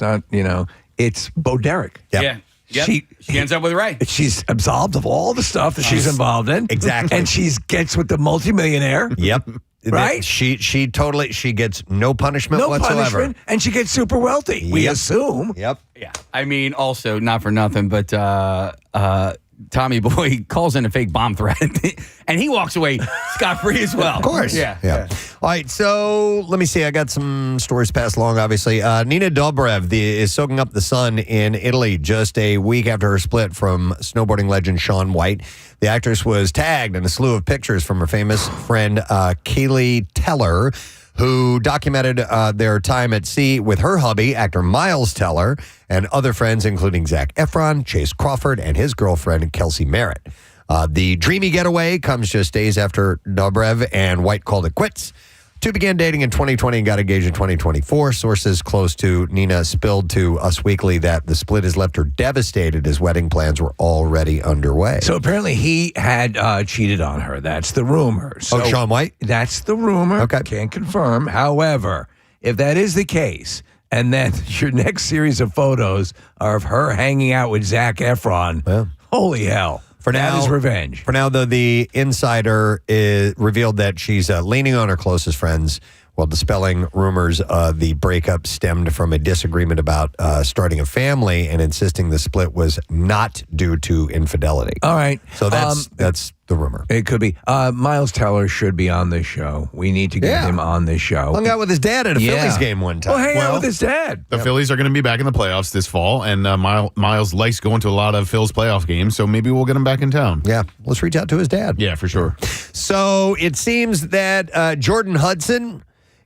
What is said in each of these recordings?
It's not, it's Bo Derek. Yep. Yeah. She ends up with Ray. She's absolved of all the stuff that she's involved in. Exactly. And she gets with the multimillionaire. Yep. Right? She gets no punishment whatsoever. No punishment, and she gets super wealthy, we assume. Yep. Yeah. I mean, also, not for nothing, but Tommy Boy calls in a fake bomb threat, and he walks away scot-free as well. Of course. Yeah. All right, so let me see. I got some stories passed along, obviously. Nina Dobrev is soaking up the sun in Italy just a week after her split from snowboarding legend Shaun White. The actress was tagged in a slew of pictures from her famous friend Kaylee Teller, who documented their time at sea with her hubby, actor Miles Teller, and other friends, including Zac Efron, Chase Crawford, and his girlfriend, Kelsey Merritt. The dreamy getaway comes just days after Dobrev and White called it quits. Two began dating in 2020 and got engaged in 2024. Sources close to Nina spilled to Us Weekly that the split has left her devastated as wedding plans were already underway. So apparently he had cheated on her. That's the rumor. So Shaun White? That's the rumor. Okay. Can't confirm. However, if that is the case, and then your next series of photos are of her hanging out with Zac Efron, holy hell. That is revenge. For now, though, the insider revealed that she's leaning on her closest friends while dispelling rumors the breakup stemmed from a disagreement about starting a family and insisting the split was not due to infidelity. All right. So that's the rumor. It could be. Miles Teller should be on this show. We need to get him on this show. Hung out with his dad at a Phillies game one time. Well, hang out with his dad. The Phillies are going to be back in the playoffs this fall, and Miles likes going to a lot of Phil's playoff games, so maybe we'll get him back in town. Yeah, let's reach out to his dad. Yeah, for sure. So it seems that Jordan Hudson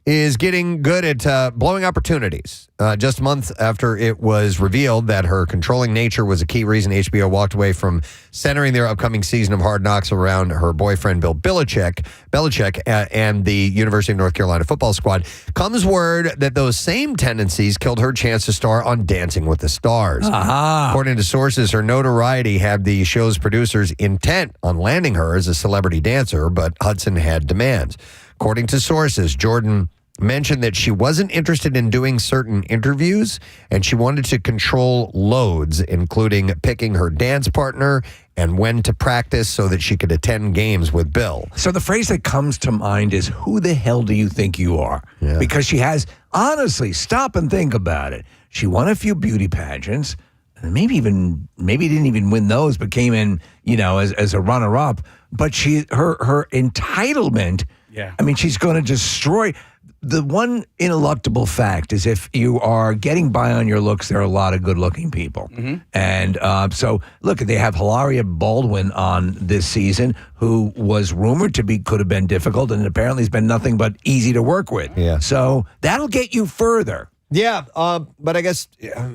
is getting good at blowing opportunities. Just a month after it was revealed that her controlling nature was a key reason HBO walked away from centering their upcoming season of Hard Knocks around her boyfriend, Bill Belichick, and the University of North Carolina football squad, comes word that those same tendencies killed her chance to star on Dancing with the Stars. According to sources, her notoriety had the show's producers intent on landing her as a celebrity dancer, but Hudson had demands. According to sources, Jordan mentioned that she wasn't interested in doing certain interviews and she wanted to control loads, including picking her dance partner and when to practice so that she could attend games with Bill. So the phrase that comes to mind is, who the hell do you think you are? Yeah. Because she has, honestly, stop and think about it. She won a few beauty pageants, and maybe didn't even win those, but came in, as a runner-up. But her entitlement, I mean, she's going to destroy. The one ineluctable fact is if you are getting by on your looks, there are a lot of good-looking people. Mm-hmm. And so, look, they have Hilaria Baldwin on this season, who was rumored to could have been difficult, and apparently has been nothing but easy to work with. Yeah. So that'll get you further. Yeah, but I guess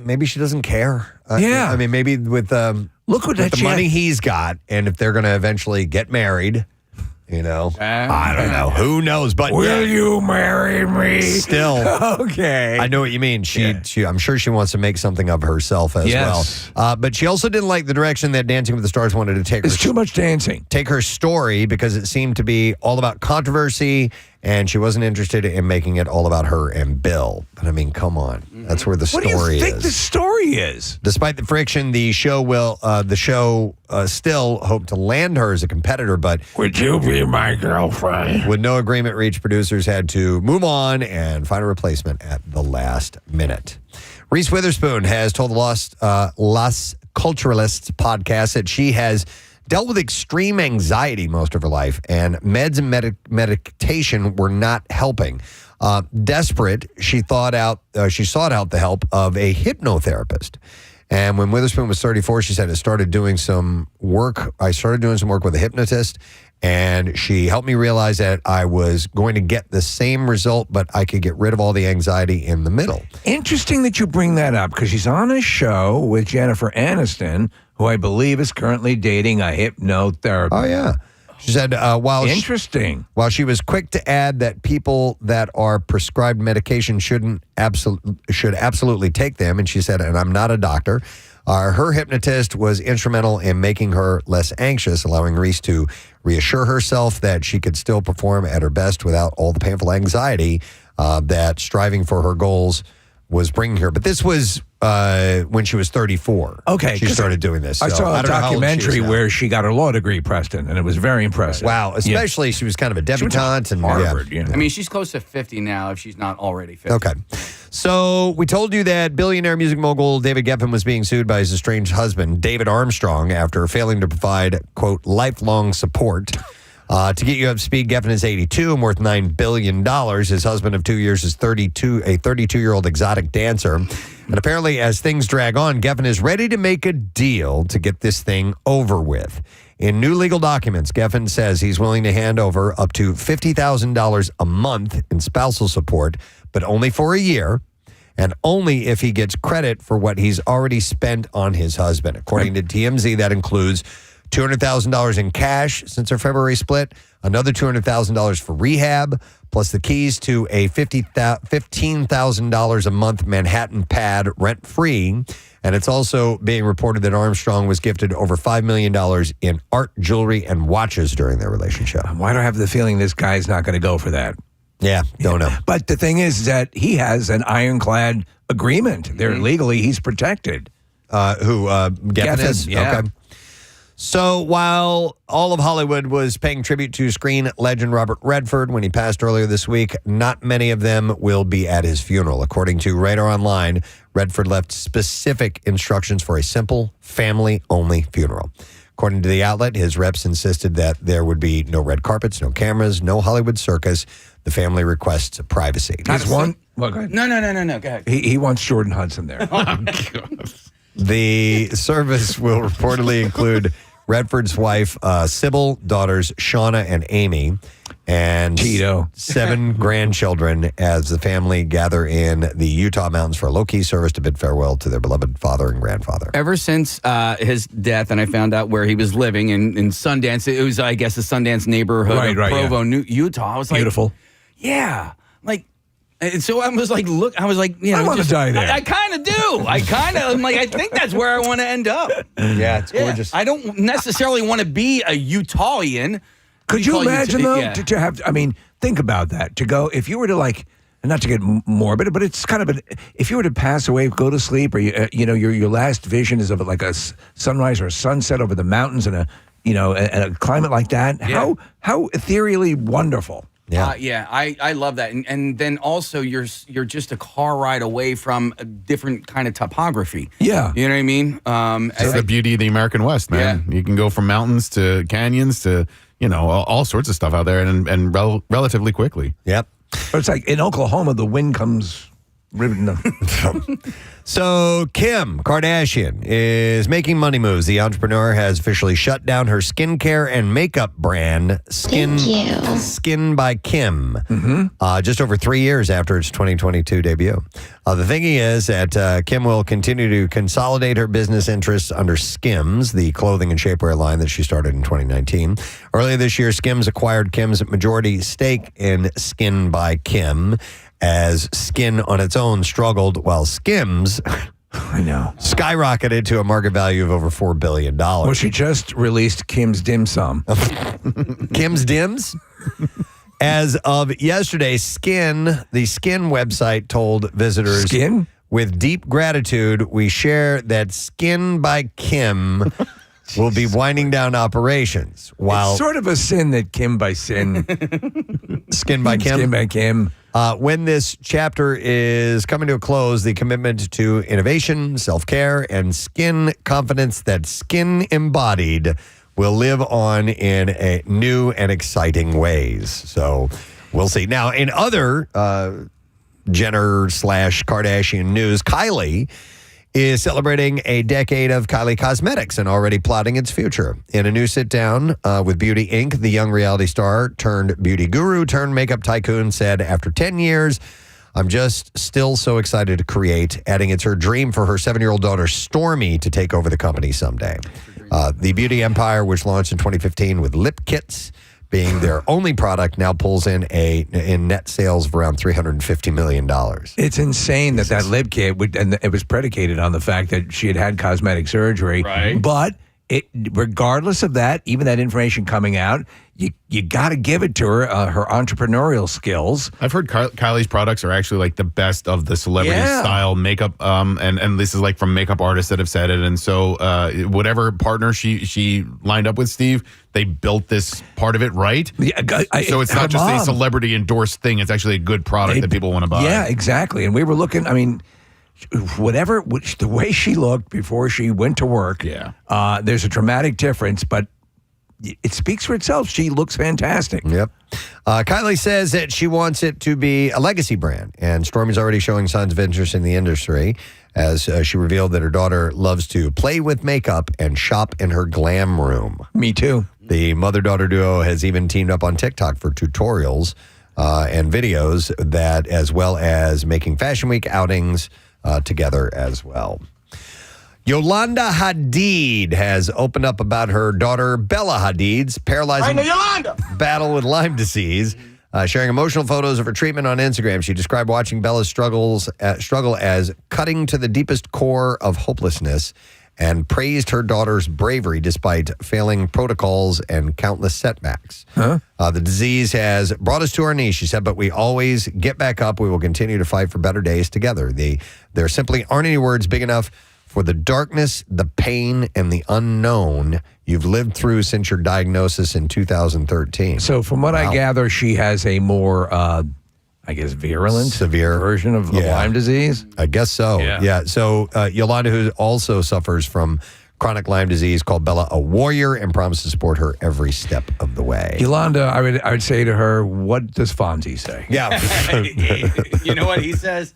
maybe she doesn't care. Yeah. I mean, maybe with look what the money he's got, and if they're going to eventually get married, I don't know. Who knows? But will you marry me? Still, okay. I know what you mean. She I'm sure she wants to make something of herself as well. But she also didn't like the direction that Dancing with the Stars wanted to take. It's too much dancing. Take her story because it seemed to be all about controversy, and she wasn't interested in making it all about her and Bill. But I mean, come on, that's where the story is. What do you think the story is? Despite the friction, the show still hope to land her as a competitor. But would you be my girlfriend? With no agreement reached, producers had to move on and find a replacement at the last minute. Reese Witherspoon has told the Las Culturalists podcast that she has dealt with extreme anxiety most of her life, and meds and medication were not helping. Desperate, she sought out the help of a hypnotherapist. And when Witherspoon was 34, she said, I started doing some work with a hypnotist, and she helped me realize that I was going to get the same result, but I could get rid of all the anxiety in the middle. Interesting that you bring that up, because she's on a show with Jennifer Aniston, who I believe is currently dating a hypnotherapist. Oh, yeah. She said, while she was quick to add that people that are prescribed medication should absolutely take them, and she said, and I'm not a doctor, her hypnotist was instrumental in making her less anxious, allowing Reese to reassure herself that she could still perform at her best without all the painful anxiety that striving for her goals was bringing her. But this was when she was 34. Okay, she started doing this. I So saw a don't know how old she is documentary now. where she got her law degree, Preston, and it was very impressive. Wow, especially she was kind of a debutante and Harvard. Yeah. I mean, she's close to 50 now if she's not already 50. Okay. So we told you that billionaire music mogul David Geffen was being sued by his estranged husband, David Armstrong, after failing to provide, quote, lifelong support. To get you up to speed, Geffen is 82 and worth $9 billion. His husband of 2 years is a 32-year-old exotic dancer. And apparently, as things drag on, Geffen is ready to make a deal to get this thing over with. In new legal documents, Geffen says he's willing to hand over up to $50,000 a month in spousal support, but only for a year, and only if he gets credit for what he's already spent on his husband. According to TMZ, that includes $200,000 in cash since their February split, another $200,000 for rehab, plus the keys to a $15,000 a month Manhattan pad rent-free. And it's also being reported that Armstrong was gifted over $5 million in art, jewelry, and watches during their relationship. Why do I have the feeling this guy's not going to go for that? Yeah, don't know. But the thing is that he has an ironclad agreement. They're legally, he's protected. Geffen is? yeah. Okay. So while all of Hollywood was paying tribute to screen legend Robert Redford when he passed earlier this week, not many of them will be at his funeral. According to Radar Online, Redford left specific instructions for a simple, family-only funeral. According to the outlet, his reps insisted that there would be no red carpets, no cameras, no Hollywood circus. The family requests privacy. His one. Well, go ahead. No. Go ahead. He wants Jordan Hudson there. The service will reportedly include Redford's wife, Sybil, daughters Shauna and Amy, and Tito. 7 grandchildren as the family gather in the Utah mountains for a low-key service to bid farewell to their beloved father and grandfather. Ever since his death, and I found out where he was living in Sundance, it was, I guess, the Sundance neighborhood of Provo, Utah. I was like, Beautiful. Yeah. Like, and so I was like, look, I was like, you know, I want to die there. I kind of do. I'm like, I think that's where I want to end up. Yeah, it's gorgeous. I don't necessarily want to be a Utahian. Could you imagine, though, Yeah. to have, I mean, think about that. To go, if you were to like, not to get morbid, but it's kind of if you were to pass away, go to sleep, or your last vision is of like a sunrise or a sunset over the mountains and a climate like that. Yeah. How ethereally wonderful. Yeah. I love that, and then also you're just a car ride away from a different kind of topography. Yeah, you know what I mean. That's the beauty of the American West, man. Yeah. You can go from mountains to canyons to all sorts of stuff out there, and relatively quickly. Yep. But it's like in Oklahoma, the wind comes ripping them. So Kim Kardashian is making money moves. The entrepreneur has officially shut down her skincare and makeup brand, Skin by Kim, just over 3 years after its 2022 debut. The thinking is that Kim will continue to consolidate her business interests under Skims, the clothing and shapewear line that she started in 2019. Earlier this year, Skims acquired Kim's majority stake in Skin by Kim, as Skin on its own struggled, while Skims I know skyrocketed to a market value of over $4 billion. Well, she just released Kim's Dim Sum. Kim's Dims? As of yesterday, the Skin website told visitors, Skin? with deep gratitude, we share that Skin by Kim will be winding down operations. While It's sort of a sin that Kim by Sin. Skin by Kim? Skin by Kim. When this chapter is coming to a close, the commitment to innovation, self-care, and skin confidence that Skin embodied will live on in a new and exciting ways. So we'll see. Now, in other Jenner/Kardashian news, Kylie is celebrating a decade of Kylie Cosmetics and already plotting its future. In a new sit-down with Beauty Inc., the young reality star turned beauty guru turned makeup tycoon said, after 10 years, I'm just still so excited to create, adding it's her dream for her 7-year-old daughter, Stormy, to take over the company someday. The beauty empire, which launched in 2015 with lip kits, being their only product, now pulls in net sales of around $350 million. It's insane that lip kit and it was predicated on the fact that she had cosmetic surgery. Right. But regardless of that, even that information coming out, you got to give it to her, her entrepreneurial skills. I've heard Kylie's products are actually like the best of the celebrity style makeup, and this is like from makeup artists that have said it. And so whatever partner she lined up with, Steve, they built this part of it right. So it's not just a celebrity endorsed thing. It's actually a good product that people want to buy. Yeah, exactly. And we were looking, I mean, the way she looked before she went to work, there's a dramatic difference, but it speaks for itself. She looks fantastic. Yep. Kylie says that she wants it to be a legacy brand, and Stormy's already showing signs of interest in the industry as she revealed that her daughter loves to play with makeup and shop in her glam room. Me too. The mother-daughter duo has even teamed up on TikTok for tutorials and videos that, as well as making Fashion Week outings together as well. Yolanda Hadid has opened up about her daughter Bella Hadid's paralyzing battle with Lyme disease, sharing emotional photos of her treatment on Instagram. She described watching Bella's struggle as cutting to the deepest core of hopelessness and praised her daughter's bravery despite failing protocols and countless setbacks. The disease has brought us to our knees, she said, but we always get back up. We will continue to fight for better days together. There simply aren't any words big enough for the darkness, the pain, and the unknown you've lived through since your diagnosis in 2013. So from what I gather, she has a more, virulent, severe version of Lyme disease. I guess so. Yeah. So Yolanda, who also suffers from chronic Lyme disease, called Bella a warrior and promised to support her every step of the way. Yolanda, I would say to her, what does Fonzie say? Yeah. You know what he says?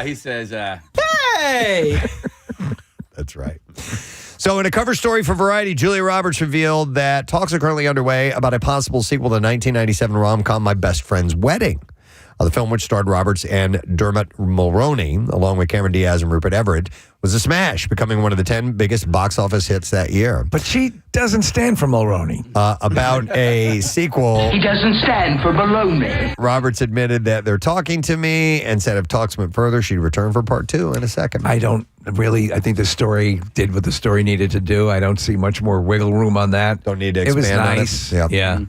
He says, hey! That's right. So in a cover story for Variety, Julia Roberts revealed that talks are currently underway about a possible sequel to the 1997 rom-com My Best Friend's Wedding. The film, which starred Roberts and Dermot Mulroney, along with Cameron Diaz and Rupert Everett, was a smash, becoming one of the 10 biggest box office hits that year. But she doesn't stand for Mulroney. About a sequel. He doesn't stand for baloney. Roberts admitted that they're talking to me and said if talks went further, she'd return for part 2 in a second. I think the story did what the story needed to do. I don't see much more wiggle room on that. Don't need to expand on it. It was nice. Yep. Yeah.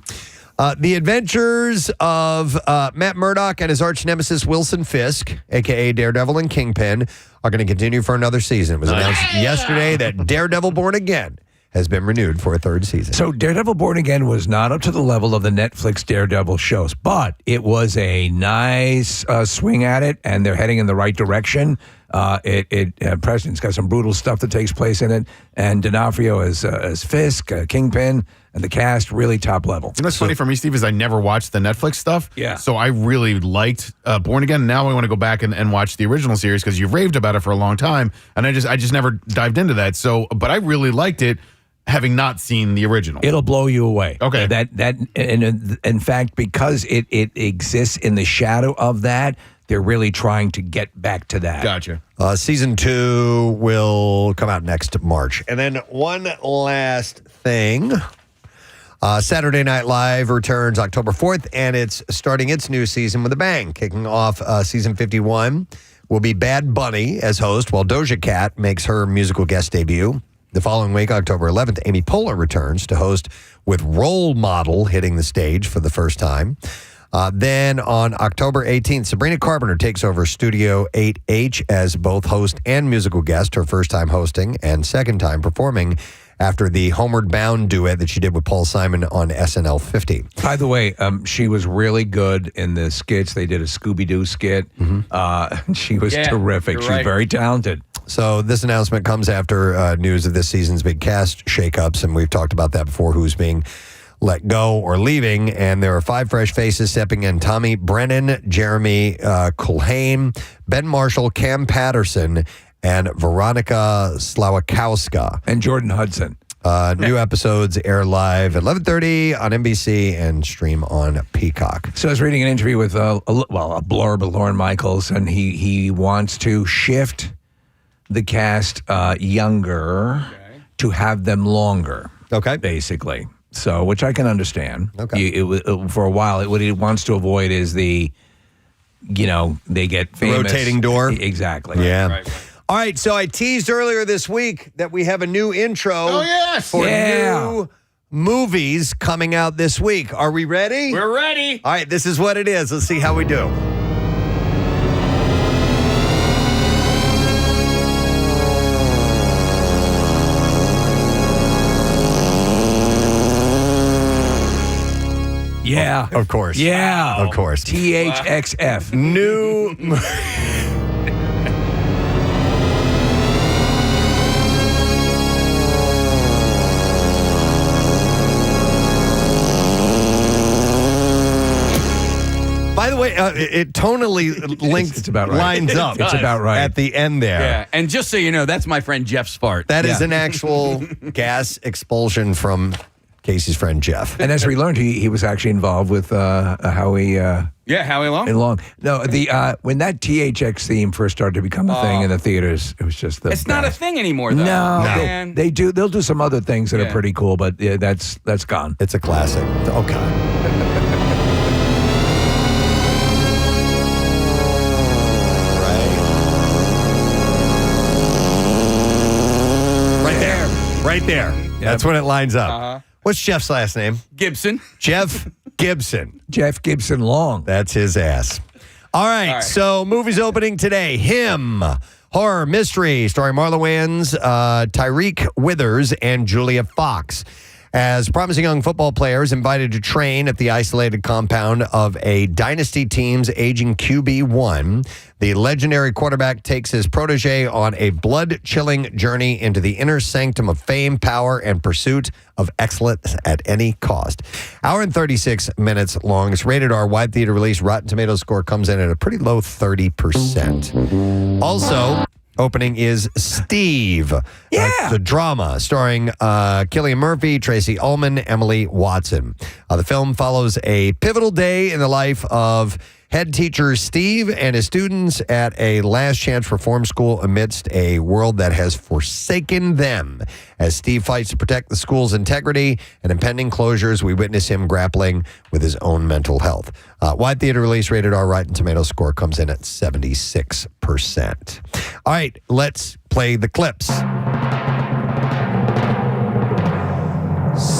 The adventures of Matt Murdock and his arch nemesis Wilson Fisk, a.k.a. Daredevil and Kingpin, are going to continue for another season. It was announced yesterday that Daredevil Born Again has been renewed for a 3rd season. So Daredevil Born Again was not up to the level of the Netflix Daredevil shows, but it was a nice swing at it, and they're heading in the right direction. Preston's got some brutal stuff that takes place in it, and D'Onofrio as Fisk, Kingpin, and the cast really top level. You know what's funny for me, Steve, is I never watched the Netflix stuff. Yeah. So I really liked Born Again. Now I want to go back and watch the original series because you've raved about it for a long time, and I just never dived into that. So, but I really liked it, having not seen the original. It'll blow you away. Okay. And in fact, because it exists in the shadow of that, they're really trying to get back to that. Gotcha. Season 2 will come out next March. And then one last thing. Saturday Night Live returns October 4th, and it's starting its new season with a bang. Kicking off season 51 will be Bad Bunny as host, while Doja Cat makes her musical guest debut. The following week, October 11th, Amy Poehler returns to host with Role Model hitting the stage for the first time. Then on October 18th, Sabrina Carpenter takes over Studio 8H as both host and musical guest, her first time hosting and second time performing after the Homeward Bound duet that she did with Paul Simon on SNL 50. By the way, she was really good in the skits. They did a Scooby-Doo skit. She was terrific. She's very talented. So this announcement comes after news of this season's big cast shakeups, and we've talked about that before, who's being let go or leaving. And there are 5 fresh faces stepping in: Tommy Brennan, Jeremy Culhane, Ben Marshall, Cam Patterson, and Veronica Slawakowska. And Jordan Hudson. New episodes air live at 11:30 on NBC and stream on Peacock. So I was reading an interview with a blurb of Lorne Michaels, and he wants to shift the cast younger to have them longer. Okay. Basically. So, which I can understand. Okay. For a while, what he wants to avoid is they get famous. Rotating door. Exactly. Yeah. Right. All right, so I teased earlier this week that we have a new intro for new movies coming out this week. Are we ready? We're ready. All right, this is what it is. Let's see how we do. Yeah. Of course. Yeah. Of course. THXF. New. By the way, it tonally links. It's about right. Lines up. It's about right. At the end there. Yeah, and just so you know, that's my friend Jeff's fart. That is an actual gas expulsion from Casey's friend Jeff. And as we learned, he was actually involved with Howie. Howie Long. Long. No, when that THX theme first started to become a thing in the theaters, it was just the. It's not a thing anymore, though. No, Man. they'll do some other things that are pretty cool, but that's gone. It's a classic. Okay. Right there. That's when it lines up. What's Jeff's last name? Gibson. Jeff Gibson. Jeff Gibson Long. That's his ass. All right. So movies opening today. Him. Horror mystery starring Marla Wayans, Tyreek Withers, and Julia Fox. As promising young football players invited to train at the isolated compound of a dynasty team's aging QB1, the legendary quarterback takes his protege on a blood-chilling journey into the inner sanctum of fame, power, and pursuit of excellence at any cost. Hour and 36 minutes long. It's rated R, wide theater release. Rotten Tomatoes score comes in at a pretty low 30%. Also, opening is Steve. Yeah. The drama starring Cillian Murphy, Tracy Ullman, Emily Watson. The film follows a pivotal day in the life of head teacher Steve and his students at a last chance reform school amidst a world that has forsaken them. As Steve fights to protect the school's integrity and impending closures, we witness him grappling with his own mental health. Wide theater release, rated R, Rotten Tomatoes score comes in at 76%. All right, let's play the clips.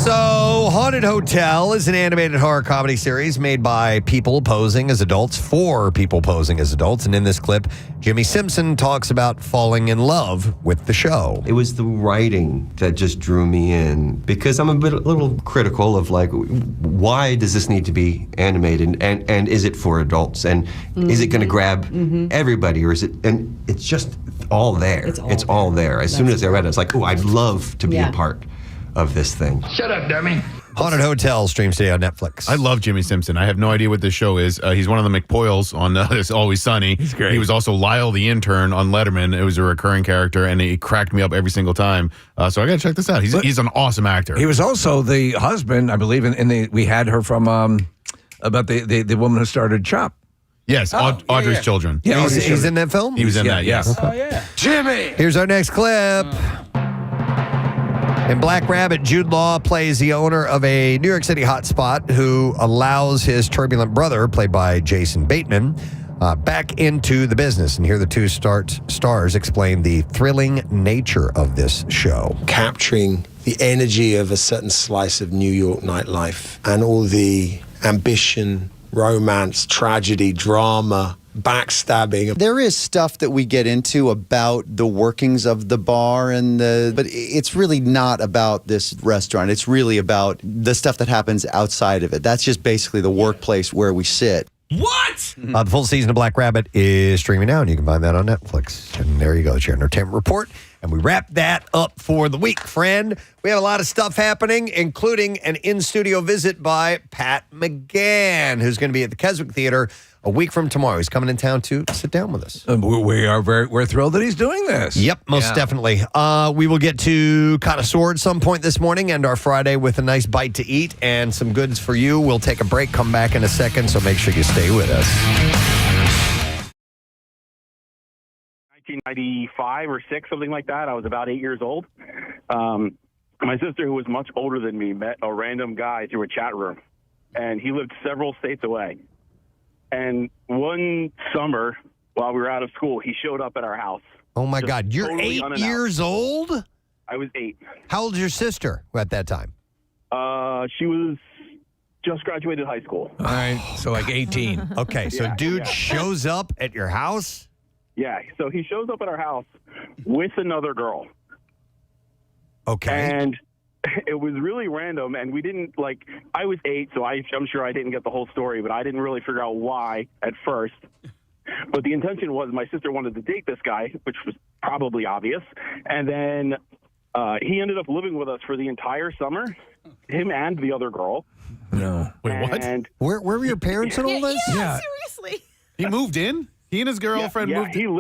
So, Haunted Hotel is an animated horror comedy series made by people posing as adults for people posing as adults. And in this clip, Jimmy Simpson talks about falling in love with the show. It was the writing that just drew me in because I'm a little critical of like, why does this need to be animated and is it for adults and is it going to grab everybody or is it, and it's just all there. It's all there. As soon as I read it, it's like, oh, I'd love to be a part of this thing. Shut up, dummy. Haunted Hotel streams today on Netflix. I love Jimmy Simpson. I have no idea what this show is. He's one of the McPoyles on It's Always Sunny. He's great. He was also Lyle the intern on Letterman. It was a recurring character, and he cracked me up every single time. So I got to check this out. He's an awesome actor. He was also the husband, I believe, we had her from about the woman who started Chop. Yes, Audrey's children. Yeah, He's in that film? He was in that, yes. Oh, yeah. Jimmy. Here's our next clip. In Black Rabbit, Jude Law plays the owner of a New York City hotspot who allows his turbulent brother, played by Jason Bateman, back into the business. And here the two stars explain the thrilling nature of this show. Capturing the energy of a certain slice of New York nightlife and all the ambition, romance, tragedy, drama, backstabbing. There is stuff that we get into about the workings of the bar but it's really not about this restaurant. It's really about the stuff that happens outside of it. That's just basically the workplace where we sit. What? The full season of Black Rabbit is streaming now, and you can find that on Netflix. And there you go. It's your entertainment report. And we wrap that up for the week, friend. We have a lot of stuff happening, including an in-studio visit by Pat McGann, who's going to be at the Keswick Theater a week from tomorrow. He's coming in town to sit down with us. We're thrilled that he's doing this. Yep, most definitely. We will get to Connoisseur at some point this morning and our Friday with a nice bite to eat and some goods for you. We'll take a break, come back in a second, so make sure you stay with us. 1995 or 6, something like that. I was about 8 years old. My sister, who was much older than me, met a random guy through a chat room, and he lived several states away. And one summer, while we were out of school, he showed up at our house. Oh, my Just God. You're totally 8 unannounced. years old? I was 8. How old is your sister at that time? She was just graduated high school. All right, so like 18. Okay, so Yeah, dude yeah. shows up at your house? Yeah, so he shows up at our house with another girl. Okay. And it was really random, and we didn't, like, I was 8, so I'm sure I didn't get the whole story, but I didn't really figure out why at first. But the intention was my sister wanted to date this guy, which was probably obvious, and then he ended up living with us for the entire summer, him and the other girl. No. Wait, what? And Where were your parents in all this? Yeah. Seriously. He moved in? He and his girlfriend yeah, moved he in?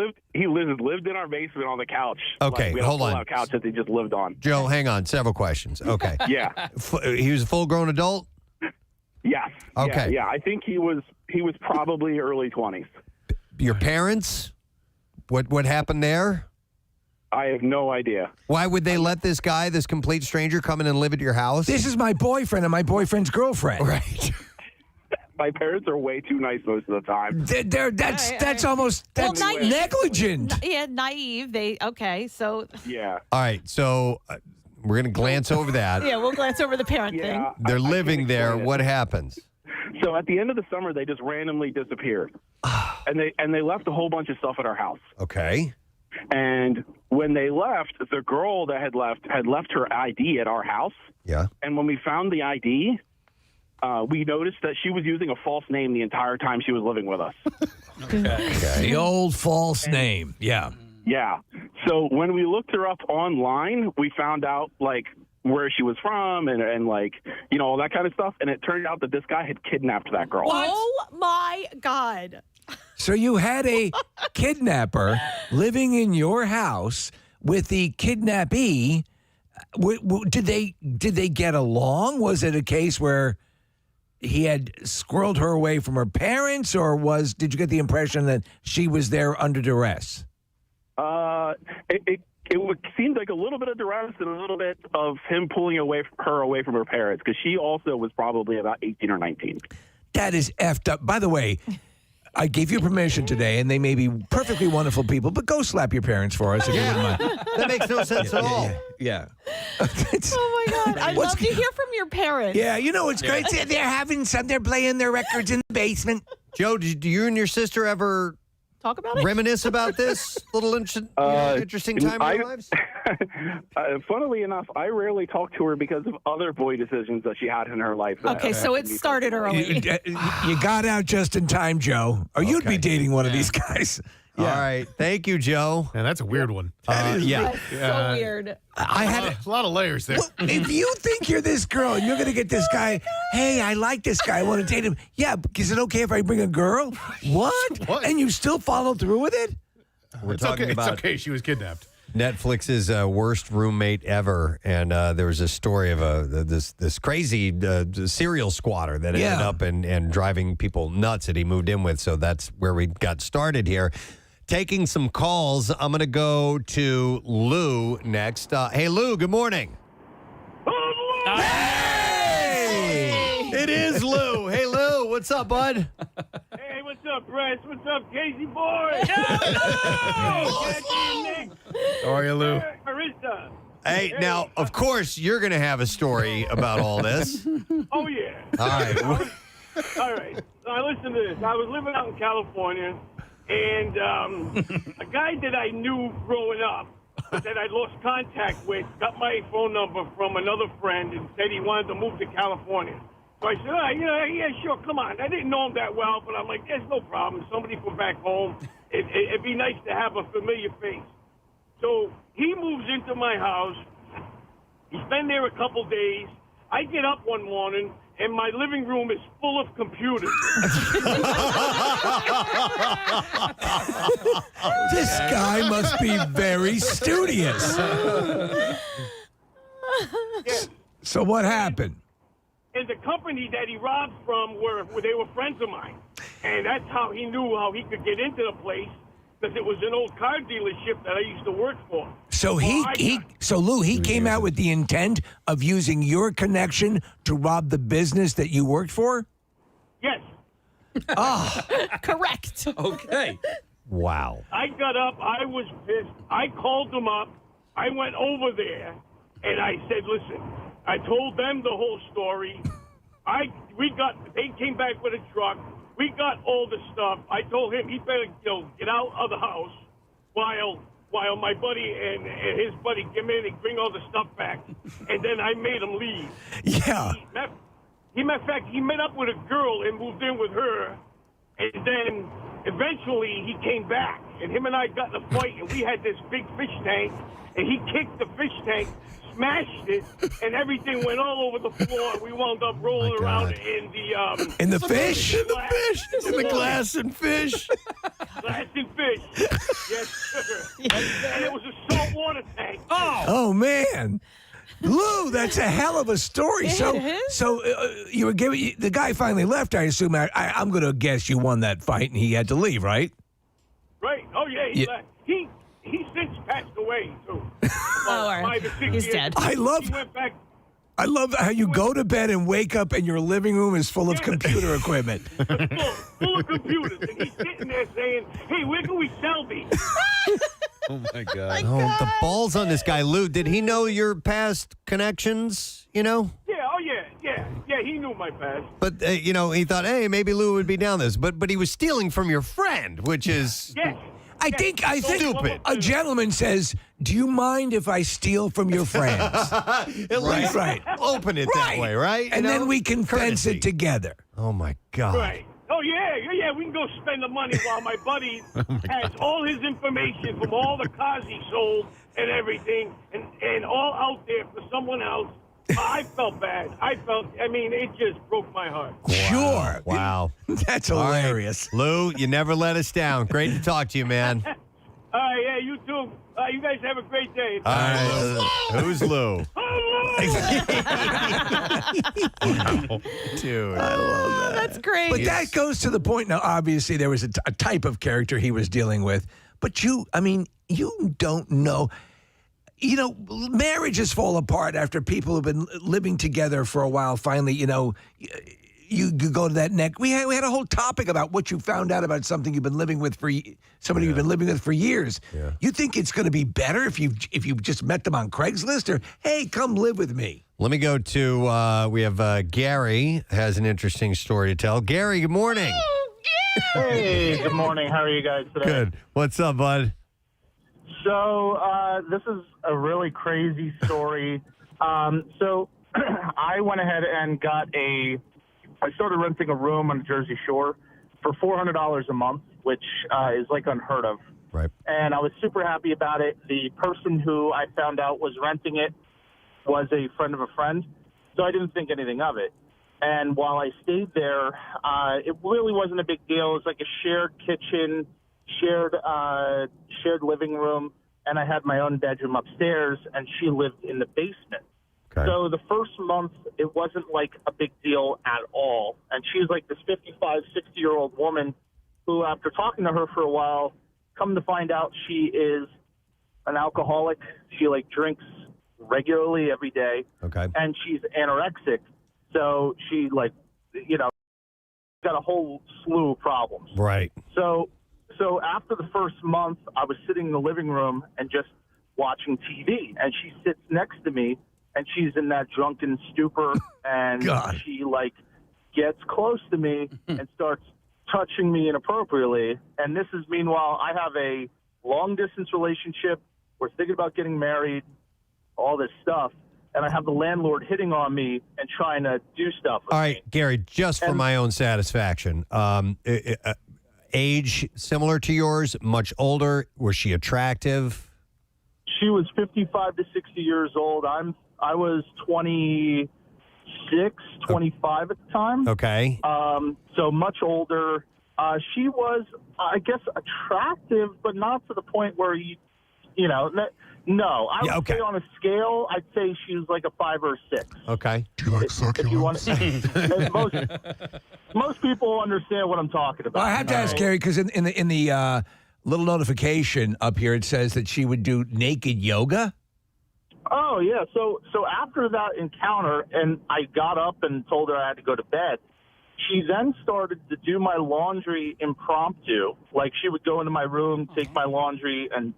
lived in our basement on the couch. Okay, Like, we had hold a on. pull-out couch that they just lived on. Joe, hang on. Several questions. Okay. Yeah. He was a full-grown adult? Yes. Okay. Yeah, I think he was probably early 20s. Your parents? What happened there? I have no idea. Why would they let this guy, this complete stranger, come in and live at your house? This is my boyfriend and my boyfriend's girlfriend. Right. My parents are way too nice most of the time. That's almost naive. negligent. Yeah, naive. So Yeah. All right, so we're going to glance over that. yeah, we'll glance over the parent Yeah. thing. They're I living can't there. explain it. What happens? So at the end of the summer, they just randomly disappeared, and they left a whole bunch of stuff at our house. Okay. And when they left, the girl that had left her ID at our house. Yeah. And when we found the ID, we noticed that she was using a false name the entire time she was living with us. The old false name. Yeah. Yeah. So when we looked her up online, we found out like where she was from and like, you know, all that kind of stuff. And it turned out that this guy had kidnapped that girl. Oh my God. So you had a kidnapper living in your house with the kidnappee. Did they get along? Was it a case where he had squirreled her away from her parents, or did you get the impression that she was there under duress? It seemed like a little bit of duress and a little bit of him pulling her away from her parents, because she also was probably about 18 or 19. That is effed up. By the way, I gave you permission today, and they may be perfectly wonderful people, but go slap your parents for us if you wouldn't mind. That makes no sense at all. Yeah. Oh my God. I'd love to hear from your parents. Yeah, you know what's great? They're playing their records in the basement. Joe, do you and your sister ever Talk about it. reminisce about this little interesting time in your lives? Funnily enough, I rarely talk to her because of other boy decisions that she had in her life. Okay, so it started early. You got out just in time, Joe, or you'd be dating one of these guys. All right. Thank you, Joe. Yeah, that's a weird one. Yeah. That's so weird. I had A lot of layers there. if you think you're this girl and you're going to get this guy, hey, I like this guy, I want to date him. Yeah, is it okay if I bring a girl? What? What? And you still follow through with it? We're It's talking okay. about It's okay. She was kidnapped. Netflix's worst roommate ever, and there was a story of this crazy serial squatter that ended up and driving people nuts that he moved in with. So that's where we got started here. Taking some calls. I'm going to go to Lou next. Hey, Lou. Good morning. Hey! It is Lou. Hey, Lou. What's up, bud? Hey, what's up, Brett? What's up, Casey boy? How are you, Lou? Marissa. Hey, now, of course, you're going to have a story about all this. Oh, yeah. All right. All right. Now, listen to this. I was living out in California, and a guy that I knew growing up that I lost contact with got my phone number from another friend and said he wanted to move to California. So I said, yeah, sure, come on. I didn't know him that well, but I'm like, there's no problem. Somebody from back home. It'd be nice to have a familiar face. So he moves into my house. He's been there a couple days. I get up one morning, and my living room is full of computers. This guy must be very studious. Yes. So what happened? And the company that he robbed from they were friends of mine. And that's how he knew how he could get into the place, because it was an old car dealership that I used to work for. So Lou, he came out with the intent of using your connection to rob the business that you worked for? Yes. Correct. Okay. Wow. I got up. I was pissed. I called them up. I went over there, and I said, listen, I told them the whole story. They came back with a truck. We got all the stuff. I told him he better, get out of the house while my buddy and his buddy come in and bring all the stuff back. And then I made him leave. Yeah. Matter of fact, he met up with a girl and moved in with her. And then eventually he came back, and him and I got in a fight, and we had this big fish tank, and he kicked the fish tank, smashed it, and everything went all over the floor. We wound up rolling around in the in the fish, in the glass and fish. Glass and fish. Yes, sir. And it was a saltwater tank. Oh man. Lou, that's a hell of a story. So you were giving the guy finally left. I assume. I'm going to guess you won that fight, and he had to leave, right? Right. Oh yeah, he left. He since passed away too. He's dead. I love how you go to bed and wake up, and your living room is full of computer equipment. full of computers, and he's sitting there saying, "Hey, where can we sell these?" Oh my God. Oh, the balls on this guy, Lou. Did he know your past connections? Yeah. Oh yeah. He knew my past. But he thought, hey, maybe Lou would be down this. But he was stealing from your friend, which is I think stupid. A gentleman says, "Do you mind if I steal from your friends?" At least open it that way, right? And then we can fence it together. Oh my God. Right. Oh yeah. We can go spend the money while my buddy has all his information from all the cars he sold and everything, and all out there for someone else. I felt bad. It just broke my heart. Sure. Wow. That's hilarious. Right. Lou, you never let us down. Great to talk to you, man. All right, yeah, you too. You guys have a great day. All right. Who's Lou? Dude. I love that. That's great. But that goes to the point. Now, obviously, there was a type of character he was dealing with. But you don't know. Marriages fall apart after people have been living together for a while. Finally, you go to that neck. We had a whole topic about what you found out about something you've been living with somebody you've been living with for years. Yeah. You think it's going to be better if you just met them on Craigslist, or hey, come live with me? Let me go to we have Gary has an interesting story to tell. Gary, good morning. Hey, good morning. How are you guys today? Good. What's up, bud? So this is a really crazy story. So I went ahead and I started renting a room on the Jersey Shore for $400 a month, which is like unheard of. Right. And I was super happy about it. The person who I found out was renting it was a friend of a friend, so I didn't think anything of it. And while I stayed there, it really wasn't a big deal. It was like a shared kitchen, shared living room, and I had my own bedroom upstairs, and she lived in the basement. Okay. So the first month, it wasn't like a big deal at all. And she's like this 55, 60-year-old woman who, after talking to her for a while, come to find out she is an alcoholic. She drinks regularly every day. Okay. And she's anorexic. So she got a whole slew of problems. Right. So after the first month, I was sitting in the living room and just watching TV, and she sits next to me, and she's in that drunken stupor, and she gets close to me and starts touching me inappropriately. And this is, meanwhile, I have a long distance relationship. We're thinking about getting married, all this stuff. And I have the landlord hitting on me and trying to do stuff with All right, me. Gary, just for my own satisfaction, age similar to yours, much older. Was she attractive? She was 55 to 60 years old. I was 26, 25 at the time. Okay. So much older. She was, I guess, attractive, but not to the point where no. I would say on a scale, I'd say she was like a 5 or a 6. Okay. Do you like succulents? Most people understand what I'm talking about. Well, I have to ask Gary, because in the little notification up here, it says that she would do naked yoga. Oh, yeah. So after that encounter, and I got up and told her I had to go to bed, She then started to do my laundry impromptu. Like, she would go into my room, take my laundry, and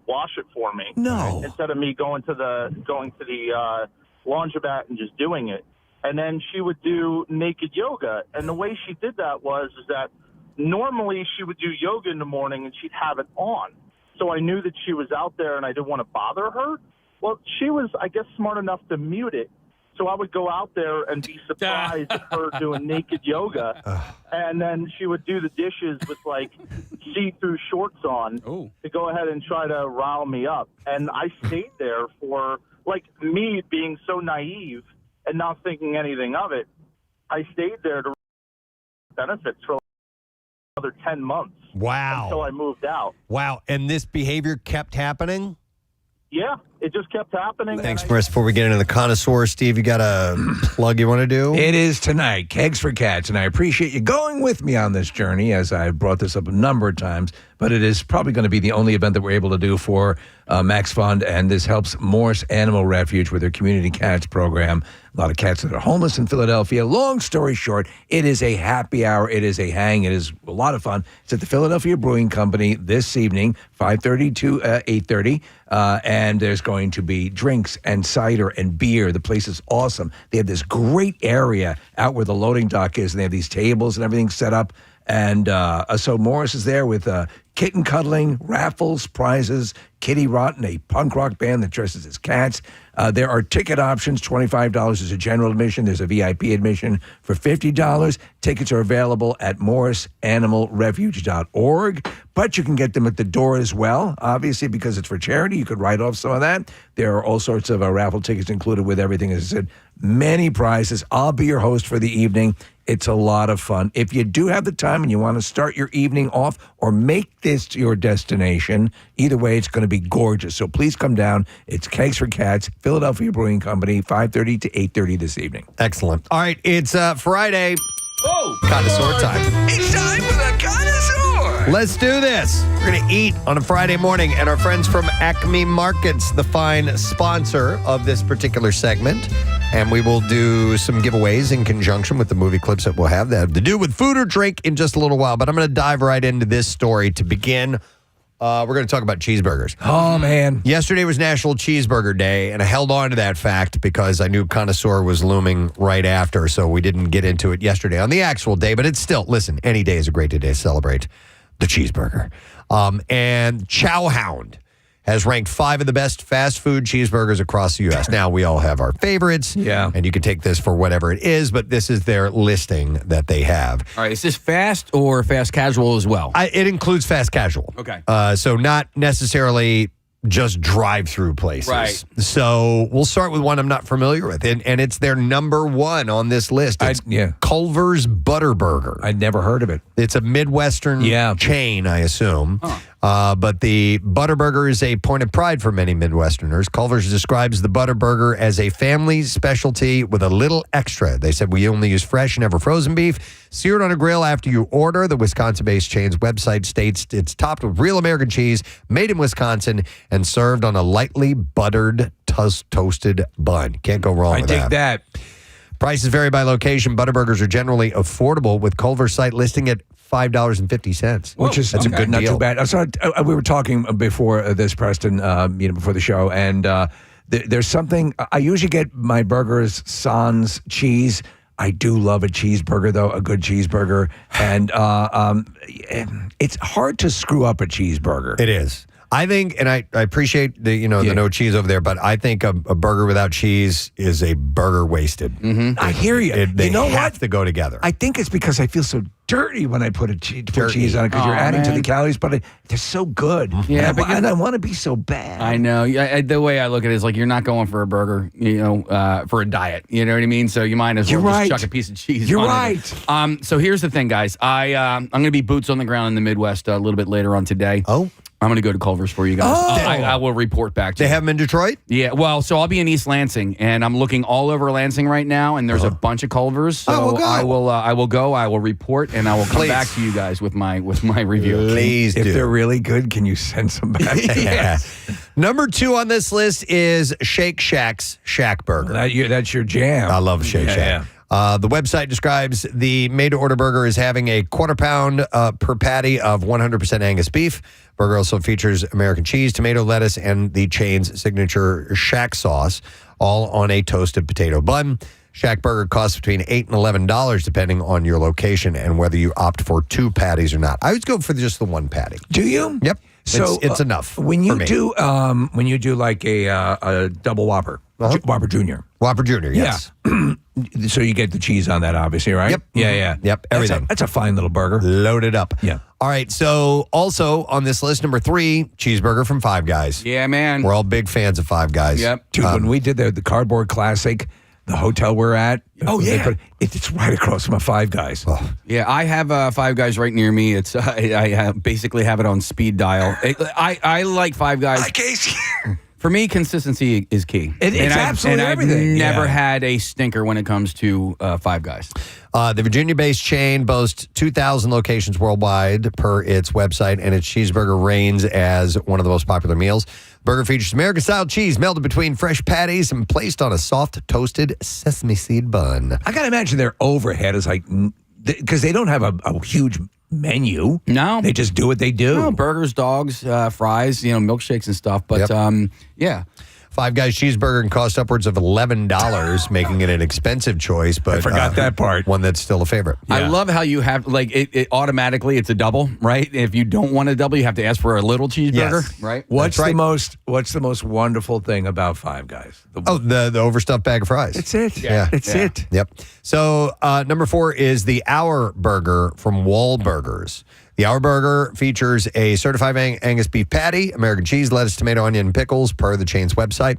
wash it for me. No. Instead of me going to the laundromat and just doing it. And then she would do naked yoga. And the way she did that is that normally she would do yoga in the morning and she'd have it on. So I knew that she was out there and I didn't want to bother her. Well, she was, I guess, smart enough to mute it. So I would go out there and be surprised at her doing naked yoga. And then she would do the dishes with, like, see-through shorts on to go ahead and try to rile me up. And I stayed there for, like, me being so naive and not thinking anything of it, I stayed there to benefits for another 10 months. Wow. Until I moved out. Wow. And this behavior kept happening? Yeah, it just kept happening. Thanks, Chris. Before we get into the Connoisseur, Steve, you got a plug you want to do? It is tonight, Kegs for Cats, and I appreciate you going with me on this journey, as I brought this up a number of times, but it is probably going to be the only event that we're able to do for Max Fund, and this helps Morris Animal Refuge with their Community Cats program. A lot of cats that are homeless in Philadelphia. Long story short, it is a happy hour. It is a hang. It is a lot of fun. It's at the Philadelphia Brewing Company this evening, 5:30 to 8:30, and there's going to be drinks and cider and beer. The place is awesome. They have this great area out where the loading dock is, and they have these tables and everything set up. And so Morris is there with kitten cuddling, raffles, prizes, Kitty Rotten, a punk rock band that dresses as cats. There are ticket options. $25 is a general admission. There's a VIP admission for $50. Tickets are available at morrisanimalrefuge.org, but you can get them at the door as well, obviously, because it's for charity. You could write off some of that. There are all sorts of raffle tickets included with everything. As I said, many prizes. I'll be your host for the evening. It's a lot of fun. If you do have the time and you want to start your evening off or make this your destination, either way, it's going to be gorgeous. So please come down. It's Kegs for Cats, Philadelphia Brewing Company, 5:30 to 8:30 this evening. Excellent. All right, it's Friday. Connoisseur time. It's time for the Connoisseur. Let's do this. We're going to eat on a Friday morning, and our friends from Acme Markets, the fine sponsor of this particular segment. And we will do some giveaways in conjunction with the movie clips that we'll have that have to do with food or drink in just a little while. But I'm going to dive right into this story to begin. We're going to talk about cheeseburgers. Oh, man. Yesterday was National Cheeseburger Day, and I held on to that fact because I knew Connoisseur was looming right after, so we didn't get into it yesterday on the actual day. But it's still, listen, any day is a great day to celebrate the cheeseburger. And Chowhound has ranked 5 of the best fast food cheeseburgers across the U.S. Now, we all have our favorites, and you can take this for whatever it is, but this is their listing that they have. All right, is this fast or fast casual as well? It includes fast casual. Okay. So not necessarily just drive-through places. Right. So we'll start with one I'm not familiar with, and it's their number 1 on this list. It's Culver's Butterburger. I'd never heard of it. It's a Midwestern chain, I assume. But the Butterburger is a point of pride for many Midwesterners. Culver's describes the Butterburger as a family specialty with a little extra. They said, we only use fresh, never frozen beef, seared on a grill after you order. The Wisconsin-based chain's website states it's topped with real American cheese, made in Wisconsin, and served on a lightly buttered, toasted bun. Can't go wrong with that. I dig that. Prices vary by location. Butterburgers are generally affordable, with Culver's site listing at $5.50, which is that's a good not deal. too bad. So we were talking before this, Preston, before the show, and there's something. I usually get my burgers sans cheese. I do love a cheeseburger, though, a good cheeseburger, and it's hard to screw up a cheeseburger. It is. I think, and I appreciate the the no cheese over there, but I think a burger without cheese is a burger wasted. Mm-hmm. I hear you. They have to go together. I think it's because I feel so dirty when I put cheese on it, because you're adding to the calories, but they're so good. Yeah, and I want to be so bad. I know. The way I look at it is like you're not going for a burger, for a diet. You know what I mean? So you might as well just chuck a piece of cheese You're on right. it. So here's the thing, guys. I'm going to be boots on the ground in the Midwest a little bit later on today. Oh? I'm going to go to Culver's for you guys. I will report back to you. They have them in Detroit? Yeah, well, so I'll be in East Lansing, and I'm looking all over Lansing right now, and there's a bunch of Culver's. So we'll go. I will go, I will report, and I will come back to you guys with my review. Please do. If they're really good, can you send some back? Yes. Number 2 on this list is Shake Shack's Shack Burger. That's your jam. I love Shake Shack. Yeah. The website describes the made-to-order burger as having a quarter pound per patty of 100% Angus beef. Burger also features American cheese, tomato, lettuce, and the chain's signature Shack sauce, all on a toasted potato bun. Shack Burger costs between $8 and $11, depending on your location and whether you opt for 2 patties or not. I always go for just the 1 patty. Do you? Yep. So it's enough. When you for me. do like a double Whopper, Whopper Junior. Whopper Junior, yes. Yeah. So you get the cheese on that, obviously, right? Yep. Yeah. Yep. Everything. That's a fine little burger. Loaded up. Yeah. All right. So also on this list, number 3, cheeseburger from Five Guys. Yeah, man. We're all big fans of Five Guys. Yep. Dude, when we did the Cardboard Classic, the hotel we're at, it's right across from a Five Guys. Oh. Yeah, I have Five Guys right near me. It's I basically have it on speed dial. I like Five Guys. Hi, Casey. For me, consistency is key. It's absolutely everything. I've never had a stinker when it comes to Five Guys. The Virginia-based chain boasts 2,000 locations worldwide per its website, and its cheeseburger reigns as one of the most popular meals. Burger features American-style cheese melted between fresh patties and placed on a soft, toasted sesame seed bun. I got to imagine their overhead is like, because they don't have a huge menu. No. They just do what they do. No, burgers, dogs, fries, milkshakes and stuff. But, yeah. Five Guys cheeseburger can cost upwards of $11, making it an expensive choice, but I forgot that part. One that's still a favorite. I love how you have, it automatically, it's a double, right? If you don't want a double, you have to ask for a little cheeseburger, Yes. right? What's the most wonderful thing about Five Guys? The overstuffed bag of fries. That's it. Yeah. That's it. Yep. So number 4 is the Our Burger from Wahlburgers. The Our Burger features a certified Angus beef patty, American cheese, lettuce, tomato, onion, and pickles, per the chain's website.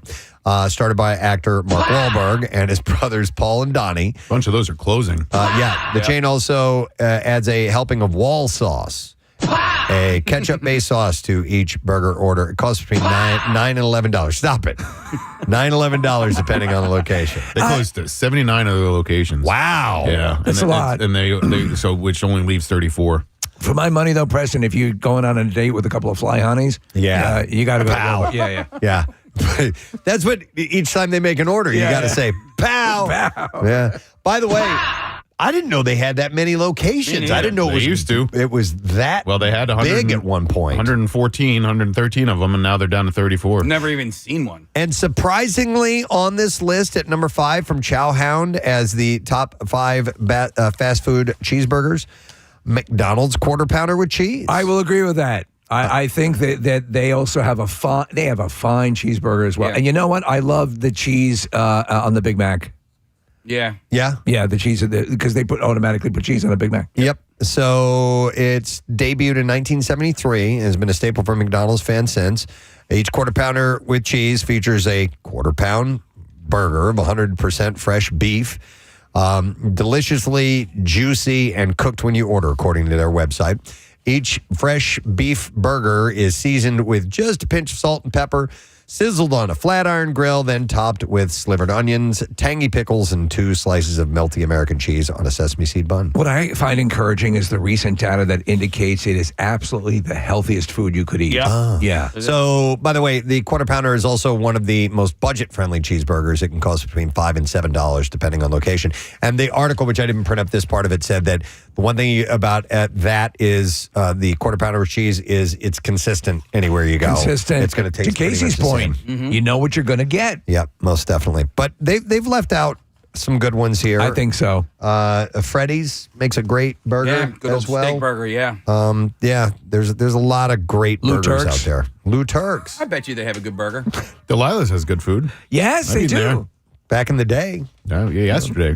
Started by actor Mark Wahlberg and his brothers Paul and Donnie. A bunch of those are closing. The chain also adds a helping of wall sauce, a ketchup-based sauce to each burger order. It costs between $9 and $11. Stop it. $9, $11, depending on the location. They closed 79 other locations. Wow. Yeah. That's a lot. And they which only leaves 34. For my money, though, Preston, if you're going on a date with a couple of fly honeys, you got to go. Pow. Yeah. Yeah. That's what each time they make an order, you got to say, pow. Pow. Yeah. By the way, I didn't know they had that many locations. I didn't know They used to. It was that Well, they had big at one point. 113 of them, and now they're down to 34. Never even seen one. And surprisingly, on this list at number 5 from Chowhound as the top 5 fast food cheeseburgers, McDonald's quarter pounder with cheese. I will agree with that. I think that they also have a fine cheeseburger as well. Yeah. And you know what? I love the cheese on the Big Mac. Yeah. Yeah. Yeah, the cheese because they automatically put cheese on a Big Mac. Yep. So it's debuted in 1973 and has been a staple for McDonald's fans since. Each quarter pounder with cheese features a quarter pound burger of 100% fresh beef. Deliciously juicy and cooked when you order, according to their website. Each fresh beef burger is seasoned with just a pinch of salt and pepper, sizzled on a flat iron grill, then topped with slivered onions, tangy pickles, and 2 slices of melty American cheese on a sesame seed bun. What I find encouraging is the recent data that indicates it is absolutely the healthiest food you could eat. Yeah. So, by the way, the quarter pounder is also one of the most budget-friendly cheeseburgers. It can cost between $5 and $7, depending on location. And the article, which I didn't print up this part of it, said that the one thing about that is the quarter pounder with cheese is it's consistent anywhere you go. Consistent. It's going to taste to Casey's pretty much the point. same. You know what you're going to get. Yep, most definitely. But they've left out some good ones here. I think so. Freddy's makes a great burger Yeah, good old as well. steak burger, yeah. Yeah, there's a lot of great Lou burgers Turk's. out there. Lou Turk's. I bet you they have a good burger. Delilah's has good food. Yes, they I've do. been there. Back in the day. Yeah, yesterday.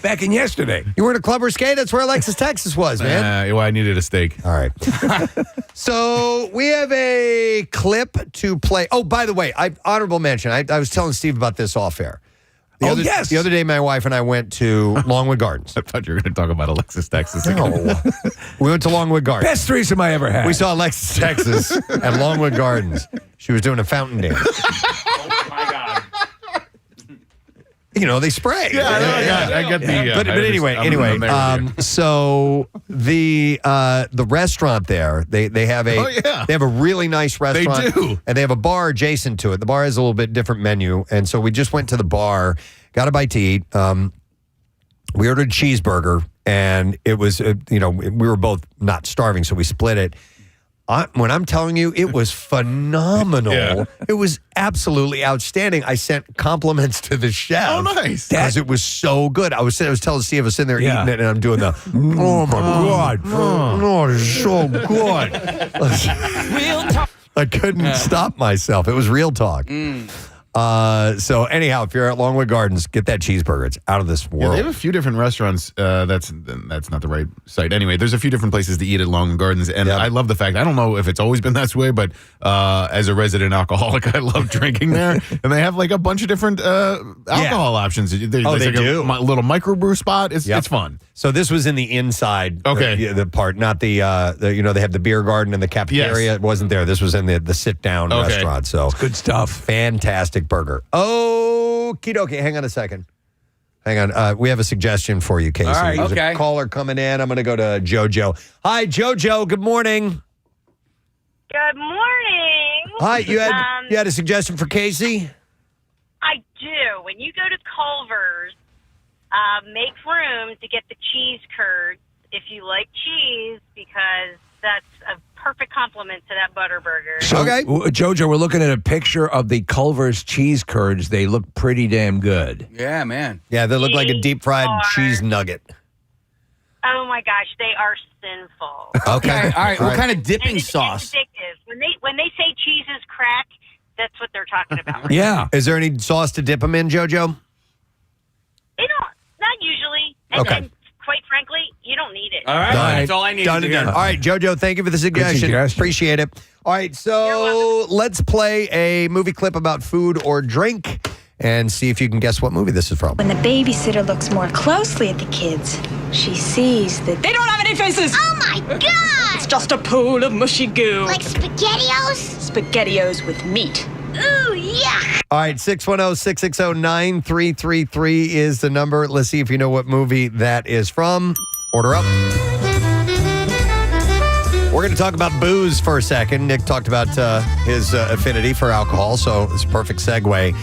Back in yesterday. You were in a club or skate? That's where Alexis, Texas was, man. Well, I needed a steak. All right. So we have a clip to play. Oh, by the way, honorable mention. I was telling Steve about this off air. Yes. The other day, my wife and I went to Longwood Gardens. I thought you were going to talk about Alexis, Texas. No. We went to Longwood Gardens. Best threesome I ever had. We saw Alexis, Texas at Longwood Gardens. She was doing a fountain dance. Oh, my God. You know, they spray. I get the. But anyway. So the restaurant there, they have a they have a really nice restaurant. They do. And they have a bar adjacent to it. The bar has a little bit different menu, and so we just went to the bar, got a bite to eat. We ordered a cheeseburger, and it was, we were both not starving, so we split it. When I'm telling you, it was phenomenal. Yeah. It was absolutely outstanding. I sent compliments to the chef. Oh, nice. Because it was so good. I was telling Steve, I was sitting there eating it, and I'm doing the, oh, my God. Oh, it's so good. Real talk. I couldn't stop myself. It was real talk. So anyhow, if you're at Longwood Gardens, get that cheeseburger. It's out of this Yeah, world. they have a few different restaurants. That's not the right site. Anyway, there's a few different places to eat at Longwood Gardens, and I love the fact. I don't know if it's always been that way, but as a resident alcoholic, I love drinking there. And they have like a bunch of different alcohol options. There's they like do. a little microbrew spot. It's fun. So this was in the inside, Okay. the part, not the they have the beer garden and the cafeteria. Yes. It wasn't there. This was in the sit down restaurant. So Good stuff. fantastic burger. Okie dokie. Hang on a second. Hang on. We have a suggestion for you, Casey. All right. There's Okay. a caller coming in. I'm going to go to JoJo. Hi, JoJo. Good morning. Good morning. Hi. You had a suggestion for Casey? I do. When you go to Culver's, make room to get the cheese curds if you like cheese, because that's a perfect complement to that butter burger. So, Jojo, we're looking at a picture of the Culver's cheese curds. They look pretty damn good. Yeah, man. Yeah, they look like a deep fried cheese nugget. Oh my gosh, they are sinful. Okay. All right. What kind of And dipping it's sauce? addictive. When they say cheese is crack, that's what they're talking about. Yeah. Is there any sauce to dip them in, JoJo? Not usually. And quite frankly, you don't need it. All right. That's all I need. Done and done. All right, JoJo, thank you for the suggestion. Appreciate it. All right, so let's play a movie clip about food or drink and see if you can guess what movie this is from. When the babysitter looks more closely at the kids, she sees that they don't have any faces. Oh my God! It's just a pool of mushy goo. Like SpaghettiOs? SpaghettiOs with meat. Ooh, yeah! All right, 610-660-9333 is the number. Let's see if you know what movie that is from. Order up. We're going to talk about booze for a second. Nick talked about his affinity for alcohol, so it's a perfect segue.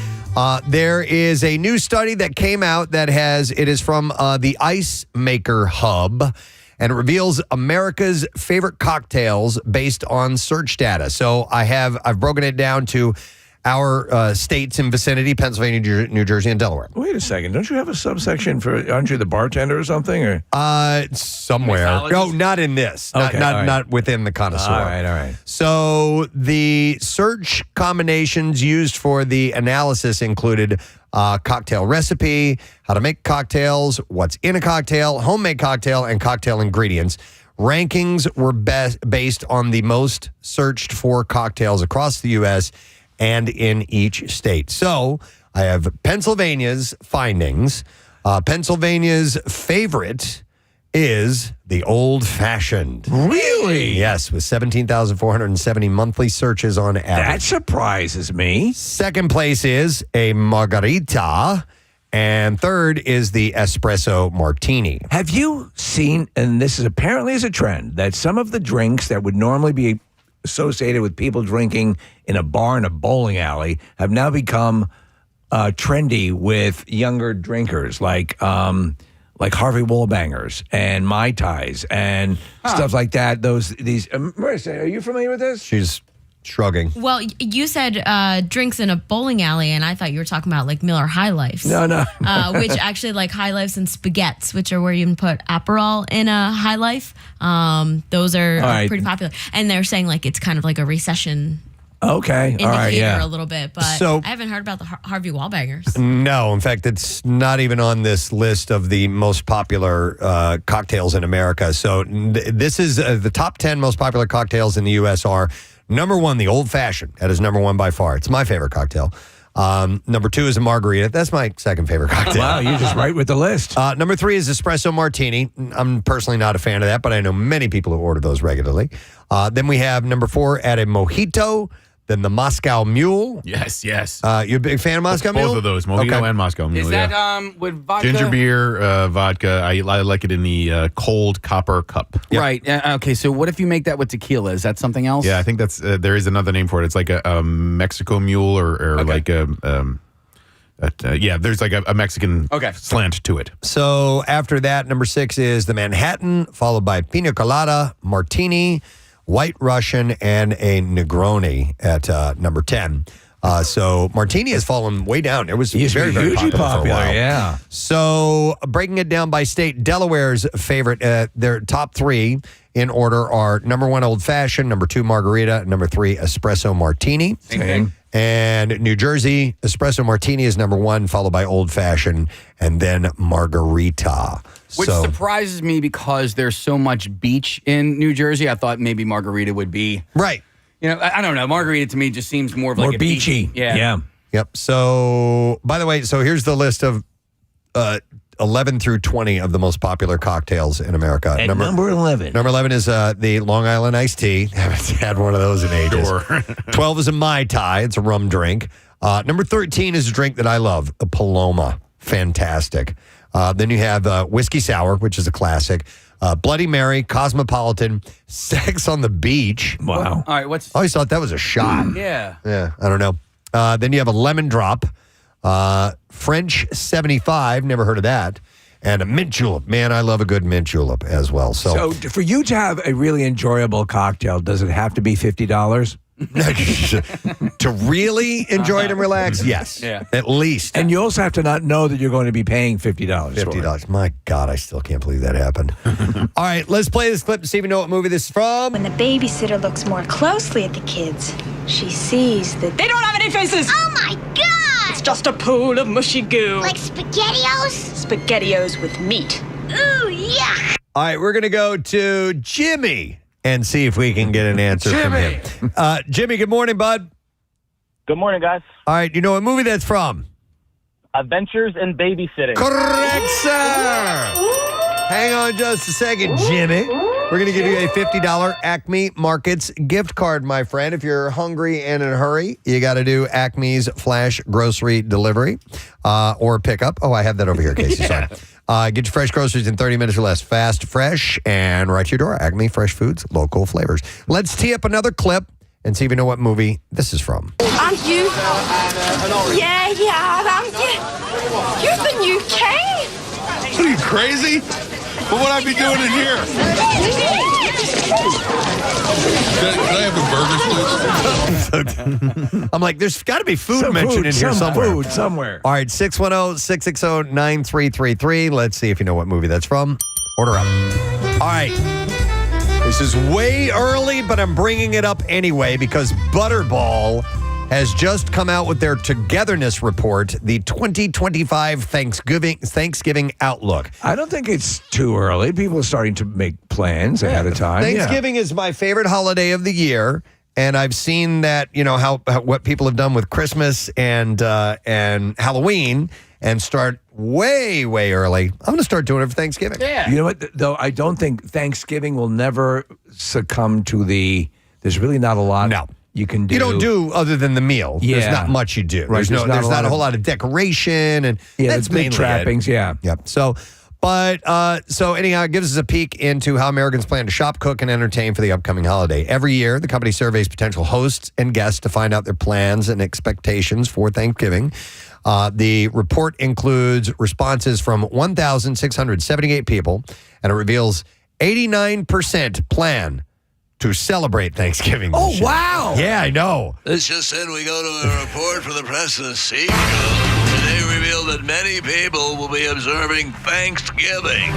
There is a new study that came out that it is from the Ice Maker Hub, and it reveals America's favorite cocktails based on search data. So I've broken it down to our states in vicinity, Pennsylvania, New Jersey, and Delaware. Wait a second. Don't you have a subsection aren't you the bartender or something? Or? Somewhere. Mixologist? No, not in this. Okay, Not within the Connoisseur. All right. So the search combinations used for the analysis included cocktail recipe, how to make cocktails, what's in a cocktail, homemade cocktail, and cocktail ingredients. Rankings were based on the most searched for cocktails across the U.S. and in each state. So I have Pennsylvania's findings. Pennsylvania's favorite is the Old Fashioned. Really? Yes, with 17,470 monthly searches on average. That surprises me. Second place is a Margarita. And third is the Espresso Martini. Have you seen, and this is apparently is a trend, that some of the drinks that would normally be associated with people drinking in a bar in a bowling alley have now become trendy with younger drinkers, like Harvey Wallbangers and Mai Tais and stuff like that. Marissa, are you familiar with this? She's shrugging. Well, you said drinks in a bowling alley, and I thought you were talking about like Miller High Lifes. No. Which actually like High Lifes and Spaghettis, which are where you can put Aperol in a High Life. Those are pretty popular. And they're saying like it's kind of like a recession indicator a little bit. But So- I haven't heard about the Harvey Wallbangers. No, in fact, it's not even on this list of the most popular cocktails in America. So this is the top 10 most popular cocktails in the U.S. are number one, the Old Fashioned. That is number one by far. It's my favorite cocktail. Number two is a Margarita. That's my second favorite cocktail. Wow, you're just right with the list. Number three is Espresso Martini. I'm personally not a fan of that, but I know many people who order those regularly. Then we have number four at a Mojito. Then the Moscow Mule. Yes. You a big fan of Moscow Mule? Both of those, Mojito and Moscow Mule. Is that with vodka? Ginger beer, vodka. I like it in the cold copper cup. Right. Okay. So what if you make that with tequila? Is that something else? Yeah, I think that's there is another name for it. It's like a Mexico Mule or like a But, yeah, there's like a Mexican slant to it. So after that, number 6 is the Manhattan, followed by Pina Colada, Martini, White Russian, and a Negroni at number 10. So Martini has fallen way down. It was very, very hugely popular for a while. yeah. So breaking it down by state, Delaware's favorite, their top 3 in order are number 1, Old Fashioned, number 2, Margarita, number 3, Espresso Martini. Same. And New Jersey, Espresso Martini is number 1, followed by Old Fashioned, and then Margarita. Which surprises me because there's so much beach in New Jersey. I thought maybe Margarita would be. Right. You know, I don't know. Margarita to me just seems more of like a beachy. Yeah. Yep. So, by the way, here's the list of 11 through 20 of the most popular cocktails in America. At number 11. Number 11 is the Long Island iced tea. Haven't had one of those in ages. Sure. 12 is a Mai Tai. It's a rum drink. Number 13 is a drink that I love, a Paloma. Fantastic. Then you have Whiskey Sour, which is a classic. Bloody Mary, Cosmopolitan, Sex on the Beach. Wow. All right, I always thought that was a shot. Yeah. Yeah, I don't know. Then you have a Lemon Drop, French 75, never heard of that, and a Mint Julep. Man, I love a good Mint Julep as well. So for you to have a really enjoyable cocktail, does it have to be $50? To really enjoy it and relax, yes. Yeah. At least. And you also have to not know that you're going to be paying $50. $50. My God, I still can't believe that happened. All right, let's play this clip to see if we know what movie this is from. When the babysitter looks more closely at the kids, she sees that they don't have any faces. Oh my God! It's just a pool of mushy goo. Like SpaghettiOs? SpaghettiOs with meat. Ooh, yuck! All right, we're going to go to Jimmy and see if we can get an answer from him. Jimmy, good morning, bud. Good morning, guys. All right, you know what movie that's from? Adventures in Babysitting. Correct, sir. Hang on just a second, Jimmy. We're going to give you a $50 Acme Markets gift card, my friend. If you're hungry and in a hurry, you got to do Acme's Flash Grocery Delivery or pickup. Oh, I have that over here, Casey. Sorry. Get your fresh groceries in 30 minutes or less. Fast, fresh, and right to your door. Acme Fresh Foods, local flavors. Let's tee up another clip and see if you know what movie this is from. Aren't you? Yeah, I'm you. You're the new king. What are you, crazy? What would I be doing in here? Can I have the burgers, please? I'm like, there's got to be food mentioned in here somewhere. Food somewhere. All right, 610-660-9333. Let's see if you know what movie that's from. Order up. All right. This is way early, but I'm bringing it up anyway because Butterball has just come out with their togetherness report, the 2025 Thanksgiving Outlook. I don't think it's too early. People are starting to make plans ahead of time. Thanksgiving is my favorite holiday of the year, and I've seen that, you know, how what people have done with Christmas and Halloween, and start way early. I'm going to start doing it for Thanksgiving. Yeah. You know what, though? I don't think Thanksgiving will never succumb to there's really not a lot you can do. You don't do other than the meal. Yeah. There's not much you do. Right. There's not a whole lot of decoration, and that's big mainly trappings. it. Yeah. Yep. So anyhow, it gives us a peek into how Americans plan to shop, cook, and entertain for the upcoming holiday. Every year, the company surveys potential hosts and guests to find out their plans and expectations for Thanksgiving. The report includes responses from 1,678 people, and it reveals 89% plan to celebrate Thanksgiving this year. Wow. Yeah, I know. This just in, we go to a report from the Preston CEO. Today revealed that many people will be observing Thanksgiving.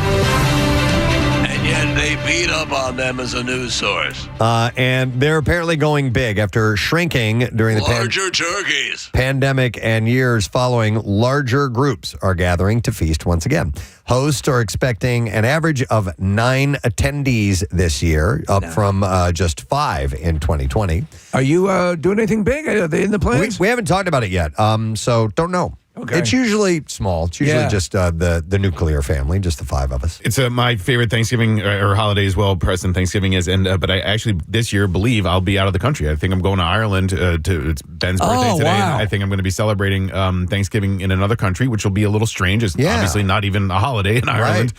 And yet they beat up on them as a news source. And they're apparently going big after shrinking during the Larger turkeys. pandemic and years following. Larger groups are gathering to feast once again. Hosts are expecting an average of 9 attendees this year, up from just 5 in 2020. Are you doing anything big? Are they in the plans? We haven't talked about it yet, so don't know. Okay. It's usually small. It's usually just the nuclear family, just the 5 of us. It's my favorite Thanksgiving or holiday as well. Preston Thanksgiving is, but I actually this year believe I'll be out of the country. I think I'm going to Ireland it's Ben's birthday today. Wow. And I think I'm going to be celebrating Thanksgiving in another country, which will be a little strange. It's obviously not even a holiday in Ireland.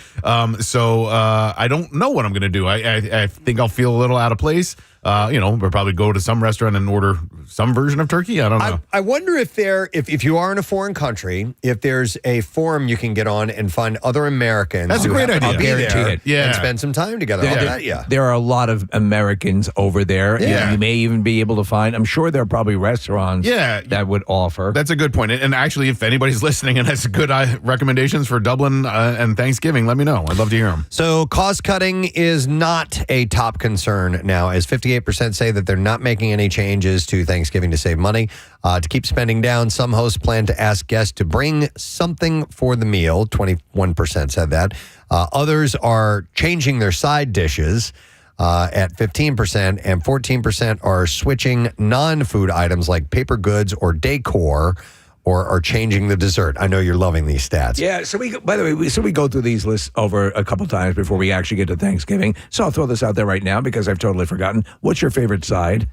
So I don't know what I'm going to do. I think I'll feel a little out of place. we'll probably go to some restaurant and order some version of turkey. I don't know. I wonder if if you are in a foreign country, if there's a forum you can get on and find other Americans. That's a great idea. I'll guarantee it. Yeah. And spend some time together. I'll bet you. There are a lot of Americans over there. Yeah. You may even be able to find, I'm sure there are probably restaurants that would offer. That's a good point. And actually, if anybody's listening and has good recommendations for Dublin and Thanksgiving, let me know. I'd love to hear them. So cost cutting is not a top concern now, as 58% say that they're not making any changes to Thanksgiving to save money. To keep spending down, some hosts plan to ask guests to bring something for the meal. 21% said that. Others are changing their side dishes at 15%, and 14% are switching non-food items like paper goods or decor, or are changing the dessert. I know you're loving these stats. Yeah, by the way, we go through these lists over a couple times before we actually get to Thanksgiving. So I'll throw this out there right now because I've totally forgotten. What's your favorite side?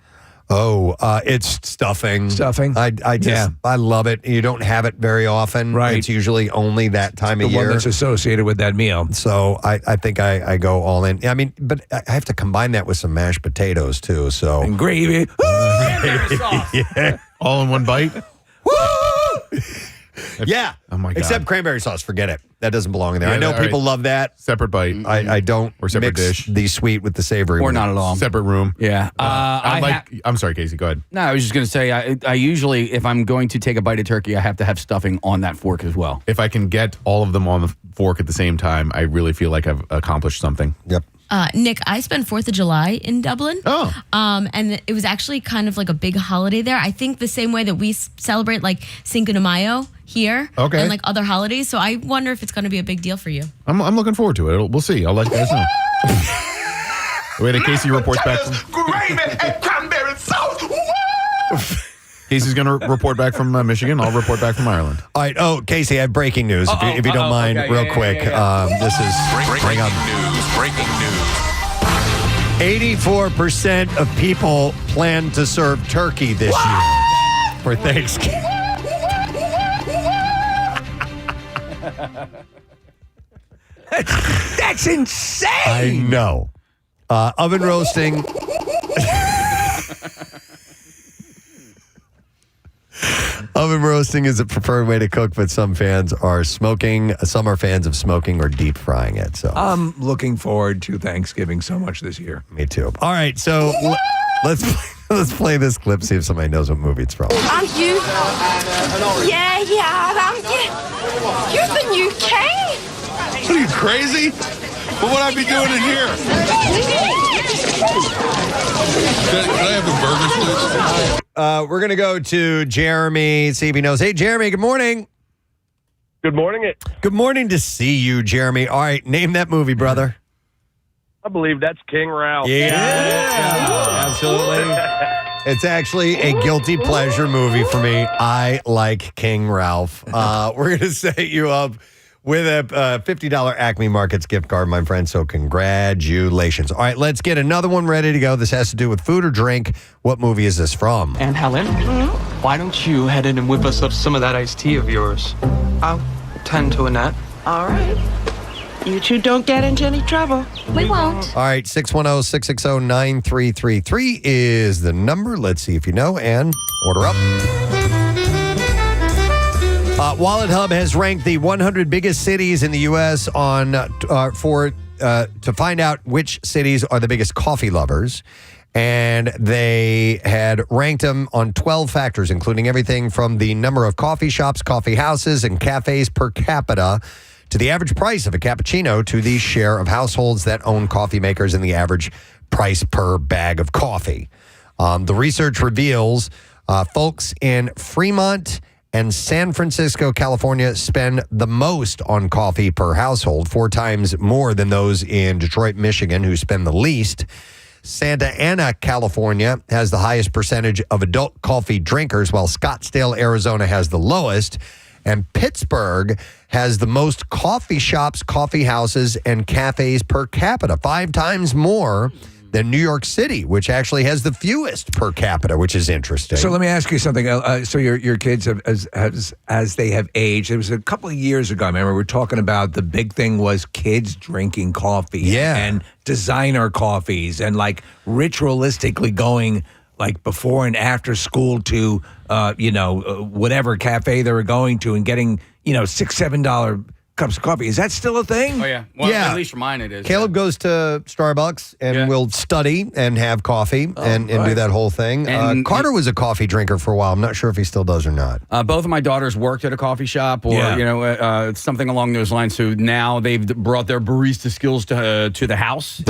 Oh, it's stuffing. Stuffing? I love it. You don't have it very often. Right. It's usually only that time of year. The one that's associated with that meal. So I think I go all in. I mean, but I have to combine that with some mashed potatoes too. So and gravy. Yeah. All in one bite? Yeah. Oh my God. Except cranberry sauce. Forget it. That doesn't belong in there. I know people love that. Separate bite. I don't Or separate mix dish. the sweet with the savory. Or not at all. Separate room. Yeah. I'm sorry, Casey. Go ahead. No, I was just going to say, I usually, if I'm going to take a bite of turkey, I have to have stuffing on that fork as well. If I can get all of them on the fork at the same time, I really feel like I've accomplished something. Yep. Nick, I spent 4th of July in Dublin. Oh. And it was actually kind of like a big holiday there. I think the same way that we celebrate like Cinco de Mayo here. Okay. And like other holidays. So I wonder if it's going to be a big deal for you. I'm looking forward to it. We'll see. I'll let you guys know. Wait, Casey reports back from... Gravy and cranberry sauce. Casey's going to report back from Michigan. I'll report back from Ireland. All right. Oh, Casey, I have breaking news. If you don't mind, okay. real quick. This is Breaking news. 84% of people plan to serve turkey this year for Thanksgiving. That's insane. I know. Oven roasting. Oven roasting is a preferred way to cook, but some fans are smoking. Some are fans of smoking or deep frying it. So I'm looking forward to Thanksgiving so much this year. me too. All right, so let's play this clip. See if somebody knows what movie it's from. Aren't you? Yeah, aren't you? You're the new king. What are you, crazy? What would I be doing in here? Can I have the burgers, please? We're gonna go to Jeremy. See if he knows. Hey, Jeremy. Good morning. Good morning. Good morning to see you, Jeremy. All right, name that movie, brother. I believe that's King Ralph. Yeah, absolutely. It's actually a guilty pleasure movie for me. I like King Ralph. We're going to set you up with a $50 Acme Markets gift card, my friend. So congratulations. All right, let's get another one ready to go. This has to do with food or drink. What movie is this from? And Helen, why don't you head in and whip us up some of that iced tea of yours? I'll tend to Annette. All right. You two don't get into any trouble. We won't. All right, 610-660-9333 is the number. Let's see if you know and order up. Wallet Hub has ranked the 100 biggest cities in the U.S. to find out which cities are the biggest coffee lovers. And they had ranked them on 12 factors, including everything from the number of coffee shops, coffee houses, and cafes per capita, to the average price of a cappuccino, to the share of households that own coffee makers and the average price per bag of coffee. The research reveals folks in Fremont and San Francisco, California, spend the most on coffee per household, 4 times more than those in Detroit, Michigan, who spend the least. Santa Ana, California, has the highest percentage of adult coffee drinkers, while Scottsdale, Arizona, has the lowest. And Pittsburgh has the most coffee shops, coffee houses, and cafes per capita, 5 times more than New York City, which actually has the fewest per capita, which is interesting. So let me ask you something. So your kids have, as they have aged, it was a couple of years ago. I remember we were talking about the big thing was kids drinking coffee, and designer coffees, and like ritualistically going like before and after school to whatever cafe they were going to and getting $6-7 cups of coffee. Is that still a thing? Oh, yeah. Well, at least for mine it is. Caleb goes to Starbucks and will study and have coffee and do that whole thing. And Carter was a coffee drinker for a while. I'm not sure if he still does or not. Both of my daughters worked at a coffee shop or, something along those lines. So now they've brought their barista skills to the house.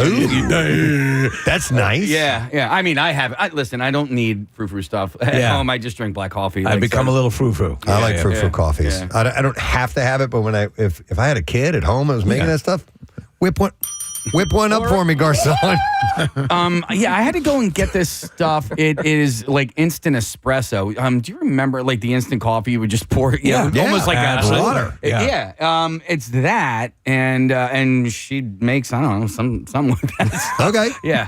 That's nice. Yeah. I mean, listen, I don't need frou-frou stuff at home. I just drink black coffee. I've become a little frou-frou. I like frou-frou coffees. Yeah. I don't have to have it, but when if I had a kid at home that was making that stuff, whip one up for me, Garcon. I had to go and get this stuff. It is like instant espresso. Do you remember like the instant coffee you would just pour? Almost like water. It's that, and she makes something with that. Okay. Yeah.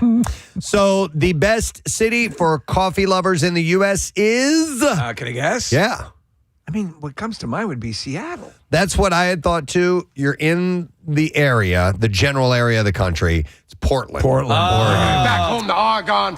So the best city for coffee lovers in the U.S. is. Can I guess? Yeah. I mean, what comes to mind would be Seattle. That's what I had thought too. You're in the area, the general area of the country. It's Portland. Oregon. Back home to Oregon.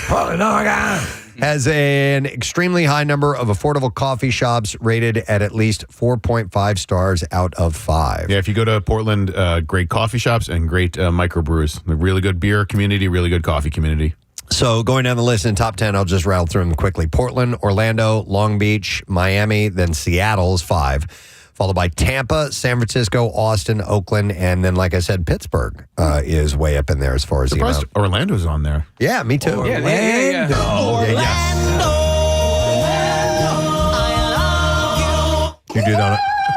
Portland, Oregon. Has an extremely high number of affordable coffee shops rated at least 4.5 stars out of 5. Yeah, if you go to Portland, great coffee shops and great microbrews. A really good beer community, really good coffee community. So going down the list in top 10, I'll just rattle through them quickly. Portland, Orlando, Long Beach, Miami, then Seattle's 5, followed by Tampa, San Francisco, Austin, Oakland, and then, like I said, Pittsburgh is way up in there as far as the amount. Orlando's on there. Yeah, me too. Orlando.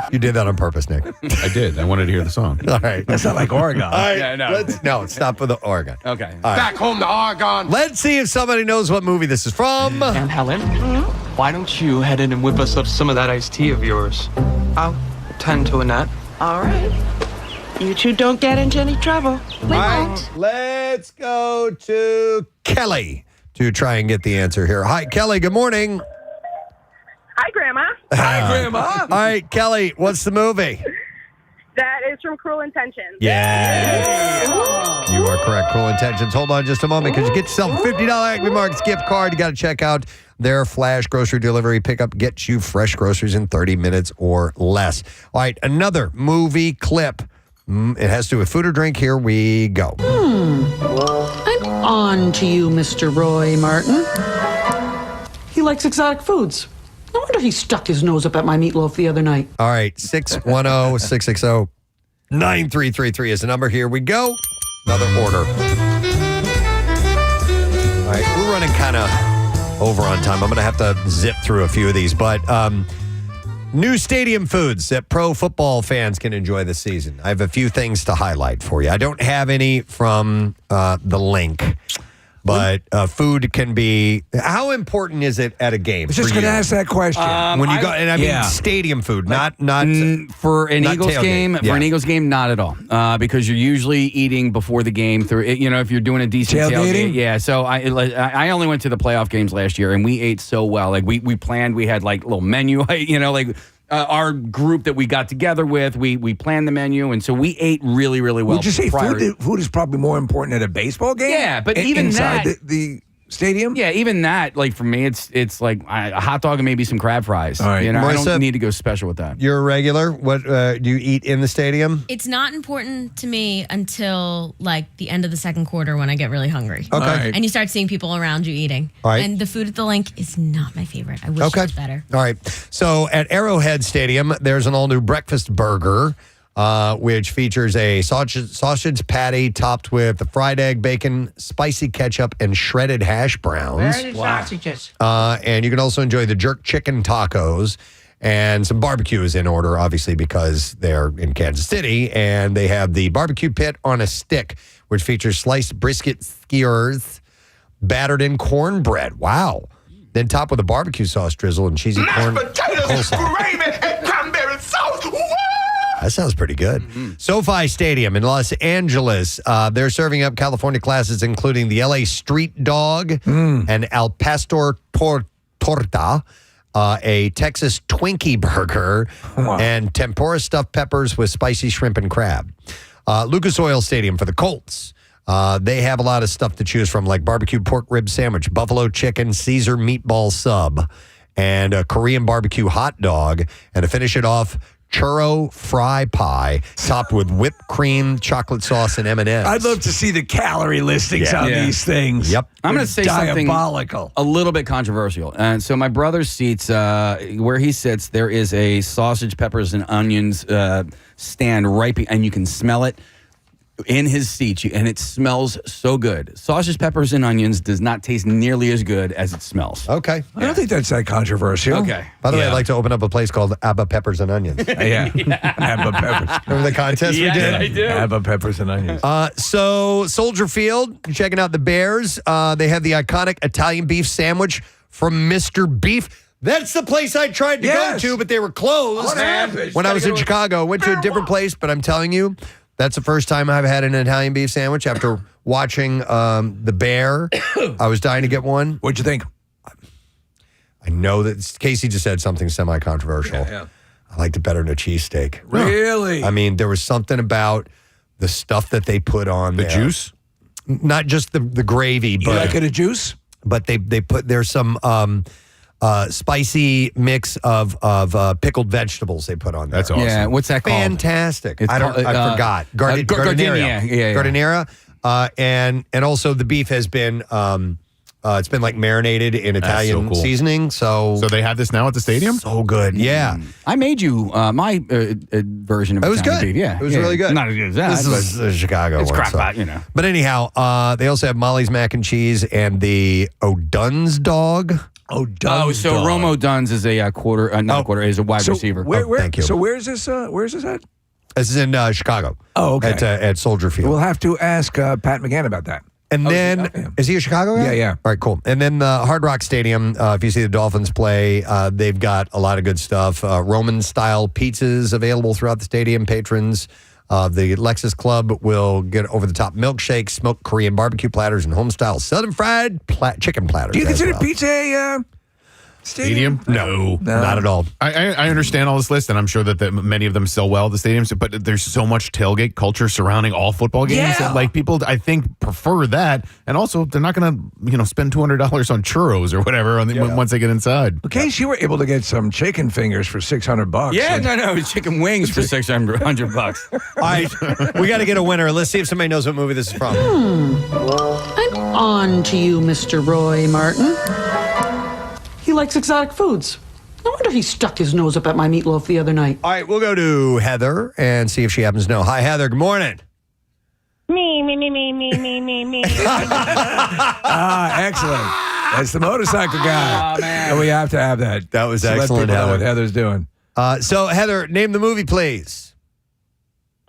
You did that on purpose, Nick. I did. I wanted to hear the song. All right. That's not like Oregon. All right. Let's stop with the Oregon. Okay. All right. Back home to Oregon. Let's see if somebody knows what movie this is from. Aunt Helen, why don't you head in and whip us up some of that iced tea of yours? I'll tend to Annette. All right. You two don't get into any trouble. All right. Let's go to Kelly to try and get the answer here. Hi, Kelly. Good morning. Hi, Grandma. Hi, Grandma. All right, Kelly, what's the movie? That is from Cruel Intentions. Yes. You are correct. Cruel Intentions. Hold on just a moment because you get yourself a $50 Acme Markets gift card. You got to check out their flash grocery delivery pickup. Gets you fresh groceries in 30 minutes or less. All right, another movie clip. It has to do with food or drink. Here we go. I'm on to you, Mr. Roy Martin. He likes exotic foods. No wonder he stuck his nose up at my meatloaf the other night. All right, 610-660-9333 is the number. Here we go. Another order. All right, we're running kind of over on time. I'm going to have to zip through a few of these, but new stadium foods that pro football fans can enjoy this season. I have a few things to highlight for you. I don't have any from the link. But food can be. How important is it at a game? I was just going to ask that question. When you go, and I mean stadium food, not for an not Eagles tailgate. game. Yeah. For an Eagles game, not at all, because you're usually eating before the game. Through if you're doing a decent tailgate. Yeah. So I only went to the playoff games last year, and we ate so well. Like we planned. We had like little menu. Our group that we got together with, we planned the menu, and so we ate really, really well. Would you say food is probably more important at a baseball game? Yeah, but even inside that, the stadium? Yeah, even that, like for me, it's like a hot dog and maybe some crab fries. All right. I Marissa, don't need to go special with that. You're a regular. What do you eat in the stadium? It's not important to me until like the end of the second quarter when I get really hungry. Okay. Right. And you start seeing people around you eating. All right. And the food at the link is not my favorite. I wish it was better. All right. So at Arrowhead Stadium, there's an all-new breakfast burger, which features a sausage patty topped with the fried egg, bacon, spicy ketchup, and shredded hash browns. Where are the sausages? And you can also enjoy the jerk chicken tacos. And some barbecue is in order, obviously, because they're in Kansas City. And they have the barbecue pit on a stick, which features sliced brisket skewers battered in cornbread. Wow. Then topped with a barbecue sauce drizzle and cheesy corn Potatoes, coleslaw. gravy, and cranberry sauce. Woo! That sounds pretty good. SoFi Stadium in Los Angeles. They're serving up California classics, including the LA Street Dog and Al Pastor Torta, a Texas Twinkie burger, and tempura stuffed peppers with spicy shrimp and crab. Lucas Oil Stadium for the Colts. They have a lot of stuff to choose from, like barbecue pork rib sandwich, buffalo chicken, Caesar meatball sub, and a Korean barbecue hot dog. And to finish it off, churro fry pie topped with whipped cream, chocolate sauce, and M&Ms. I'd love to see the calorie listings on these things. Yep. I'm going to say diabolical. something a little bit controversial. And so my brother's seats, where he sits, there is a sausage, peppers, and onions stand right, and you can smell it in his seat, and it smells so good. Sausage, peppers, and onions does not taste nearly as good as it smells. Okay. I don't think that's that controversial. Okay. By the way, I'd like to open up a place called Abba Peppers and Onions. Abba Peppers. Remember the contest we did? Yes, I do. Abba Peppers and Onions. So Soldier Field, checking out the Bears. They have the iconic Italian beef sandwich from Mr. Beef. That's the place I tried to go to, but they were closed. What happened? When I was in Chicago, I went to a different place, but I'm telling you, that's the first time I've had an Italian beef sandwich after watching The Bear. I was dying to get one. What'd you think? I know that Casey just said something semi-controversial. Yeah. I liked it better than a cheesesteak. Really? I mean, there was something about the stuff that they put on The there. juice? Not just the gravy, You but like it a juice? but they put there's some spicy mix of pickled vegetables they put on there. That's awesome. Yeah, what's that called? Fantastic. It's I called, forgot. Gardenia. Yeah. Gardeniera. And also the beef has been it's been like marinated in Italian so cool. seasoning. So they have this now at the stadium? So good. Yeah. I made you my version of It was Italian good. beef. Yeah. It was really good. Not as good as that. This is the Chicago it's one. crap so. out, you know. But anyhow, they also have Molly's mac and cheese and the O'Dunn's dog. O'Dunn's so dog. Rome O'Dunn's is a quarter, not a quarter, is a wide receiver. Thank you. So where's this at? This is in Chicago. Oh, okay. At Soldier Field. We'll have to ask Pat McGann about that. And then, is he a Chicago guy? Yeah. All right, cool. And then the Hard Rock Stadium, if you see the Dolphins play, they've got a lot of good stuff. Roman-style pizzas available throughout the stadium. Patrons of the Lexus Club will get over-the-top milkshakes, smoked Korean barbecue platters, and home-style Southern fried chicken platters. Do you as consider well. pizza a stadium? No, not at all. I understand all this list, and I'm sure that many of them sell well at the stadiums, but there's so much tailgate culture surrounding all football games that like people, I think, prefer that. And also, they're not going to spend $200 on churros or whatever once they get inside. In case you were able to get some chicken fingers for $600. Yeah, no, chicken wings for $600. All right, we got to get a winner. Let's see if somebody knows what movie this is from. I'm on to you, Mr. Roy Martin. He likes exotic foods. No wonder he stuck his nose up at my meatloaf the other night. All right, we'll go to Heather and see if she happens to know. Hi, Heather. Good morning. Me. Excellent. That's the motorcycle guy. Oh, man. And we have to have that. That was So let excellent, people know Heather. what Heather's doing. So, Heather, name the movie, please.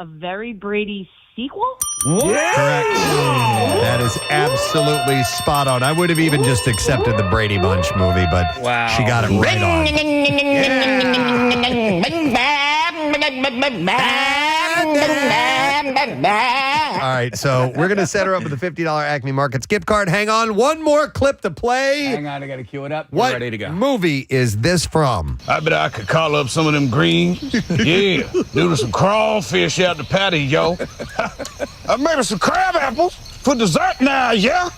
A very Brady sequel? Correct. That is absolutely spot on. I would have even just accepted the Brady Bunch movie, but she got it right on. All right, so we're going to set her up with a $50 Acme Markets gift card. Hang on, one more clip to play. Hang on, I got to cue it up. We're What ready to go. movie is this from? I bet I could call up some of them greens. Yeah, do some crawfish out the patty, yo. Maybe some crab apples for dessert now, yeah?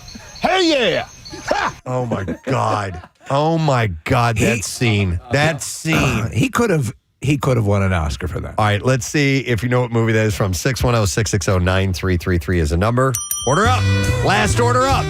Hey, yeah. Ha! Oh, my God. Oh, my God, that scene. That scene. He could have won an Oscar for that. All right, let's see if you know what movie that is from. 610-660-9333 is a number. Order up. Last order up.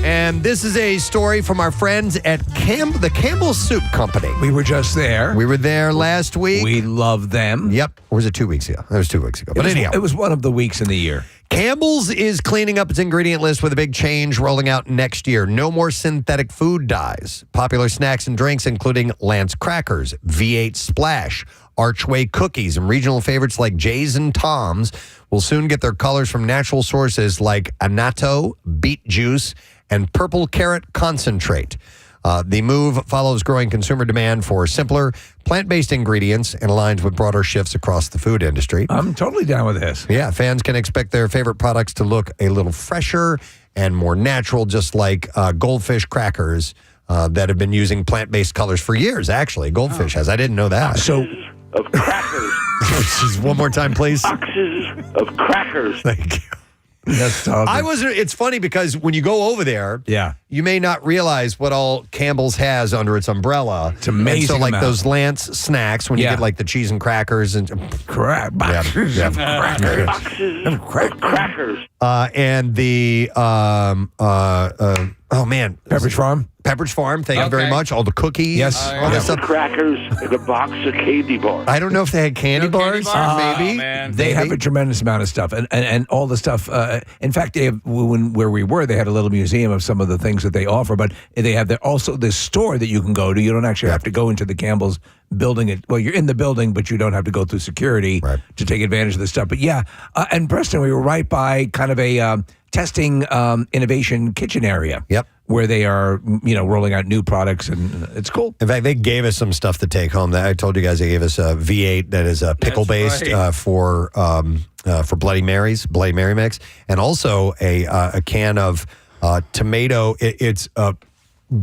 And this is a story from our friends at the Campbell Soup Company. We were just there. We were there last week. We love them. Yep. Or was it 2 weeks ago? It was 2 weeks ago. But anyhow. It was one of the weeks in the year. Campbell's is cleaning up its ingredient list with a big change rolling out next year. No more synthetic food dyes. Popular snacks and drinks including Lance Crackers, V8 Splash, Archway Cookies, and regional favorites like Jay's and Tom's will soon get their colors from natural sources like annatto, beet juice, and purple carrot concentrate. The move follows growing consumer demand for simpler, plant-based ingredients and aligns with broader shifts across the food industry. I'm totally down with this. Yeah, fans can expect their favorite products to look a little fresher and more natural, just like Goldfish crackers that have been using plant-based colors for years, actually. Goldfish has. I didn't know that. So, of crackers. Just one more time, please. Boxes of crackers. Thank you. That's It's funny because when you go over there, you may not realize what all Campbell's has under its umbrella. It's amazing. And so, like amount. those Lance snacks, when you get like the cheese and crackers and crackers, Boxes of crackers. And the Pepperidge Farm. Pepperidge Farm. Thank you very much. All the cookies. Yes. All that stuff. Crackers and a box of candy bars. I don't know if they had candy bars. Maybe. They have a tremendous amount of stuff, and all the stuff. In fact, they have where we were. They had a little museum of some of the things that they offer, but they have also this store that you can go to. You don't actually have to go into the Campbell's building. Well, you're in the building, but you don't have to go through security to take advantage of this stuff. But and Preston, we were right by kind of a testing innovation kitchen area. Yep. Where they are, rolling out new products, and it's cool. In fact, they gave us some stuff to take home. I told you guys they gave us a V8 that is pickle based for Bloody Mary mix, and also a can of tomato. It's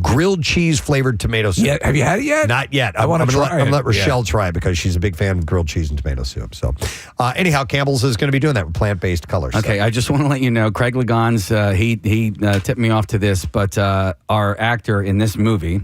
grilled cheese flavored tomato soup. Yeah, have you had it yet? Not yet. I want to try it. I'm going to let Rochelle try it because she's a big fan of grilled cheese and tomato soup. So, anyhow, Campbell's is going to be doing that with plant-based colors. Okay, I just want to let you know, Craig Legons, he tipped me off to this, but our actor in this movie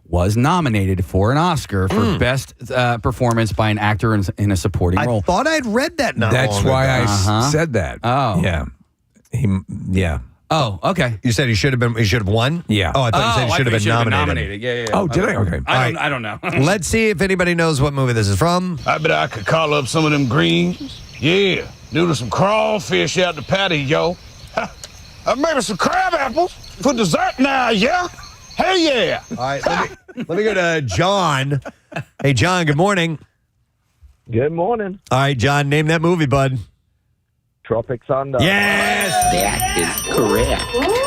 was nominated for an Oscar for best performance by an actor in a supporting role. I thought I'd read that. That's why I said that. Oh, yeah. Oh, okay. You said he should have won? Yeah. Oh, I thought you said he should have been nominated. Yeah. Oh, did I? Okay. I don't know. Let's see if anybody knows what movie this is from. I bet I could call up some of them greens. Yeah, noodle some crawfish out the patty, yo. Maybe some crab apples for dessert now, yeah? Hell yeah. All right, let me go to John. Hey, John, good morning. Good morning. All right, John, name that movie, bud. Tropic Thunder. Yes! That is correct.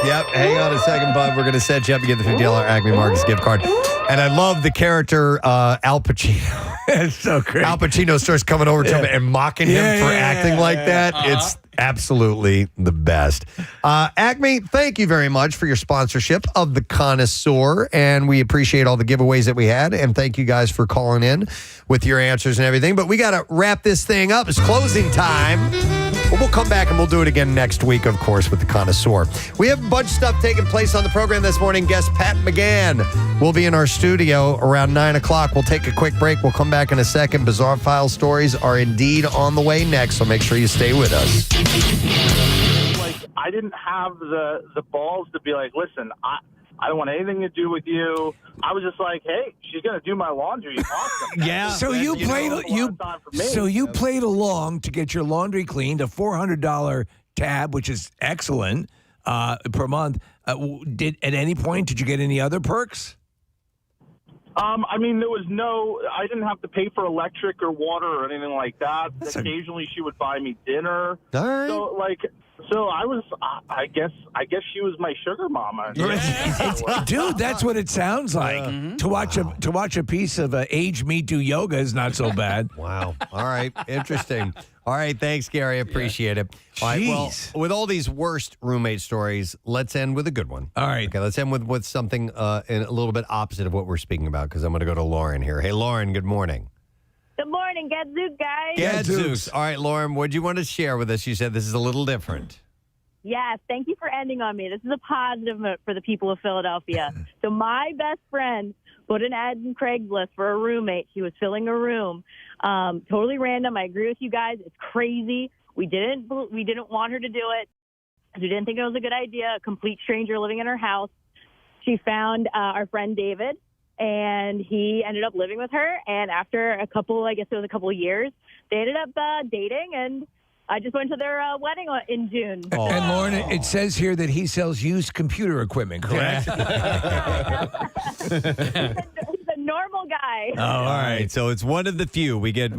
Yep, hang on a second, bud. We're going to set you up to get the $50 Acme Marcus gift card. And I love the character Al Pacino. It's so great. Al Pacino starts coming over to him and mocking him for acting like that. It's absolutely the best. Acme, thank you very much for your sponsorship of the Connoisseur, and we appreciate all the giveaways that we had, and thank you guys for calling in with your answers and everything. But we got to wrap this thing up. It's closing time. But we'll come back and we'll do it again next week, of course, with the Connoisseur. We have a bunch of stuff taking place on the program this morning. Guest Pat McGann will be in our studio around 9 o'clock. We'll take a quick break. We'll come back in a second. Bizzare File stories are indeed on the way next, so make sure you stay with us. Like, I didn't have the balls to be like, listen, I don't want anything to do with you. I was just like, hey, she's going to do my laundry. Awesome. Yeah. So you played along to get your laundry cleaned, a $400 tab, which is excellent per month. At any point did you get any other perks? I mean, I didn't have to pay for electric or water or anything like that. Occasionally she would buy me dinner. All right. So I was, I guess she was my sugar mama. Dude, that's what it sounds like. To watch a piece of age me do yoga is not so bad. Wow. All right. Interesting. All right. Thanks, Gary. Appreciate it. All right. Well, with all these worst roommate stories, let's end with a good one. All right. Okay. Let's end with something a little bit opposite of what we're speaking about, because I'm going to go to Lauren here. Hey, Lauren. Good morning. Good morning. Gadzooks, guys. Gadzooks. All right, Lauren, what do you want to share with us? You said this is a little different. Yes, thank you for ending on me. This is a positive note for the people of Philadelphia. So my best friend put an ad in Craigslist for a roommate. She was filling a room. Totally random. I agree with you guys. It's crazy. We didn't want her to do it. We didn't think it was a good idea. A complete stranger living in her house. She found our friend David, and he ended up living with her. And after a couple of years, they ended up dating, and I just went to their wedding in June. Oh. And Lauren, it says here that he sells used computer equipment, correct? He's a normal guy. Oh, all right. So it's one of the few we get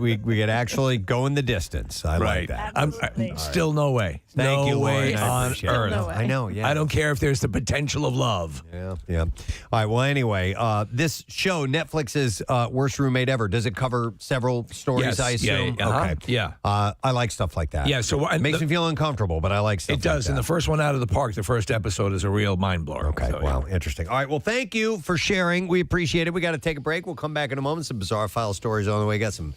actually going the distance. I like that. I'm still no way. Thank you, way Lauren. I on appreciate earth. it. No way. I know, yeah. I don't care if there's the potential of love. Yeah. All right. Well, anyway, this show, Netflix's Worst Roommate Ever, does it cover several stories, Yes. I assume? Yeah. Okay. Yeah. I like stuff like that. Yeah, so it makes me feel uncomfortable, but I like stuff It does. like And that. the first one out of the park, the first episode is a real mind blower. Okay. So, Wow. Interesting. All right. Well, thank you for sharing. We appreciate it. We got to take a break. We'll come back in a moment. Some Bizzare File stories on the way. Got some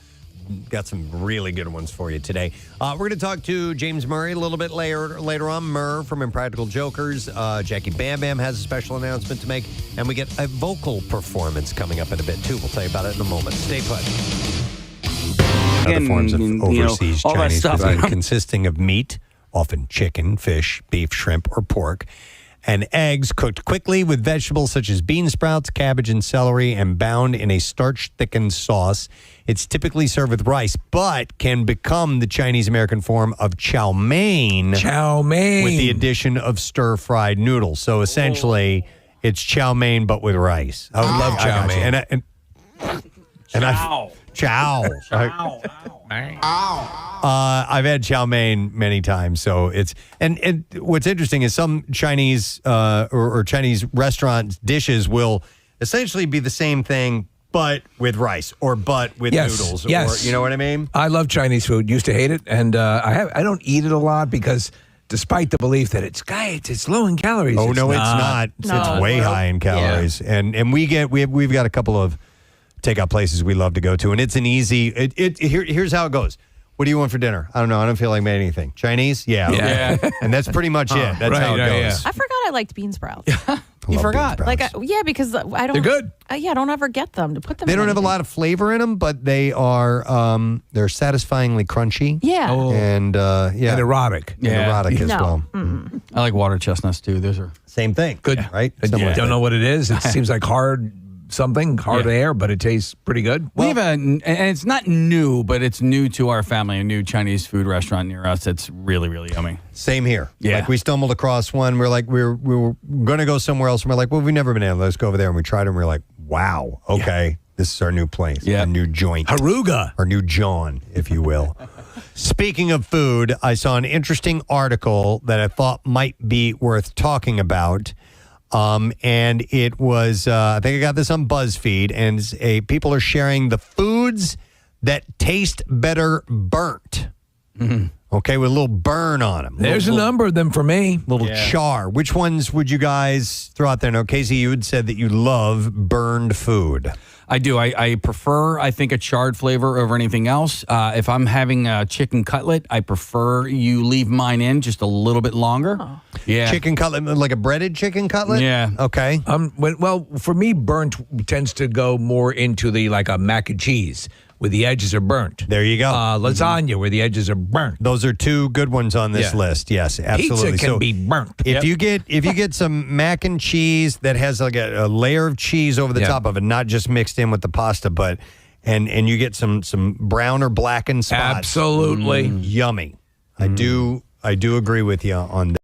really good ones for you today. We're going to talk to James Murray a little bit later on. Murr from Impractical Jokers. Jackie Bam Bam has a special announcement to make. And we get a vocal performance coming up in a bit, too. We'll tell you about it in a moment. Stay put. Other forms of overseas all that Chinese stuff. cuisine consisting of meat, often chicken, fish, beef, shrimp, or pork, and eggs cooked quickly with vegetables such as bean sprouts, cabbage, and celery, and bound in a starch-thickened sauce. It's typically served with rice, but can become the Chinese-American form of chow mein. Chow mein. With the addition of stir-fried noodles. So essentially, it's chow mein, but with rice. I would love chow mein. I've had chow mein many times, so it's and what's interesting is some Chinese or Chinese restaurant dishes will essentially be the same thing, but with rice or with noodles. Yes. Or, you know what I mean? I love Chinese food. Used to hate it, and I don't eat it a lot because, despite the belief that it's low in calories. Oh no, it's not. It's way high in calories, and we've got a couple of takeout places we love to go to, and it's an easy. Here's how it goes. What do you want for dinner? I don't know. I don't feel like making anything. Chinese? Yeah. Okay. And that's pretty much it. That's how it goes. I forgot I liked bean sprouts. You forgot? Like, because I don't. They're good. I don't ever get them to put them. They in don't have a anything. lot of flavor in them, but they are they're satisfyingly crunchy. Yeah. And And erotic. And erotic as No. well. I like water chestnuts too. Those are same thing. Good. Right? I don't know what it is. It seems like hard air, but it tastes pretty good. We have and it's not new, but it's new to our family, a new Chinese food restaurant near us that's really, really yummy. Same here. Yeah. Like we stumbled across one. We're like, we were going to go somewhere else. And we're like, well, we've never been able. Let's go over there. And we tried it. And we're like, wow, okay, this is our new place. Yeah. Our new joint. Haruga. Our new John, if you will. Speaking of food, I saw an interesting article that I thought might be worth talking about. And it was, I think I got this on BuzzFeed, and people are sharing the foods that taste better burnt. Okay, with a little burn on them. There's a number of them for me. Little char. Which ones would you guys throw out there? Now, Casey, you had said that you love burned food. I do. I prefer, I think, a charred flavor over anything else. If I'm having a chicken cutlet, I prefer you leave mine in just a little bit longer. Oh. Yeah. Chicken cutlet, like a breaded chicken cutlet? Yeah. Okay. Well, for me, burnt tends to go more into the like a mac and cheese where the edges are burnt. There you go. Lasagna where the edges are burnt. Those are two good ones on this list. Yes, absolutely. Pizza can be burnt. If you get some mac and cheese that has like a layer of cheese over the top of it, not just mixed in with the pasta, but and you get some brown or blackened spots. Absolutely. Yummy. I do agree with you on that.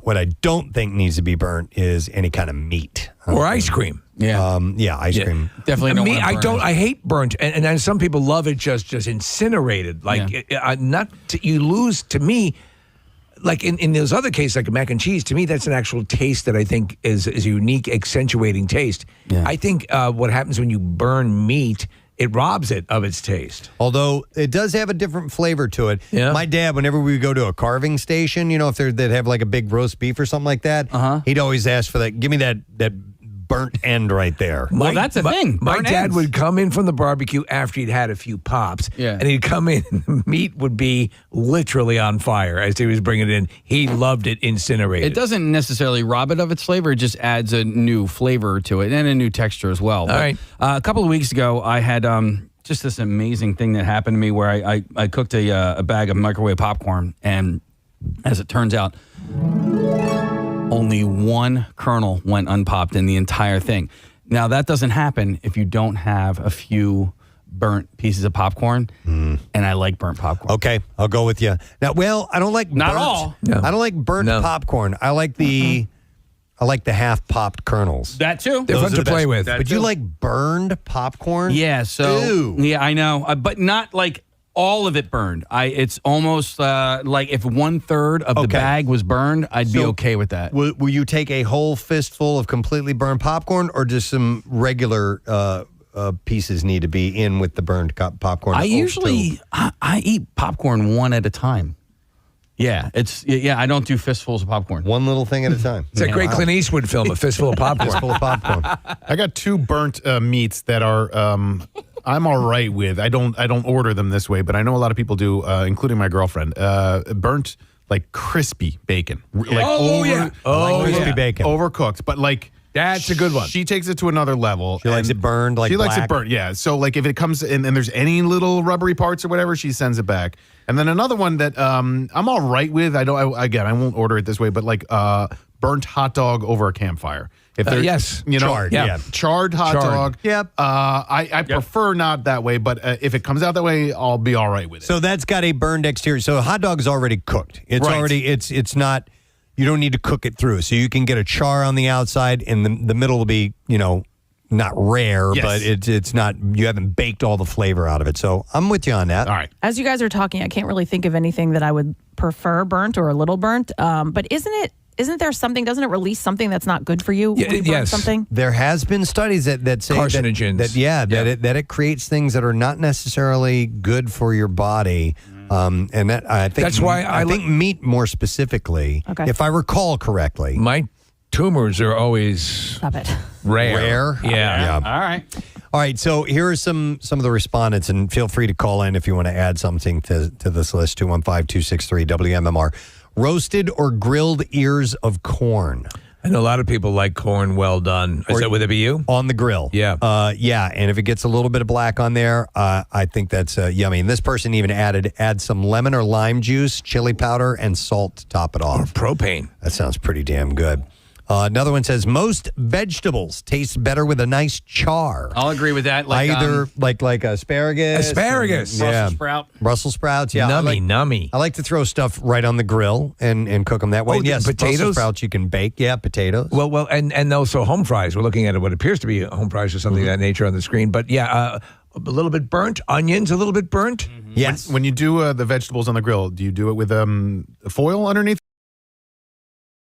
What I don't think needs to be burnt is any kind of meat Or ice cream. Yeah. Ice cream. Definitely don't Me, want I to burn don't. it. I hate burnt, and then some people love it just incinerated. Like you lose to me. Like in those other cases, like mac and cheese, to me that's an actual taste that I think is a unique, accentuating taste. Yeah. I think what happens when you burn meat, it robs it of its taste. Although it does have a different flavor to it. Yeah. My dad, whenever we go to a carving station, if they'd have like a big roast beef or something like that, he'd always ask for that. Give me that burnt end right there. Well, that's a thing. My Burnt dad ends. would come in from the barbecue after he'd had a few pops, and he'd come in, and the meat would be literally on fire as he was bringing it in. He loved it incinerated. It doesn't necessarily rob it of its flavor. It just adds a new flavor to it and a new texture as well. All right. A couple of weeks ago, I had just this amazing thing that happened to me where I cooked a bag of microwave popcorn, and as it turns out, only one kernel went unpopped in the entire thing. Now, that doesn't happen if you don't have a few burnt pieces of popcorn, and I like burnt popcorn. Okay, I'll go with you. Now, I don't like Not burnt. all. No. I don't like burnt popcorn. I like the I like the half-popped kernels. That too. They're fun to play with. But you like burned popcorn? Yeah, so Ew. yeah, I know, but not like all of it burned. It's almost like if 1/3 of the bag was burned, I'd be okay with that. Will you take a whole fistful of completely burned popcorn, or just some regular pieces need to be in with the burned popcorn? I usually I eat popcorn one at a time. Yeah, I don't do fistfuls of popcorn. One little thing at a time. It's a great Clint Eastwood film, A Fistful of Popcorn. Fistful of popcorn. I got 2 burnt meats that are I'm all right with. I don't order them this way, but I know a lot of people do, including my girlfriend. Burnt like crispy bacon. Crispy bacon. Overcooked, but like that's a good one. She takes it to another level. She likes it burned like she likes black. it burnt, yeah. So like if it comes in and there's any little rubbery parts or whatever, she sends it back. And then another one that I'm all right with. I won't order it this way, but like burnt hot dog over a campfire. If there's charred hot dog. Yep. I prefer not that way, but if it comes out that way, I'll be all right with it. So that's got a burned exterior. So a hot dog is already cooked. It's already it's not. You don't need to cook it through. So you can get a char on the outside, and the middle will be not rare, but it's not. You haven't baked all the flavor out of it. So I'm with you on that. All right. As you guys are talking, I can't really think of anything that I would prefer burnt or a little burnt. But isn't there something? Doesn't it release something that's not good for you? When you burn something. There has been studies that say carcinogens. That it creates things that are not necessarily good for your body. And that I think that's why I think meat more specifically. Okay. If I recall correctly, my tumors are always Stop it. rare. Yeah. All right. So here are some of the respondents, and feel free to call in if you want to add something to this list. 215-263-WMMR. Roasted or grilled ears of corn. I know a lot of people like corn well done. Would it be you? On the grill. Yeah. Yeah. And if it gets a little bit of black on there, I think that's yummy. And this person even add some lemon or lime juice, chili powder, and salt to top it off. Or propane. That sounds pretty damn good. Another one says most vegetables taste better with a nice char. I'll agree with that. Like either like asparagus, Brussels sprouts. Yeah, nummy. I like to throw stuff right on the grill and cook them that way. Oh, yes, potatoes? Brussels sprouts you can bake. Yeah, potatoes. Well, and also home fries. We're looking at what appears to be home fries or something of that nature on the screen. But yeah, a little bit burnt. Onions a little bit burnt. Yes. When you do the vegetables on the grill, do you do it with foil underneath?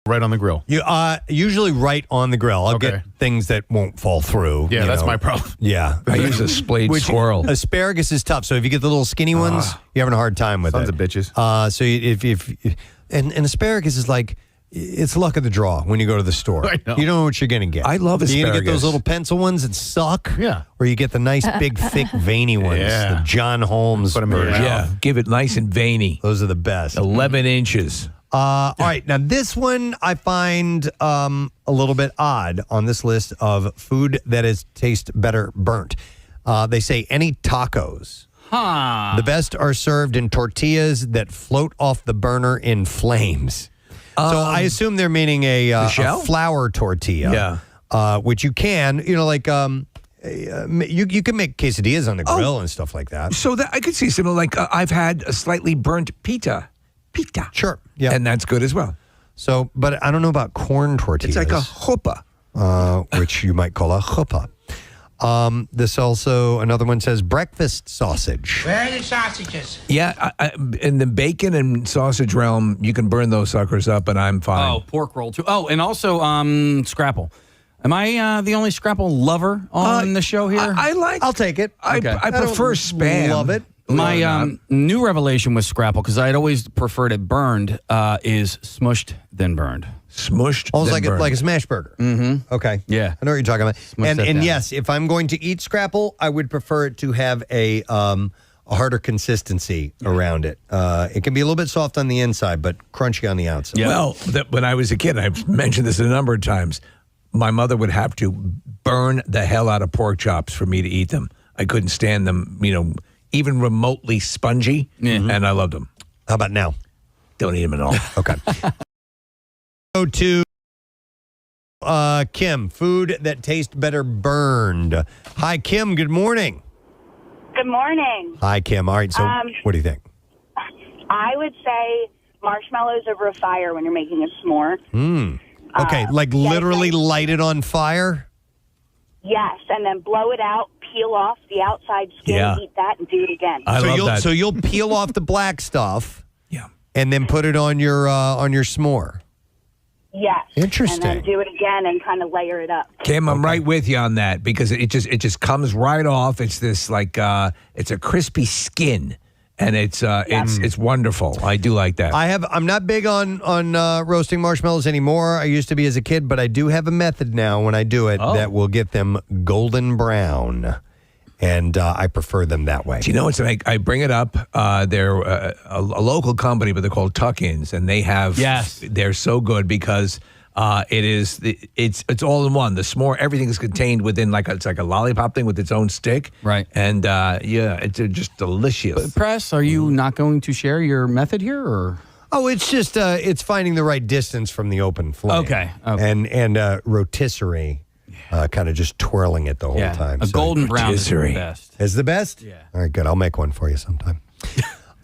Right on the grill. You usually right on the grill. I'll get things that won't fall through. Yeah, that's my problem. Yeah, I use a splayed squirrel. Asparagus is tough. So if you get the little skinny ones, you're having a hard time with Sons it. of bitches. So if and asparagus is like it's luck of the draw when you go to the store. I know. You don't know what you're going to get. I love asparagus. You're going to get those little pencil ones that suck. Yeah. Or you get the nice big thick veiny ones. Yeah. The John Holmes Put 'em in your version. mouth. Yeah, give it nice and veiny. Those are the best. 11 inches. All right. Now, this one I find a little bit odd on this list of food that tastes better burnt. They say any tacos. The best are served in tortillas that float off the burner in flames. So I assume they're meaning a flour tortilla. Yeah. Which you can, like you can make quesadillas on the grill and stuff like that. So that I could see something like I've had a slightly burnt pita. Sure. Yeah. And that's good as well. So, but I don't know about corn tortillas. It's like a chuppah. Which you might call a chuppah. This also, another one says breakfast sausage. Where are the sausages? Yeah, in the bacon and sausage realm, you can burn those suckers up, and I'm fine. Oh, pork roll too. Oh, and also scrapple. Am I the only scrapple lover on the show here? I'll take it. I prefer Spam. Love it. My new revelation with scrapple, because I'd always preferred it burned, is smushed then burned. Smushed, almost then burned. like a smash burger. Mm-hmm. Okay. Yeah. I know what you're talking about. Smush And yes, if I'm going to eat scrapple, I would prefer it to have a harder consistency around it. It can be a little bit soft on the inside, but crunchy on the outside. Yeah. Well, when I was a kid, I've mentioned this a number of times, my mother would have to burn the hell out of pork chops for me to eat them. I couldn't stand them, even remotely spongy, and I loved them. How about now? Don't eat them at all. Okay. Go to Kim, food that tastes better burned. Hi, Kim. Good morning. Good morning. Hi, Kim. All right. So, what do you think? I would say marshmallows over a fire when you're making a s'more. Okay, like literally light it on fire? Yes, and then blow it out, peel off the outside skin, eat that, and do it again. I love that. So you'll peel off the black stuff, and then put it on your s'more. Yes. Interesting. And then do it again and kind of layer it up. Kim, I'm right with you on that because it just comes right off. It's this it's a crispy skin, and it's wonderful. I do like that. I'm not big on roasting marshmallows anymore. I used to be as a kid, but I do have a method now when I do it that will get them golden brown. And I prefer them that way. Do you know what's I bring it up? They're a local company, but they're called Tuck-Ins, and they have they're so good because it's all in one. The s'more, everything is contained within it's like a lollipop thing with its own stick, right? And it's just delicious. But Press, are you not going to share your method here, or? Oh, it's just it's finding the right distance from the open flame. Okay. And rotisserie. Kind of just twirling it the whole time. A golden brown is the best. Is the best? Yeah. All right, good. I'll make one for you sometime.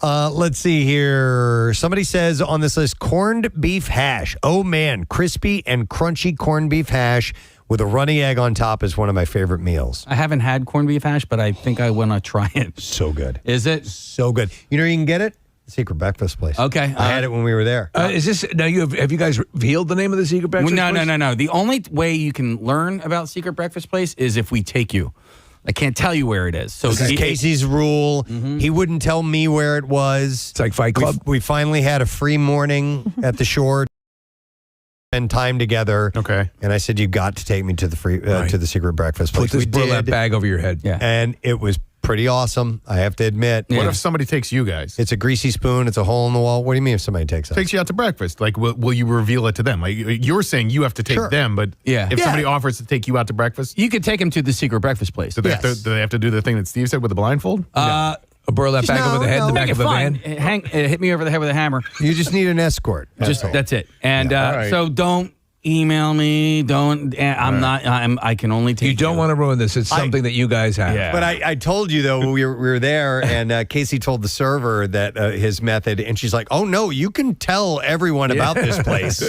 Let's see here. Somebody says on this list, corned beef hash. Oh, man. Crispy and crunchy corned beef hash with a runny egg on top is one of my favorite meals. I haven't had corned beef hash, but I think I want to try it. So good. Is it? So good. You know where you can get it? Secret breakfast place. Okay. I had it when we were there. Is this now? Have you guys revealed the name of the secret breakfast place? No. The only way you can learn about secret breakfast place is if we take you. I can't tell you where it is. So this is Casey's rule. He wouldn't tell me where it was. It's like Fight Club. We finally had a free morning at the shore. Spend time together. Okay. And I said, you got to take me to the to the secret breakfast place. Put this burlap bag over your head. Yeah. And it was pretty awesome, I have to admit. What if somebody takes you guys? It's a greasy spoon. It's a hole in the wall. What do you mean if somebody takes us? Takes you out to breakfast. Like, will you reveal it to them? Like, you're saying you have to take them, but if somebody offers to take you out to breakfast? You could take them to the secret breakfast place. Do they have to do the thing that Steve said with the blindfold? A burlap bag over the head, the back of a van? Hit me over the head with a hammer. You just need an escort. That's it. And so don't email me. Don't. I'm not. I can only take. You don't want to ruin this. It's something that you guys have. Yeah. But I told you though we were there, and Casey told the server that his method, and she's like, "Oh no, you can tell everyone about this place."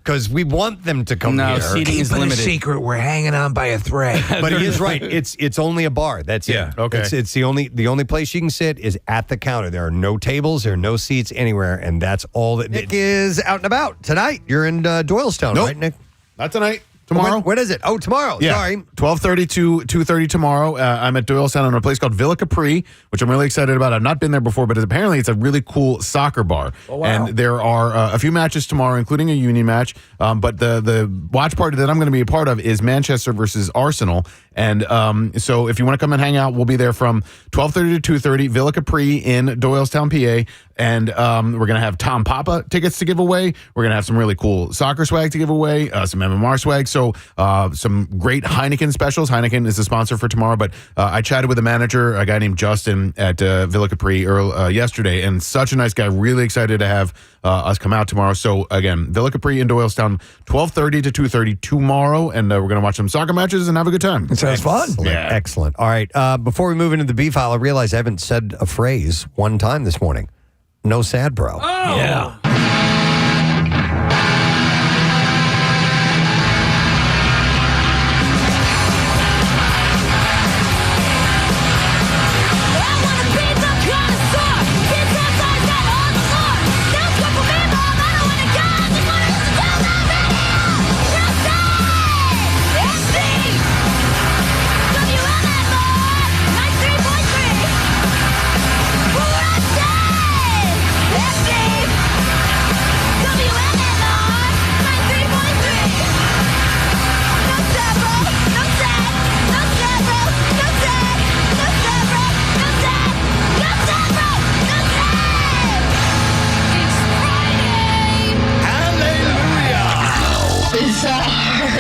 Because we want them to come here. Seating is limited. A secret. We're hanging on by a thread. But he is right. It's only a bar. That's it. Okay. It's the only place you can sit is at the counter. There are no tables. There are no seats anywhere, and that's all that Nick is out and about tonight. You're in Doylestown, right, Nick? Not tonight. Tomorrow. When is it? Oh, tomorrow. Yeah. Sorry. 12:30 to 2:30 tomorrow. I'm at Doylestown in a place called Villa Capri, which I'm really excited about. I've not been there before, but apparently it's a really cool soccer bar. Oh, wow. And there are a few matches tomorrow, including a union match. But the watch party that I'm going to be a part of is Manchester versus Arsenal. And so if you want to come and hang out, we'll be there from 12:30 to 2:30, Villa Capri in Doylestown, PA. And we're going to have Tom Papa tickets to give away. We're going to have some really cool soccer swag to give away, some MMR swag. So some great Heineken specials. Heineken is the sponsor for tomorrow. But I chatted with a manager, a guy named Justin at Villa Capri yesterday. And such a nice guy. Really excited to have us come out tomorrow. So again, Villa Capri in Doylestown, 12:30 to 2:30 tomorrow. And we're going to watch some soccer matches and have a good time. It sounds fun. Yeah. Excellent. All right. Before we move into the B file, I realize I haven't said a phrase one time this morning. No sad, bro. Oh. Yeah.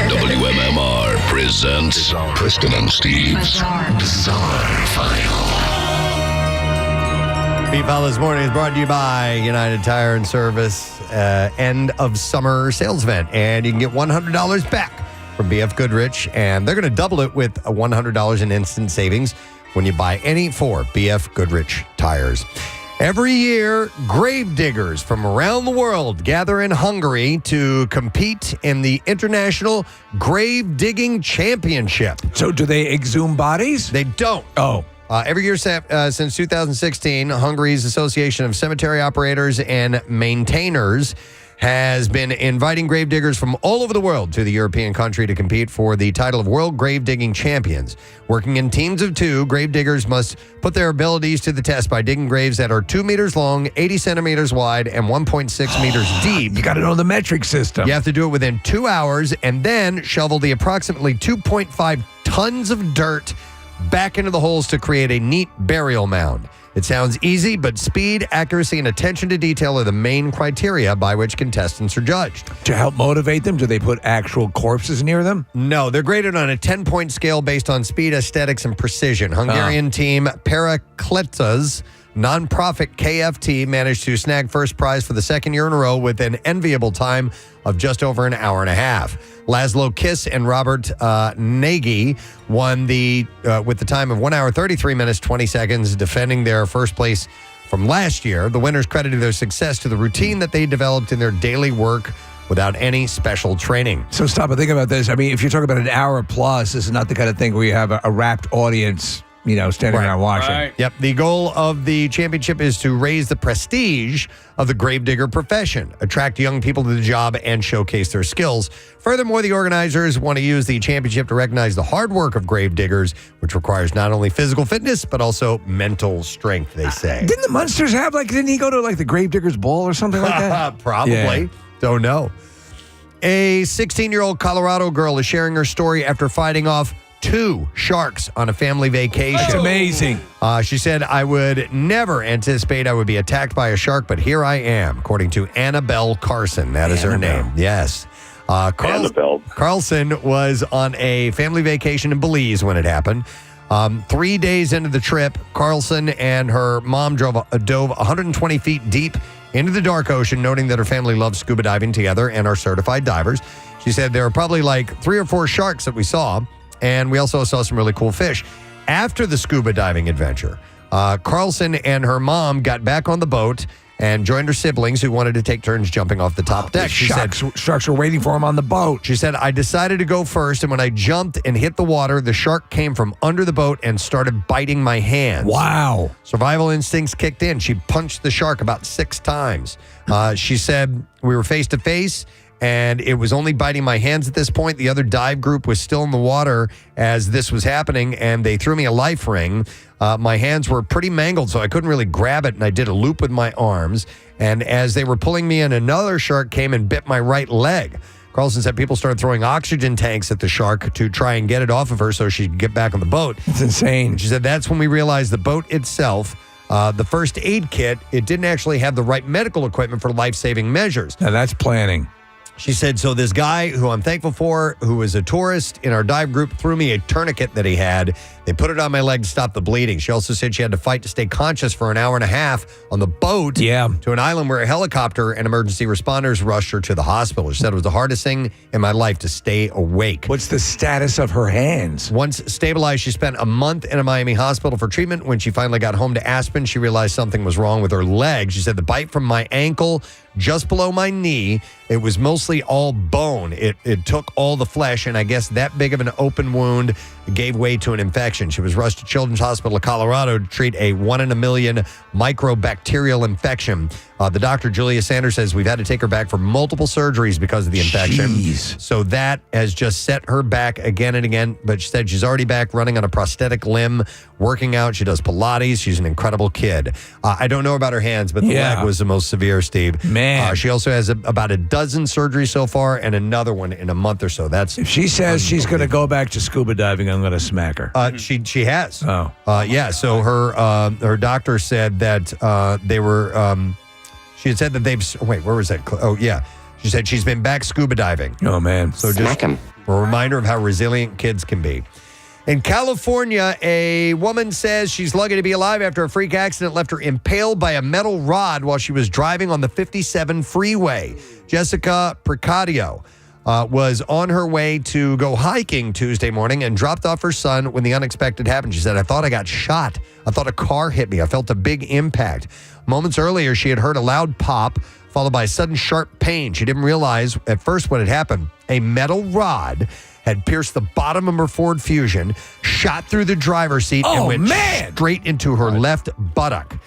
WMMR presents Preston and Steve's Bizzare File. B-File this morning is brought to you by United Tire and Service end of summer sales event. And you can get $100 back from BF Goodrich. And they're going to double it with $100 in instant savings when you buy any 4 BF Goodrich tires. Every year, grave diggers from around the world gather in Hungary to compete in the International Grave Digging Championship. So do they exhume bodies? They don't. Oh. Every year since 2016, Hungary's Association of Cemetery Operators and Maintainers has been inviting gravediggers from all over the world to the European country to compete for the title of World Grave Digging Champions. Working in teams of 2, gravediggers must put their abilities to the test by digging graves that are 2 meters long, 80 centimeters wide, and 1.6 meters deep. You got to know the metric system. You have to do it within 2 hours and then shovel the approximately 2.5 tons of dirt back into the holes to create a neat burial mound. It sounds easy, but speed, accuracy, and attention to detail are the main criteria by which contestants are judged. To help motivate them, do they put actual corpses near them? No, they're graded on a 10-point scale based on speed, aesthetics, and precision. Hungarian team Parakletas nonprofit KFT managed to snag first prize for the second year in a row with an enviable time of just over an hour and a half. Laszlo Kiss and Robert Nagy won with the time of 1 hour, 33 minutes, 20 seconds, defending their first place from last year. The winners credited their success to the routine that they developed in their daily work without any special training. So stop and think about this. I mean, if you're talking about an hour plus, this is not the kind of thing where you have a rapt audience, standing around watching. Right. Yep. The goal of the championship is to raise the prestige of the gravedigger profession, attract young people to the job, and showcase their skills. Furthermore, the organizers want to use the championship to recognize the hard work of gravediggers, which requires not only physical fitness, but also mental strength, they say. Didn't the Munsters have, didn't he go to, the Gravediggers Ball or something like that? Probably. Yeah. Don't know. A 16-year-old Colorado girl is sharing her story after fighting off 2 sharks on a family vacation. That's amazing. She said, I would never anticipate I would be attacked by a shark, but here I am, according to Annabelle Carson. That is her name. Yes. Carlson was on a family vacation in Belize when it happened. 3 days into the trip, Carlson and her mom dove 120 feet deep into the dark ocean, noting that her family loves scuba diving together and are certified divers. She said there were probably 3 or 4 sharks that we saw, and we also saw some really cool fish. After the scuba diving adventure, Carlson and her mom got back on the boat and joined her siblings who wanted to take turns jumping off the top deck. She said, sharks were waiting for him on the boat. She said, I decided to go first, and when I jumped and hit the water, the shark came from under the boat and started biting my hands. Wow. Survival instincts kicked in. She punched the shark about 6 times. She said, we were face to face, and it was only biting my hands at this point. The other dive group was still in the water as this was happening, and they threw me a life ring. My hands were pretty mangled, so I couldn't really grab it, and I did a loop with my arms. And as they were pulling me in, another shark came and bit my right leg. Carlson said people started throwing oxygen tanks at the shark to try and get it off of her so she could get back on the boat. It's insane. She said that's when we realized the boat itself, the first aid kit, it didn't actually have the right medical equipment for life-saving measures. Now that's planning. She said, so this guy who I'm thankful for, who was a tourist in our dive group, threw me a tourniquet that he had. They put it on my leg to stop the bleeding. She also said she had to fight to stay conscious for an hour and a half on the boat to an island where a helicopter and emergency responders rushed her to the hospital. She said it was the hardest thing in my life to stay awake. What's the status of her hands? Once stabilized, she spent a month in a Miami hospital for treatment. When she finally got home to Aspen, she realized something was wrong with her leg. She said the bite from my ankle just below my knee, it was mostly all bone. It took all the flesh, and I guess that big of an open wound gave way to an infection. She was rushed to Children's Hospital of Colorado to treat a 1 in a million microbacterial infection. The doctor, Julia Sanders, says we've had to take her back for multiple surgeries because of the infection. Jeez. So that has just set her back again and again. But she said she's already back running on a prosthetic limb, working out. She does Pilates. She's an incredible kid. I don't know about her hands, but the leg was the most severe, Steve. Man. She also has about a dozen surgeries so far and another one in a month or so. That's if she says she's going to go back to scuba diving, I'm going to smack her. She has. Oh. Yeah. So her doctor said that they were. She had said that they've. Wait, where was that? Oh, yeah. She said she's been back scuba diving. Oh, man. So just a reminder of how resilient kids can be. In California, a woman says she's lucky to be alive after a freak accident left her impaled by a metal rod while she was driving on the 57 freeway. Jessica Precadio was on her way to go hiking Tuesday morning and dropped off her son when the unexpected happened. She said, I thought I got shot. I thought a car hit me. I felt a big impact. Moments earlier, she had heard a loud pop followed by a sudden sharp pain. She didn't realize at first what had happened. A metal rod had pierced the bottom of her Ford Fusion, shot through the driver's seat, and went straight into her left buttock.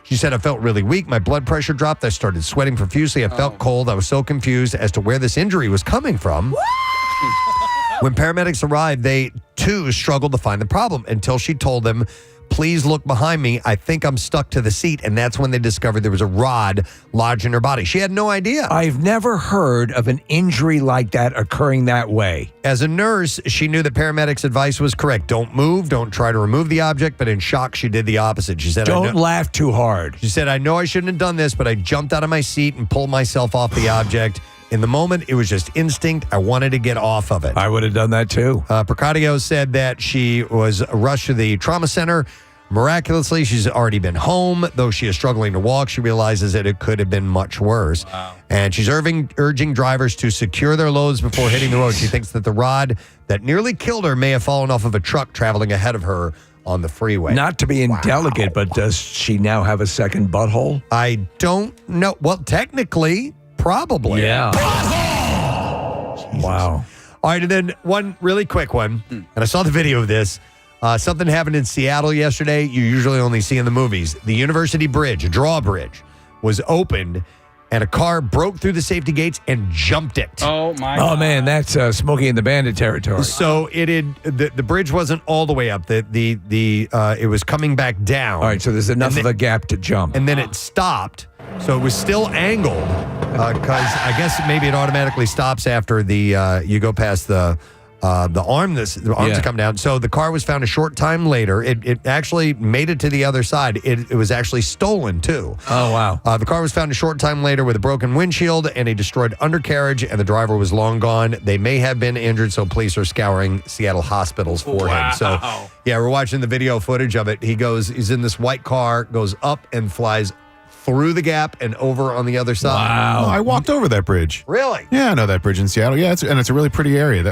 She said, I felt really weak. My blood pressure dropped. I started sweating profusely. I felt cold. I was so confused as to where this injury was coming from. When paramedics arrived, they, too, struggled to find the problem until she told them, please look behind me. I think I'm stuck to the seat. And that's when they discovered there was a rod lodged in her body. She had no idea. I've never heard of an injury like that occurring that way. As a nurse, she knew that paramedics' advice was correct. Don't move. Don't try to remove the object. But in shock, she did the opposite. She said, don't laugh too hard. She said, I know I shouldn't have done this, but I jumped out of my seat and pulled myself off the object. In the moment, it was just instinct. I wanted to get off of it. I would have done that too. Percadio said that she was rushed to the trauma center. Miraculously, she's already been home. Though she is struggling to walk, she realizes that it could have been much worse. Wow. And she's urging drivers to secure their loads before hitting the road. She thinks that the rod that nearly killed her may have fallen off of a truck traveling ahead of her on the freeway. Not to be indelicate, but does she now have a second butthole? I don't know. Well, technically, probably. Yeah. Wow. All right, and then one really quick one, and I saw the video of this. Something happened in Seattle yesterday you usually only see in the movies. The University Bridge, a drawbridge, was opened, and a car broke through the safety gates and jumped it. Oh, my God. Oh, man, that's Smokey and the Bandit territory. So the bridge wasn't all the way up. It was coming back down. All right, so there's enough of a gap to jump. And then it stopped. So it was still angled because I guess maybe it automatically stops after you go past the arm. The arms come down. So the car was found a short time later. It actually made it to the other side. It was actually stolen too. Oh wow! The car was found a short time later with a broken windshield and a destroyed undercarriage, and the driver was long gone. They may have been injured, so police are scouring Seattle hospitals for him. So yeah, we're watching the video footage of it. He's in this white car, goes up and flies through the gap and over on the other side. Wow. I walked over that bridge. Really? Yeah, I know that bridge in Seattle. Yeah, it's a really pretty area.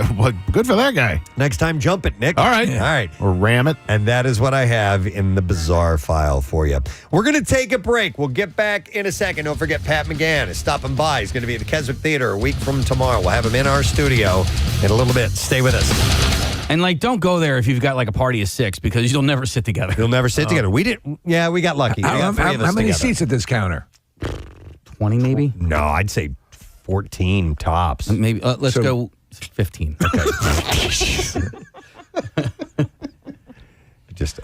Good for that guy. Next time, jump it, Nick. All right. All right. Or ram it. And that is what I have in the Bizzare File for you. We're going to take a break. We'll get back in a second. Don't forget, Pat McGann is stopping by. He's going to be at the Keswick Theater a week from tomorrow. We'll have him in our studio in a little bit. Stay with us. And don't go there if you've got a party of 6 because you'll never sit together. You'll never sit together. We didn't. Yeah, we got lucky. How many seats at this counter? 20 maybe? No, I'd say 14 tops. Maybe. Let's go 15. Okay.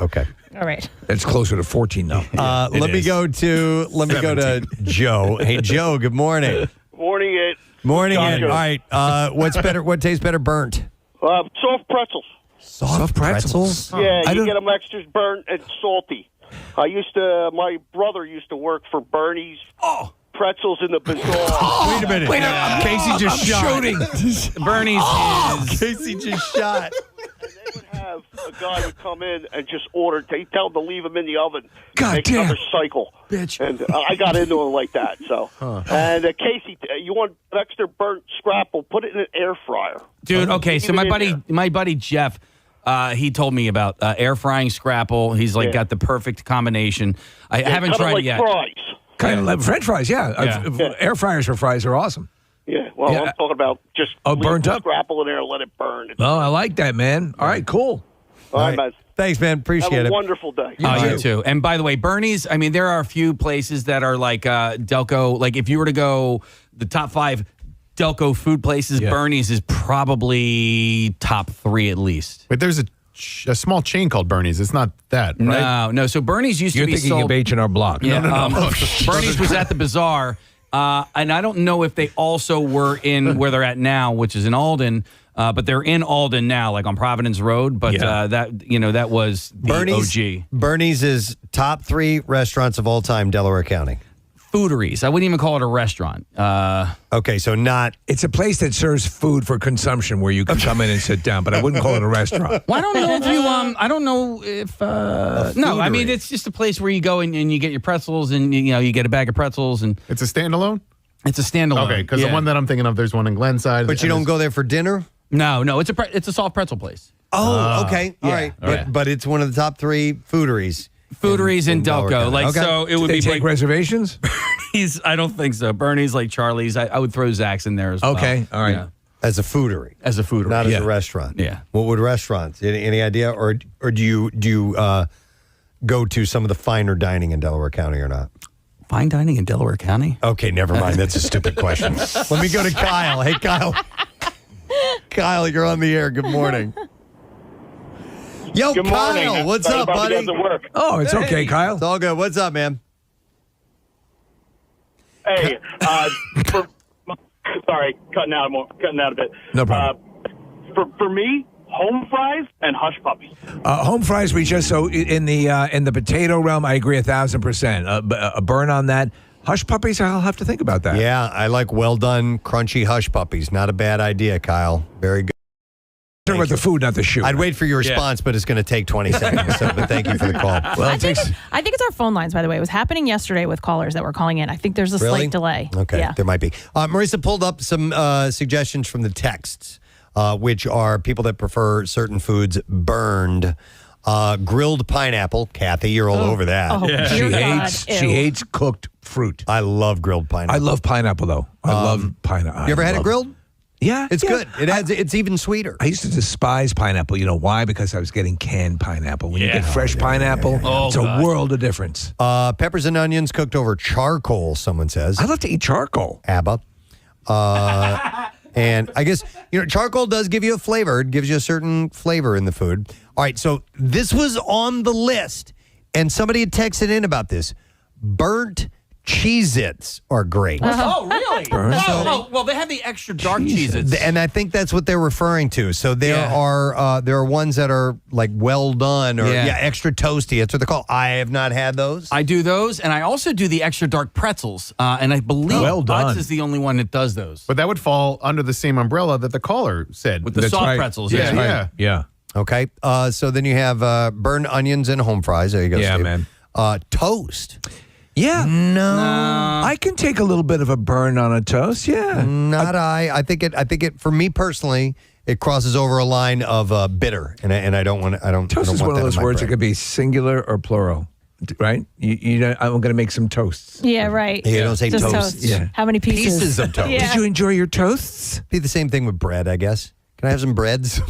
Okay. All right. It's closer to 14 now. Let me go to Joe. Hey, Joe. Good morning. Morning, it. Morning. All right. What's better? What tastes better, burnt? Soft pretzels. Soft pretzels? Yeah, you get them extra burnt and salty. My brother used to work for Bernie's Pretzels in the Bizzare. Wait a minute. Casey just shot. Bernie's is. Casey just shot. And they would have a guy would come in and just order. They tell him to leave them in the oven. God make damn. another cycle. Bitch. And I got into it like that. So, and Casey, you want extra burnt scrapple? Put it in an air fryer. Dude, okay. So my buddy Jeff, he told me about air frying scrapple. He's got the perfect combination. I haven't tried it yet. Fries. Kind of like French fries, Air fryers for fries are awesome. Yeah, well, I'm talking about just burnt up scrapple in there and let it burn. Oh, I like that, man. All right, cool. All right, man. Thanks, man. Appreciate it. Have a wonderful day. You too. And by the way, Bernie's, there are a few places that are like Delco. Like if you were to go the top 5 Delco food places, Bernie's is probably top 3 at least. But there's a small chain called Bernie's. It's not that, right? No. So Bernie's used to be sold. You're thinking of H&R Block. Yeah, No. Bernie's was at the Bizzare, and I don't know if they also were in where they're at now, which is in Alden. But they're in Alden now, like on Providence Road. But that was the OG. Bernie's is top 3 restaurants of all time, Delaware County. Fooderies. I wouldn't even call it a restaurant. Okay, so not. It's a place that serves food for consumption where you can come in and sit down, but I wouldn't call it a restaurant. Well, I don't know if you. I don't know if. No, I mean it's just a place where you go and you get your pretzels and you get a bag of pretzels and it's a standalone. It's a standalone. Okay, because the one that I'm thinking of, there's one in Glenside. But you don't go there for dinner? No, it's a soft pretzel place. Oh, okay. All right. But it's one of the top 3 fooderies. Fooderies in Delco. Like, so it would they be take reservations? Bernie's, I don't think so. Bernie's, like Charlie's. I would throw Zach's in there as well. Okay, all right. Yeah. As a foodery. As a foodery. Not as a restaurant. Yeah. What would restaurants? Any idea? Or do you go to some of the finer dining in Delaware County or not? Fine dining in Delaware County? Okay, never mind. That's a stupid question. Let me go to Kyle. Hey, Kyle. Kyle, you're on the air. Good morning. Yo, Good morning. Kyle, what's up, buddy? Oh, it's okay, Kyle. It's all good. What's up, man? Hey, sorry, cutting out a bit. No problem. For me, home fries and hush puppies. Home fries, we just in the potato realm, I agree 1,000%. A burn on that. Hush puppies, I'll have to think about that. Yeah, I like well done, crunchy hush puppies. Not a bad idea, Kyle. Very good. Talking about the food, not the shoe. I'd wait for your response, but it's going to take 20 seconds. But thank you for the call. Well, I think it's our phone lines, by the way. It was happening yesterday with callers that were calling in. I think there's a slight delay. Okay, Yeah. there might be. Marisa pulled up some suggestions from the texts, which are people that prefer certain foods burned. Grilled pineapple. Kathy, you're all over that. Oh, dear She hates cooked fruit. I love grilled pineapple. I love pineapple, though. I love pineapple. You ever had it grilled? Yeah. It's good. It's even sweeter. I used to despise pineapple. You know why? Because I was getting canned pineapple. When you get fresh pineapple, it's a world of difference. Peppers and onions cooked over charcoal, someone says. I love to eat charcoal. ABBA. And I guess, charcoal does give you a flavor. It gives you a certain flavor in the food. All right, so this was on the list, and somebody had texted in about this. Burnt Cheez-Its are great. Oh, really? Well, they have the extra dark Cheez-Its. And I think that's what they're referring to. So there are ones that are like well done or extra toasty. That's what they're called. I have not had those. I do those, and I also do the extra dark pretzels. And I believe Butts is the only one that does those. But that would fall under the same umbrella that the caller said. With the soft pretzels. Yeah. Okay. So then you have burned onions and home fries. There you go, Yeah, Steve. man. Toast. Yeah. No. I can take a little bit of a burn on a toast. Yeah. Not I think it for me personally, it crosses over a line of bitter, and I don't want Toast is one of those words that could be singular or plural, right? I'm going to make some toasts. Yeah, right. You don't say Just toast. Yeah. How many pieces? Pieces of toast. Yeah. Did you enjoy your toasts? Be the same thing with bread, I guess. Can I have some breads?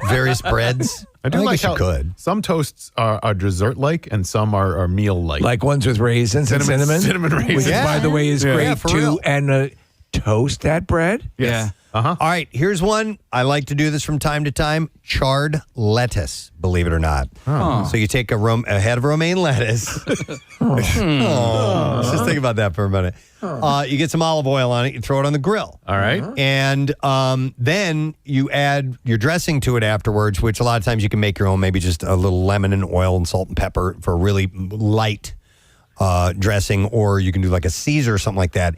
Various breads. I do think like you how could. some toasts are dessert-like and some are meal-like. Like ones with raisins and cinnamon? Cinnamon raisins. Which, by the way, is great, for too. real. And toast that bread? Yes. All right, here's one. I like to do this from time to time. Charred lettuce, believe it or not. So you take a head of romaine lettuce. Let's just think about that for a minute. You get some olive oil on it. You throw it on the grill. All right. And then you add your dressing to it afterwards, which a lot of times you can make your own, maybe just a little lemon and oil and salt and pepper for a really light dressing, or you can do like a Caesar or something like that.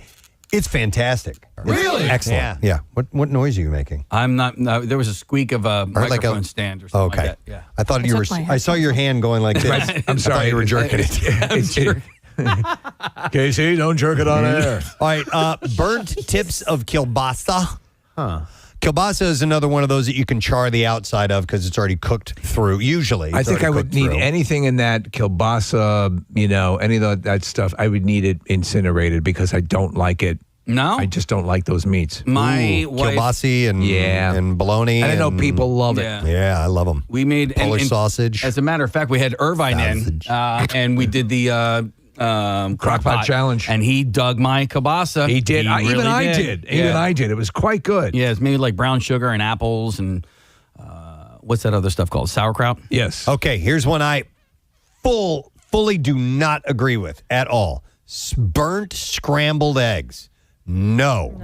It's fantastic. Really? It's excellent. Yeah. What noise are you making? I'm not. No, there was a squeak of a microphone stand or something okay. like that. Yeah. I thought you were. I saw your hand going like this. I'm sorry. I thought you were jerking it. Casey, don't jerk it on air. All right. Burnt tips of kielbasa. Kielbasa is another one of those that you can char the outside of because it's already cooked through. Usually, I think I would need anything in that kielbasa, any of that stuff. I would need it incinerated because I don't like it. No? I just don't like those meats. My wife. Kielbasi and bologna. And I know people love it. Yeah, I love them. We made Polish sausage. As a matter of fact, we had Irvine in, and we did the Crockpot challenge, and he dug my kielbasa. He did. Even I did. It was quite good. Yeah, it's maybe like brown sugar and apples and what's that other stuff called? Sauerkraut. Yes. Okay, here's one I fully do not agree with at all. Burnt scrambled eggs. No.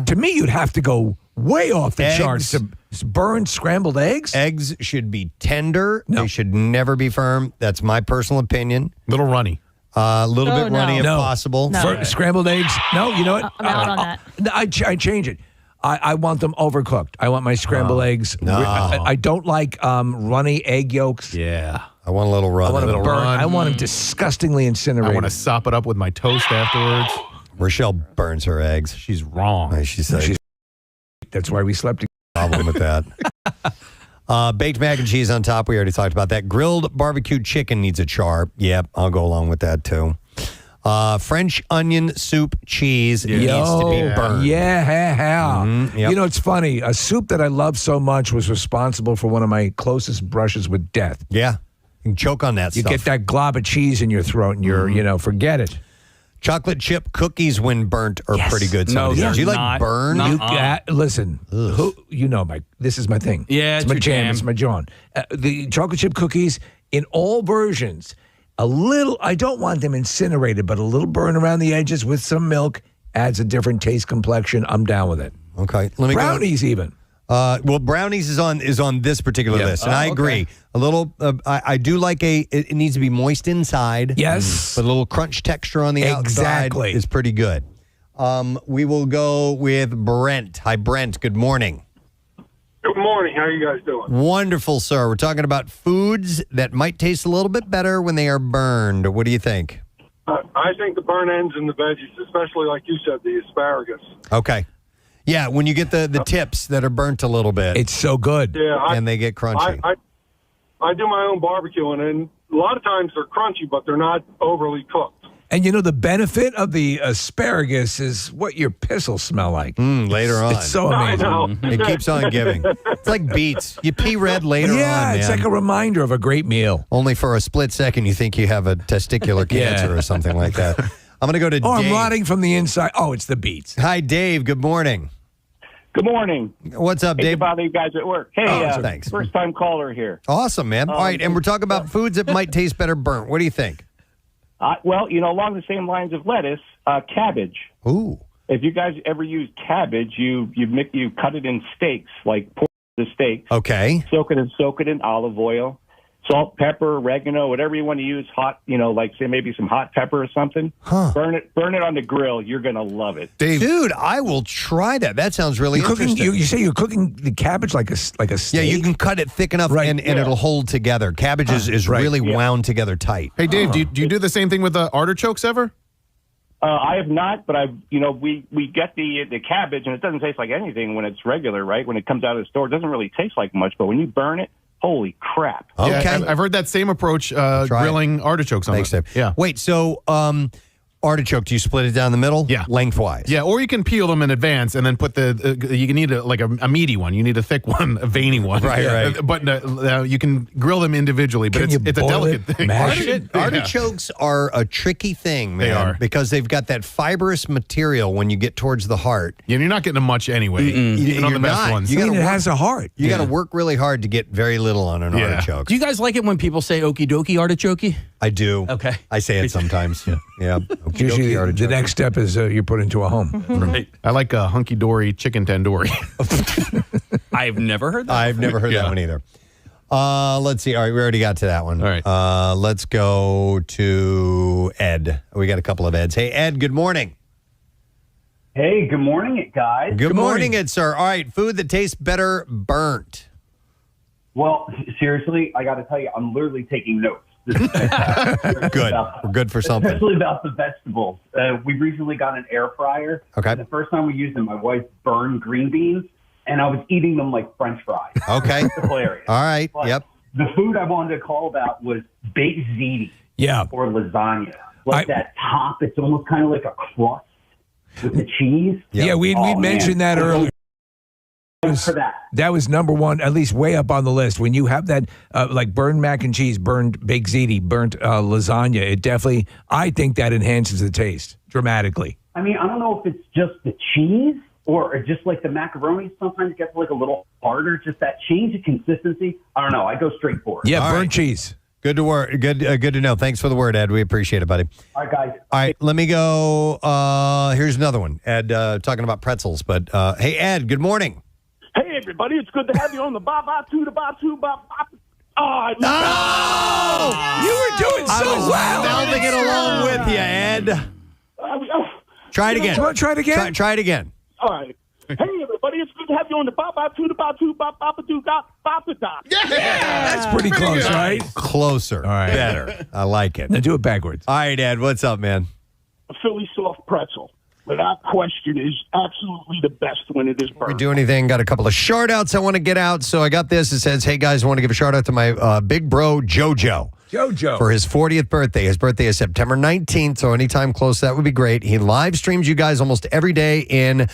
To me, you'd have to go way off the charts to burn scrambled eggs. Eggs should be tender. No. They should never be firm. That's my personal opinion. Little runny. A little bit runny if possible. No. Scrambled eggs? No, you know what? I'm out on that. I change it. I want them overcooked. I want my scrambled eggs. No. I don't like runny egg yolks. Yeah. I want a little run. I want them burnt. I want them disgustingly incinerated. I want to sop it up with my toast afterwards. Rochelle burns her eggs. She's wrong. She said. That's why we slept together. Problem with that. Baked mac and cheese on top. We already talked about that. Grilled barbecued chicken needs a char. Yep, I'll go along with that too. French onion soup cheese needs to be burned. Yeah. Yep. You know, it's funny. A soup that I love so much was responsible for one of my closest brushes with death. Yeah. You can choke on that You stuff. get that glob of cheese in your throat and you're, forget it. Chocolate chip cookies when burnt are pretty good. No, Do you like not. burn? Listen, this is my thing. Yeah, it's it's my your jam. jam. It's my John. The chocolate chip cookies in all versions, a little, I don't want them incinerated, but a little burn around the edges with some milk adds a different taste complexion. I'm down with it. Okay. Let me Brownies even. Well, brownies is on this particular list, and I agree. A little, I do like it needs to be moist inside. Yes. But a little crunch texture on the outside is pretty good. We will go with Brent. Hi, Brent. Good morning. Good morning. How are you guys doing? Wonderful, sir. We're talking about foods that might taste a little bit better when they are burned. What do you think? I think the burn ends in the veggies, especially like you said, the asparagus. Okay. Yeah, when you get the tips that are burnt a little bit. It's so good. Yeah, and they get crunchy. I do my own barbecuing, and a lot of times they're crunchy, but they're not overly cooked. And the benefit of the asparagus is what your piss will smell like. Later on. It's so amazing. It keeps on giving. It's like beets. You pee red later on, Yeah, it's man. like a reminder of a great meal. Only for a split second you think you have a testicular cancer or something like that. I'm going to go to Dave. I'm rotting from the inside. Oh, it's the beets. Hi, Dave. Good morning. Good morning. What's up, Hate Dave? to bother you guys at work. Hey, thanks. First time caller here. Awesome, man. All right, and we're talking about foods that might taste better burnt. What do you think? Well, along the same lines of lettuce, cabbage. Ooh. If you guys ever use cabbage, you cut it in steaks, like pork the steaks. Okay. Soak it in olive oil, salt, pepper, oregano, whatever you want to use. Hot, like say maybe some hot pepper or something. Huh. Burn it on the grill. You're gonna love it, Dude, I will try that. That sounds really interesting. You say you're cooking the cabbage like a steak? Yeah, you can cut it thick enough and it'll hold together. Cabbage is really wound together tight. Hey, Dave, do you do the same thing with the artichokes ever? I have not, but we get the cabbage and it doesn't taste like anything when it's regular, right? When it comes out of the store, it doesn't really taste like much, but when you burn it, holy crap. Okay. Yeah, I've heard that same approach grilling artichokes on Thanks, it. Dave. Yeah. Wait, so artichoke, do you split it down the middle? Yeah. Lengthwise? Yeah, or you can peel them in advance and then put you can need a meaty one. You need a thick one, a veiny one. Right. But you can grill them individually, but it's a delicate thing. Artichokes are a tricky thing, man. They are. Because they've got that fibrous material when you get towards the heart. Yeah, you're not getting them much anyway. Even on the best ones. It has a heart. You got to work really hard to get very little on an artichoke. Do you guys like it when people say okie dokie artichoke? I do. Okay. I say it sometimes. Yeah. Usually the next step is you're put into a home. Right. I like a hunky-dory chicken tandoori. I've never heard that. I've never heard that one either. Let's see. All right, we already got to that one. All right. Let's go to Ed. We got a couple of Eds. Hey, Ed, good morning. Hey, good morning, guys. Good morning, Ed, sir. All right, food that tastes better burnt. Well, seriously, I got to tell you, I'm literally taking notes. This is fantastic. Good. We're good for something. Especially about the vegetables. We recently got an air fryer. Okay. And the first time we used them, my wife burned green beans, and I was eating them like French fries. Okay. It's hilarious. All right. But Yep. The food I wanted to call about was baked ziti. Yeah. Or lasagna. Like that top, it's almost kind of like a crust with the cheese. Yeah, we'd mentioned that earlier. That was number one, at least way up on the list. When you have that, like burned mac and cheese, burned baked ziti, burnt lasagna, it definitely, I think that enhances the taste dramatically. I mean, I don't know if it's just the cheese or just like the macaroni. Sometimes it gets like a little harder. Just that change of consistency. I don't know. I go straight for it. Yeah, burnt cheese. Good to work. Good to know. Thanks for the word, Ed. We appreciate it, buddy. All right, guys. All right, let me go. Here's another one. Ed, talking about pretzels. But hey, Ed, good morning. Hey, everybody, it's good to have you on the ba-ba-two, the ba-two, ba-ba. Oh, no! You were doing so well. I was melding it along with you, Ed. Try it again. Try it again. Try it again. All right. Hey, everybody, it's good to have you on the ba-ba-two, the ba-two, ba-ba-ba-doo, ba-ba-da. Yeah! That's pretty close, right? Closer. All right. Better. I like it. Now do it backwards. All right, Ed, what's up, man? A Philly soft pretzel. without question, is absolutely the best when it is We birthday. do anything? Got a couple of shout outs I want to get out. So I got this. It says, hey guys, I want to give a shout out to my big bro, JoJo. For his 40th birthday. His birthday is September 19th, so anytime close, that would be great. He live streams you guys almost every day in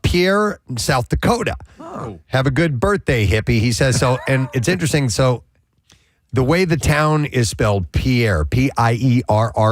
Pierre, South Dakota. Oh. Have a good birthday, hippie, he says. So, and it's interesting. So the way the town is spelled, Pierre, Pierre,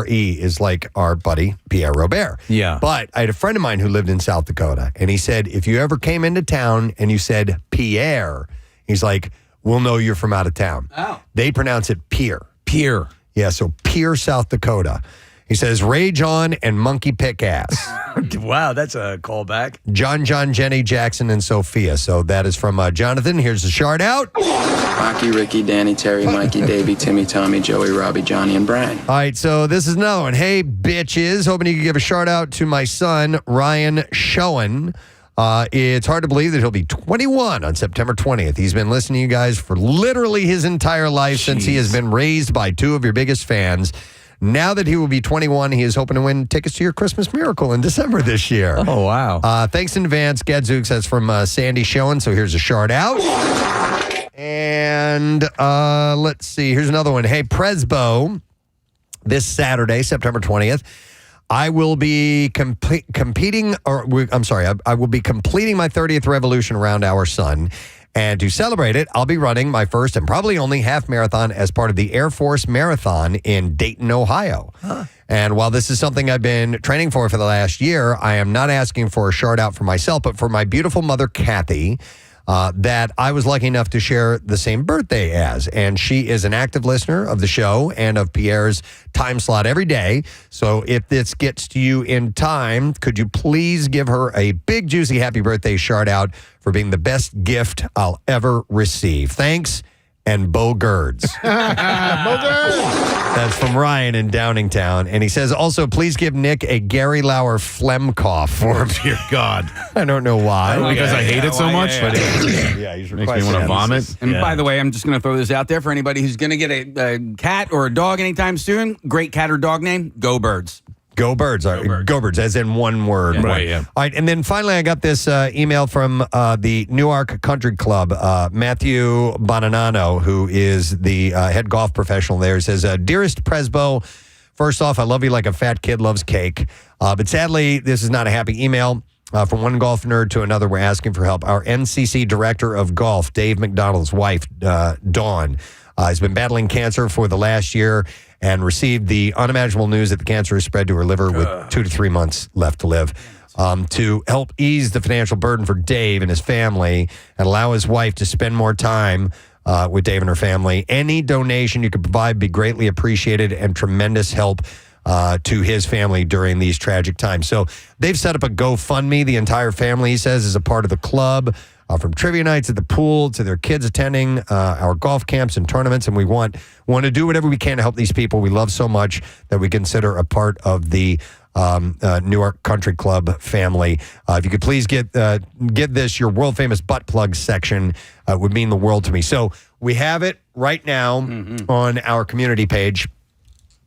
is like our buddy Pierre Robert. Yeah. But I had a friend of mine who lived in South Dakota, and he said, if you ever came into town and you said Pierre, he's like, we'll know you're from out of town. Oh. They pronounce it Pierre. Pierre. Yeah, so Pierre, South Dakota. He says, rage on and monkey pick ass. Wow, that's a callback. John, Jenny, Jackson, and Sophia. So that is from Jonathan. Here's the shout out. Rocky, Ricky, Danny, Terry, Mikey, Davey, Timmy, Tommy, Joey, Robbie, Johnny, and Brian. All right, so this is another one. Hey, bitches. Hoping you could give a shout out to my son, Ryan Schoen. It's hard to believe that he'll be 21 on September 20th. He's been listening to you guys for literally his entire life since he has been raised by two of your biggest fans. Now that he will be 21, he is hoping to win tickets to your Christmas Miracle in December this year. Oh, wow. Thanks in advance, Gadzooks. That's from Sandy Schoen. So here's a shout out. And let's see. Here's another one. Hey, Presbo, this Saturday, September 20th, I will be completing my 30th revolution around our sun. And to celebrate it, I'll be running my first and probably only half marathon as part of the Air Force Marathon in Dayton, Ohio. Huh. And while this is something I've been training for the last year, I am not asking for a shout out for myself, but for my beautiful mother, Kathy, that I was lucky enough to share the same birthday as. And she is an active listener of the show and of Pierre's time slot every day. So if this gets to you in time, could you please give her a big, juicy happy birthday shout out for being the best gift I'll ever receive. Thanks. And Bo Gerds. That's from Ryan in Downingtown. And he says, also, please give Nick a Gary Lauer phlegm cough for him. Dear God. I don't know why. Because I hate it so much. Yeah, Makes he's me want to vomit. And by the way, I'm just going to throw this out there for anybody who's going to get a cat or a dog anytime soon. Great cat or dog name, Go Birds. Go Birds. Go Birds, as in one word. Yeah. Right, yeah. All right, and then finally I got this email from the Newark Country Club. Matthew Bonanano, who is the head golf professional there, says, Dearest Presbo, first off, I love you like a fat kid loves cake. But sadly, this is not a happy email. From one golf nerd to another, we're asking for help. Our NCC director of golf, Dave McDonald's wife, Dawn, has been battling cancer for the last year and received the unimaginable news that the cancer has spread to her liver with 2 to 3 months left to live. To help ease the financial burden for Dave and his family and allow his wife to spend more time with Dave and her family, any donation you could provide would be greatly appreciated and tremendous help to his family during these tragic times. So they've set up a GoFundMe. The entire family, he says, is a part of the club. From trivia nights at the pool to their kids attending our golf camps and tournaments. And we want to do whatever we can to help these people we love so much that we consider a part of the Newark Country Club family. If you could please get this, your world famous butt plug section would mean the world to me. So we have it right now on our community page.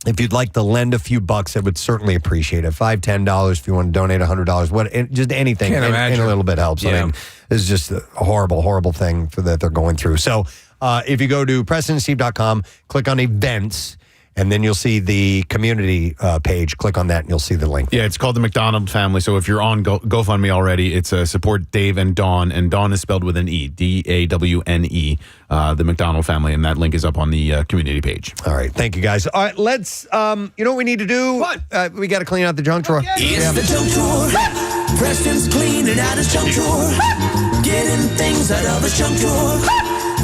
If you'd like to lend a few bucks, I would certainly appreciate it. $5, $10 if you want to donate $100, just anything. And a little bit helps. Yeah. I mean, this is just a horrible, horrible thing that they're going through. So if you go to PrestonandSteve.com, click on events, and then you'll see the community page. Click on that, and you'll see the link. Yeah, it's called the McDonald family. So if you're on GoFundMe already, it's support Dave and Dawn. And Dawn is spelled with an E, D-A-W-N-E, the McDonald family. And that link is up on the community page. All right. Thank you, guys. All right, let's, you know what we need to do? What? We got to clean out the junk drawer. It's the junk drawer. Preston's cleaning out his junk drawer. Getting things out of his junk drawer.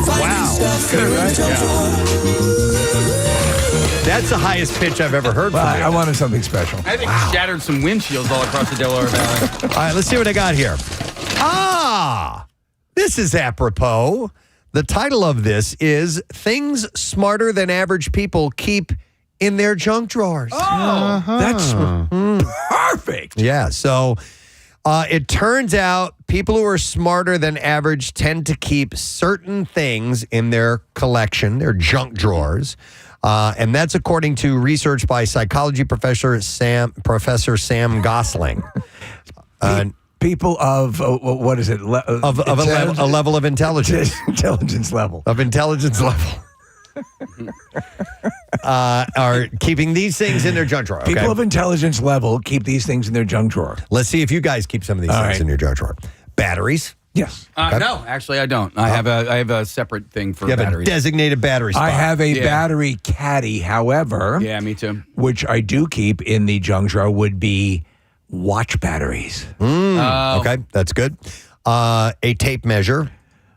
Finding stuff here in his junk drawer. That's the highest pitch I've ever heard from you. I wanted something special. I think shattered some windshields all across the Delaware Valley. All right, let's see what I got here. This is apropos. The title of this is Things Smarter Than Average People Keep in Their Junk Drawers. That's perfect. Yeah, so it turns out people who are smarter than average tend to keep certain things in their collection, their junk drawers. And that's according to research by psychology Professor Sam Gosling. People of what is it? Of a level of intelligence. Intelligence level. Of intelligence level. Are keeping these things in their junk drawer. Okay? People of intelligence level keep these things in their junk drawer. Let's see if you guys keep some of these things in your junk drawer. Batteries. Yes. No, actually, I don't. I have a separate thing for you have batteries. a designated battery spot. I have a battery caddy, however. Yeah, me too. Which I do keep in the junk drawer would be watch batteries. Okay, that's good. A tape measure.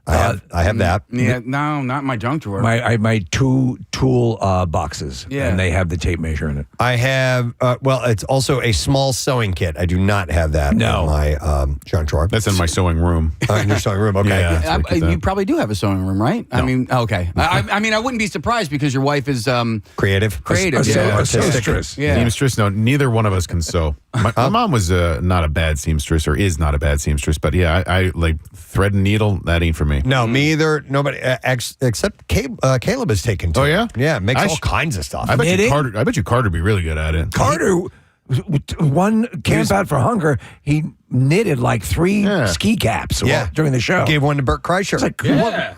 I have that. Yeah, no, not in my junk drawer. I have my two tool boxes, Yeah. and they have the tape measure in it. I have, it's also a small sewing kit. I do not have that in my junk drawer. That's in my sewing room. In your sewing room, okay. Yeah, You probably do have a sewing room, right? I mean, okay. I mean, I wouldn't be surprised because your wife is creative. Yeah. Seamstress. Yeah. Seamstress, no, neither one of us can sew. My mom was not a bad seamstress, or is not a bad seamstress, but yeah, I like thread and needle, that ain't for me. No, me either. Nobody except Caleb has taken to. Oh yeah, yeah, makes all kinds of stuff. I bet you Carter would be really good at it. Carter, one camp out for hunger, he knitted like 3 ski caps during the show. Gave one to Bert Kreischer. It's like, yeah. What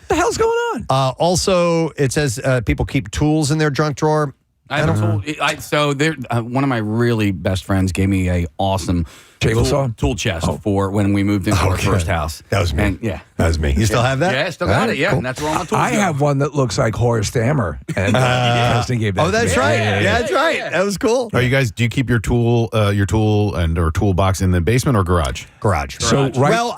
the hell's going on? Also, it says people keep tools in their junk drawer. So there, one of my really best friends gave me a awesome table saw tool chest for when we moved into our first house. That was me. And, yeah, that was me. You still have that? Yeah, still got it. Yeah, cool. and that's where all my tools I go. have one that looks like Horace Stammer, and Preston gave that. Oh, that's to me. right. Yeah, that's right. That was cool. Are you guys? Do you keep your tool and or toolbox in the basement or garage? Garage. So well,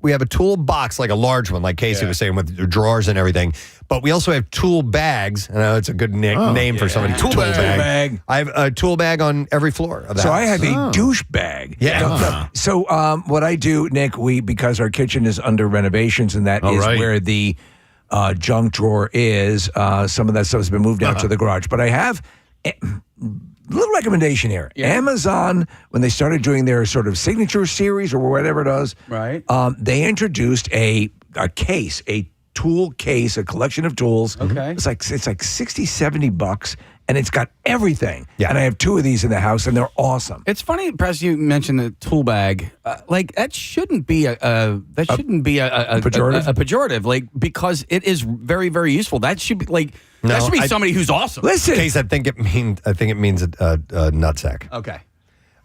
we have a tool box, like a large one, like Casey was saying, with drawers and everything. But we also have tool bags. I know it's a good name for somebody. Tool bag. I have a tool bag on every floor of the house. I have a douche bag. Yeah. So what I do, Nick, because our kitchen is under renovations, and that is where the junk drawer is. Some of that stuff has been moved out to the garage. But I have a little recommendation here. Yeah. Amazon, when they started doing their sort of signature series or whatever it is, right? They introduced a case, a tool case, a collection of tools. Okay. It's like $60-$70, and it's got everything. Yeah. And I have 2 of these in the house, and they're awesome. It's funny, Press, you mentioned the tool bag. Like that shouldn't be a pejorative. A pejorative, like, because it is very, very useful. That should be like that should be somebody who's awesome. Listen, Case, I think it means a nutsack. Okay.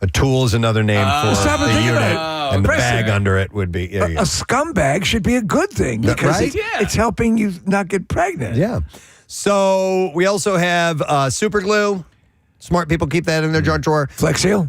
A tool is another name for the unit, and the Preston. bag under it would be. A scumbag should be a good thing because it's helping you not get pregnant. Yeah. So we also have super glue. Smart people keep that in their junk drawer. Flex Seal.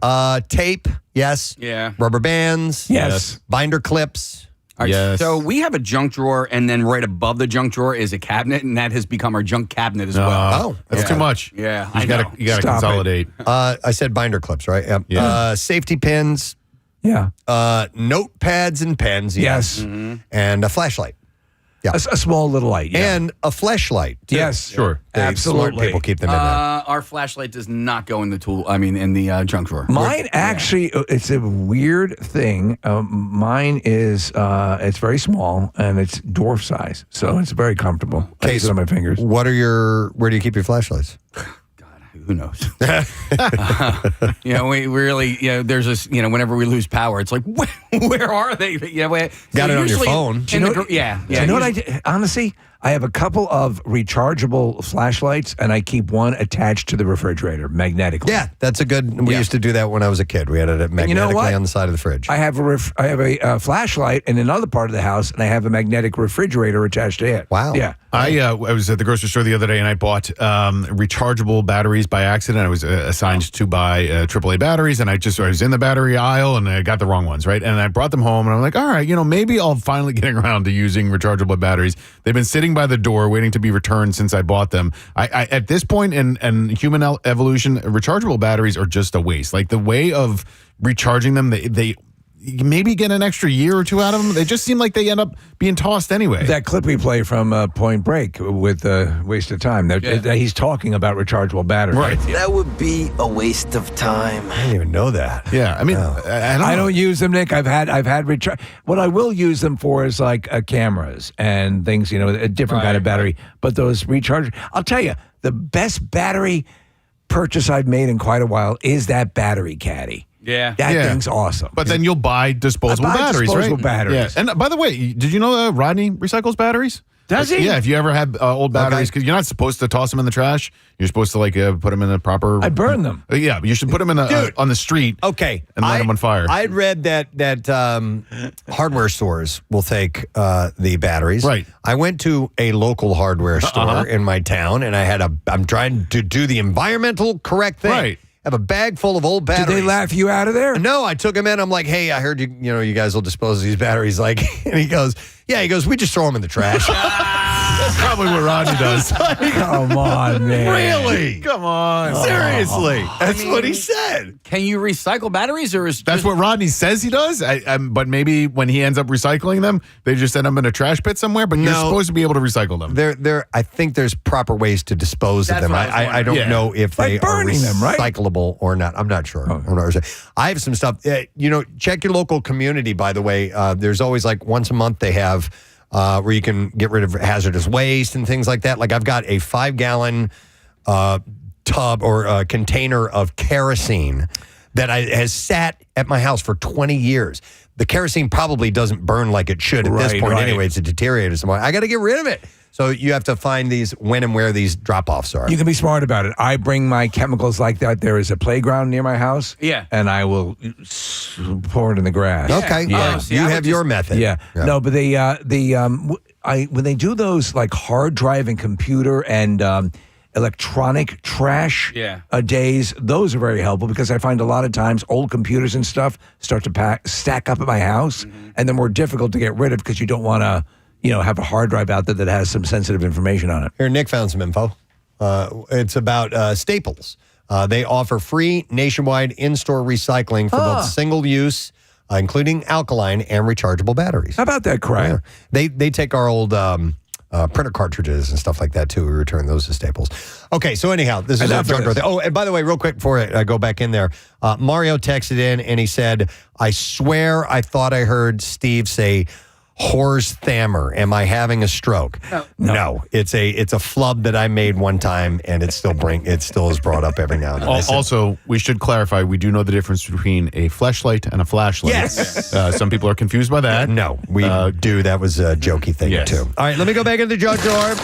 Tape. Yes. Yeah. Rubber bands. Yes. Binder clips. All right, Yes. So we have a junk drawer, and then right above the junk drawer is a cabinet, and that has become our junk cabinet as well. That's too much. Yeah, you gotta Stop consolidate. I said binder clips, right? Yep. Yeah. Safety pins. Yeah. Notepads and pens. Yes. Mm-hmm. And a flashlight. Yeah. A small little light. Yeah. And a flashlight. Too. Yes. Sure. Absolutely. Smart people keep them in there. Our flashlight does not go in the junk drawer. Mine actually, it's a weird thing. Mine is, it's very small and it's dwarf size, so it's very comfortable. I use it on my fingers. Where do you keep your flashlights? Who knows? We really, there's this, whenever we lose power, it's like, where are they? Got it on your phone. Do you know what I did? Honestly, I have a couple of rechargeable flashlights, and I keep one attached to the refrigerator magnetically. Yeah, that's a good. We used to do that when I was a kid. We had it magnetically on the side of the fridge. I have a flashlight in another part of the house, and I have a magnetic refrigerator attached to it. Wow. Yeah. I was at the grocery store the other day, and I bought rechargeable batteries by accident. I was assigned to buy AAA batteries, and I was in the battery aisle, and I got the wrong ones, right? And I brought them home, and I'm like, all right, maybe I'll finally get around to using rechargeable batteries. They've been sitting by the door waiting to be returned since I bought them. I at this point in human evolution, rechargeable batteries are just a waste. Like the way of recharging them, maybe get an extra year or two out of them. They just seem like they end up being tossed anyway. That clip we play from Point Break with Waste of Time, that he's talking about rechargeable batteries. Right. That would be a waste of time. I didn't even know that. Yeah, I mean, I don't use them, Nick. I've had recharge. What I will use them for is like cameras and things, a different kind of battery. But those recharge, I'll tell you, the best battery purchase I've made in quite a while is that battery caddy. Yeah. That thing's awesome. But then you'll buy disposable batteries, disposable right? batteries. Yeah. And by the way, did you know Rodney recycles batteries? Does he? Yeah, if you ever had old batteries, because you're not supposed to toss them in the trash. You're supposed to put them in the proper... I burn them. Yeah, but you should put them in on the street. Okay. And light them on fire. I'd read that hardware stores will take the batteries. Right. I went to a local hardware store in my town, and I'm trying to do the environmental correct thing. Right. Have a bag full of old batteries. Did they laugh you out of there? No, I took him in. I'm like, hey, I heard you guys will dispose of these batteries. Like, and he goes, we just throw them in the trash. That's probably what Rodney does. Come on, man. Really? Come on. Seriously. That's what he said. Can you recycle batteries, or is That's what Rodney says he does? But maybe when he ends up recycling them, they just end up in a trash pit somewhere, but you're supposed to be able to recycle them. I think there's proper ways to dispose of them. I don't know if they are recyclable or not. I'm not sure. I'm not sure. I have some stuff. Check your local community, by the way. There's always once a month they have where you can get rid of hazardous waste and things like that. Like I've got a 5-gallon tub or container of kerosene that has sat at my house for 20 years. The kerosene probably doesn't burn like it should at this point anyway. It's deteriorated somewhat. I got to get rid of it. So you have to find when and where these drop-offs are. You can be smart about it. I bring my chemicals like that. There is a playground near my house. Yeah. And I will pour it in the grass. Okay. Yeah. You have your method. Yeah. No, but when they do those hard drive and computer and electronic trash days, those are very helpful because I find a lot of times old computers and stuff start to stack up at my house, and they're more difficult to get rid of because you don't want to have a hard drive out there that has some sensitive information on it. Here, Nick found some info. It's about Staples. They offer free nationwide in-store recycling for both single-use, including alkaline and rechargeable batteries. How about that, Craig? Yeah. They take our old printer cartridges and stuff like that, too. We return those to Staples. Okay, so anyhow, this is a junk drawer thing. Oh, and by the way, real quick before I go back in there, Mario texted in and he said, I swear I thought I heard Steve say Horse Thammer. Am I having a stroke? No. It's a flub that I made one time, and it still is brought up every now and then. Also, we should clarify, we do know the difference between a flashlight and a flashlight. Yes. Some people are confused by that. No, we do. That was a jokey thing, too. All right, let me go back into the junk drawer.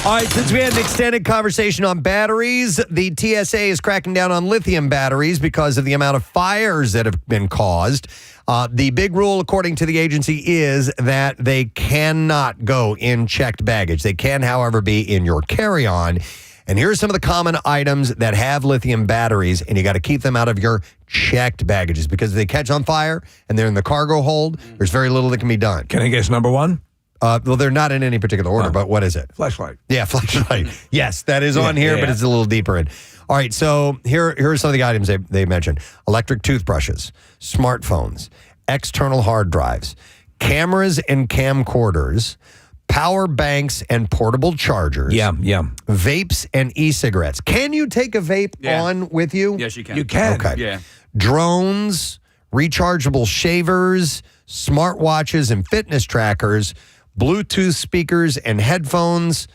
All right, since we had an extended conversation on batteries, the TSA is cracking down on lithium batteries because of the amount of fires that have been caused. The big rule, according to the agency, is that they cannot go in checked baggage. They can, however, be in your carry-on. And here are some of the common items that have lithium batteries, and you got to keep them out of your checked baggages because if they catch on fire and they're in the cargo hold, there's very little that can be done. Can I guess number one? Well, they're not in any particular order, but what is it? Flashlight. Yeah, flashlight. Yes, that is on here, but it's a little deeper in. All right, so here are some of the items they mentioned. Electric toothbrushes, smartphones, external hard drives, cameras and camcorders, power banks and portable chargers. Yeah. Vapes and e-cigarettes. Can you take a vape on with you? Yes, you can. You can. Okay. Yeah. Drones, rechargeable shavers, smartwatches and fitness trackers, Bluetooth speakers and headphones,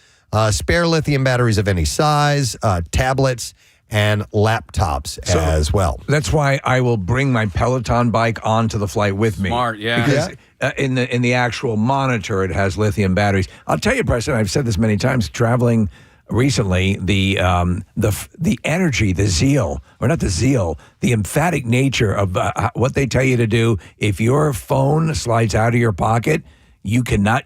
spare lithium batteries of any size, tablets, and laptops as well. That's why I will bring my Peloton bike onto the flight with me. Smart, yeah. Because in the actual monitor, it has lithium batteries. I'll tell you, Preston, I've said this many times, traveling recently, the energy, the zeal, or not the zeal, the emphatic nature of what they tell you to do. If your phone slides out of your pocket, you cannot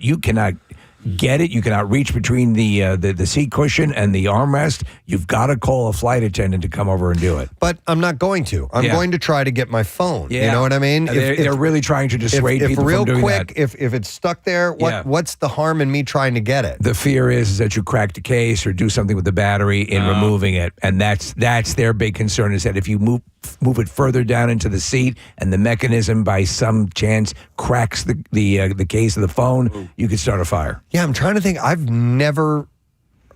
get it. You cannot reach between the seat cushion and the armrest. You've got to call a flight attendant to come over and do it. But I'm not going to. I'm going to try to get my phone. Yeah. You know what I mean? They're really trying to dissuade people real from doing quick, that. If it's stuck there, what's the harm in me trying to get it? The fear is that you crack the case or do something with the battery in removing it, and that's their big concern. Is that if you move it further down into the seat, and the mechanism by some chance cracks the case of the phone, you could start a fire. Yeah, I'm trying to think. I've never.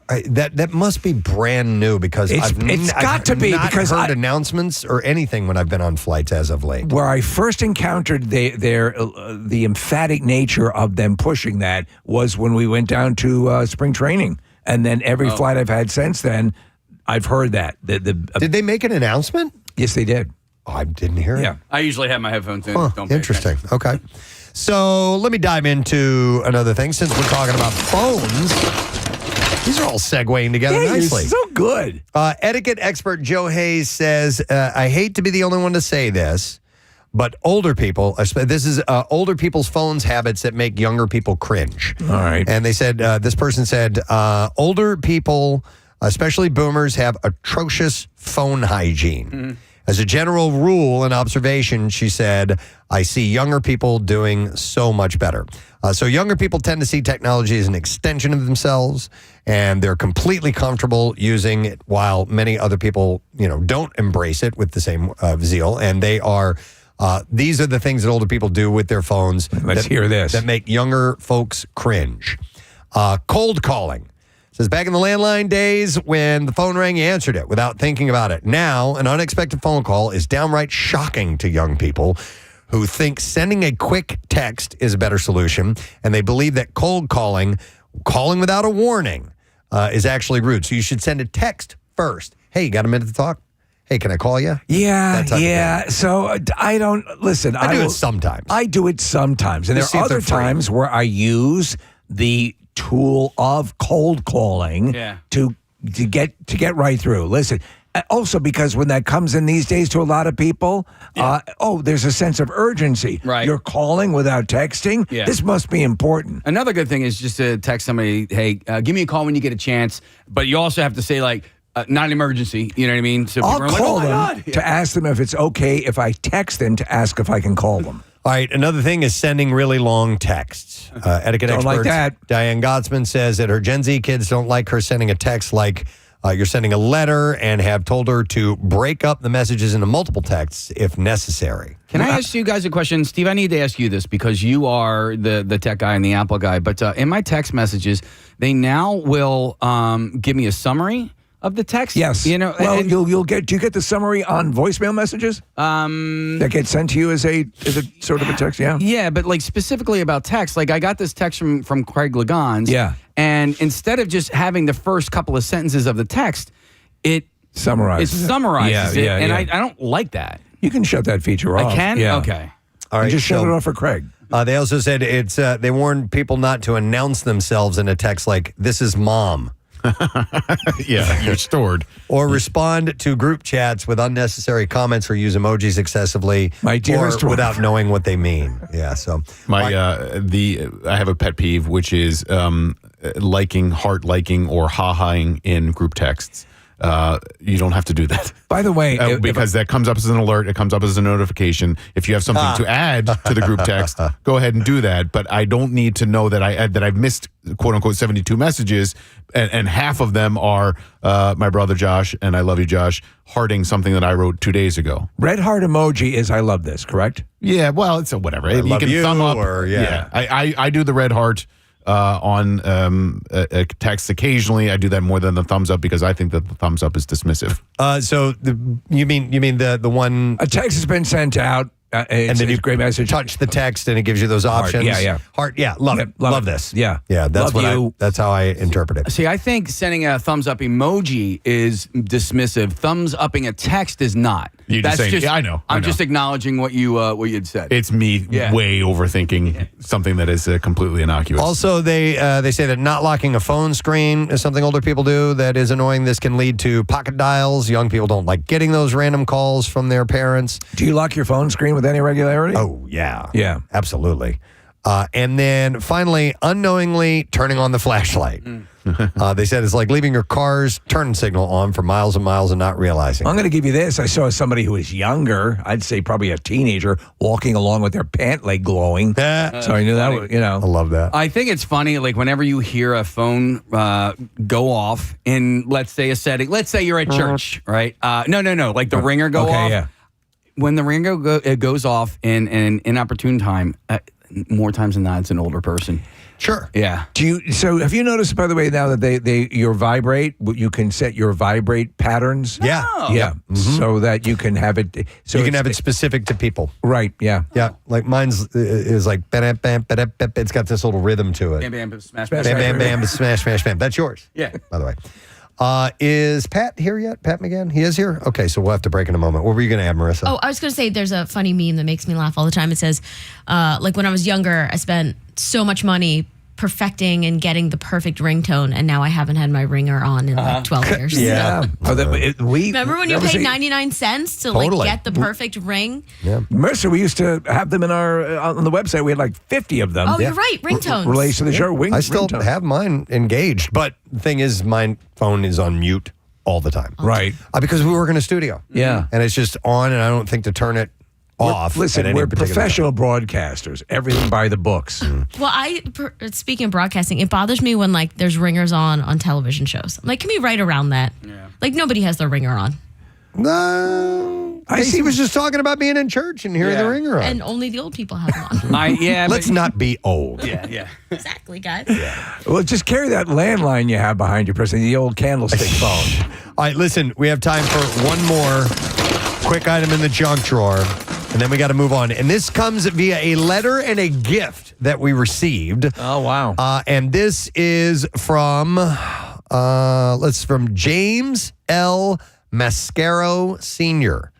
That must be brand new because It's got to be not because heard announcements or anything when I've been on flights as of late. Where I first encountered the emphatic nature of them pushing that was when we went down to spring training, and then every flight I've had since then, I've heard that. Did they make an announcement? Yes, they did. Oh, I didn't hear it. Yeah, I usually have my headphones in. Huh, Don't pay interesting. attention. Okay. So let me dive into another thing since we're talking about phones. These are all segueing together nicely. You're so good. Etiquette expert Joe Hayes says, I hate to be the only one to say this, but older people, this is older people's phones habits that make younger people cringe. All right. And they said, this person said, older people, especially boomers, have atrocious phone hygiene. Mm-hmm. As a general rule and observation, she said, I see younger people doing so much better. So younger people tend to see technology as an extension of themselves, and they're completely comfortable using it, while many other people, don't embrace it with the same zeal. And they are, these are the things that older people do with their phones. Let's hear this. That make younger folks cringe. Cold calling. Says back in the landline days when the phone rang, you answered it without thinking about it. Now, an unexpected phone call is downright shocking to young people who think sending a quick text is a better solution, and they believe that cold calling without a warning, is actually rude. So you should send a text first. Hey, you got a minute to talk? Hey, can I call you? Yeah. So I don't listen. I do it sometimes. I do it sometimes, and there are other times where I use the tool of cold calling to get right through. Listen, also because when that comes in these days to a lot of people, there's a sense of urgency. Right. You're calling without texting. Yeah. This must be important. Another good thing is just to text somebody, hey, give me a call when you get a chance. But you also have to say, like, not an emergency. You know what I mean? So I'll people are call like, oh my them God. to ask them if it's okay if I text them to ask if I can call them. All right, another thing is sending really long texts. Etiquette Don't like expert that. Diane Gottsman says that her Gen Z kids don't like her sending a text like you're sending a letter, and have told her to break up the messages into multiple texts if necessary. Can I ask you guys a question? Steve, I need to ask you this because you are the tech guy and the Apple guy. But in my text messages, they now will give me a summary of the text. Yes. Well, you'll get. Do you get the summary on voicemail messages? That get sent to you as a sort of a text. Yeah. Yeah, but like specifically about text, like I got this text from Craig Legans. Yeah. And instead of just having the first couple of sentences of the text, it summarizes. It summarizes it, and yeah. I don't like that. You can shut that feature off. I can. Yeah. Okay. All right, just shut it off for Craig. They also said it's. They warned people not to announce themselves in a text like "This is Mom." Yeah, you're stored. Or respond to group chats with unnecessary comments or use emojis excessively, My dearest or one. without knowing what they mean. Yeah, so I have a pet peeve, which is liking, heart liking, or ha-haing in group texts. You don't have to do that. By the way, because that comes up as an alert, it comes up as a notification. If you have something to add to the group text, go ahead and do that. But I don't need to know that I've missed quote unquote 72 messages, and half of them are my brother Josh and I love you Josh hearting something that I wrote 2 days ago. Red heart emoji is I love this, correct? Yeah, well, it's a whatever. I love can you, thumb up. or, yeah. I do the red heart on a text occasionally. I do that more than the thumbs up because I think that the thumbs up is dismissive. So you mean the one a text has been sent out, and then you great message. Touch the text and it gives you those options. Yeah. Heart. Yeah. Love it. Love this. Yeah. That's Love that's how I interpret it. See, I think sending a thumbs up emoji is dismissive. Thumbs upping a text is not. You're just saying, yeah, I know. I'm just acknowledging what you had said. It's me way overthinking something that is completely innocuous. Also, they say that not locking a phone screen is something older people do that is annoying. This can lead to pocket dials. Young people don't like getting those random calls from their parents. Do you lock your phone screen with any regularity? Oh, yeah. Yeah. Absolutely. And then finally, unknowingly turning on the flashlight. They said it's like leaving your car's turn signal on for miles and miles and not realizing. I'm going to give you this. I saw somebody who was younger, I'd say probably a teenager, walking along with their pant leg glowing. So I knew that, I love that. I think it's funny, like whenever you hear a phone go off in, let's say, a setting. Let's say you're at church, right? No. Like the ringer go off. Yeah. when the ringer goes off in an inopportune time, more times than not, it's an older person. Sure. Yeah. So have you noticed, by the way, now that your vibrate, you can set your vibrate patterns? Yeah. Yeah. So that you can have it. So you can have it specific to people. Right. Yeah. Yeah. Like mine's is like, bam, bam, bam, bam, it's got this little rhythm to it. Bam, bam, smash, Bam, bam, bam, smash, smash, bam. That's yours. Yeah. By the way. Is Pat here yet? Pat McGann? He is here? Okay, so we'll have to break in a moment. What were you going to add, Marissa? Oh, I was going to say there's a funny meme that makes me laugh all the time. It says, like when I was younger, I spent so much money perfecting and getting the perfect ringtone, and now I haven't had my ringer on in like 12 years. Yeah. Remember when you paid 99 cents to like get the perfect ring? Yeah. Mercer, we used to have them on the website. We had like 50 of them. Oh, you're right. Ringtones. Relates to the show. I still have mine engaged, but the thing is, my phone is on mute all the time. Right. Because we work in a studio. Yeah. And it's just on, and I don't think to turn it off. Listen, we're professional broadcasters. Everything by the books. Well, speaking of broadcasting, it bothers me when like there's ringers on television shows. I'm like, can we write around that? Yeah. Like nobody has their ringer on. No. He was just talking about being in church and hearing the ringer on. And only the old people have them on. Let's not be old. Yeah. Exactly, guys. Well, just carry that landline you have behind you, Preston, the old candlestick phone. All right, listen, we have time for one more quick item in the junk drawer, and then we got to move on. And this comes via a letter and a gift that we received. Oh, wow. And this is from James L. Mascaro Sr.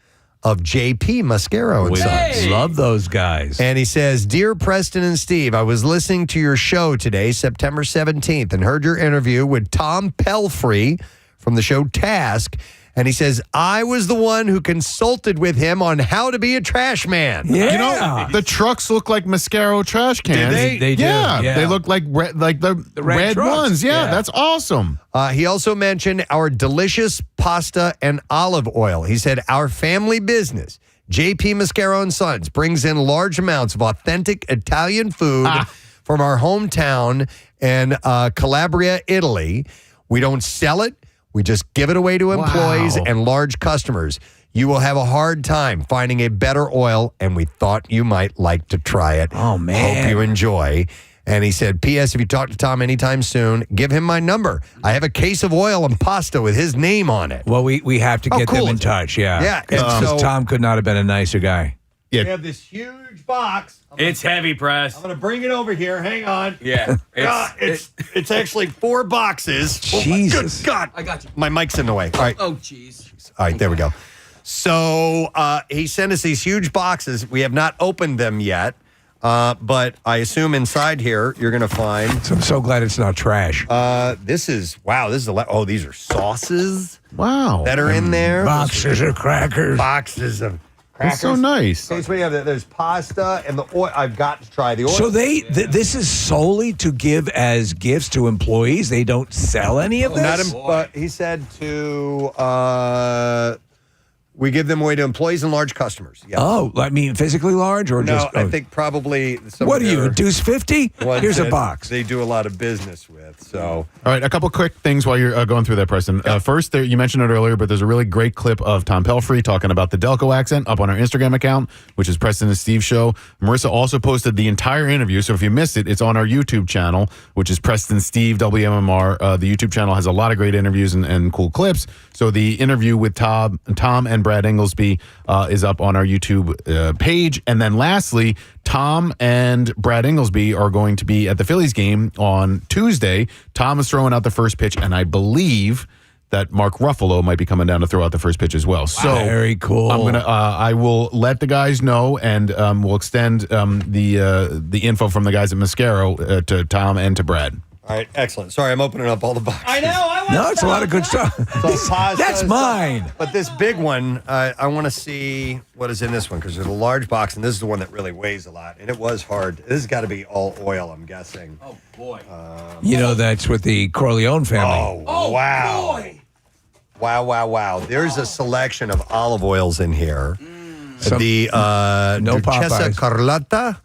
of JP Mascaro and Sons. Love those guys. And he says, Dear Preston and Steve, I was listening to your show today, September 17th, and heard your interview with Tom Pelfrey from the show Task. And he says, I was the one who consulted with him on how to be a trash man. Yeah. You know, the trucks look like Mascaro trash cans. They do. Yeah. Yeah. They look like the red trucks. ones. Yeah, that's awesome. He also mentioned our delicious pasta and olive oil. He said, our family business, JP Mascaro and Sons, brings in large amounts of authentic Italian food from our hometown in Calabria, Italy. We don't sell it. We just give it away to employees and large customers. You will have a hard time finding a better oil, and we thought you might like to try it. Oh, man. Hope you enjoy. And he said, P.S. if you talk to Tom anytime soon, give him my number. I have a case of oil and pasta with his name on it. Well, we have to get them in touch, yeah. Yeah. Because Tom could not have been a nicer guy. We have this huge box. It's heavy, Press. I'm going to bring it over here. Hang on. Yeah. It's actually 4 boxes. Jesus. Oh, good God. I got you. My mic's in the way. All right. Oh, jeez. All right, there we go. So he sent us these huge boxes. We have not opened them yet, but I assume inside here you're going to find. So I'm so glad it's not trash. This is these are sauces. Wow. That are in there. Boxes of crackers. Boxes of crackers. That's so nice. Okay, so we have there's pasta and the oil. I've got to try the oil. So this is solely to give as gifts to employees. They don't sell any of this. But he said to we give them away to employees and large customers. Yes. Oh, I mean physically large or no? just? I think probably. What are you, a deuce 50? Here's a that box. They do a lot of business with. So All right, a couple quick things while you're going through that, Preston. First, you mentioned it earlier, but there's a really great clip of Tom Pelfrey talking about the Delco accent up on our Instagram account, which is Preston and Steve Show. Marissa also posted the entire interview, so if you missed it, it's on our YouTube channel, which is Preston Steve WMMR. The YouTube channel has a lot of great interviews and cool clips. So the interview with Tom and Brad Inglesby is up on our YouTube page. And then lastly, Tom and Brad Inglesby are going to be at the Phillies game on Tuesday. Tom is throwing out the first pitch, and I believe that Mark Ruffalo might be coming down to throw out the first pitch as well. So very cool. I will let the guys know, and we'll extend the info from the guys at Mascaro to Tom and to Brad. all right, excellent. Sorry, I'm opening up all the boxes. I know. No, it's a lot of good stuff. That's mine. But this big one, I want to see what is in this one because there's a large box, and this is the one that really weighs a lot. And it was hard. This has got to be all oil, I'm guessing. Oh, boy. You know, that's with the Corleone family. Oh, wow. Boy. Wow. There's a selection of olive oils in here. Some- The no Duchessa Popeyes. Carlotta,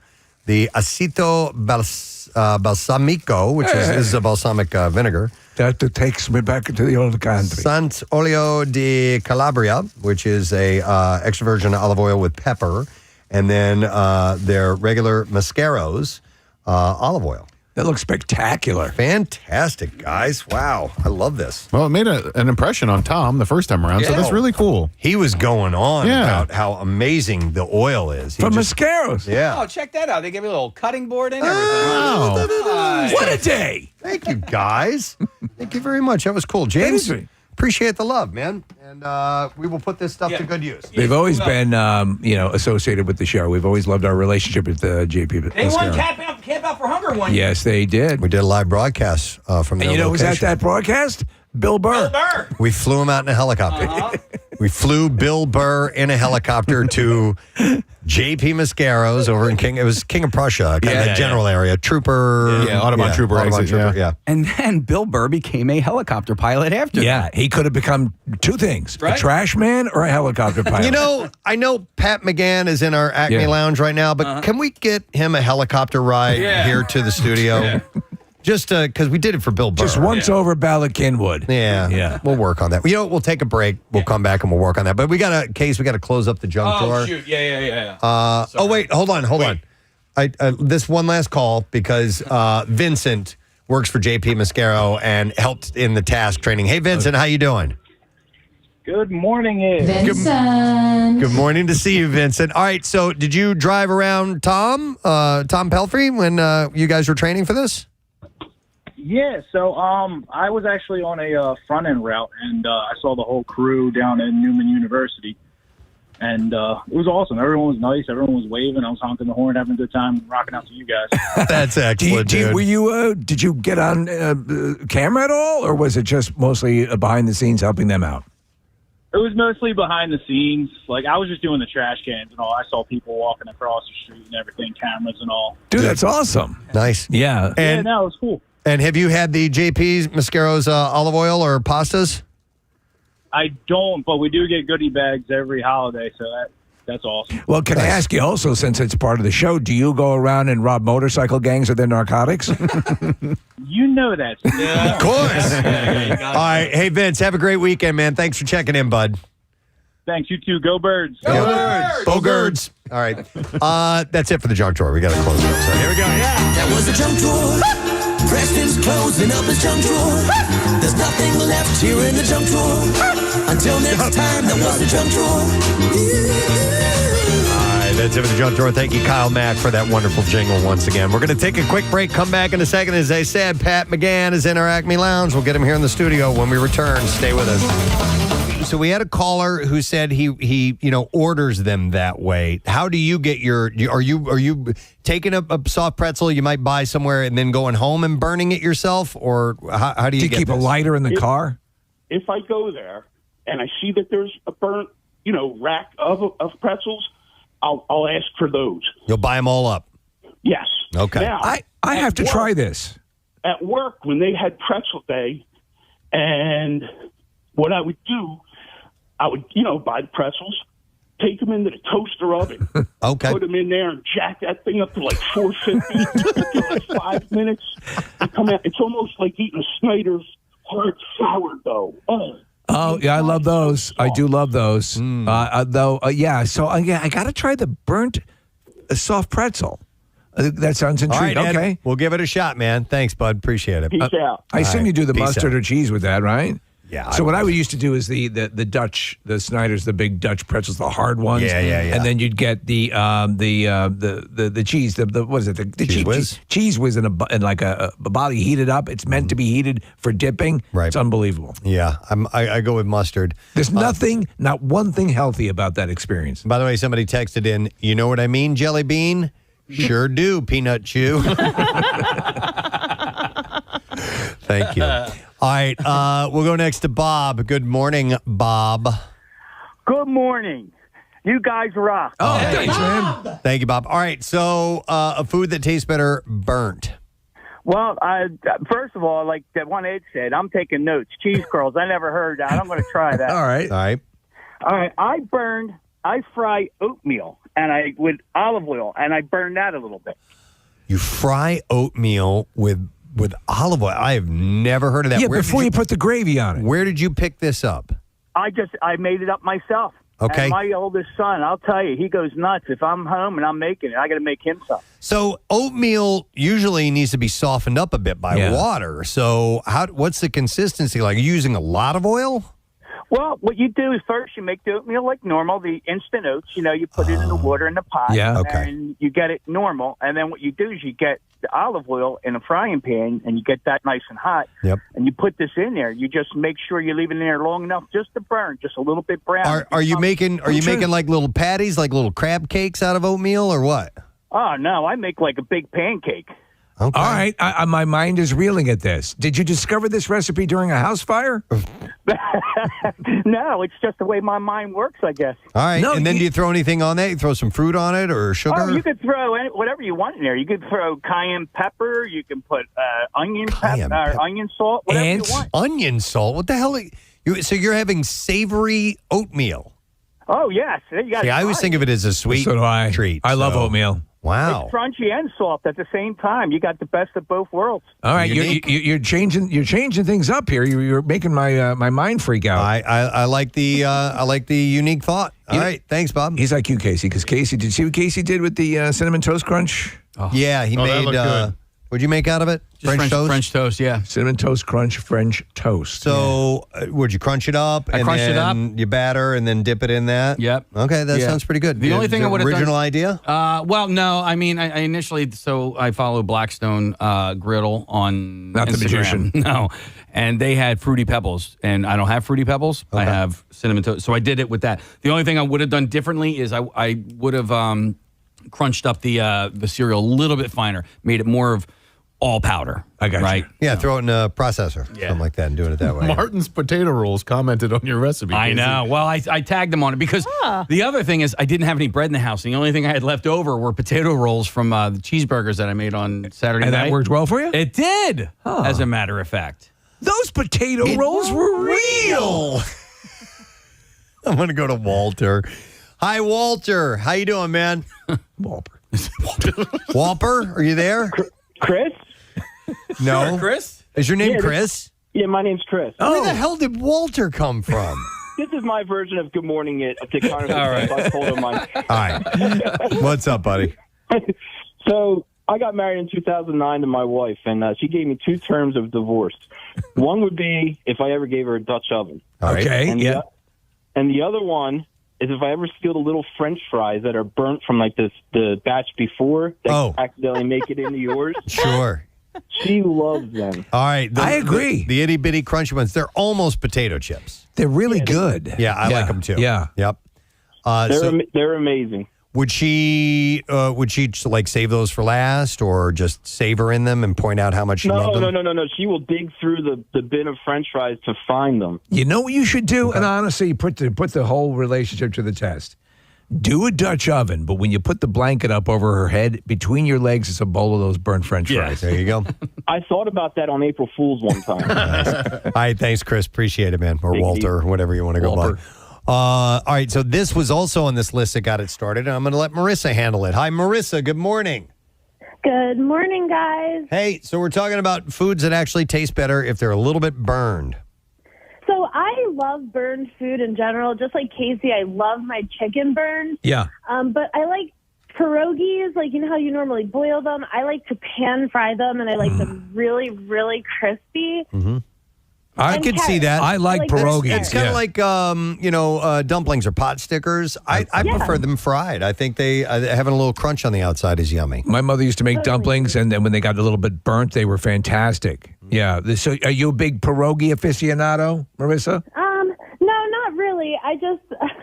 the Aceto Balsamico, which is a balsamic vinegar. That takes me back to the old country. Sant'Olio di Calabria, which is a extra virgin olive oil with pepper, and then their regular Mascaros olive oil. That looks spectacular. Fantastic, guys. Wow. I love this. Well, it made an impression on Tom the first time around, so that's really cool. He was going on about how amazing the oil is. From Mascaros. Yeah. Oh, check that out. They give you a little cutting board and everything. Oh. What a day. Thank you, guys. Thank you very much. That was cool. James, appreciate the love, man. And we will put this stuff to good use. They've always been, associated with the show. We've always loved our relationship with JP. They won Camp Out for Hunger one year. Yes, they did. We did a live broadcast from their And who was at location. that broadcast? Bill Burr. We flew him out in a helicopter. We flew Bill Burr in a helicopter to JP Mascaro's over in King of Prussia, kind of the general area. Trooper. Audubon Trooper. Audubon Trooper, yeah. And then Bill Burr became a helicopter pilot after that. He could have become two things, Right? a trash man or a helicopter pilot. I know Pat McGann is in our Acme Lounge right now, but can we get him a helicopter ride here to the studio? Just because we did it for Bill Burr. Just once over Ballackinwood. Yeah. We'll work on that. We'll take a break. We'll come back and we'll work on that. But we got to close up the junk drawer. Oh, shoot. Yeah. Wait, hold on. This one last call because Vincent works for JP Mascaro and helped in the task training. Hey, Vincent, how you doing? Good morning, Ed. Good morning to see you, Vincent. All right, so did you drive around Tom Pelfrey when you guys were training for this? Yeah, so I was actually on a front-end route, and I saw the whole crew down at Newman University. And it was awesome. Everyone was nice. Everyone was waving. I was honking the horn, having a good time, rocking out to you guys. That's excellent, dude. Did you get on camera at all, or was it just mostly behind the scenes helping them out? It was mostly behind the scenes. Like, I was just doing the trash cans and all. I saw people walking across the street and everything, cameras and all. Dude, that's awesome. Nice. Yeah. And, it was cool. And have you had the JP Mascaro's olive oil or pastas? I don't, but we do get goodie bags every holiday, so that's awesome. Well, can I ask you also, since it's part of the show, do you go around and rob motorcycle gangs of their narcotics? You know that. Yeah. Of course. All right. Hey, Vince, have a great weekend, man. Thanks for checking in, bud. Thanks. You too. Go Birds. Go Birds. Go Birds. All right. That's it for the junk drawer. We got to close it up. So here we go. That was the junk drawer. Preston's closing up his junk drawer. There's nothing left here in the junk drawer. Until next time, that was the junk drawer. All right, that's it for the junk drawer. Thank you, Kyle Mack, for that wonderful jingle once again. We're going to take a quick break, come back in a second. As I said, Pat McGann is in our Acme Lounge. We'll get him here in the studio when we return. Stay with us. So we had a caller who said he orders them that way. How do you get are you taking a soft pretzel you might buy somewhere and then going home and burning it yourself, or how do you keep this? a lighter in the car? If I go there and I see that there's a burnt, rack of pretzels, I'll ask for those. You'll buy them all up. Yes. Okay. Now, I have to try this. At work, when they had pretzel day, and what I would do, I would, buy the pretzels, take them into the toaster oven, okay, put them in there and jack that thing up to like 450, give it 5 minutes, and come out. It's almost like eating a Snyder's hard sourdough. Oh, yeah, I love those. I do love those. So, I got to try the burnt soft pretzel. That sounds intriguing. All right, okay. Ed, we'll give it a shot, man. Thanks, bud. Appreciate it. Peace out. I assume you do the Peace mustard out. or cheese with that, right? Yeah. So what I would used to do is the Dutch, the Snyder's, the big Dutch pretzels, the hard ones. Yeah. And then you'd get the cheese, the what is it? The Cheese whiz? Cheese whiz in like a bottle heated up. It's meant to be heated for dipping. Right. It's unbelievable. Yeah, I go with mustard. There's not one thing healthy about that experience. By the way, somebody texted in, you know what I mean, Jelly Bean? Sure do, Peanut Chew. Thank you. All right, we'll go next to Bob. Good morning, Bob. Good morning. You guys rock. Oh, thanks, man. Thank you, Bob. All right, so a food that tastes better burnt. Well, first of all, like that one Ed said, I'm taking notes. Cheese curls. I never heard that. I'm going to try that. All right. All right. I fry oatmeal with olive oil, and I burn that a little bit. You fry oatmeal with With olive oil? I have never heard of that. Yeah, before you put the gravy on it. Where did you pick this up? I made it up myself. Okay. And my oldest son, I'll tell you, he goes nuts. If I'm home and I'm making it, I got to make him some. So oatmeal usually needs to be softened up a bit by water. So what's the consistency like? Are you using a lot of oil? Well, what you do is first you make the oatmeal like normal, the instant oats. You put it in the water in the pot. Yeah, okay. And you get it normal. And then what you do is you get the olive oil in a frying pan, and you get that nice and hot. Yep. And you put this in there. You just make sure you leave it in there long enough just to burn, just a little bit brown. Are you making like little patties, like little crab cakes out of oatmeal, or what? Oh, no, I make like a big pancake. Okay. All right. My mind is reeling at this. Did you discover this recipe during a house fire? No, it's just the way my mind works, I guess. All right. No, and then do you throw anything on that? You throw some fruit on it or sugar? Oh, you could throw whatever you want in there. You could throw cayenne pepper. You can put onion salt, whatever you want. Onion salt? What the hell? So you're having savory oatmeal? Oh, yes. I always think of it as a sweet treat. I love oatmeal. Wow. It's crunchy and soft at the same time. You got the best of both worlds. All right, you're changing things up here. You're making my mind freak out. I like the unique thought. All right, thanks, Bob. He's like you, Casey, because Casey, did you see what Casey did with the cinnamon toast crunch? Oh. Yeah, he made. What'd you make out of it? Just French toast. French toast, yeah. Cinnamon toast crunch, French toast. So, would you crunch it up? I crunched it up. You batter and then dip it in that. Yep. Okay, that sounds pretty good. The only thing I would have done. Original idea? Well, no. I mean, I initially, I follow Blackstone Griddle on Not Instagram. the magician. No, and they had Fruity Pebbles, and I don't have Fruity Pebbles. I have cinnamon toast, so I did it with that. The only thing I would have done differently is I would have crunched up the cereal a little bit finer, made it more of all powder. I got right? you. Yeah, throw it in a processor, something like that, and doing it that way. Martin's Potato Rolls commented on your recipe. I know. Well, I tagged them on it because the other thing is I didn't have any bread in the house. The only thing I had left over were potato rolls from the cheeseburgers that I made on Saturday night. And that worked well for you? It did, as a matter of fact. Those potato rolls were real. I'm going to go to Walter. Hi, Walter. How you doing, man? Walper. Walper, are you there? Chris? No. Chris? Is your name Chris? My name's Chris. Where the hell did Walter come from? This is my version of good morning it to Connoisseur. All right. I told him mine. All right. What's up, buddy? So I got married in 2009 to my wife, and she gave me 2 terms of divorce. One would be if I ever gave her a Dutch oven. All right. Okay, And and the other one is if I ever steal the little French fries that are burnt from like the batch before that accidentally make it into yours. Sure. She loves them. All right. I agree. The itty bitty crunchy ones, they're almost potato chips. They're really good. Yeah, I like them too. Yeah. Yep. They're amazing. Would she like save those for last, or just savor in them and point out how much she loved them? No. She will dig through the bin of French fries to find them. You know what you should do? And honestly, put the whole relationship to the test. Do a Dutch oven, but when you put the blanket up over her head, between your legs is a bowl of those burnt French fries. There you go. I thought about that on April Fool's one time. Nice. All right, thanks, Chris. Appreciate it, man. Or Walter, whatever you want to go by. All right, so this was also on this list that got it started, and I'm going to let Marissa handle it. Hi, Marissa. Good morning. Good morning, guys. Hey, so we're talking about foods that actually taste better if they're a little bit burned. So I love burned food in general. Just like Casey, I love my chicken burned. Yeah. But I like pierogies, like you know how you normally boil them. I like to pan fry them, and I like them really, really crispy. Mm-hmm. I could see that. I like pierogies. It's kind of like, dumplings or pot stickers. I prefer them fried. I think they having a little crunch on the outside is yummy. My mother used to make dumplings, and then when they got a little bit burnt, they were fantastic. Yeah. So are you a big pierogi aficionado, Marissa? No, not really.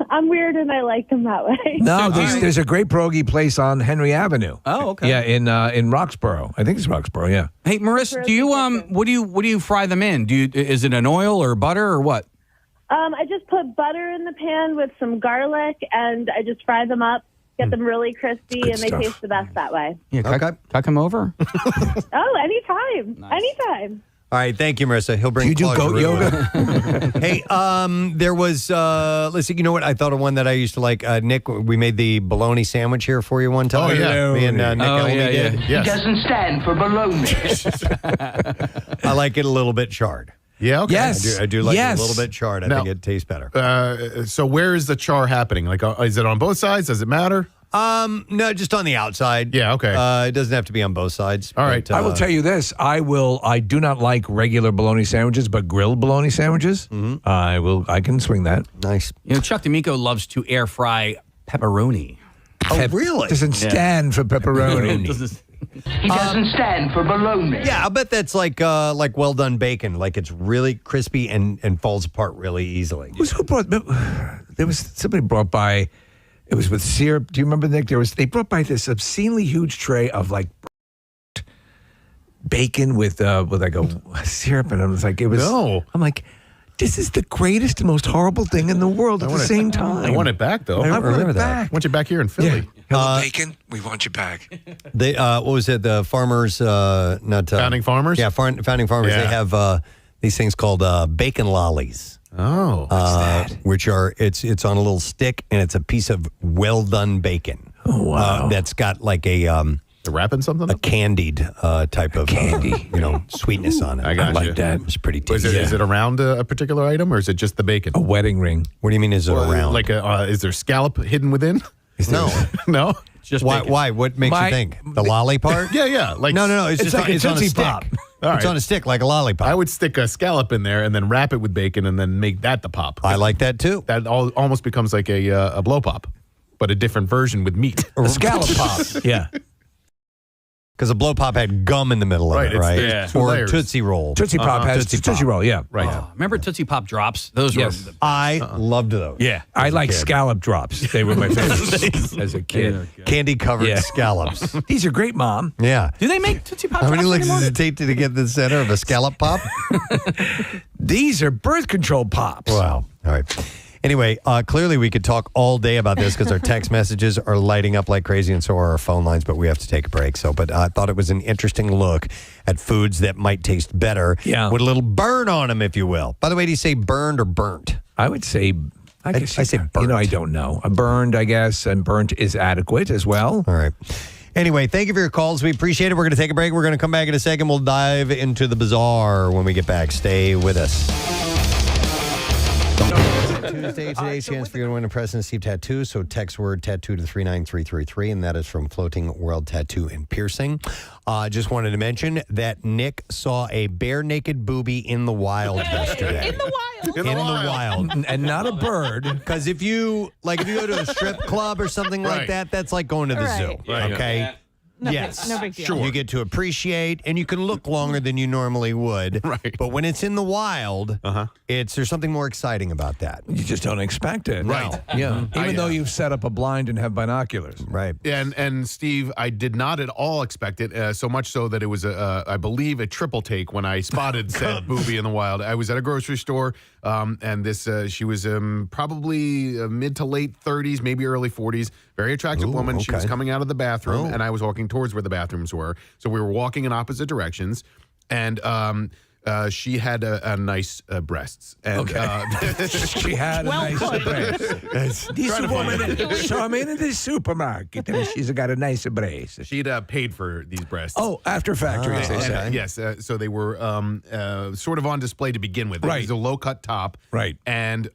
I'm weird and I like them that way. No, there's a great pierogi place on Henry Avenue. Oh, okay. Yeah, in Roxborough. I think it's Roxborough, yeah. Hey, Marissa, do you what do you fry them in? Is it an oil or butter or what? I just put butter in the pan with some garlic, and I just fry them up, get them really crispy, and they taste the best that way. Yeah, okay. Can I come over? Oh, anytime. Nice. Anytime. All right, thank you, Marissa. He'll bring. You do goat yoga? Hey, there was. Let's see. You know what? I thought of one that I used to like. Nick, we made the bologna sandwich here for you one time. Oh yeah, me and Nick Elmy did. Yes. He doesn't stand for bologna. I like it a little bit charred. Yeah. Okay. Yes. I do like Yes. it a little bit charred. I Now- think it tastes better. So where is the char happening? Like, is it on both sides? Does it matter? No, just on the outside. Yeah. Okay. It doesn't have to be on both sides. All right. but, I will tell you this. I do not like regular bologna sandwiches, but grilled bologna sandwiches, I can swing that. Nice. Chuck D'Amico loves to air fry pepperoni. Oh, really? Doesn't stand for pepperoni. He doesn't stand for bologna. Yeah, I bet that's like well done bacon. Like it's really crispy and falls apart really easily. Who brought? There was somebody brought by. It was with syrup. Do you remember, Nick? They brought by this obscenely huge tray of like bacon with like a syrup, and I was like, I'm like, this is the greatest and most horrible thing in the world at the same time. I want it back though. I want it back. I want you back here in Philly. Hello, bacon. We want you back. They what was it? The farmers, not Founding Farmers. Yeah, founding farmers. Yeah. They have these things called bacon lollies. Oh, which are it's on a little stick and it's a piece of well done bacon. Oh wow! That's got like a wrapping something, a candied type of candy, sweetness on it. I got like you. that. It's pretty tasty. Is it around a particular item or is it just the bacon? A wedding ring. What do you mean? Is it around? Like is there scallop hidden within? No. No. Just why? bacon. Why? What makes you think the lolly part? Yeah. Like No. It's just like a it's on a Tootsie stick. Pop. All It's right. on a stick like a lollipop. I would stick a scallop in there and then wrap it with bacon and then make that the pop. I like that too. That almost becomes like a blow pop, but a different version with meat. A scallop pop. Yeah. Because a blow pop had gum in the middle of Right, it, right? there's two Or layers. Tootsie Roll. Tootsie Pop has Tootsie Roll. Yeah. Right. Oh, remember Tootsie Pop drops? Those Yes. were. I loved those. Yeah. I like scallop drops. They were my favorite as a kid. Candy covered Yeah. scallops. These are great, Mom. Yeah. Do they make Tootsie Pop How many drops licks anymore? does it take to get the center of a scallop pop? These are birth control pops. Wow. All right. Anyway, clearly we could talk all day about this because our text messages are lighting up like crazy and so are our phone lines, but we have to take a break. But I thought it was an interesting look at foods that might taste better with a little burn on them, if you will. By the way, do you say burned or burnt? I would say, I say burnt. You know, I don't know. Burned, I guess, and burnt is adequate as well. All right. Anyway, thank you for your calls. We appreciate it. We're going to take a break. We're going to come back in a second. We'll dive into the Bizzare when we get back. Stay with us. Tuesday today, chance for you to win a Preston and Steve tattoo. So text word tattoo to 39333, and that is from Floating World Tattoo and Piercing. Just wanted to mention that Nick saw a bare naked booby in the wild yesterday. In the wild. In the wild. And not a bird. Because if you go to a strip club or something like Right. that, that's like going to the Right. zoo. Right. Okay. No yes. big- no big deal. Sure. You get to appreciate, and you can look longer than you normally would. Right. But when it's in the wild, there's something more exciting about that. You just don't expect it. Right. Yeah. Even though you've set up a blind and have binoculars. Right. And Steve, I did not at all expect it, so much so that it was, I believe, a triple take when I spotted said booby in the wild. I was at a grocery store, and this she was probably mid to late 30s, maybe early 40s, very attractive woman. She was okay. coming out of the bathroom, and I was walking towards where the bathrooms were. So we were walking in opposite directions, and she had a nice breasts. And, She had a nice breast. This woman saw me in the supermarket and she's got a nice breast. She'd paid for these breasts. Oh, after factory, as they say. Yes, so they were sort of on display to begin with. Right. It was a low-cut top. Right. And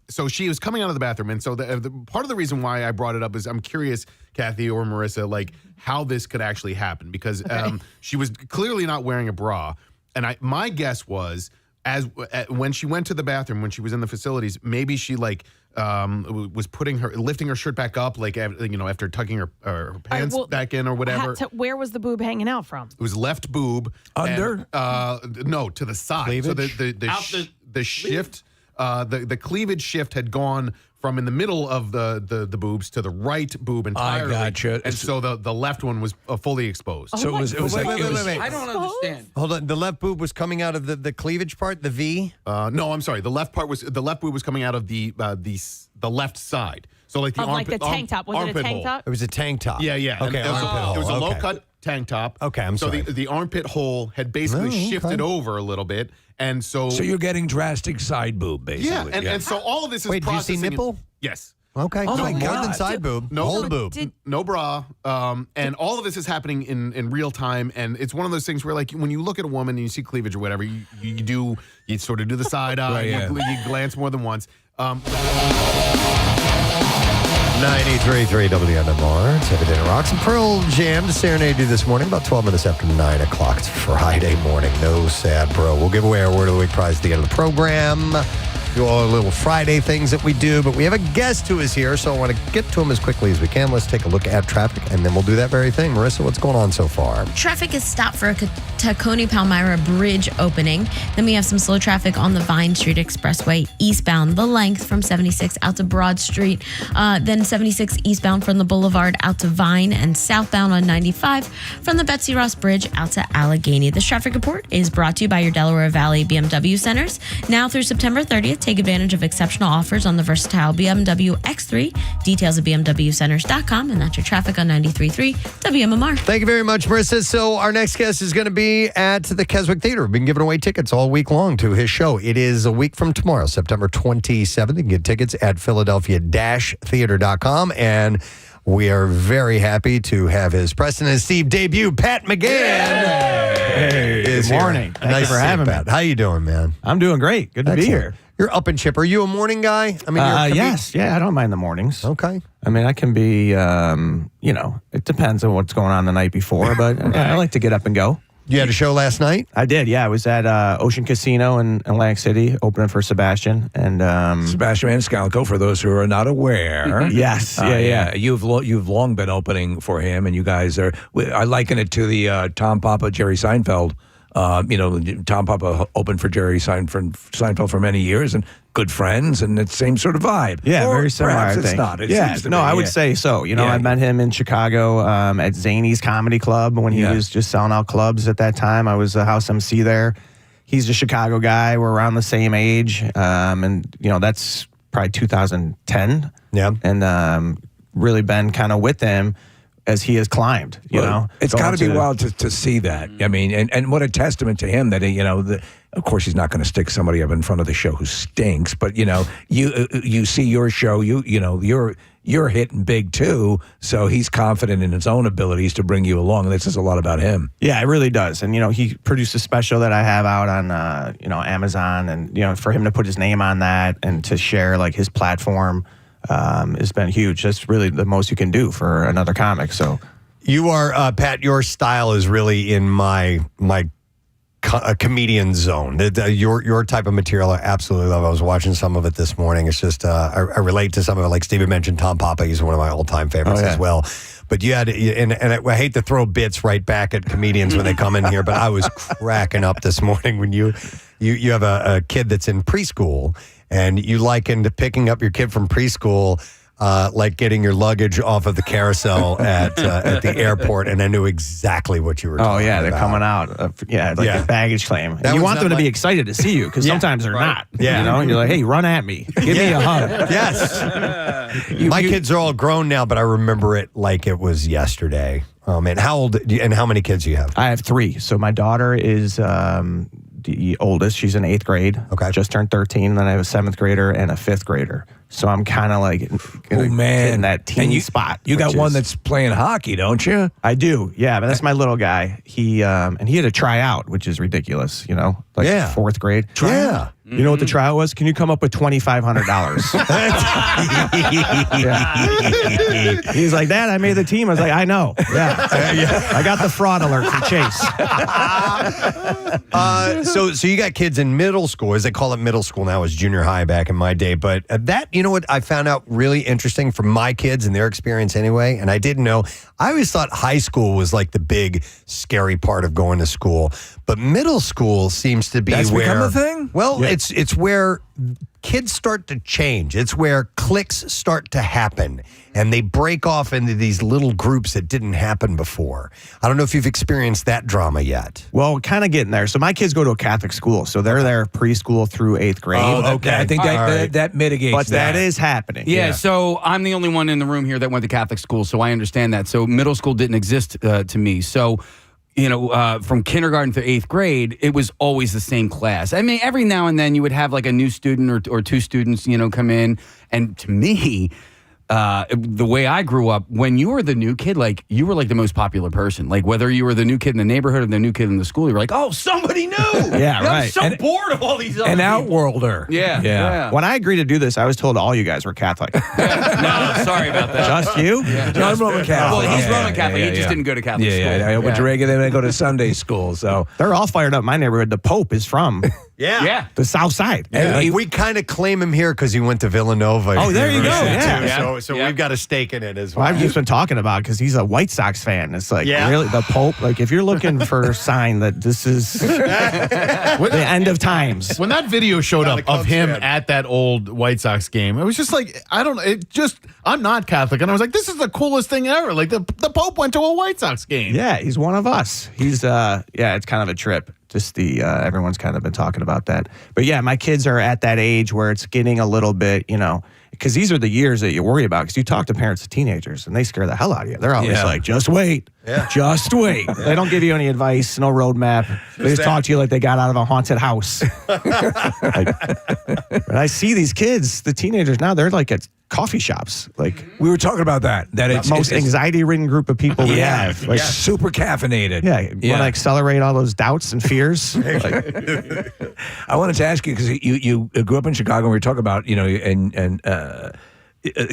so she was coming out of the bathroom. And so the part of the reason why I brought it up is I'm curious, Kathy or Marissa, like how this could actually happen. Because she was clearly not wearing a bra. And my guess was, when she went to the bathroom, when she was in the facilities, maybe she was lifting her shirt back up, like after tucking her pants back in or whatever. Where was the boob hanging out from? It was left boob Under? And, no, to the side. Cleavage? So the shift, the cleavage shift had gone from in the middle of the boobs to the right boob entirely. I gotcha. And so the left one was fully exposed. So it was Wait. I don't understand. Hold on. The left boob was coming out of the cleavage part, the V? No, I'm sorry. The left boob was coming out of the left side. So like the Of like the tank top. Was it a tank top? It was a tank top. Yeah. Okay, And armpit hole. it was a Okay. low-cut tank top. Okay, I'm sorry. So the armpit hole had basically shifted over a little bit. And so you're getting drastic side boob, basically. Yeah, and so all of this is Wait, do you see processing. nipple? Yes. Okay. Oh, my more God. than side boob. No, Whole boob. no bra, and all of this is happening in real time, and it's one of those things where, like, when you look at a woman and you see cleavage or whatever, you sort of do the side eye, Right, you glance more than once. 93.3 WMMR. It's Everyday Rocks and Pearl Jam to serenade you this morning, about 12 minutes after 9 o'clock. It's Friday morning. No sad, bro. We'll give away our Word of the Week prize at the end of the program. Do all our little Friday things that we do, but we have a guest who is here, so I want to get to him as quickly as we can. Let's take a look at traffic, and then we'll do that very thing. Marissa, what's going on so far? Traffic is stopped for a Tacony-Palmyra Bridge opening. Then we have some slow traffic on the Vine Street Expressway eastbound, the length from 76 out to Broad Street. Then 76 eastbound from the Boulevard out to Vine, and southbound on 95 from the Betsy Ross Bridge out to Allegheny. This traffic report is brought to you by your Delaware Valley BMW centers. Now through September 30th, take advantage of exceptional offers on the versatile BMW X3. Details at bmwcenters.com, and that's your traffic on 93.3 WMMR. Thank you very much, Marissa. So our next guest is going to be at the Keswick Theater. We've been giving away tickets all week long to his show. It is a week from tomorrow, September 27th. You can get tickets at Philadelphia-theater.com, and we are very happy to have his Preston and Steve debut, Pat McGann. Hey, good morning. Thank you for having me. Pat. How you doing, man? I'm doing great. Good to be here. You're up and chipper. Are you a morning guy? I mean, yes. Yeah, I don't mind the mornings. Okay. I mean, I can be, it depends on what's going on the night before, but I like to get up and go. You had a show last night? I did, yeah. I was at Ocean Casino in Atlantic City, opening for Sebastian. And Sebastian Maniscalco, for those who are not aware. Yes, yeah. You've long been opening for him, and you guys are, I liken it to the Tom Papa, Jerry Seinfeld. Tom Papa opened for Jerry Seinfeld for many years, and good friends, and it's the same sort of vibe. Yeah, or very similar, perhaps I it's think. not. It yeah, seems to no, be, I would say so. I met him in Chicago at Zany's Comedy Club when he was just selling out clubs at that time. I was a house MC there. He's a Chicago guy. We're around the same age, and that's probably 2010. Yeah, and really been kind of with him as he has climbed, It's got to be wild to see that. I mean, and what a testament to him that, of course, he's not going to stick somebody up in front of the show who stinks, but, you see your show, you're hitting big too, so he's confident in his own abilities to bring you along. That says a lot about him. Yeah, it really does. And, he produced a special that I have out on, Amazon, and, for him to put his name on that and to share, like, his platform, has been huge. That's really the most you can do for another comic. So you are, Pat, your style is really in my comedian zone. Your type of material I absolutely love. I was watching some of it this morning. It's just, I relate to some of it. Like Steven mentioned, Tom Papa, he's one of my all-time favorites as well. But you had, and I hate to throw bits right back at comedians when they come in here, but I was cracking up this morning when you have a kid that's in preschool, and you likened picking up your kid from preschool like getting your luggage off of the carousel at the airport, and I knew exactly what you were talking about. Oh, yeah, they're coming out. A baggage claim. You want them to be excited to see you, because sometimes they're not. Yeah. And you're like, hey, run at me. Give me a hug. Yes. My kids are all grown now, but I remember it like it was yesterday. And how many kids do you have? I have 3. So my daughter is the oldest. She's in 8th grade. Okay. Just turned 13. And then I have a 7th grader and a 5th grader. So I'm kind of like in that teen spot. You got one that's playing hockey, don't you? I do. Yeah, but that's my little guy. He had a tryout, which is ridiculous, 4th grade. Yeah. You know what the tryout was? Can you come up with $2,500? He's like, Dad, I made the team. I was like, I know. Yeah. I got the fraud alert from Chase. So you got kids in middle school, as they call it middle school now, is junior high back in my day. But that, you know what I found out really interesting from my kids and their experience anyway, and I didn't know. I always thought high school was like the big scary part of going to school, but middle school seems to be That's where become a thing? Well, it's where kids start to change. It's where cliques start to happen, and they break off into these little groups that didn't happen before. I don't know if you've experienced that drama yet. Well, kind of getting there. So my kids go to a Catholic school, so they're there preschool through 8th grade. Oh, okay. I think that mitigates but that is happening. Yeah, so I'm the only one in the room here that went to Catholic school, so I understand that. So middle school didn't exist to me. So, from kindergarten to 8th grade, it was always the same class. I mean, every now and then you would have like a new student or two students, come in. And to me, the way I grew up, when you were the new kid, like you were like the most popular person. Like whether you were the new kid in the neighborhood or the new kid in the school, you were like, oh, somebody new. Yeah, right. I'm so bored of all these other An people. outworlder. Yeah. When I agreed to do this, I was told all you guys were Catholic. No, sorry about that. Just you? Yeah, John's Roman Catholic. Well, he's Roman Catholic. He just didn't go to Catholic school. Yeah. I went to regular, then I go to Sunday school. So they're all fired up in my neighborhood. The Pope is from the South Side. And we kind of claim him here because he went to Villanova. Oh, there you go. Yeah. So we've got a stake in it as Well, well. I've just been talking about because he's a White Sox fan. It's like really the Pope. Like if you're looking for a sign that this is the end of times. When that video showed up of him at that old White Sox game, it was just like, I'm not Catholic. And I was like, this is the coolest thing ever. Like the Pope went to a White Sox game. Yeah, he's one of us. He's it's kind of a trip. Just everyone's kind of been talking about that. But yeah, my kids are at that age where it's getting a little bit, because these are the years that you worry about. Because you talk to parents of teenagers and they scare the hell out of you. They're always like, just wait. Yeah. Just wait. They don't give you any advice, no roadmap. They just talk to you like they got out of a haunted house. But I see these kids, the teenagers now, they're like at coffee shops. Like we were talking about that it's most anxiety-ridden group of people we have. Like super caffeinated. Yeah. Want to accelerate all those doubts and fears? I wanted to ask you because you grew up in Chicago. And we were talking about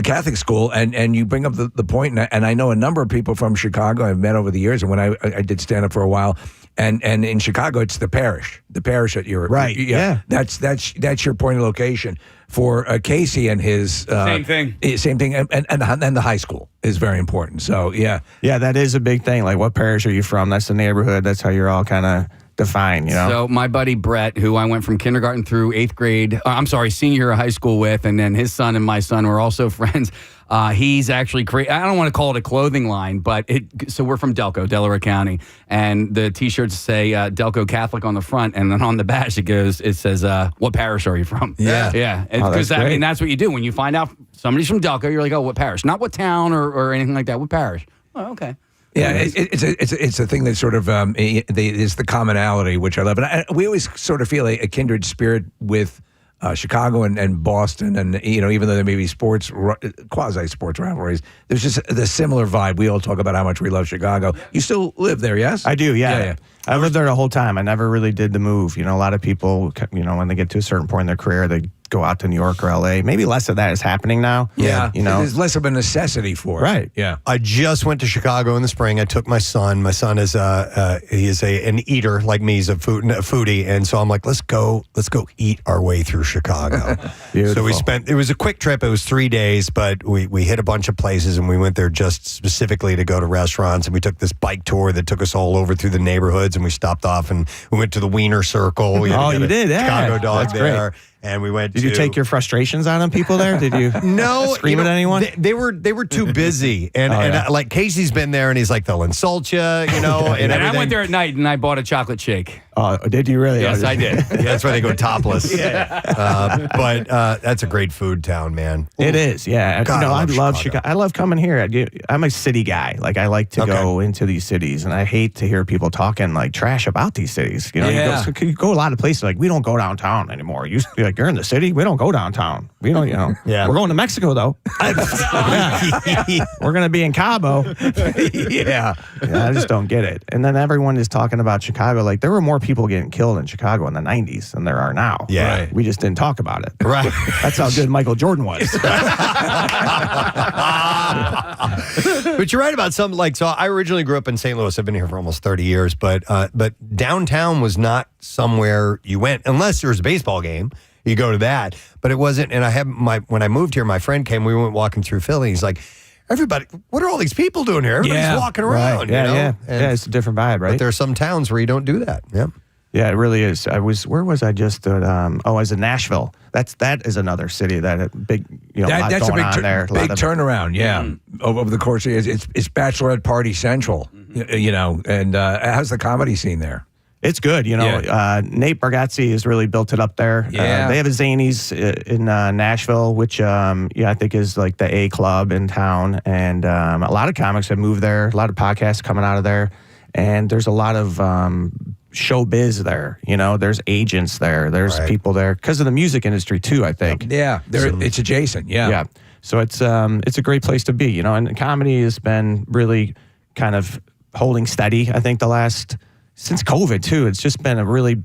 Catholic school, and you bring up the point, and I know a number of people from Chicago I've met over the years, and when I did stand up for a while, and in Chicago it's the parish that you're right. Yeah. That's your point of location for Casey and his same thing, and the high school is very important. So yeah, that is a big thing. Like, what parish are you from? That's the neighborhood. That's how you're all kind of defined, So my buddy Brett, who I went from kindergarten through 8th grade, senior year of high school with, and then his son and my son were also friends. He's actually I don't want to call it a clothing line, but so we're from Delco, Delaware County, and the T-shirts say Delco Catholic on the front, and then on the back it says, "What parish are you from?" Yeah. Because that's what you do when you find out somebody's from Delco. You're like, "Oh, what parish?" Not what town or anything like that. What parish? Oh, okay. Yeah, it's a thing that sort of is the commonality, which I love, and we always sort of feel a kindred spirit with Chicago and Boston, and even though there may be quasi sports rivalries, there's just the similar vibe. We all talk about how much we love Chicago. You still live there, yes? I do, yeah. I lived there the whole time. I never really did the move. A lot of people, when they get to a certain point in their career, they go out to New York or LA. Maybe less of that is happening now. Yeah. There's less of a necessity for it. Right. Yeah. I just went to Chicago in the spring. I took my son. My son is an eater like me. He's a foodie. And so I'm like, let's go eat our way through Chicago. So it was a quick trip. It was 3 days, but we hit a bunch of places and we went there just specifically to go to restaurants. And we took this bike tour that took us all over through the neighborhoods, and we stopped off and we went to the Wiener Circle. You did? Yeah. Chicago dog That's there. Great. And we went. Did you take your frustrations on people there? Did you? No, scream at anyone? They were too busy, and like Casey's been there, and he's like, they'll insult you, and I went there at night and I bought a chocolate shake. Oh, did you really? Yes, I did. That's why they go topless. But that's a great food town, man. It is. Yeah. God, I love Chicago. I love coming here. I'm a city guy. Like, I like to go into these cities, and I hate to hear people talking like trash about these cities. You go a lot of places like, we don't go downtown anymore. You used to be like, you're in the city, we don't go downtown. We don't, Yeah. We're going to Mexico though. We're going to be in Cabo. Yeah. I just don't get it. And then everyone is talking about Chicago. Like, there were more people getting killed in Chicago in the 90s than there are now. Yeah. Right. We just didn't talk about it. Right. That's how good Michael Jordan was. But you're right about something like, so I originally grew up in St. Louis. I've been here for almost 30 years, but downtown was not somewhere you went unless there was a baseball game. You go to that, but it wasn't. And when I moved here, my friend came, we went walking through Philly. He's like, everybody, what are all these people doing here? Everybody's walking around. Right. Yeah, yeah. It's a different vibe, right? But there are some towns where you don't do that. Yeah. Yeah, it really is. Where was I just at? I was in Nashville. That is another city that had big, lot that's going a on there. Big turnaround, yeah. Over the course of years, it's bachelorette party central, and how's the comedy scene there? It's good, Nate Bargatze has really built it up there. Yeah. They have a Zanies in Nashville, which I think is like the A club in town, and a lot of comics have moved there. A lot of podcasts coming out of there, and there's a lot of showbiz there. There's agents there. There's people there because of the music industry too, I think. Yeah, it's adjacent. Yeah. Yeah. So it's a great place to be, and comedy has been really kind of holding steady, I think, since COVID too. It's just been a really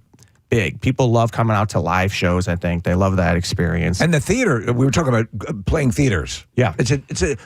big. People love coming out to live shows, I think. They love that experience. And the theater, we were talking about playing theaters. Yeah.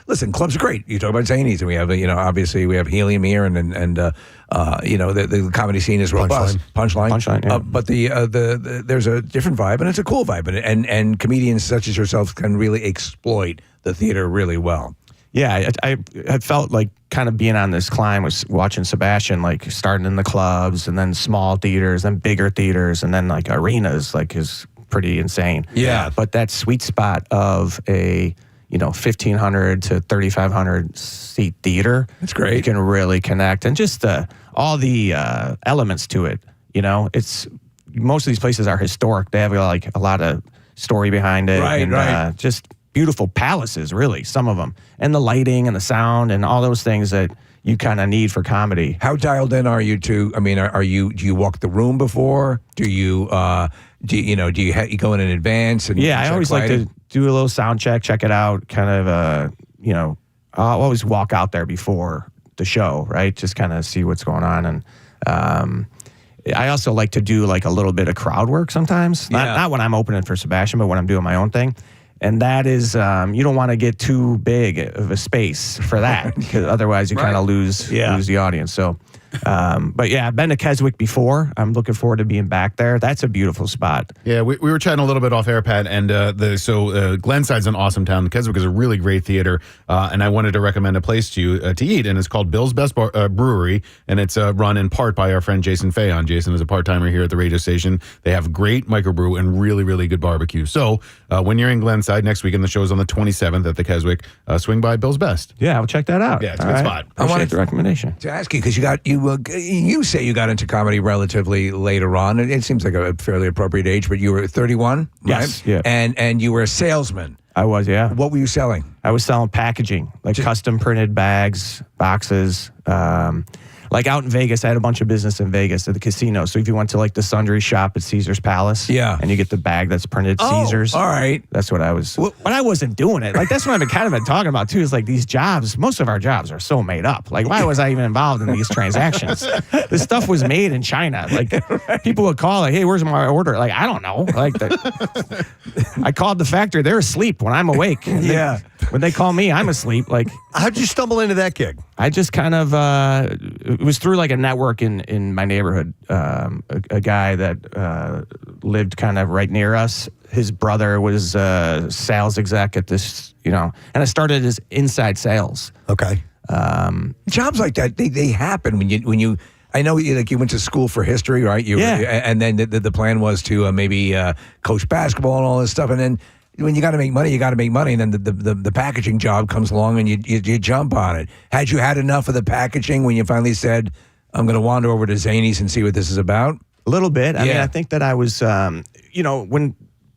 Listen, clubs are great. You talk about Zanies, and we have, obviously we have Helium here, and the comedy scene is robust. Punchline. Yeah. But there's a different vibe, and it's a cool vibe, and comedians such as yourself can really exploit the theater really well. Yeah, I felt like kind of being on this climb was watching Sebastian, like starting in the clubs and then small theaters, then bigger theaters, and then like arenas, like is pretty insane. Yeah. But that sweet spot of a 1,500 to 3,500 seat theater. That's great. You can really connect, and just all the elements to it. It's most of these places are historic. They have like a lot of story behind it. Right. Just beautiful palaces, really, some of them. And the lighting and the sound and all those things that you kind of need for comedy. How dialed in are you to, do you walk the room before? Do you you go in advance? And I always like to do a little sound check it out, kind of, I'll always walk out there before the show, right? Just kind of see what's going on. And I also like to do like a little bit of crowd work sometimes. Not when I'm opening for Sebastian, but when I'm doing my own thing. And that is, you don't want to get too big of a space for that, because otherwise you kind of lose the audience. So, but yeah, I've been to Keswick before. I'm looking forward to being back there. That's a beautiful spot. Yeah, we were chatting a little bit off air, Pat, and Glenside's an awesome town. Keswick is a really great theater, and I wanted to recommend a place to you to eat, and it's called Bill's Best Brewery, and it's run in part by our friend Jason Fayon. Jason is a part-timer here at the radio station. They have great microbrew and really, really good barbecue. So when you're in Glenside next weekend, the show is on the 27th at the Keswick. Swing by Bill's Best. Yeah, I'll check that out. Yeah, it's a good spot. I wanted the recommendation to ask you, because you say you got into comedy relatively later on. It seems like a fairly appropriate age, but you were 31, yes, right? Yeah. And you were a salesman. I was, yeah. What were you selling? I was selling packaging, like custom printed bags, boxes. Like out in Vegas, I had a bunch of business in Vegas at the casino. So if you went to like the sundry shop at Caesar's Palace, and you get the bag that's printed Caesar's. All right. That's what I was. But I wasn't doing it. Like that's what I've been talking about too. Is like these jobs. Most of our jobs are so made up. Like why was I even involved in these transactions? This stuff was made in China. Like people would call like, "Hey, where's my order?" Like I don't know. Like I called the factory. They're asleep when I'm awake. Yeah. When they call me, I'm asleep. Like how'd you stumble into that gig? I just kind of it was through like a network in my neighborhood. A guy that lived kind of right near us. His brother was a sales exec at this, and I started as inside sales. Okay. Jobs like that, they happen when you. I know you went to school for history, right? And then the plan was to maybe coach basketball and all this stuff, and then. When you got to make money, and then the packaging job comes along, and you jump on it. Had you had enough of the packaging when you finally said, "I'm going to wander over to Zanies and see what this is about"? A little bit. I mean, I think that I was, when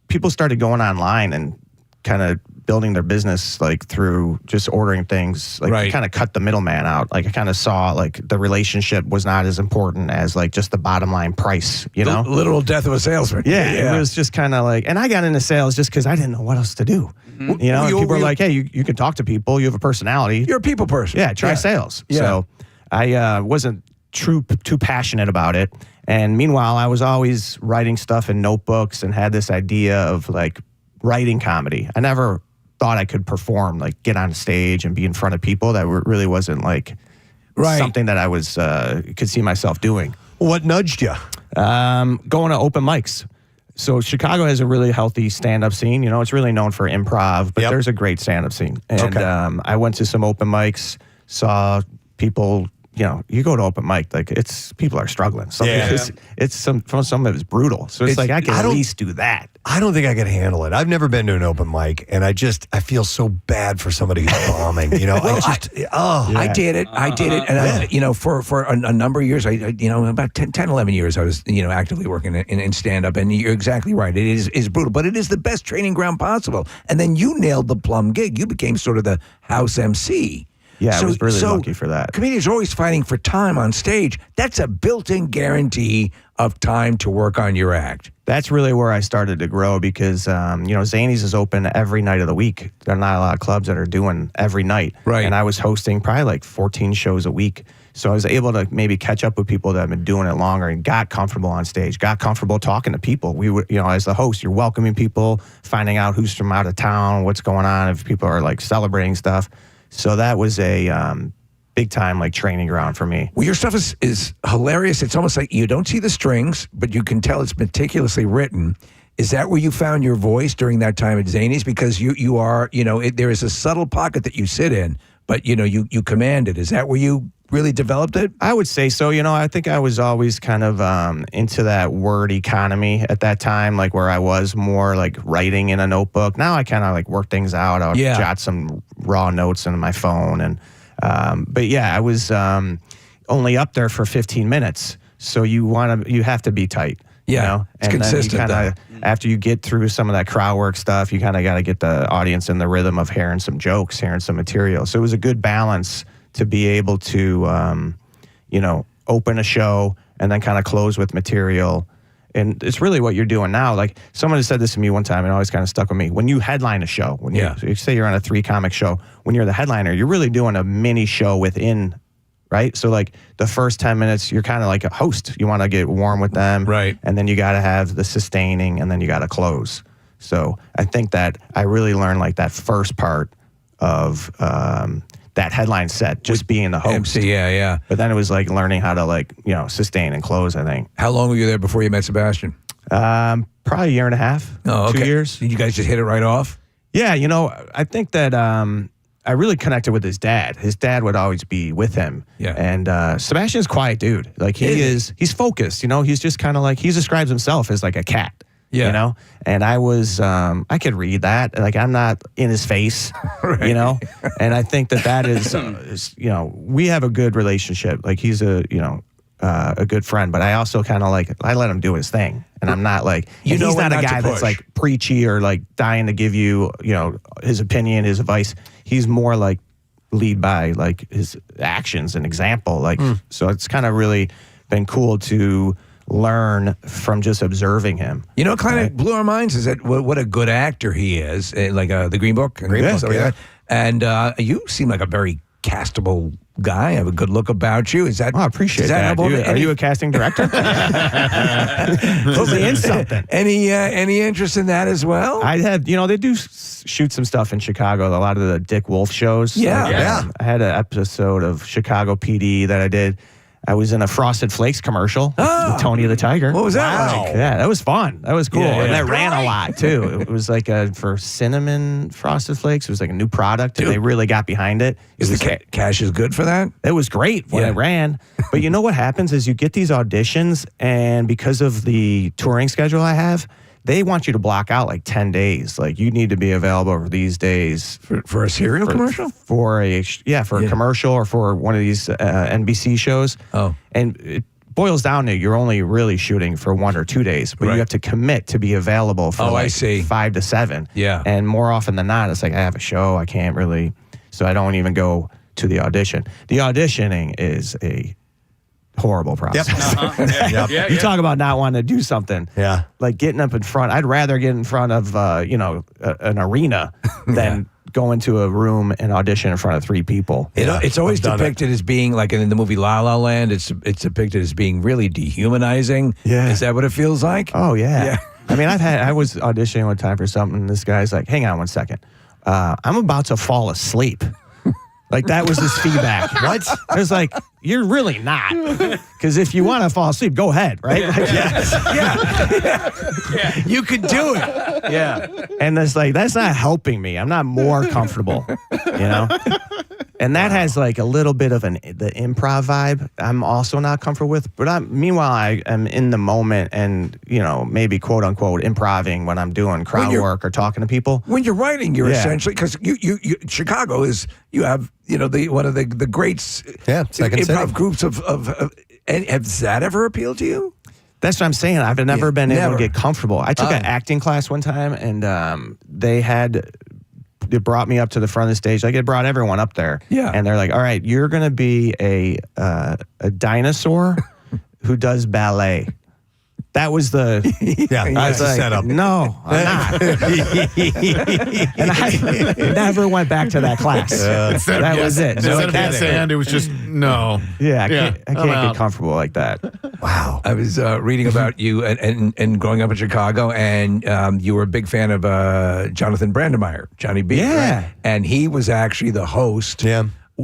people started going online and kind of building their business like through just ordering things, like I kind of cut the middleman out. Like I kind of saw like the relationship was not as important as like just the bottom line price, The literal death of a salesman. Yeah. It was just kind of like, and I got into sales just because I didn't know what else to do. Mm-hmm. People are like, hey, you can talk to people. You have a personality. You're a people person. Yeah, try sales. Yeah. So I wasn't too passionate about it. And meanwhile, I was always writing stuff in notebooks and had this idea of like writing comedy. I never thought I could perform, like get on stage and be in front of people. That really wasn't like something that I was could see myself doing. What nudged you? Going to open mics. So Chicago has a really healthy stand-up scene. It's really known for improv, but there's a great stand-up scene. And I went to some open mics, saw people you go to open mic, like people are struggling. Some of it is brutal. So it's like I can at least do that. I don't think I can handle it. I've never been to an open mic, and I feel so bad for somebody who's bombing. Well, I did it. And for a number of years, about 10, 11 years, I was actively working in stand up. And you're exactly right. It is brutal, but it is the best training ground possible. And then you nailed the plum gig. You became sort of the house MC. Yeah, I was really lucky for that. Comedians are always fighting for time on stage. That's a built-in guarantee of time to work on your act. That's really where I started to grow because, Zany's is open every night of the week. There are not a lot of clubs that are doing every night. Right. And I was hosting probably like 14 shows a week. So I was able to maybe catch up with people that have been doing it longer and got comfortable on stage, got comfortable talking to people. We would, as the host, you're welcoming people, finding out who's from out of town, what's going on, if people are like celebrating stuff. So that was a big time like training ground for me. Well, your stuff is hilarious. It's almost like you don't see the strings, but you can tell it's meticulously written. Is that where you found your voice during that time at Zany's? Because you are, there is a subtle pocket that you sit in, but you command it. Is that where you really developed it? I would say so. I think I was always kind of into that word economy at that time, like where I was more like writing in a notebook. Now I kind of like work things out. I'll jot some raw notes in my phone. And but yeah, I was only up there for 15 minutes. So you have to be tight. Yeah, it's and consistent. Then after you get through some of that crowd work stuff, you kind of got to get the audience in the rhythm of hearing some jokes, hearing some material. So it was a good balance to be able to, open a show and then kind of close with material. And it's really what you're doing now. Like someone has said this to me one time and it always kind of stuck with me. When you headline a show, so you say you're on a 3-comic show, when you're the headliner, you're really doing a mini show within, right? So like the first 10 minutes, you're kind of like a host. You want to get warm with them. Right. And then you got to have the sustaining and then you got to close. So I think that I really learned like that first part of that headline set, just being the host. MC, yeah. But then it was like learning how to sustain and close, I think. How long were you there before you met Sebastian? Probably a year and a half. Oh, okay. 2 years. Did you guys just hit it right off? Yeah, I think that I really connected with his dad. His dad would always be with him. Yeah. And Sebastian's a quiet dude. Like he's focused, he's just kind of like, he describes himself as like a cat. Yeah. And I was, I could read that. Like, I'm not in his face, right. And I think that is, we have a good relationship. Like, he's a good friend, but I also kind of I let him do his thing. And I'm not like, he's not a guy that's like preachy or like dying to give you, his opinion, his advice. He's more like lead by like his actions and example. Like, so it's kind of really been cool to learn from just observing him. What kind of blew our minds is that what a good actor he is, like the Green Book. And you seem like a very castable guy. Have a good look about you. Is that? I appreciate that. Are you a casting director? Put me in something. Any interest in that as well? I have. They do shoot some stuff in Chicago. A lot of the Dick Wolf shows. Yeah. I had an episode of Chicago PD that I did. I was in a Frosted Flakes commercial with Tony the Tiger. What was that like? Yeah, that was fun. That was cool. Yeah, and that ran a lot, too. It was like for cinnamon Frosted Flakes. It was like a new product, and they really got behind it. Is the cash is good for that? It was great when it ran. But you know what happens is you get these auditions, and because of the touring schedule I have, they want you to block out like 10 days. Like, you need to be available for these days. For a cereal commercial? For a commercial or for one of these NBC shows. Oh. And it boils down to you're only really shooting for 1 or 2 days, but you have to commit to be available for 5 to 7. Yeah. And more often than not, it's like, I have a show, I can't really, so I don't even go to the audition. The auditioning is a horrible process. Yep. You talk about not wanting to do something. Yeah. Like getting up in front. I'd rather get in front of, an arena than go into a room and audition in front of 3 people. It's always depicted as being like in the movie La La Land. It's depicted as being really dehumanizing. Yeah. Is that what it feels like? Oh yeah. I mean, I was auditioning one time for something, and this guy's like, hang on one second. I'm about to fall asleep. Like, that was his feedback. What? I was like, you're really not. Because if you want to fall asleep, go ahead, right? Yeah. You could do it. Yeah. And it's like, that's not helping me. I'm not more comfortable, And that has like a little bit of the improv vibe I'm also not comfortable with. But meanwhile, I am in the moment and, maybe quote unquote improving when I'm doing crowd work or talking to people. When you're writing, you're essentially, because you Chicago is, you have, one of the greats second improv city. groups of has that ever appealed to you? That's what I'm saying. I've never been able to get comfortable. I took an acting class one time, and they brought me up to the front of the stage. Like, it brought everyone up there. Yeah. And they're like, all right, you're going to be a dinosaur who does ballet. That was the I was like, setup. No, I'm not. And I never went back to that class. That was it. Instead of yes and, it was just no. Yeah, I can't get comfortable like that. Wow. I was reading about you and growing up in Chicago, and you were a big fan of Jonathan Brandmeier, Johnny B. Yeah. Right? And he was actually the host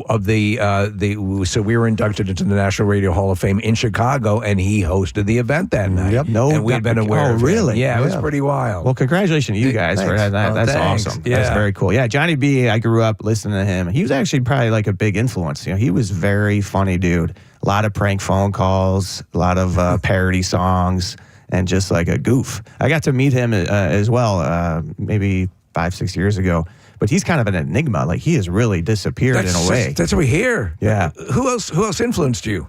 of so we were inducted into the National Radio Hall of Fame in Chicago, and he hosted the event that night. Yep. And we'd been aware of it. Really? Yeah, it was pretty wild. Well, congratulations to you guys for that. That's awesome. Yeah. That's very cool. Yeah, Johnny B, I grew up listening to him. He was actually probably like a big influence. He was very funny dude. A lot of prank phone calls, a lot of parody songs, and just like a goof. I got to meet him as well maybe 5-6 years ago. But he's kind of an enigma. Like, he has really disappeared in a way. That's what we hear. Yeah. Who else influenced you?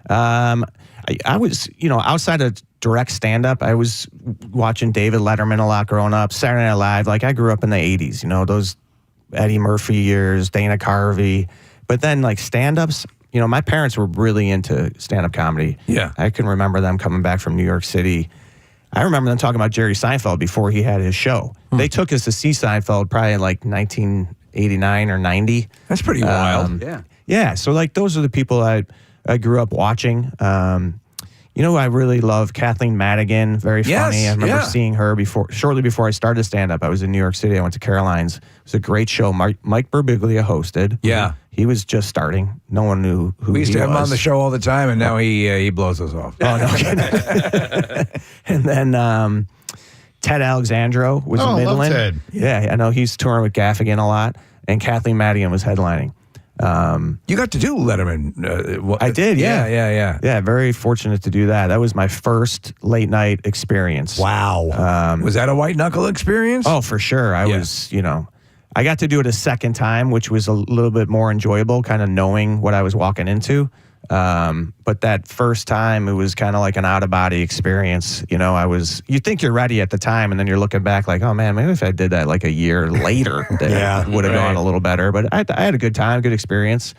I was, outside of direct stand-up, I was watching David Letterman a lot growing up, Saturday Night Live. Like, I grew up in the 80s, those Eddie Murphy years, Dana Carvey. But then, like, stand-ups, my parents were really into stand-up comedy. Yeah. I can remember them coming back from New York City. I remember them talking about Jerry Seinfeld before he had his show. They took us to see Seinfeld probably in like 1989 or 90. That's pretty wild. Yeah. So like those are the people I grew up watching. I really love Kathleen Madigan. Very funny. I remember seeing her shortly before I started stand-up. I was in New York City. I went to Caroline's. It was a great show. Mike Birbiglia hosted. Yeah. He was just starting. No one knew who he was. We used to have him on the show all the time, and now he blows us off. Oh, no kidding. And then Ted Alexandro was in Midland. Love Ted. Yeah, I know he's touring with Gaffigan a lot, and Kathleen Madigan was headlining. You got to do Letterman. I did, yeah. Yeah, very fortunate to do that. That was my first late night experience. Wow. Was that a white knuckle experience? Oh, for sure. I was, I got to do it a second time, which was a little bit more enjoyable, kind of knowing what I was walking into. But that first time, it was kind of like an out-of-body experience. You think you're ready at the time, and then you're looking back like, oh, man, maybe if I did that like a year later, that would have gone a little better. But I had a good time, good experience.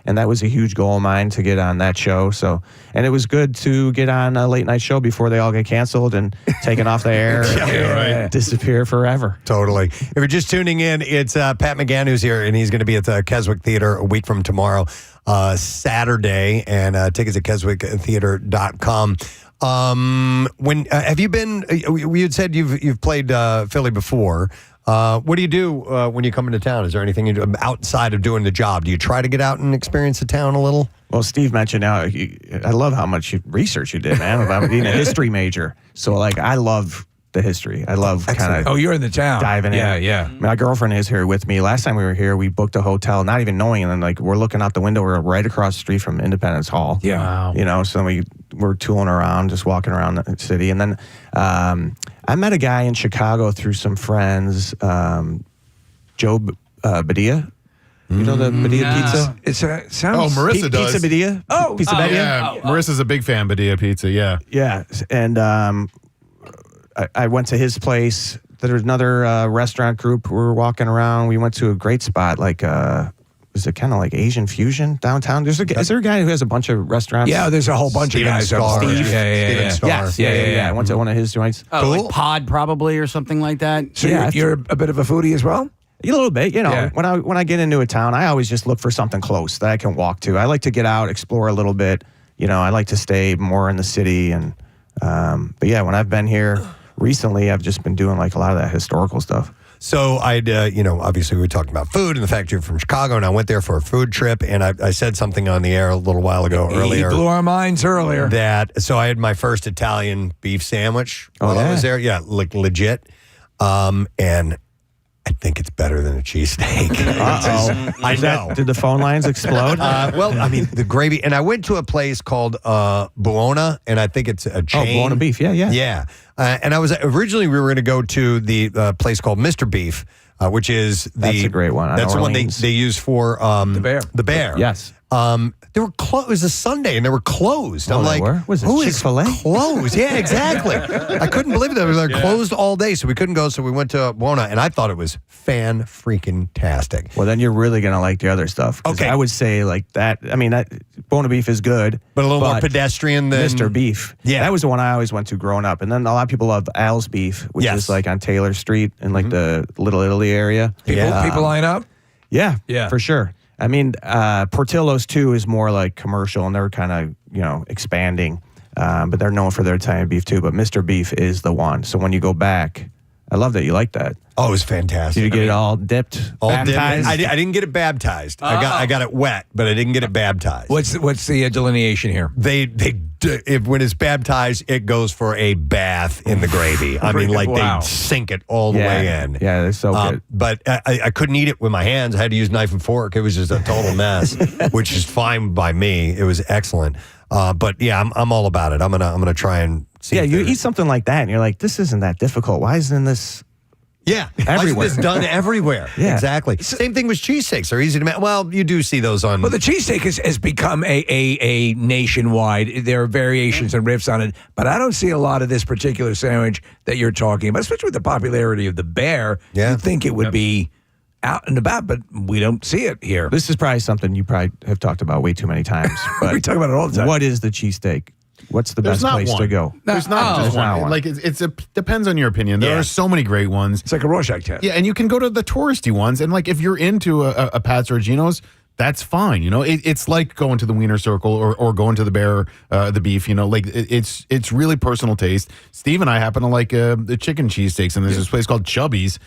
And that was a huge goal of mine to get on that show. And it was good to get on a late night show before they all get canceled and taken off the air and disappear forever. Totally. If you're just tuning in, it's Pat McGann who's here, and he's going to be at the Keswick Theater a week from tomorrow, Saturday, and tickets at keswicktheater.com. When have you been? You had said you've played Philly before. What do you do when you come into town? Is there anything you do outside of doing the job? Do you try to get out and experience the town a little? Well, Steve mentioned I love how much research you did, man, about being a history major. So, like, I love the history. I love kind of you're in the town. Diving in. Yeah. My girlfriend is here with me. Last time we were here, we booked a hotel, not even knowing, and then like we're looking out the window, we're right across the street from Independence Hall. Yeah. Wow. So we're tooling around, just walking around the city. And then I met a guy in Chicago through some friends, Joe Badia. You know the Badia pizza? It sounds. Marissa does. Pizza Badia? Pizza Badia? Yeah. Marissa's a big fan of Badia Pizza, yeah. Yeah. And I went to his place. There was another restaurant group. We were walking around. We went to a great spot, like, was it kind of like Asian fusion downtown? Is there a guy who has a bunch of restaurants? Yeah, there's a whole bunch of guys. Steve. Yeah. I went to one of his joints. Oh, like Pod probably or something like that. So you're a bit of a foodie as well? A little bit, when I get into a town, I always just look for something close that I can walk to. I like to get out, explore a little bit. I like to stay more in the city. And but yeah, when I've been here recently, I've just been doing like a lot of that historical stuff. So obviously we were talking about food and the fact you're from Chicago, and I went there for a food trip, and I said something on the air a little while ago earlier. He blew our minds earlier. So I had my first Italian beef sandwich while I was there. Yeah, like legit. And I think it's better than a cheesesteak. I know. Did the phone lines explode? Well, I mean, the gravy. And I went to a place called Buona, and I think it's a chain. Oh, Buona Beef. Yeah. Yeah. And I was originally we were going to go to the place called Mr. Beef, which is That's a great one. That's the one they use for the bear. The bear. Yes. They were closed. It was a Sunday, and they were closed. I'm like, was it who is Chick-fil-A? closed? Yeah, exactly. I couldn't believe it. They were closed all day, so we couldn't go. So we went to Buona, and I thought it was fan-freaking-tastic. Well, then you're really going to like the other stuff. Okay. I would say like that. I mean, Buona Beef is good. But a little more pedestrian than Mr. Beef. Yeah. That was the one I always went to growing up. And then a lot of people love Al's Beef, which is like on Taylor Street in like the Little Italy area. People line up? Yeah, Yeah. for sure. I mean, Portillo's too is more like commercial, and they're kind of expanding, but they're known for their Italian beef too. But Mr. Beef is the one. So when you go back, I love that you like that. Oh, it was fantastic. Did you get it all dipped? All dipped? Baptized? I didn't get it baptized. I got it wet, but I didn't get it baptized. What's the delineation here? When it's baptized, it goes for a bath in the gravy. I mean, like they sink it all the way in. Yeah, they're so good. But I couldn't eat it with my hands. I had to use knife and fork. It was just a total mess, which is fine by me. It was excellent. But yeah, I'm all about it. I'm gonna try and see. Yeah, you eat something like that, and you're like, this isn't that difficult. Why isn't this? Yeah, everywhere. It's done everywhere. Yeah. Exactly. Same thing with cheesesteaks. They're easy to make. Well, you do see those on. Well, the cheesesteak has become a nationwide. There are variations and riffs on it, but I don't see a lot of this particular sandwich that you're talking about, especially with the popularity of the bear. Yeah. You'd think it would be out and about, but we don't see it here. This is probably something you probably have talked about way too many times. But we talk about it all the time. What is the cheesesteak? What's the best place to go? There's not just There's one. not one. Like it depends on your opinion. There are so many great ones. It's like a Rorschach test. Yeah, and you can go to the touristy ones, and like if you're into a Pat's or Gino's, that's fine. It's like going to the Wiener Circle or going to the Bear, the beef. Like it's really personal taste. Steve and I happen to like the chicken cheesesteaks, and there's this place called Chubby's,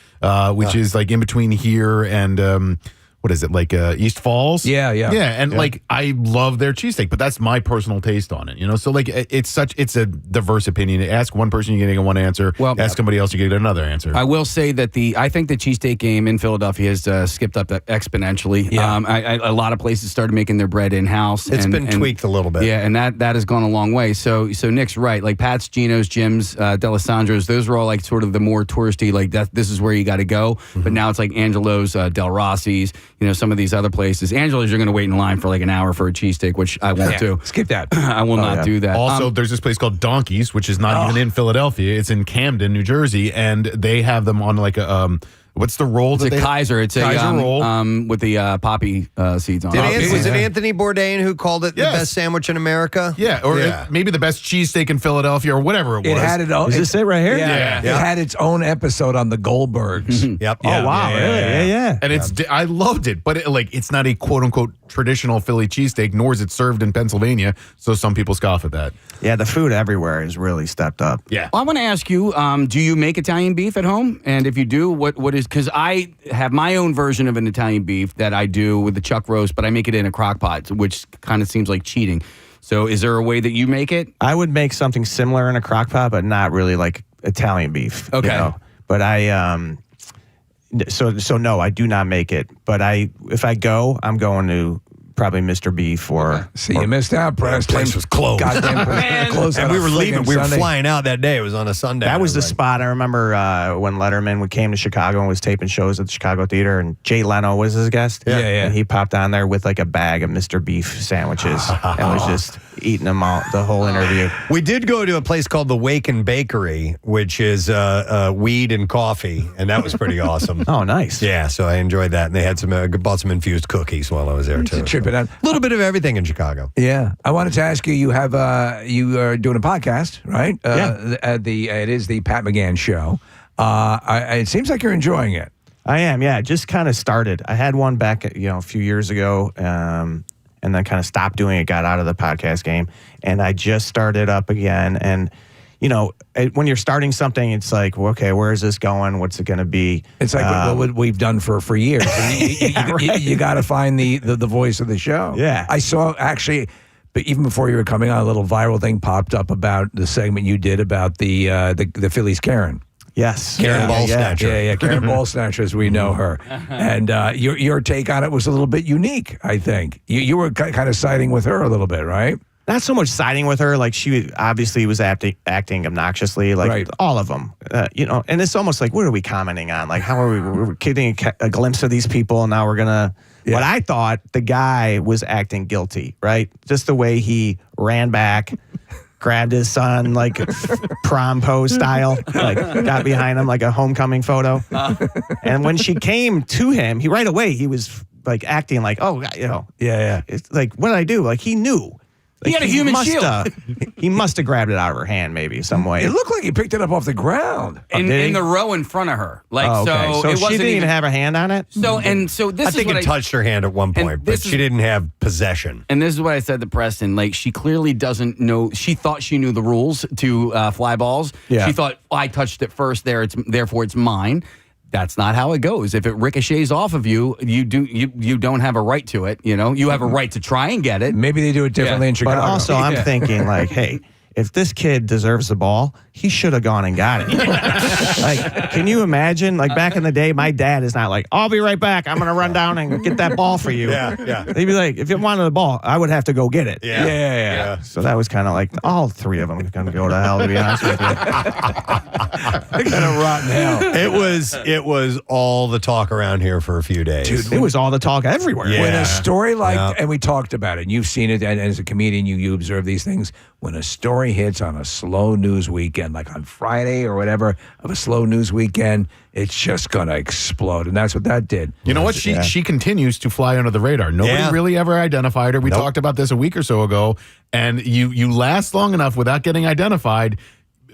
which is like in between here and. What is it, like East Falls? Yeah. And like I love their cheesesteak, but that's my personal taste on it, So like it's a diverse opinion. Ask one person, you're getting one answer. Well, ask somebody else, you get another answer. I will say that I think the cheesesteak game in Philadelphia has skipped up exponentially. Yeah. A lot of places started making their bread in house. It's been tweaked a little bit. Yeah, and that has gone a long way. So Nick's right. Like Pat's, Gino's, Jim's, D'Alessandro's, those are all like sort of the more touristy. Like this is where you got to go. But now it's like Angelo's, Del Rossi's. Some of these other places. Angelo's, you're going to wait in line for like an hour for a cheesesteak, which I won't do. Skip that. I will not do that. Also, there's this place called Donkey's, which is not even in Philadelphia. It's in Camden, New Jersey, and they have them on like a what's the roll? It's a Kaiser. It's Kaiser a roll with the poppy seeds on Was it. it Anthony Bourdain who called it the best sandwich in America? Yeah, or maybe the best cheesesteak in Philadelphia, or whatever it was. It had it all. Is this it right here? Yeah. It had its own episode on the Goldbergs. Yep. Oh wow! Really? Yeah. And I loved it, but it's not a quote unquote traditional Philly cheesesteak, nor is it served in Pennsylvania. So some people scoff at that. Yeah, the food everywhere has really stepped up. Yeah. Well, I want to ask you, do you make Italian beef at home? And if you do, what is, because I have my own version of an Italian beef that I do with the chuck roast, but I make it in a crock pot, which kind of seems like cheating. So is there a way that you make it? I would make something similar in a crock pot, but not really like Italian beef. Okay. But so no, I do not make it. But if I go, I'm going to probably Mr. Beef or. See, you missed out, Preston. The place was closed. Goddamn, closed. And we were leaving. We were Sunday. flying out that day. It was on a Sunday. That was the spot. I remember when Letterman came to Chicago and was taping shows at the Chicago Theater, and Jay Leno was his guest. Yeah. And he popped on there with like a bag of Mr. Beef sandwiches and was just eating them all the whole interview. We did go to a place called the Waken Bakery, which is weed and coffee, and that was pretty awesome. Oh, nice. Yeah, so I enjoyed that, and they had bought some infused cookies while I was there too. Trip it out. A little bit of everything in Chicago. Yeah, I wanted to ask you. You are doing a podcast, right? Yeah. It is the Pat McGann Show. It seems like you're enjoying it. I am. Yeah, just kind of started. I had one back, a few years ago, and then kind of stopped doing it. Got out of the podcast game, and I just started up again. And when you're starting something, it's like, well, okay, where is this going? What's it going to be? It's like what we've done for years. You got to find the voice of the show. Yeah. I saw actually, but even before you were coming on, a little viral thing popped up about the segment you did about the Phillies Karen. Yes. Karen Ball Snatcher. Yeah, Karen Ball Snatcher, as we know her. And your take on it was a little bit unique, I think. You were kind of siding with her a little bit, right? Not so much siding with her. Like, she obviously was acting obnoxiously, like all of them, and it's almost like, what are we commenting on? Like, how are we're getting a glimpse of these people, and now we're going to, but I thought the guy was acting guilty, right? Just the way he ran back, grabbed his son, like prom pose style, like got behind him like a homecoming photo. And when she came to him, he was like acting like, it's like, what did I do? Like, he knew. He had a human shield. He must have grabbed it out of her hand, maybe some way. It looked like he picked it up off the ground in the row in front of her. Like, so it she wasn't didn't even have a hand on it. So this I think it touched her hand at one point, but she didn't have possession. And this is what I said to Preston. Like, she clearly doesn't know. She thought she knew the rules to fly balls. Yeah. She thought, I touched it first. Therefore it's mine. That's not how it goes. If it ricochets off of you, you don't have a right to it. You have a right to try and get it. Maybe they do it differently in Chicago. But also, I'm thinking like, hey, if this kid deserves the ball, he should have gone and got it. Like, can you imagine? Like, back in the day, my dad is not like, I'll be right back. I'm going to run down and get that ball for you. Yeah. They'd be like, if you wanted the ball, I would have to go get it. Yeah. So that was kind of like, all three of them are going to go to hell, to be honest with you. Kind of rotten hell. It was all the talk around here for a few days. Dude, it was all the talk everywhere. Yeah. When a story and we talked about it, and you've seen it, and as a comedian, you observe these things. When a story hits on a slow news weekend, like on Friday or whatever, of a slow news weekend, it's just going to explode. And that's what that did. You know what? She continues to fly under the radar. Nobody really ever identified her. We talked about this a week or so ago. And you last long enough without getting identified,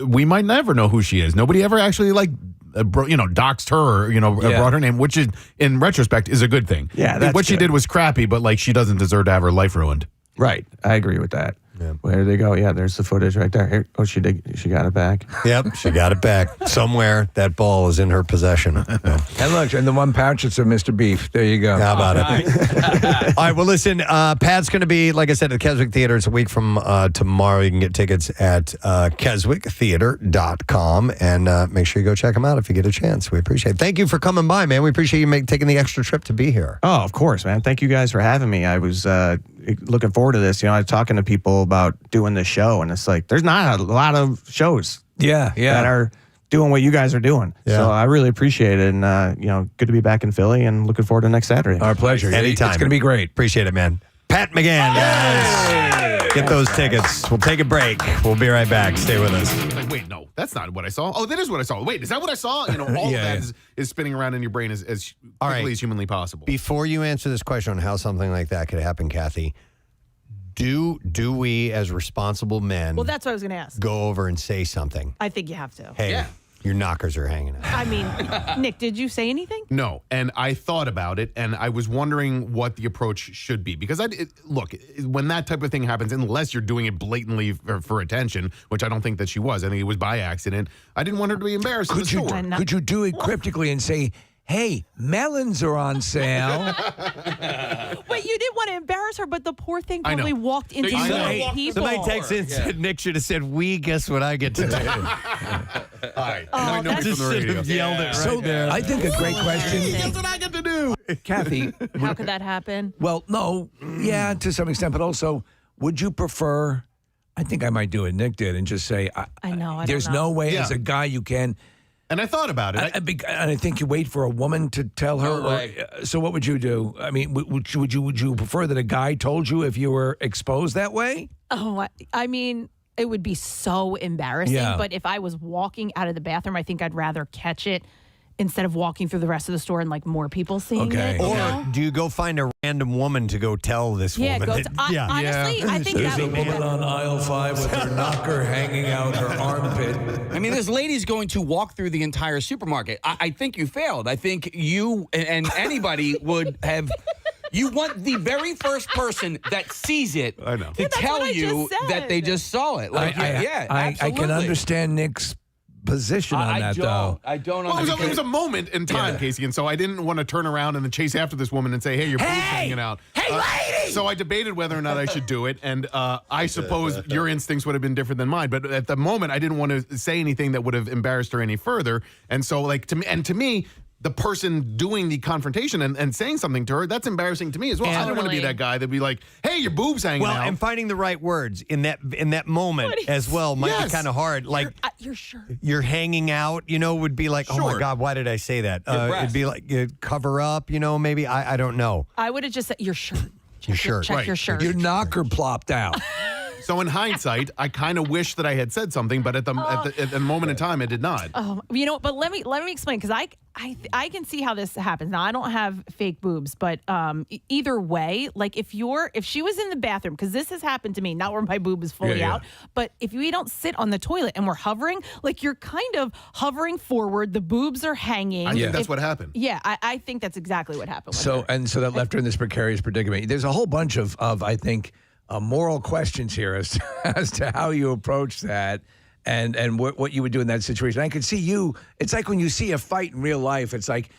we might never know who she is. Nobody ever actually doxed her or, brought her name, which is, in retrospect, is a good thing. Yeah, that's what she did was crappy, but like, she doesn't deserve to have her life ruined. Right. I agree with that. Yeah. Where did they go? Yeah, there's the footage right there. Here. Oh, she got it back. Yep, she got it back. Somewhere that ball is in her possession. And look, in the one pouch, it's a Mr. Beef. There you go. How about it? All right, well, listen, Pat's going to be, like I said, at the Keswick Theater. It's a week from tomorrow. You can get tickets at keswicktheater.com, and make sure you go check him out if you get a chance. We appreciate it. Thank you for coming by, man. We appreciate you taking the extra trip to be here. Oh, of course, man. Thank you guys for having me. I was looking forward to this. I was talking to people about doing this show, and it's like, there's not a lot of shows that are doing what you guys are doing. Yeah. So I really appreciate it, and good to be back in Philly, and looking forward to next Saturday. Our pleasure. Anytime. It's going to be great. Appreciate it, man. Pat McGann, guys. Get those tickets. We'll take a break. We'll be right back. Stay with us. Like, wait, no, that's not what I saw. Oh, that is what I saw. Wait, is that what I saw? All of that is spinning around in your brain as quickly as humanly possible. Before you answer this question on how something like that could happen, Kathy, do we, as responsible men, Well, that's what I was going to ask. go over and say something? I think you have to. Hey, your knockers are hanging out. I mean, Nick, did you say anything? No, and I thought about it, and I was wondering what the approach should be. Because, look, when that type of thing happens, unless you're doing it blatantly for attention, which I don't think that she was. I think it was by accident. I didn't want her to be embarrassed. Could you do it cryptically and say, hey, melons are on sale? But you didn't want to embarrass her, but the poor thing probably walked into so many people. Somebody texted in and said, Nick should have said, guess what I get to do? All right. Oh, Just should have yelled it right there. I think a great question. Guess what I get to do? Kathy. How could that happen? Well, no. Yeah, to some extent. But also, would you prefer, I think I might do what Nick did and just say, I know. there's no way as a guy you can. And I thought about it. And I think you wait for a woman to tell her. So what would you do? I mean, would you prefer that a guy told you if you were exposed that way? Oh, I mean, it would be so embarrassing. Yeah. But if I was walking out of the bathroom, I think I'd rather catch it instead of walking through the rest of the store and like more people seeing it. Or do you go find a random woman to go tell this woman? Honestly, I think There's that a would be woman on aisle 5 with her knocker hanging out her armpit. I mean, this lady's going to walk through the entire supermarket. I think you failed. I think you and anybody would have. You want the very first person that sees it to tell you that they just saw it. Like, I can understand Nick's position on that, though. I don't Well, understand. it was a moment in time, Casey, and so I didn't want to turn around and then chase after this woman and say, "Hey, your boob's hanging out." Hey, lady! So I debated whether or not I should do it, and I suppose your instincts would have been different than mine. But at the moment, I didn't want to say anything that would have embarrassed her any further. And so, like to me. The person doing the confrontation and saying something to her, that's embarrassing to me as well. I don't want to be that guy that'd be like, "Hey, your boob's hanging out." Well, and finding the right words in that moment as well might be kind of hard. Like you're sure you're hanging out, would be like, "Oh my God, why did I say that?" It'd be like cover up, maybe I don't know. I would have just said, "Your shirt." Your shirt. Check your shirt. Your knocker plopped out. So in hindsight, I kind of wish that I had said something, but at the moment in time, I did not. Oh, but let me explain, because I can see how this happens. Now, I don't have fake boobs, but either way, like if she was in the bathroom, because this has happened to me, not where my boob is fully out, but if we don't sit on the toilet and we're hovering, like you're kind of hovering forward, the boobs are hanging. I think that's what happened. Yeah, I think that's exactly what happened. So that left her in this precarious predicament. There's a whole bunch of I think, moral questions here as to how you approach that and what you would do in that situation. I could see you. It's like when you see a fight in real life. It's like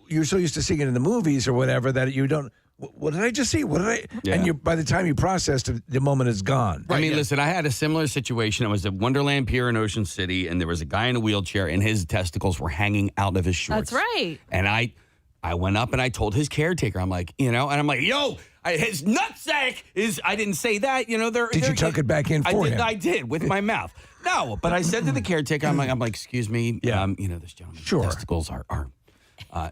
you're so used to seeing it in the movies or whatever that you don't. What did I just see? What did I? Yeah. And by the time you processed it, the moment is gone. I mean, listen, I had a similar situation. I was at Wonderland Pier in Ocean City, and there was a guy in a wheelchair, and his testicles were hanging out of his shorts. That's right. And I went up and I told his caretaker, I'm like, yo, his nutsack is, I didn't say that, Did you tuck it back in for him? I did, with my mouth. No, but I said to the caretaker, I'm like, excuse me, this gentleman's testicles are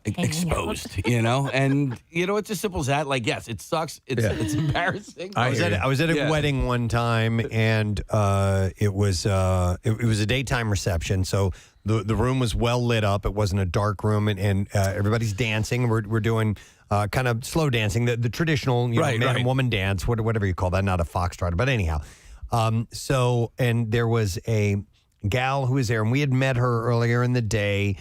exposed, and it's as simple as that. Like, yes, it sucks. It's embarrassing. I was at a wedding one time, and it was a daytime reception, so the room was well lit up. It wasn't a dark room, and everybody's dancing. We're doing kind of slow dancing, the traditional man and woman dance, whatever you call that, not a foxtrot, but anyhow. And there was a gal who was there, and we had met her earlier in the day.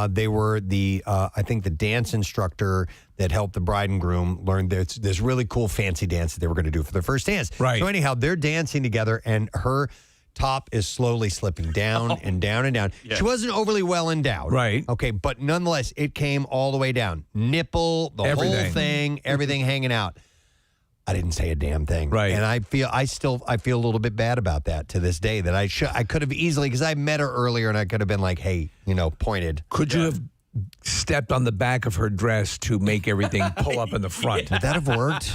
They were I think the dance instructor that helped the bride and groom learn this really cool fancy dance that they were going to do for their first dance. Right. So anyhow, they're dancing together, and her top is slowly slipping down and down and down. Yes. She wasn't overly well endowed. Right. Okay, but nonetheless, it came all the way down. Nipple, the whole thing, everything hanging out. I didn't say a damn thing. Right. And I feel a little bit bad about that to this day, that I could have easily, because I met her earlier and I could have been like, hey, pointed. Could you have stepped on the back of her dress to make everything pull up in the front? Would that have worked?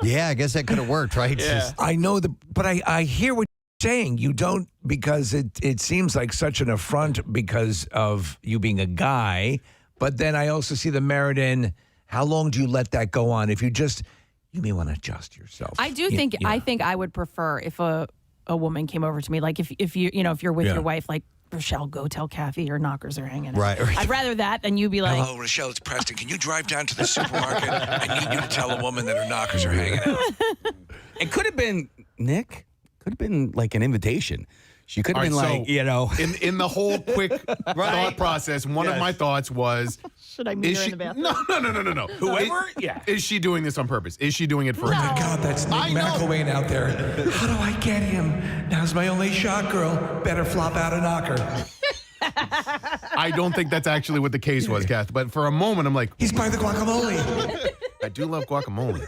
Yeah, I guess that could have worked, right? Yeah. I know but I hear what you're saying. You don't, because it seems like such an affront because of you being a guy. But then I also see the merit in how long do you let that go on? If you may want to adjust yourself. I do think I think I would prefer if a woman came over to me, like if you're with your wife, like, Rochelle, go tell Kathy your knockers are hanging out. Right. I'd rather that than you be like, hello, Rochelle, it's Preston. Can you drive down to the supermarket? I need you to tell a woman that her knockers are hanging out. It could have been, Nick, could have been like an invitation. She could have been like, In the whole quick thought process, one of my thoughts was, should I meet her in the bathroom? No. Whoever, Is she doing this on purpose? Is she doing it for Oh, my God, that's Nick McElwain out there. How do I get him? Now's my only shot, girl. Better flop out a knocker. I don't think that's actually what the case was, Kath. But for a moment, I'm like, he's by the guacamole. I do love guacamole.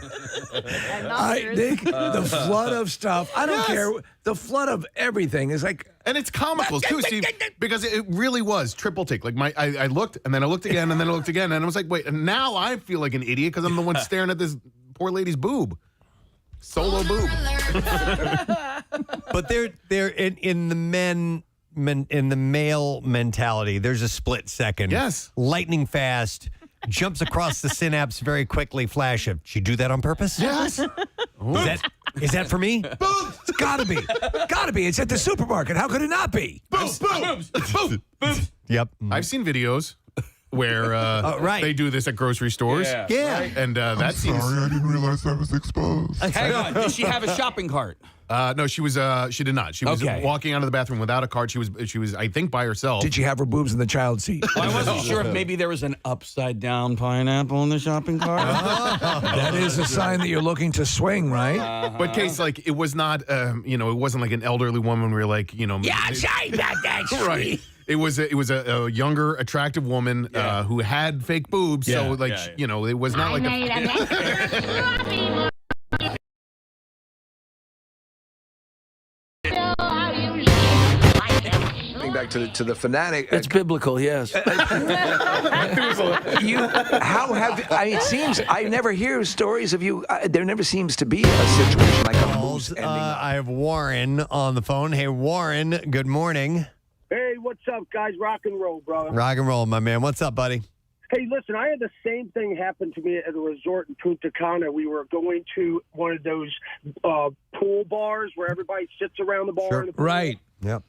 Nick, the flood of stuff. I don't care. The flood of everything is like, and it's comical too, Steve, because it really was triple take. Like I looked, and then I looked again, and then I looked again, and I was like, wait. And now I feel like an idiot because I'm the one staring at this poor lady's boob, solo boob. But they're in the men. In the male mentality, there's a split second. Yes. Lightning fast, jumps across the synapse very quickly, flash of, did she do that on purpose? Yes. Is that for me? boobs. It's gotta be. It's at the supermarket. How could it not be? Boobs. Yep. I've seen videos where they do this at grocery stores. Yeah. And that seems. Sorry, I didn't realize I was exposed. Hang on. Did she have a shopping cart? No, she was. She did not. She was walking out of the bathroom without a cart. She was. I think by herself. Did she have her boobs in the child seat? Well, I wasn't sure if maybe there was an upside down pineapple in the shopping cart. That is a sign that you're looking to swing, right? But case like it was not. It wasn't like an elderly woman where like Yeah, sorry about that. Right. It was a younger, attractive woman who had fake boobs. So like it was not like a. Back to the fanatic. It's biblical, yes. It seems I never hear stories of you. There never seems to be a situation like a moose ending. I have Warren on the phone. Hey, Warren, good morning. Hey, what's up, guys? Rock and roll, brother. Rock and roll, my man. What's up, buddy? Hey, listen, I had the same thing happen to me at a resort in Punta Cana. We were going to one of those pool bars where everybody sits around the bar. Sure. In the pool. Right. Yep.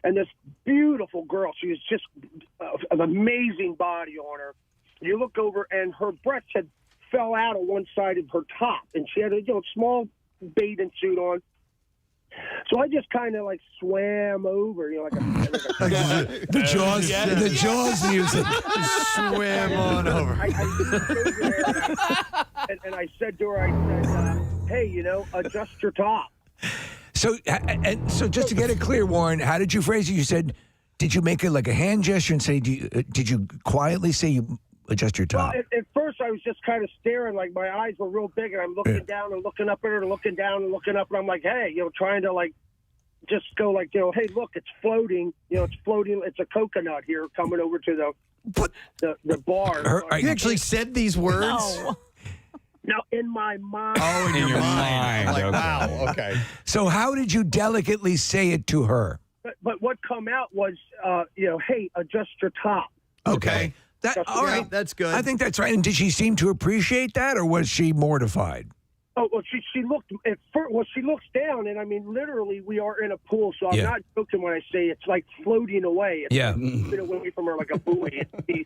And this beautiful girl, she was just an amazing body on her. You look over, and her breasts had fell out on one side of her top, and she had a small bathing suit on. So I just kind of like swam over, like the Jaws music. Swam on over. And I said to her, hey, adjust your top. So just to get it clear, Warren, how did you phrase it? You said, did you make it like a hand gesture and say, did you quietly say you adjust your top? Well, at first I was just kind of staring, like my eyes were real big, and I'm looking down and looking up at her and looking down and looking up, and I'm like, hey, trying to like just go like, hey, look, it's floating. It's floating. It's a coconut here coming over to the bar. You actually said these words? No. No, in my mind. Oh, in your mind. Like, wow. Okay. So how did you delicately say it to her? But what come out was, hey, adjust your top. Okay. All right. That's good. I think that's right. And did she seem to appreciate that, or was she mortified? Oh, well, she looked at first. Well, she looks down, and I mean, literally, we are in a pool, so I'm not joking when I say it's like floating away. It's moving away from her like a buoy. He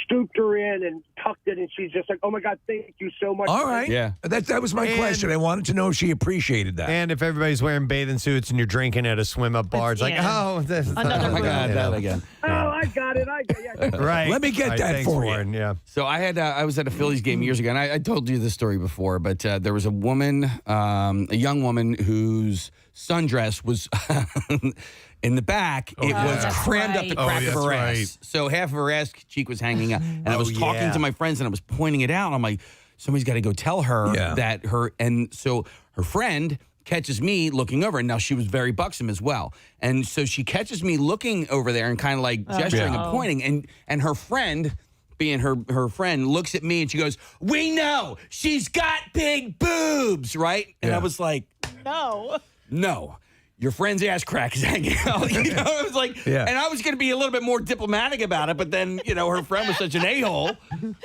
stooped her in and tucked it, and she's just like, "Oh my God, thank you so much." All right, that was my question. I wanted to know if she appreciated that. And if everybody's wearing bathing suits and you're drinking at a swim up bar, it's like, oh, this is oh my God, that again. Oh, I got it. Right. Let me get that for you. Yeah. So I was at a Phillies game years ago, and I told you this story before, but there was a woman, a young woman whose sundress was in the back. It was crammed up the crack of her ass. So half of her ass cheek was hanging out. And I was talking to my friends, and I was pointing it out. I'm like, somebody's got to go tell her that and so her friend catches me looking over, and now she was very buxom as well. And so she catches me looking over there and kind of like gesturing and pointing, and her friend, being her friend, looks at me and she goes, "We know she's got big boobs, right?" And I was like, no. Your friend's ass crack is hanging out. It was like, and I was going to be a little bit more diplomatic about it, but then, her friend was such an a-hole.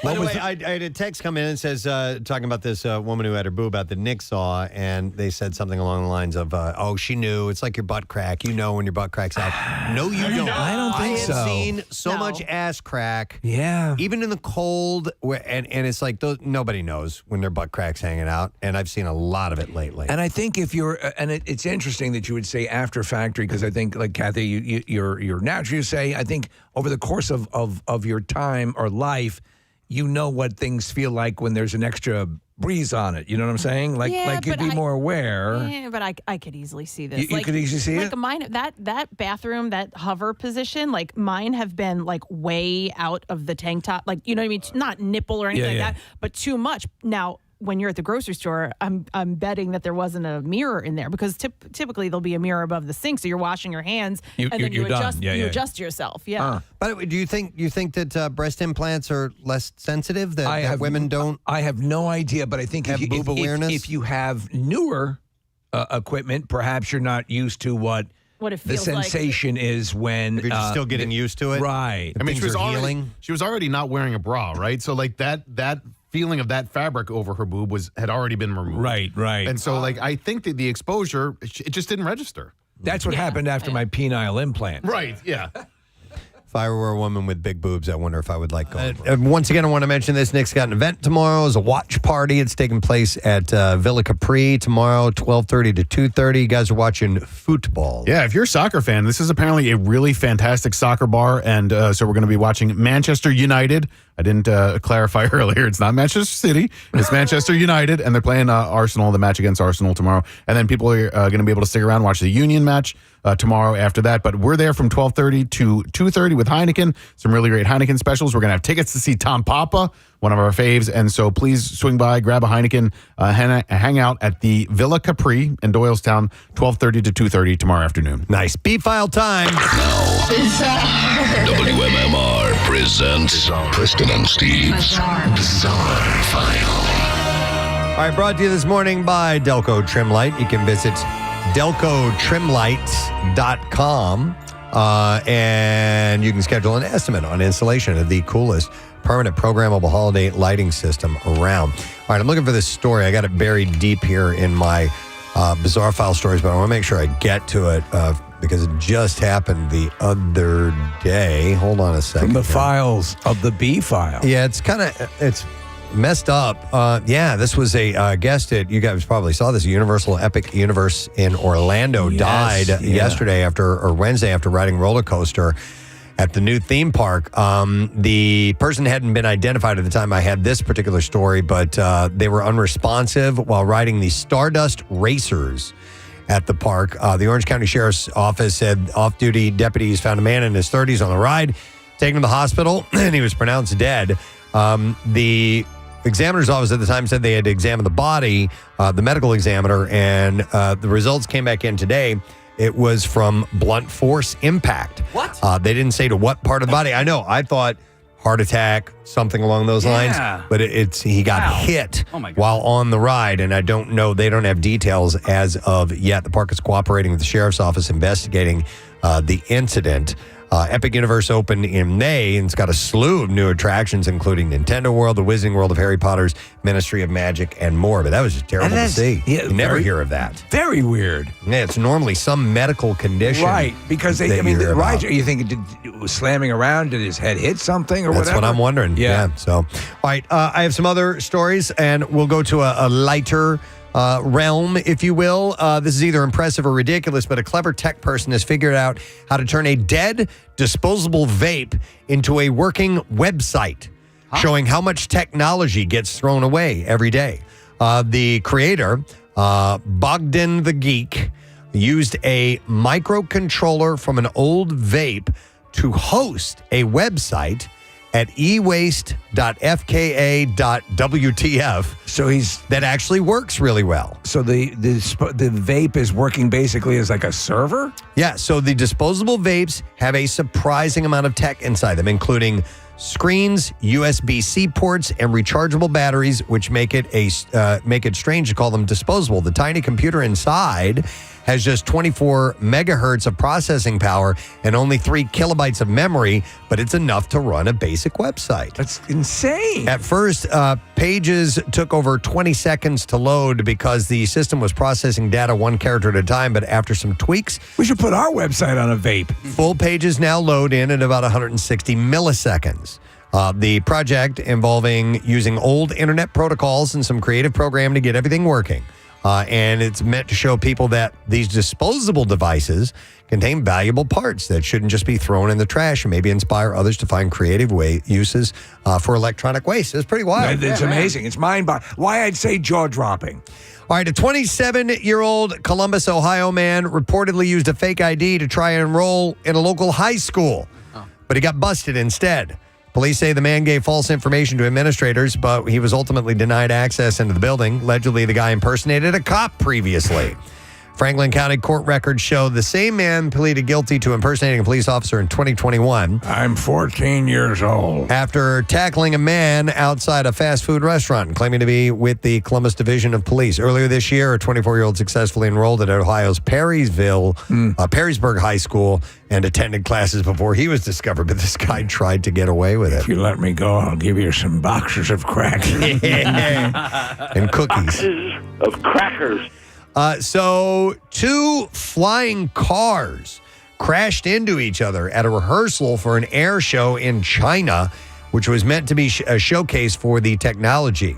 By the way, I had a text come in and says, talking about this woman who had her boob out that Nick saw, and they said something along the lines of, oh, she knew. It's like your butt crack. You know when your butt crack's out. No, you don't. I don't think so. I have seen so much ass crack. Yeah. Even in the cold, and it's like nobody knows when their butt crack's hanging out, and I've seen a lot of it lately. And I think if you're, it's interesting that you would say after factory, because I think, like Kathy, you're natural. You say, I think over the course of your time or life, you know what things feel like when there's an extra breeze on it. You know what I'm saying? Like you'd be more aware. Yeah, but I could easily see this. You could easily see it? Mine, that bathroom, that hover position, like mine have been like way out of the tank top. Like, you know what I mean? Not nipple or anything like that, but too much. Now, when you're at the grocery store, I'm betting that there wasn't a mirror in there, because typically there'll be a mirror above the sink, so you're washing your hands and then you adjust adjust yourself. Yeah. By the way, do you think that breast implants are less sensitive, that women don't? I have no idea, but I think have boob awareness. If you have newer equipment, perhaps you're not used to what it feels the sensation is when if you're just still getting used to it. Right. I mean, she was already not wearing a bra, right? So like that feeling of that fabric over her boob had already been removed. Right. And so like I think that the exposure, it just didn't register. That's what happened after my penile implant. Right, yeah. If I were a woman with big boobs, I wonder if I would like going. Once again, I want to mention this. Nick's got an event tomorrow. It's a watch party. It's taking place at Villa Capri tomorrow, 12:30 to 2:30. You guys are watching football. Yeah, if you're a soccer fan, this is apparently a really fantastic soccer bar. And so we're going to be watching Manchester United. I didn't clarify earlier. It's not Manchester City. It's Manchester United. And they're playing Arsenal, the match against Arsenal tomorrow. And then people are going to be able to stick around and watch the Union match tomorrow after that. But we're there from 12:30 to 2:30 with Heineken. Some really great Heineken specials. We're going to have tickets to see Tom Papa, one of our faves. And so please swing by, grab a Heineken, hang out at the Villa Capri in Doylestown, 12:30 to 2:30 tomorrow afternoon. Nice. B-File time. WMMR presents Preston and Steve's Bizzare File. All right, brought to you this morning by Delco Trim Light. You can visit delcotrimlights.com and you can schedule an estimate on installation of the coolest permanent programmable holiday lighting system around. All right, I'm looking for this story. I got it buried deep here in my Bizzare File stories, but I want to make sure I get to it because it just happened the other day. Hold on a second. From the files of the B file. Yeah, it's messed up. This was a guest at, you guys probably saw this, Universal Epic Universe in Orlando died yesterday or Wednesday after riding a roller coaster at the new theme park. The person hadn't been identified at the time I had this particular story, but they were unresponsive while riding the Stardust Racers at the park. The Orange County Sheriff's Office said off-duty deputies found a man in his 30s on the ride, taken him to the hospital, and he was pronounced dead. The examiner's office at the time said they had to examine the body, the medical examiner, and the results came back in today. It was from blunt force impact. What? They didn't say to what part of the body. I know. I thought heart attack, something along those lines. But he got hit while on the ride, and I don't know. They don't have details as of yet. The park is cooperating with the sheriff's office investigating the incident. Epic Universe opened in May, and it's got a slew of new attractions, including Nintendo World, the Wizarding World of Harry Potter's Ministry of Magic, and more. But that was just terrible to see. You never hear of that. Very weird. Yeah, it's normally some medical condition. Right, because the ride, you think it was slamming around? Did his head hit something or whatever? That's what I'm wondering. Yeah. So, all right, I have some other stories, and we'll go to a lighter realm, if you will. This is either impressive or ridiculous, but a clever tech person has figured out how to turn a dead disposable vape into a working website, showing how much technology gets thrown away every day. The creator, Bogdan the Geek, used a microcontroller from an old vape to host a website at ewaste.fka.wtf. So that actually works really well. So the vape is working basically as like a server? Yeah, so the disposable vapes have a surprising amount of tech inside them, including screens, USB-C ports, and rechargeable batteries, which make it strange to call them disposable. The tiny computer inside has just 24 megahertz of processing power and only 3 kilobytes of memory, but it's enough to run a basic website. That's insane. At first, pages took over 20 seconds to load because the system was processing data one character at a time, but after some tweaks... We should put our website on a vape. Full pages now load in at about 160 milliseconds. The project involving using old internet protocols and some creative programming to get everything working. And it's meant to show people that these disposable devices contain valuable parts that shouldn't just be thrown in the trash and maybe inspire others to find creative uses for electronic waste. It's pretty wild. It's amazing. It's mind-boggling. Why I'd say jaw-dropping. All right, a 27-year-old Columbus, Ohio man reportedly used a fake ID to try and enroll in a local high school, but he got busted instead. Police say the man gave false information to administrators, but he was ultimately denied access into the building. Allegedly, the guy impersonated a cop previously. Franklin County court records show the same man pleaded guilty to impersonating a police officer in 2021. I'm 14 years old. After tackling a man outside a fast food restaurant, claiming to be with the Columbus Division of Police. Earlier this year, a 24-year-old successfully enrolled at Ohio's Perrysburg High School and attended classes before he was discovered, but this guy tried to get away with it. If you let me go, I'll give you some boxes of crackers. And cookies. Boxes of crackers. So 2 flying cars crashed into each other at a rehearsal for an air show in China, which was meant to be a showcase for the technology.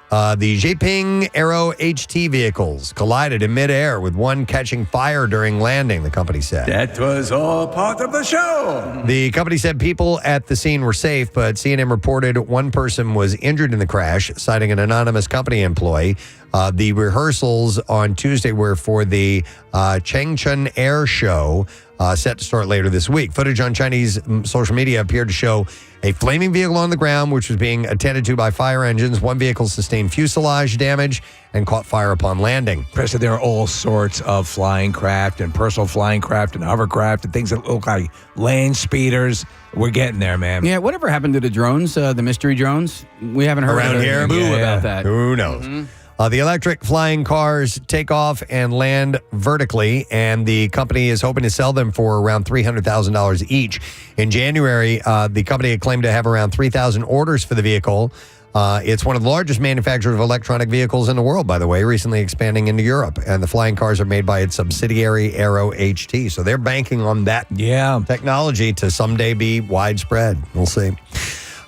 The Zheping Aero HT vehicles collided in midair, with one catching fire during landing, the company said. That was all part of the show. The company said people at the scene were safe, but CNN reported one person was injured in the crash, citing an anonymous company employee. The rehearsals on Tuesday were for the Changchun Air Show, set to start later this week. Footage on Chinese social media appeared to show a flaming vehicle on the ground, which was being attended to by fire engines. One vehicle sustained fuselage damage and caught fire upon landing. Preston, there are all sorts of flying craft and personal flying craft and hovercraft and things that look like land speeders. We're getting there, man. Yeah, whatever happened to the drones, the mystery drones? We haven't heard Around here? boo about that. Who knows? Mm-hmm. The electric flying cars take off and land vertically, and the company is hoping to sell them for around $300,000 each. In January, the company had claimed to have around 3,000 orders for the vehicle. It's one of the largest manufacturers of electronic vehicles in the world, by the way, recently expanding into Europe. And the flying cars are made by its subsidiary Aero HT. So they're banking on that technology to someday be widespread. We'll see.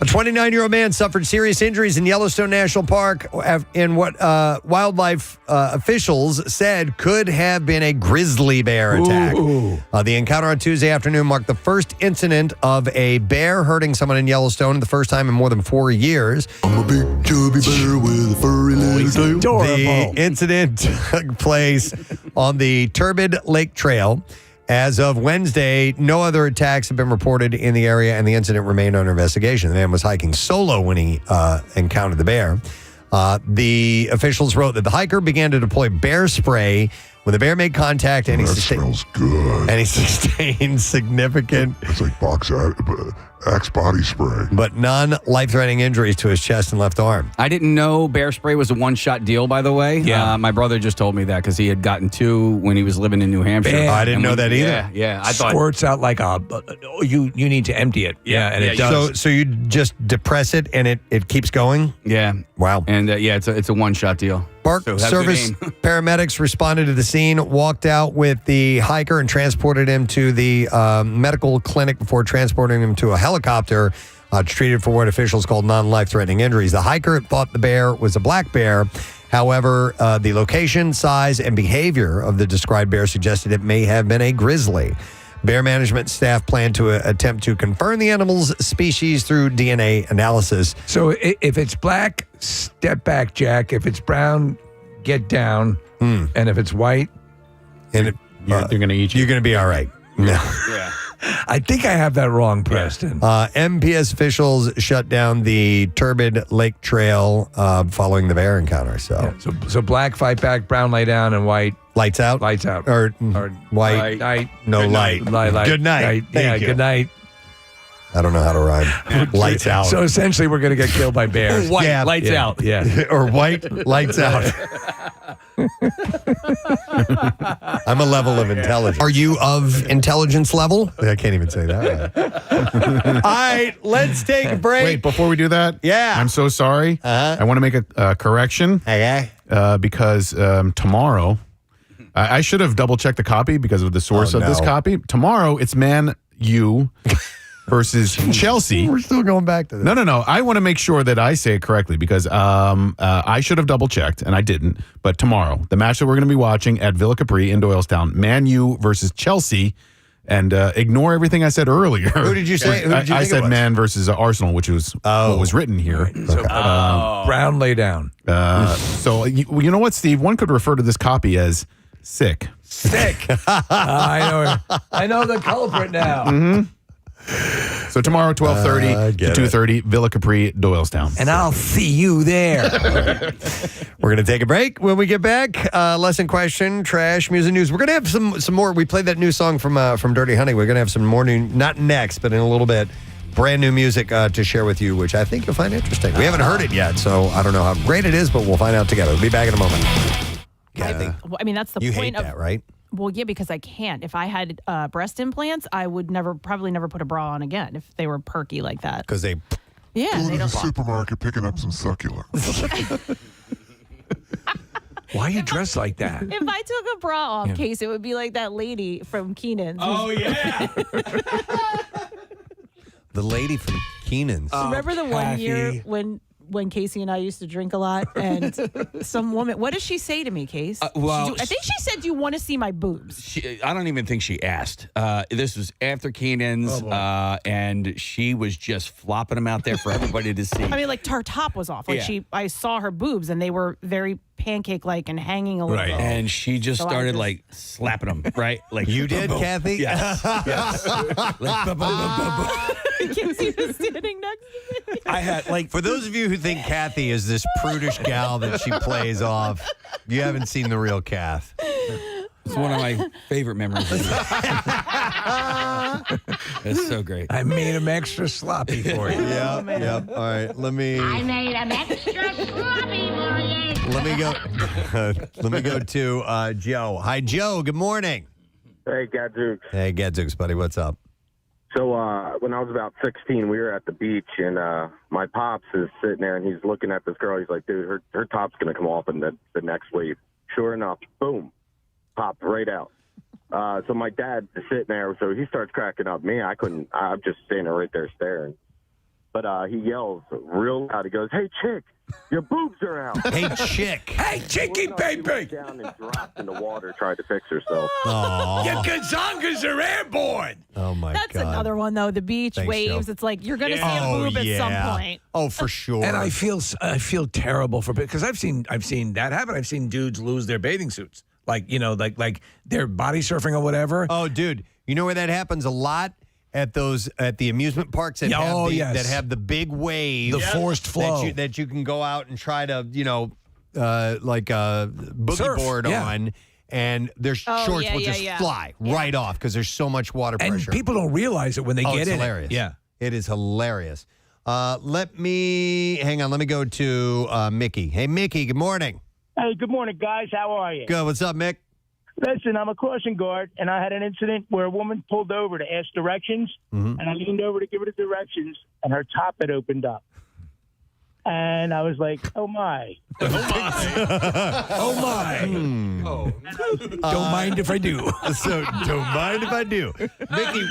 A 29-year-old man suffered serious injuries in Yellowstone National Park in what wildlife officials said could have been a grizzly bear attack. The encounter on Tuesday afternoon marked the first incident of a bear hurting someone in Yellowstone, the first time in more than 4 years. I'm a big chubby bear with a furry little tail. The incident took place on the Turbid Lake Trail. As of Wednesday, no other attacks have been reported in the area, and the incident remained under investigation. The man was hiking solo when he encountered the bear. The officials wrote that the hiker began to deploy bear spray when the bear made contact, and smells good. And he sustained significant. It's like Axe body spray. But non-life-threatening injuries to his chest and left arm. I didn't know bear spray was a one-shot deal, by the way. Yeah. My brother just told me that because he had gotten 2 when he was living in New Hampshire. I didn't know that either. Yeah. I thought squirts out like you need to empty it. And it does. So you just depress it and it keeps going? Yeah. Wow. And it's a one-shot deal. Park Service paramedics responded to the scene, walked out with the hiker and transported him to the medical clinic before transporting him to a helicopter treated for what officials called non-life-threatening injuries. The hiker thought the bear was a black bear. However, the location, size, and behavior of the described bear suggested it may have been a grizzly. Bear management staff plan to attempt to confirm the animal's species through DNA analysis. So if it's black, step back, Jack. If it's brown, get down. And if it's white, you're going to eat you. You're going to be all right. Yeah. I think I have that wrong, Preston. MPS officials shut down the Turbid Lake Trail following the bear encounter. So black, fight back, brown, lay down, and white. Lights out? Lights out. Or white, night. no Good light. Night. Good night. Thank you. Good night. I don't know how to rhyme. Lights out. So essentially, we're going to get killed by bears. White, lights out. Yeah. Or white, lights out. I'm a level of intelligence. Are you of intelligence level? I can't even say that. All right, let's take a break. Wait, before we do that, I'm so sorry. I want to make a correction. Okay. Because tomorrow, I should have double-checked the copy because of the source of this copy. Tomorrow, it's Man U versus Chelsea. We're still going back to this. No. I want to make sure that I say it correctly because I should have double-checked, and I didn't. But tomorrow, the match that we're going to be watching at Villa Capri in Doylestown, Man U versus Chelsea, and ignore everything I said earlier. Who did you say? I said Man versus Arsenal, which was what was written here. So, brown, lay down. So you know what, Steve? One could refer to this copy as sick. Sick. I know the culprit now. Mm-hmm. So tomorrow, 12:30 to 2:30, Villa Capri, Doylestown. And I'll see you there. We're going to take a break. When we get back, lesson question, trash, music, news. We're going to have some more. We played that new song from Dirty Honey. We're going to have some more new, not next, but in a little bit, brand new music to share with you, which I think you'll find interesting. We haven't heard it yet, so I don't know how great it is, but we'll find out together. We'll be back in a moment. I mean, that's the you point hate that, right? Well, yeah, because I can't. If I had breast implants, I would probably never put a bra on again if they were perky like that. Because they... Yeah, Going they to the don't. supermarket picking up some succulents. Why are you dressed like that? If I took a bra off, Case, it would be like that lady from Keenan. Oh, yeah. The lady from Keenan's. Remember the one year when Casey and I used to drink a lot, and some woman, what does she say to me, Case? I think she said, "Do you want to see my boobs?" I don't even think she asked. This was after Keenan's, and she was just flopping them out there for everybody to see. I mean, like her top was off. Like I saw her boobs, and they were very pancake-like and hanging a little. Right, and she just started like slapping them. Right, like you did, Kathy. Yes. Casey was standing next to me. I had for those of you who think Kathy is this prudish gal that she plays off, you haven't seen the real Kath. It's one of my favorite memories. It's so great. I made him extra sloppy for you. Yep. All right, let me. I made him extra sloppy for you. Let me go. Let me go to Joe. Hi, Joe. Good morning. Hey, Gadzooks. Hey, Gadzooks, buddy. What's up? So when I was about 16, we were at the beach, and my pops is sitting there, and he's looking at this girl. He's like, dude, her top's going to come off in the next wave. Sure enough, boom, popped right out. So my dad is sitting there, so he starts cracking up. Me, I'm just standing right there staring. But he yells real loud. He goes, "Hey, chick, your boobs are out." Hey, chick. Hey, chicky baby. She went down and dropped in the water, tried to fix herself. Your gazongas are airborne. Oh, my God. That's another one, though. The beach, Thanks, waves. Joe. It's like you're going to see a boob at some point. Oh, for sure. And I feel terrible because I've seen that happen. I've seen dudes lose their bathing suits, like they're body surfing or whatever. Oh, dude, you know where that happens a lot? At the amusement parks that have the big wave, the forced flow that you can go out and try to like a boogie surf, board on, and their shorts will just fly right off because there's so much water pressure. And people don't realize it when they get it's in. Hilarious. Yeah, it is hilarious. Let me go to Mickey. Hey, Mickey. Good morning. Hey, good morning, guys. How are you? Good. What's up, Mick? Listen, I'm a crossing guard, and I had an incident where a woman pulled over to ask directions, and I leaned over to give her the directions, and her top had opened up. And I was like, oh, my. Oh, my. Don't mind if I do. So, don't mind if I do. Mickey,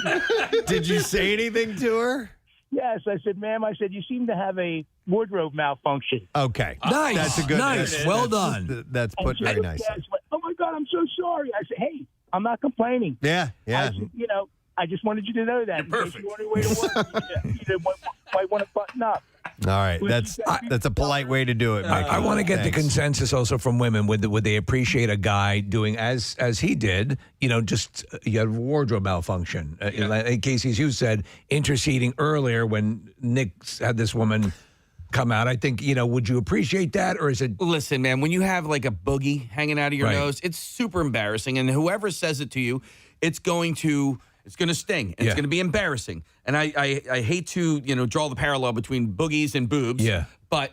did you say anything to her? Yes, I said, ma'am, you seem to have a wardrobe malfunction. Okay. Nice. That's a good. Nice. Well done. That's put very nice. Oh, my God, I'm so sorry. I said, hey, I'm not complaining. Yeah. I said, I just wanted you to know that. You're perfect. If you're on your way to work, you might want to button up. All right, that's a polite way to do it, Mickey. I want to get the consensus also from women. Would they appreciate a guy doing as he did? Just you had wardrobe malfunction. In Casey, as you said, interceding earlier when Nick had this woman come out. I think would you appreciate that, or is it? Listen, man, when you have like a boogie hanging out of your nose, it's super embarrassing, and whoever says it to you, it's going to sting, and it's going to be embarrassing. And I hate to draw the parallel between boogies and boobs. Yeah, but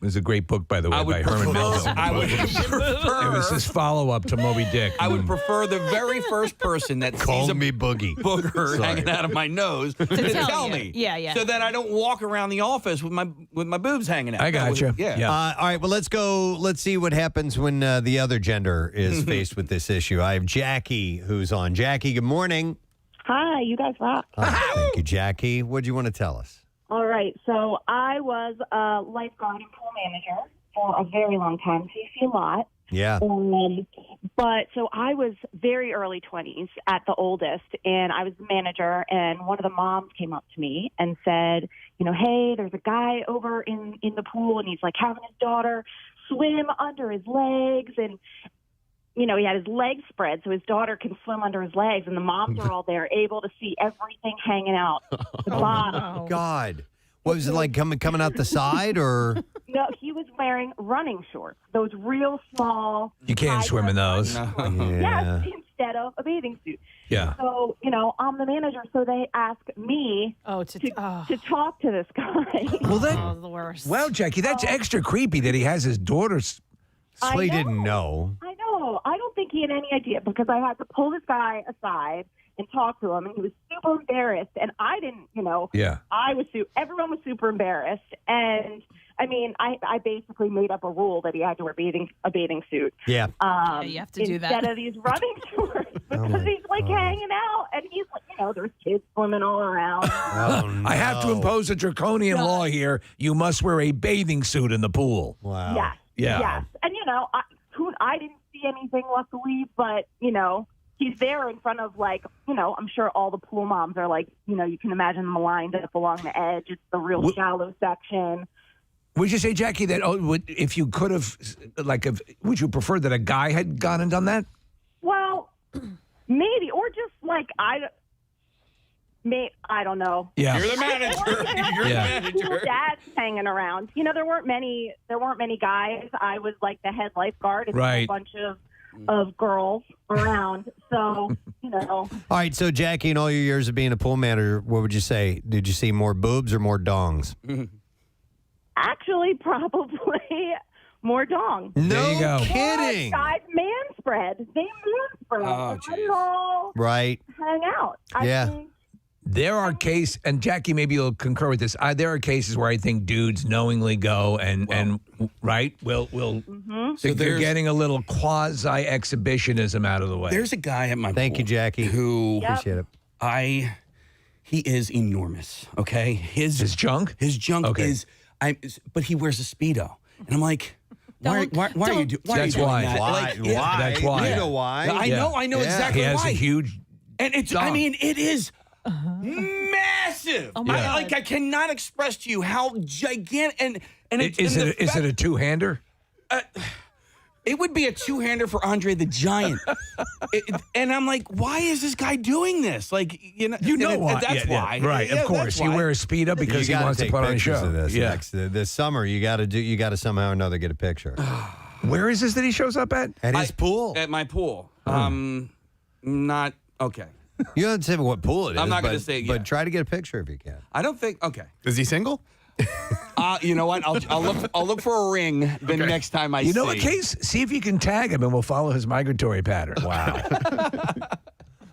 there's a great book, by the way, by Herman Melville. I would prefer. It was his follow-up to Moby Dick. I would prefer the very first person that Call sees a me boogie booger hanging out of my nose to tell me. Yeah. So that I don't walk around the office with my boobs hanging out. I got you. Yeah. All right. Well, let's go. Let's see what happens when the other gender is faced with this issue. I have Jackie who's on. Jackie, good morning. Hi, you guys rock. Thank you, Jackie. What do you want to tell us? All right, so I was a lifeguard and pool manager for a very long time, so you see a lot. Yeah. But so I was very early 20s at the oldest, and I was the manager, and one of the moms came up to me and said, hey, there's a guy over in the pool, and he's like having his daughter swim under his legs, and he had his legs spread so his daughter can swim under his legs, and the moms are all there, able to see everything hanging out the bottom. Oh, God. What was it like coming out the side, or? No, he was wearing running shorts, those real small. You can't swim in those. Yes, instead of a bathing suit. Yeah. So, I'm the manager, so they asked me to talk to this guy. Well, that the worst. Well, Jackie, that's extra creepy that he has his daughter's. So he didn't know. I know. I don't think he had any idea because I had to pull this guy aside and talk to him, and he was super embarrassed, and I didn't, Yeah. Everyone was super embarrassed, and I mean, I basically made up a rule that he had to wear a bathing suit. Yeah. You have to do that. Instead of these running shorts because he's like hanging out, and he's like, there's kids swimming all around. I have to impose a draconian law here. You must wear a bathing suit in the pool. Wow. Yes. Yeah. Yes. And, I didn't see anything, luckily, but, he's there in front of, I'm sure all the pool moms are like, you can imagine them lined up along the edge. It's the real shallow section. Would you say, Jackie, that if you could have, would you prefer that a guy had gone and done that? Well, maybe. Or just, I don't know. Yeah. You're the manager. You're the manager. Dads hanging around. There weren't many guys. I was like the head lifeguard and Right. a bunch of girls around. So, All right, so Jackie, in all your years of being a pool manager, what would you say? Did you see more boobs or more dongs? Actually, probably more dong. No you go. kidding. Guys man spread. They man spread. Oh, And let it all Right. hang out. Yeah. I think, There are cases, and Jackie, maybe you'll concur with this. There are cases where I think dudes knowingly go and right, will So they're there's- getting a little quasi exhibitionism out of the way. There's a guy at my Thank you, pool Jackie. who Appreciate it. he is enormous. Okay, his junk okay. But he wears a Speedo, and I'm like, why are you doing That's doing why. that? Why? Like, Why? That's why. You know why? I know Yeah. exactly he has why. a huge. And it's, dong. it is massive. Oh my God. I cannot express to you how gigantic and Is it a two-hander? It would be a two-hander for Andre the Giant. And I'm like, why is this guy doing this? Like, why. That's why. Right, Yeah, of course. that's He why. wears Speedo because You he gotta wants to take put on a pictures show. of this Yeah. this summer. You got to somehow or another get a picture Where is this that he shows up at? at his pool. At my pool. Not okay. You don't have to say what pool it is. I'm not gonna but- say it but yet. try to get a picture if you can. I don't think. Okay. Is he single? You know what? I'll look for a ring the next time I see. You know what, Case? See if you can tag him, and we'll follow his migratory pattern. Wow.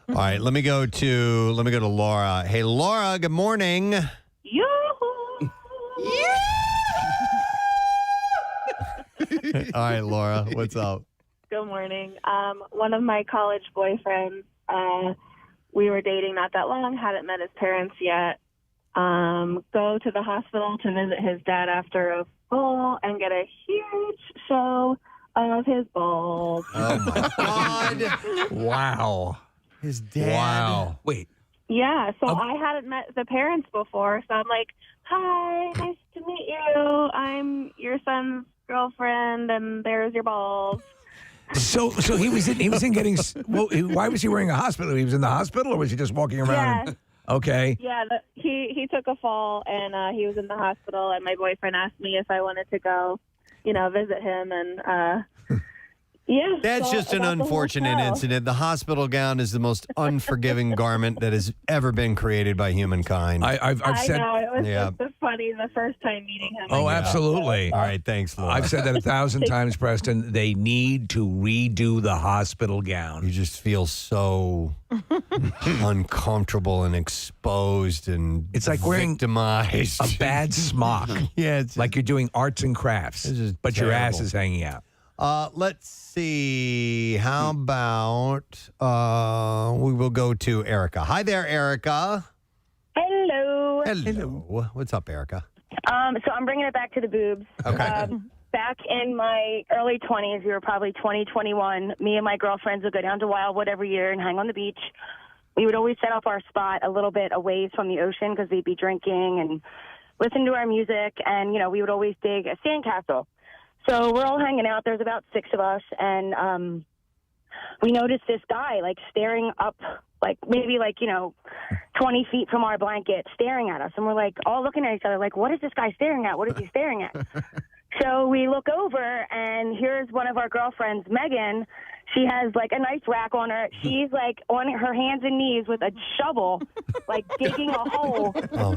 All right, let me go to Laura. Hey, Laura. Good morning. yoo-hoo. All right, Laura. What's up? Good morning. One of my college boyfriends, we were dating not that long, hadn't met his parents yet. Go to the hospital to visit his dad after a fall and get a huge show of his balls. Oh, my God. Wow. His dad. Wow. Wait. Yeah, so I hadn't met the parents before, so I'm like, hi, nice to meet you. I'm your son's girlfriend, and there's your balls. So he was in getting. Well, why was he wearing a hospital? He was in the hospital, or was he just walking around? Yes. Okay. Yeah, he took a fall, and he was in the hospital, and my boyfriend asked me if I wanted to go, visit him, and yeah. That's so just an about the whole unfortunate show. incident. The hospital gown is the most unforgiving garment that has ever been created by humankind. I've I said. know, it was Yeah. just funny the first time meeting him. Oh, absolutely. All right, thanks, Laura. I've said that 1,000 times, Preston. They need to redo the hospital gown. You just feel so uncomfortable and exposed, and It's like wearing victimized. a bad smock. Yeah, it's like you're doing arts and crafts, but your ass terrible. is hanging out. Let's see. How about we will go to Erica. Hi there, Erica. Hello. Hello. What's up, Erica? So I'm bringing it back to the boobs. Okay. Back in my early 20s, we were probably 20, 21. Me and my girlfriends would go down to Wildwood every year and hang on the beach. We would always set up our spot a little bit away from the ocean because we'd be drinking and listen to our music. And, we would always dig a sandcastle. So we're all hanging out. There's about 6 of us. And we noticed this guy, staring up, maybe 20 feet from our blanket, staring at us. And we're all looking at each other what is this guy staring at? What is he staring at? So we look over, and here's one of our girlfriends, Megan. She has like a nice rack on her. She's like on her hands and knees with a shovel, like digging a hole,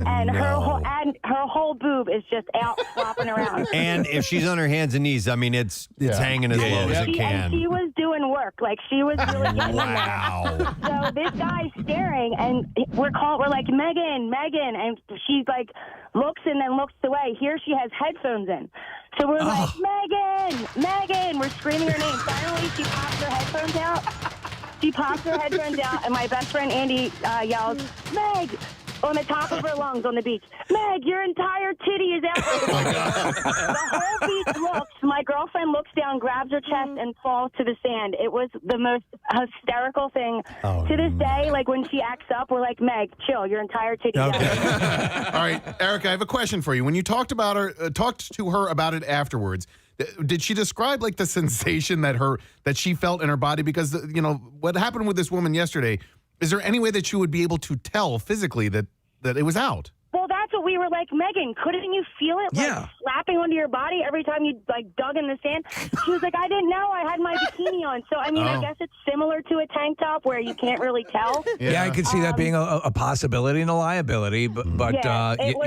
and her whole boob is just out flopping around. And if she's on her hands and knees, I mean, it's hanging as low as it can. And she was doing work, like she was really getting in there. So this guy's staring, and we're like, Megan, and she's like looks and then looks away. Here she has headphones in. So we're like, Megan! We're screaming her name. Finally, she pops her headphones out. And my best friend Andy yells, Meg! On the top of her lungs on the beach. Meg, your entire titty is out. The whole beach looks. My girlfriend looks down, grabs her chest, and falls to the sand. It was the most hysterical thing. To this day, like when she acts up, we're like, Meg, chill. Your entire titty is out. All right, Erica, I have a question for you. When you talked to her about it afterwards, did she describe like the sensation that she felt in her body? Because what happened with this woman yesterday. Is there any way that you would be able to tell physically that it was out? Well, that's what we were like, Megan, couldn't you feel it like slapping onto your body every time you like dug in the sand? She was like, I didn't know I had my bikini on. So, I mean, I guess it's similar to a tank top where you can't really tell. Yeah, I could see that being a possibility and a liability, but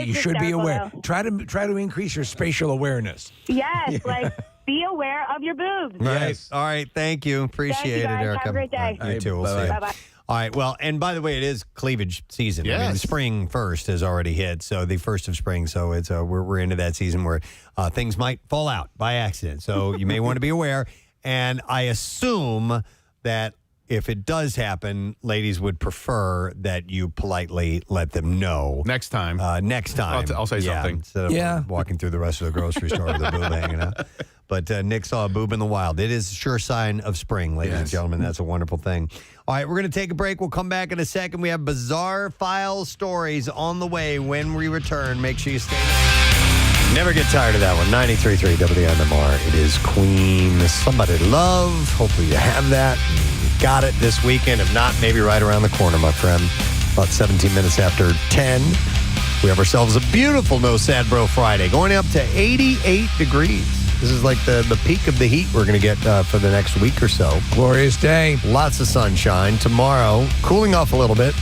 you should be aware. Though. Try to increase your spatial awareness. Yes, like be aware of your boobs. Right. Yes. All right. Thank you. Appreciate it, Erica. Have a great day. You too. We'll see you. Bye-bye. All right. Well, and by the way, it is cleavage season. Yes. I mean, spring first has already hit, so the first of spring. So it's we're into that season where things might fall out by accident. So you may want to be aware. And I assume that if it does happen, ladies would prefer that you politely let them know next time. I'll say something instead of walking through the rest of the grocery store with a boob hanging out. But Nick saw a boob in the wild. It is a sure sign of spring, ladies and gentlemen. That's a wonderful thing. All right, we're going to take a break. We'll come back in a second. We have Bizzare File stories on the way when we return. Make sure you stay. Never get tired of that one. 93.3 WMMR. It is Queen Somebody to Love. Hopefully you have that. You got it this weekend. If not, maybe right around the corner, my friend. About 17 minutes after 10. We have ourselves a beautiful No Sad Bro Friday. Going up to 88 degrees. This is like the peak of the heat we're going to get for the next week or so. Glorious day. Lots of sunshine. Tomorrow, cooling off a little bit,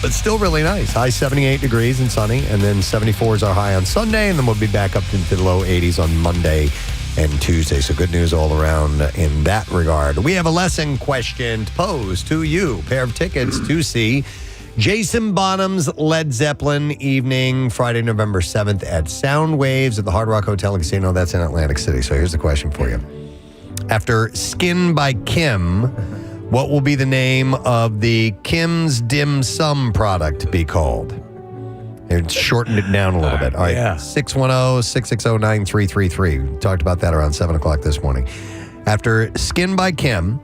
but still really nice. High 78 degrees and sunny, and then 74 is our high on Sunday, and then we'll be back up into the low 80s on Monday and Tuesday. So good news all around in that regard. We have a lesson question to pose to you. Pair of tickets to see Jason Bonham's Led Zeppelin evening, Friday, November 7th at Sound Waves at the Hard Rock Hotel and Casino. That's in Atlantic City. So here's the question for you. After Skin by Kim, what will be the name of the Kim's Dim Sum product be called? It shortened it down a little bit. All right, 610-660-9333. We talked about that around 7 o'clock this morning. After Skin by Kim,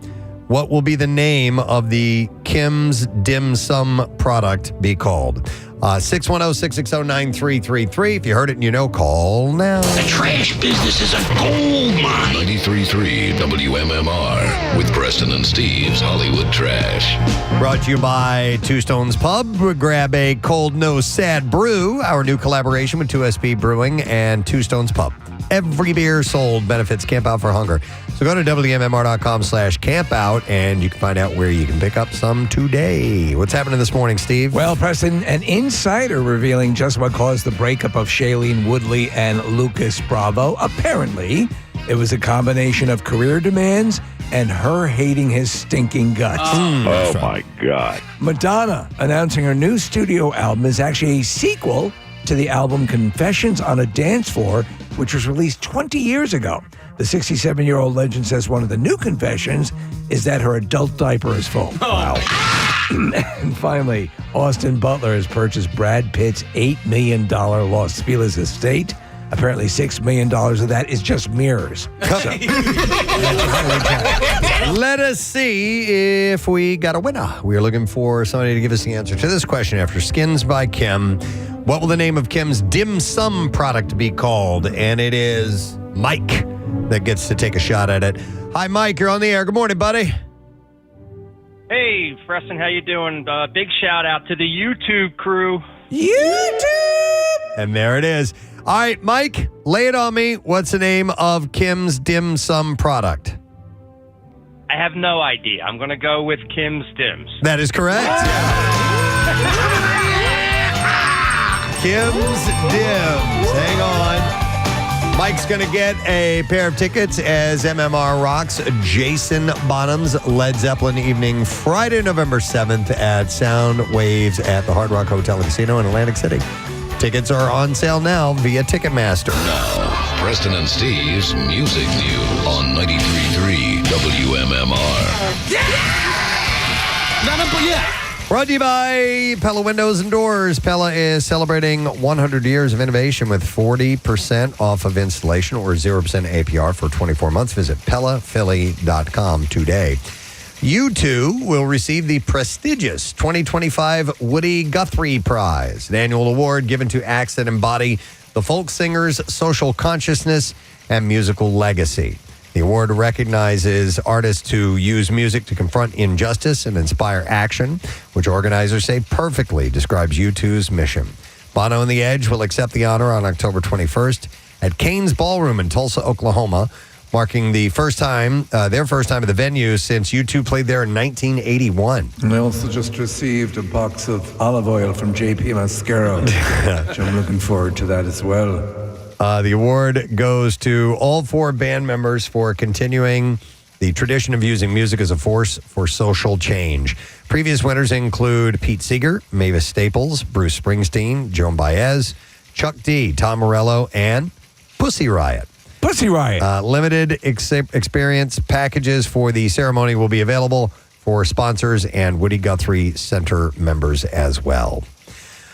what will be the name of the Kim's Dim Sum product be called? 610-660-9333. If you heard it and you know, call now. The trash business is a gold mine. 93.3 WMMR with Preston and Steve's Hollywood Trash. Brought to you by Two Stones Pub. Grab a cold, no sad brew. Our new collaboration with 2SP Brewing and Two Stones Pub. Every beer sold benefits Camp Out for Hunger. So go to WMMR.com/campout and you can find out where you can pick up some today. What's happening this morning, Steve? Well, Preston, an insider revealing just what caused the breakup of Shailene Woodley and Lucas Bravo. Apparently, it was a combination of career demands and her hating his stinking guts. Oh, my God. Madonna announcing her new studio album is actually a sequel to the album Confessions on a Dance Floor, which was released 20 years ago. The 67-year-old legend says one of the new confessions is that her adult diaper is full. Wow. And finally, Austin Butler has purchased Brad Pitt's $8 million Los Feliz estate. Apparently, $6 million of that is just mirrors. So, let us see if we got a winner. We are looking for somebody to give us the answer to this question. After Skins by Kim, what will the name of Kim's dim sum product be called? And it is Mike that gets to take a shot at it. Hi, Mike. You're on the air. Good morning, buddy. Hey, Preston. How you doing? Big shout out to the YouTube crew. YouTube! And there it is. All right, Mike, lay it on me. What's the name of Kim's dim sum product? I have no idea. I'm going to go with Kim's Dims. That is correct. Kim's Dims. Hang on. Mike's going to get a pair of tickets as MMR rocks Jason Bonham's Led Zeppelin evening Friday, November 7th at Sound Waves at the Hard Rock Hotel and Casino in Atlantic City. Tickets are on sale now via Ticketmaster. Now, Preston and Steve's Music News on 93.3 WMMR. Brought to you by Pella Windows and Doors. Pella is celebrating 100 years of innovation with 40% off of installation or 0% APR for 24 months. Visit PellaPhilly.com today. U2 will receive the prestigious 2025 Woody Guthrie Prize, an annual award given to acts that embody the folk singer's social consciousness and musical legacy. The award recognizes artists who use music to confront injustice and inspire action, which organizers say perfectly describes U2's mission. Bono and The Edge will accept the honor on October 21st at Kane's Ballroom in Tulsa, Oklahoma, marking the first time, their first time at the venue since U2 played there in 1981. And I also just received a box of olive oil from JP Mascaro, which I'm looking forward to that as well. The award goes to all 4 band members for continuing the tradition of using music as a force for social change. Previous winners include Pete Seeger, Mavis Staples, Bruce Springsteen, Joan Baez, Chuck D, Tom Morello, and Pussy Riot. Pussy Riot. Limited experience packages for the ceremony will be available for sponsors and Woody Guthrie Center members as well.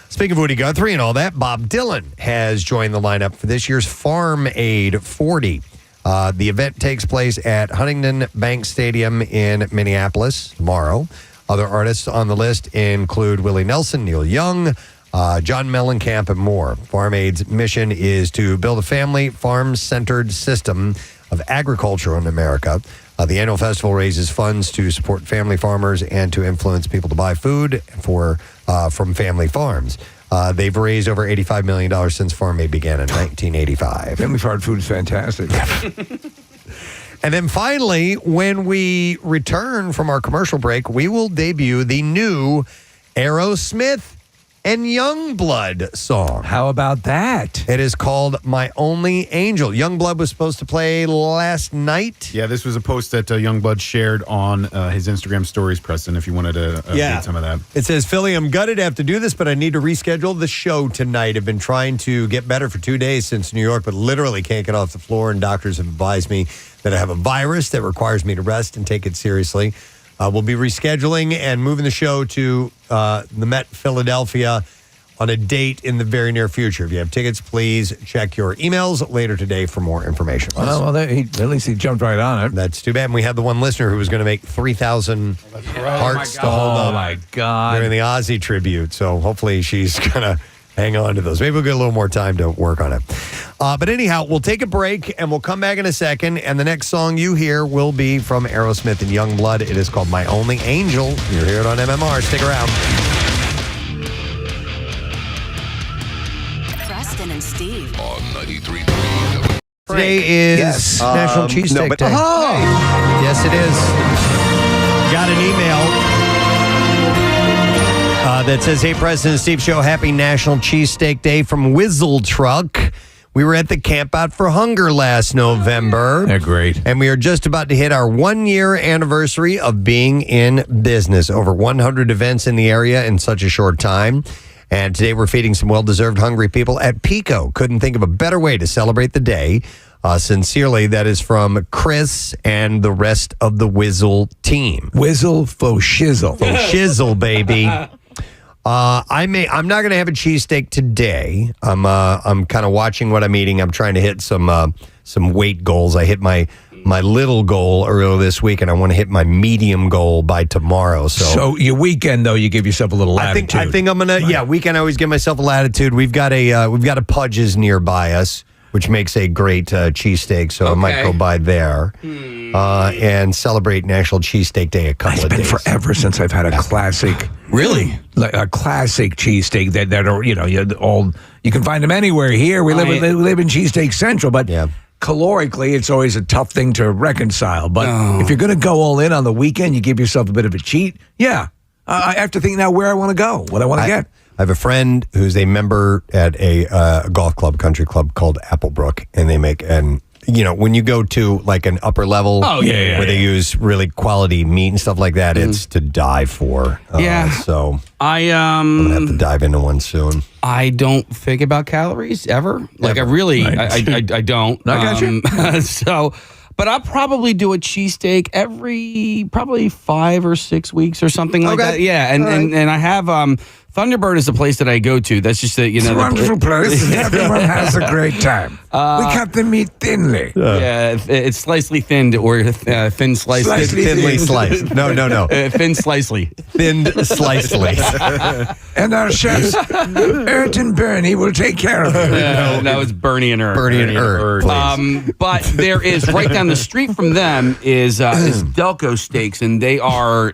Speaking of Woody Guthrie and all that, Bob Dylan has joined the lineup for this year's Farm Aid 40. The event takes place at Huntington Bank Stadium in Minneapolis tomorrow. Other artists on the list include Willie Nelson, Neil Young, John Mellencamp, and more. Farm Aid's mission is to build a family, farm-centered system of agriculture in America. The annual festival raises funds to support family farmers and to influence people to buy food from family farms. They've raised over $85 million since Farm Aid began in 1985. Family farm food is fantastic. And then finally, when we return from our commercial break, we will debut the new Aerosmith and Youngblood song. How about that? It is called My Only Angel. Youngblood was supposed to play last night. Yeah, this was a post that Youngblood shared on his Instagram stories, Preston, if you wanted to read some of that. It says, Philly, I'm gutted to have to do this, but I need to reschedule the show tonight. I've been trying to get better for 2 days since New York, but literally can't get off the floor, and doctors have advised me that I have a virus that requires me to rest and take it seriously. We'll be rescheduling and moving the show to the Met Philadelphia on a date in the very near future. If you have tickets, please check your emails later today for more information. Well, at least he jumped right on it. That's too bad. And we had the one listener who was going to make 3,000 hearts to hold up. Oh, my God. During the Ozzy tribute. So hopefully she's going to hang on to those. Maybe we'll get a little more time to work on it. But anyhow, we'll take a break and we'll come back in a second. And the next song you hear will be from Aerosmith and Youngblood. It is called My Only Angel. You're here on MMR. Stick around. Preston and Steve. On 93.3. Today is National Cheesesteak Day. Yes, it is. Got an email that says, hey, Preston and Steve Show, happy National Cheesesteak Day from Whizzle Truck. We were at the Camp Out for Hunger last November. They're great. And we are just about to hit our 1-year anniversary of being in business. Over 100 events in the area in such a short time. And today we're feeding some well-deserved hungry people at Pico. Couldn't think of a better way to celebrate the day. Sincerely, that is from Chris and the rest of the Whizzle team. Whizzle faux shizzle. Faux shizzle, baby. I'm not going to have a cheesesteak today. I'm kind of watching what I'm eating. I'm trying to hit some weight goals. I hit my little goal earlier this week, and I want to hit my medium goal by tomorrow. So your weekend, though, you give yourself a little latitude. I think I'm gonna. Yeah, weekend I always give myself a latitude. We've got a Pudge's nearby us, which makes a great cheesesteak. So I might go by there and celebrate National Cheesesteak Day a couple of days. It's been forever since I've had a classic. Really? Like a classic cheesesteak that are, you can find them anywhere here. We live in Cheesesteak Central, but calorically, it's always a tough thing to reconcile. But if you're going to go all in on the weekend, you give yourself a bit of a cheat. Yeah. I have to think now where I want to go, what I want to get. I have a friend who's a member at a golf club, country club called Applebrook, and they make when you go to like an upper level where they use really quality meat and stuff like that, it's to die for. So I'm going to have to dive into one soon. I don't think about calories ever. Like I really, I don't. I got you. But I'll probably do a cheesesteak every probably 5 or 6 weeks or something like that. Yeah, and I have Thunderbird is a place that I go to. That's just it's a wonderful place. Everyone has a great time. We cut the meat thinly. Yeah, it's slightly thinned or thin sliced. Thinly sliced. No. Thin slicely. Thinned slicely. And our chefs, Ert and Bernie, will take care of it. No, it's Bernie and Ert. Bernie and Ert. But there is right down the street from them is Delco Steaks, and they are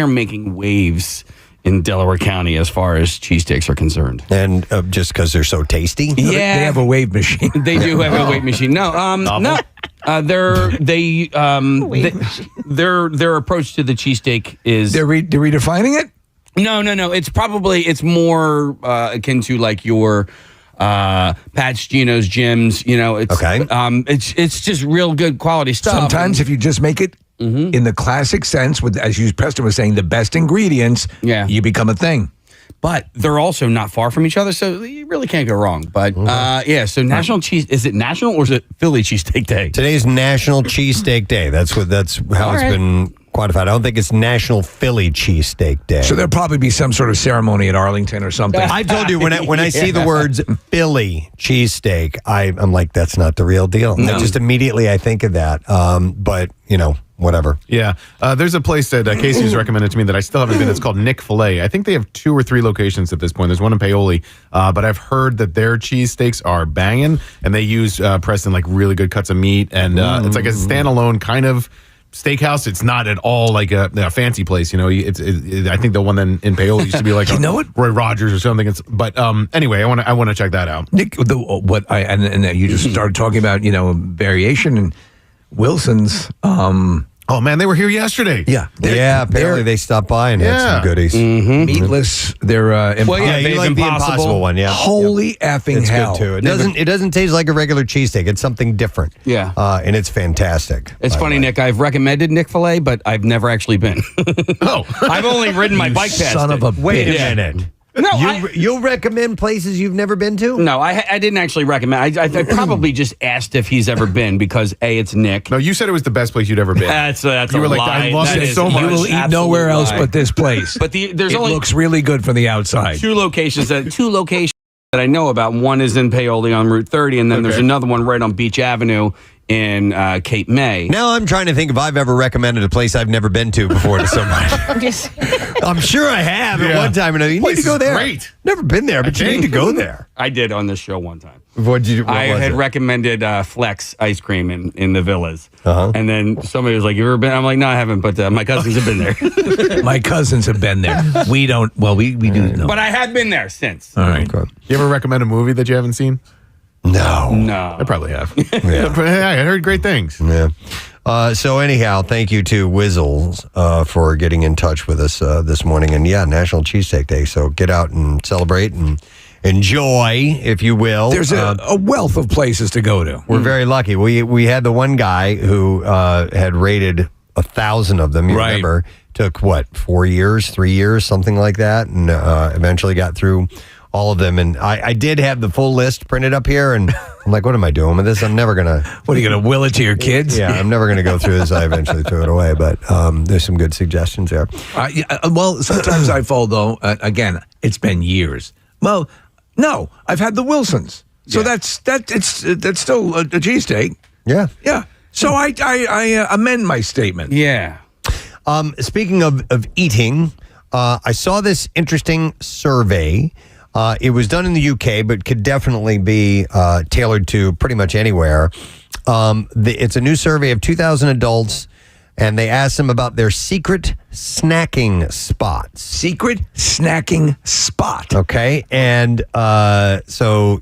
making waves in Delaware County as far as cheesesteaks are concerned. And just because they're so tasty? Yeah. They have a wave machine. They do have a wave machine. No, no. Their approach to the cheesesteak is... They're redefining it? No. It's more akin to like your... Pat's, Geno's, Jim's, it's just real good quality stuff. Sometimes if you just make it in the classic sense, with, as Preston was saying, the best ingredients, you become a thing. But they're also not far from each other, so you really can't go wrong. But so National Cheese, is it National or is it Philly Cheesesteak Day? Today's National Cheesesteak Day. That's how it's been quantified. I don't think it's National Philly Cheesesteak Day. So there'll probably be some sort of ceremony at Arlington or something. I told you when I see the words Philly cheesesteak, I'm like, that's not the real deal. No. Just immediately I think of that. But whatever. Yeah. There's a place that Casey's recommended to me that I still haven't been. It's called Nick Filet. I think they have 2 or 3 locations at this point. There's one in Paoli, but I've heard that their cheesesteaks are banging, and they use Preston like really good cuts of meat, and it's like a standalone kind of steakhouse. It's not at all like a fancy place. I think the one in Paoli used to be like Roy Rogers or something. But anyway, I want to check that out. Nick, and you just started talking about variation and Wilson's. Oh man, they were here yesterday. Yeah, apparently they stopped by and had some goodies. Meatless. They're you like the impossible one. Yeah, holy effing it's hell! Good too. It doesn't taste like a regular cheesesteak. It's something different. Yeah, and it's fantastic. It's funny, Nick. I've recommended Nick Filet, but I've never actually been. I've only ridden my bike past son it. of a Wait bitch. a minute. No, you'll recommend places you've never been to? No, I didn't actually recommend. I probably just asked if he's ever been because it's Nick. No, you said it was the best place you'd ever been. That's you a were like, lie. I love it so much. You will eat nowhere else but this place. But there's it only looks really good from the outside. 2 locations that I know about. One is in Paoli on Route 30, and then there's another one right on Beach Avenue in Cape May. Now I'm trying to think if I've ever recommended a place I've never been to before to somebody. I'm sure I have at one time. And you need to go there. Great. Never been there, but you need to go there. I did on this show one time. What I had recommended Flex ice cream in the villas. And then somebody was like, you ever been? I'm like, no, I haven't, but my cousins have been there. My cousins have been there. We don't, we do know. But I have been there since. All right. You ever recommend a movie that you haven't seen? No. I probably have. But I heard great things. Yeah. So anyhow, thank you to Wizzles for getting in touch with us this morning. And National Cheesesteak Day. So get out and celebrate and enjoy, if you will. There's a wealth of places to go to. We're very lucky. We had the one guy who had rated 1,000 of them. You remember? Took 4 years, 3 years, something like that, and eventually got through all of them. And I did have the full list printed up here, and I'm like, what am I doing with this? I'm never going to... What, are you going to will it to your kids? Yeah, I'm never going to go through this. I eventually threw it away, but there's some good suggestions there. Well, sometimes I fall, though, again, it's been years. Well, no, I've had the Wilsons. So that's still a cheesesteak. Yeah. Yeah. So I amend my statement. Yeah. Speaking of eating, I saw this interesting survey. It was done in the UK, but could definitely be tailored to pretty much anywhere. It's a new survey of 2,000 adults, and they asked them about their secret snacking spots. Secret snacking spot. Okay. And so,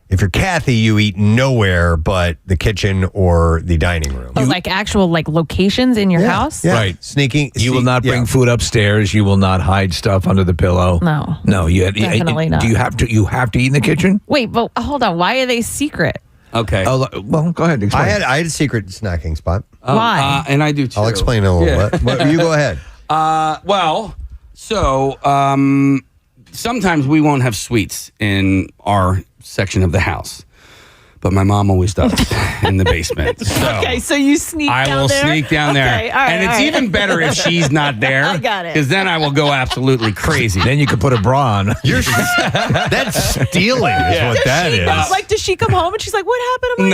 If you're Kathy, you eat nowhere but the kitchen or the dining room. Oh, like actual locations in your house? Yeah. Right. Sneaking. You will not bring food upstairs. You will not hide stuff under the pillow. No. Definitely not. Do you have to eat in the kitchen? Wait, but hold on. Why are they secret? Okay. Well, go ahead. Explain. I had a secret snacking spot. Why? And I do too. I'll explain in a little bit. Well, you go ahead. Sometimes we won't have sweets in our section of the house, but my mom always does in the basement. So you sneak down there? I will sneak down there. Okay, all right, and it's all right. even better if she's not there. I got it. Because then I will go absolutely crazy. Then you can put a bra on. That's stealing is what that is. Does she come home and she's like, what happened to my...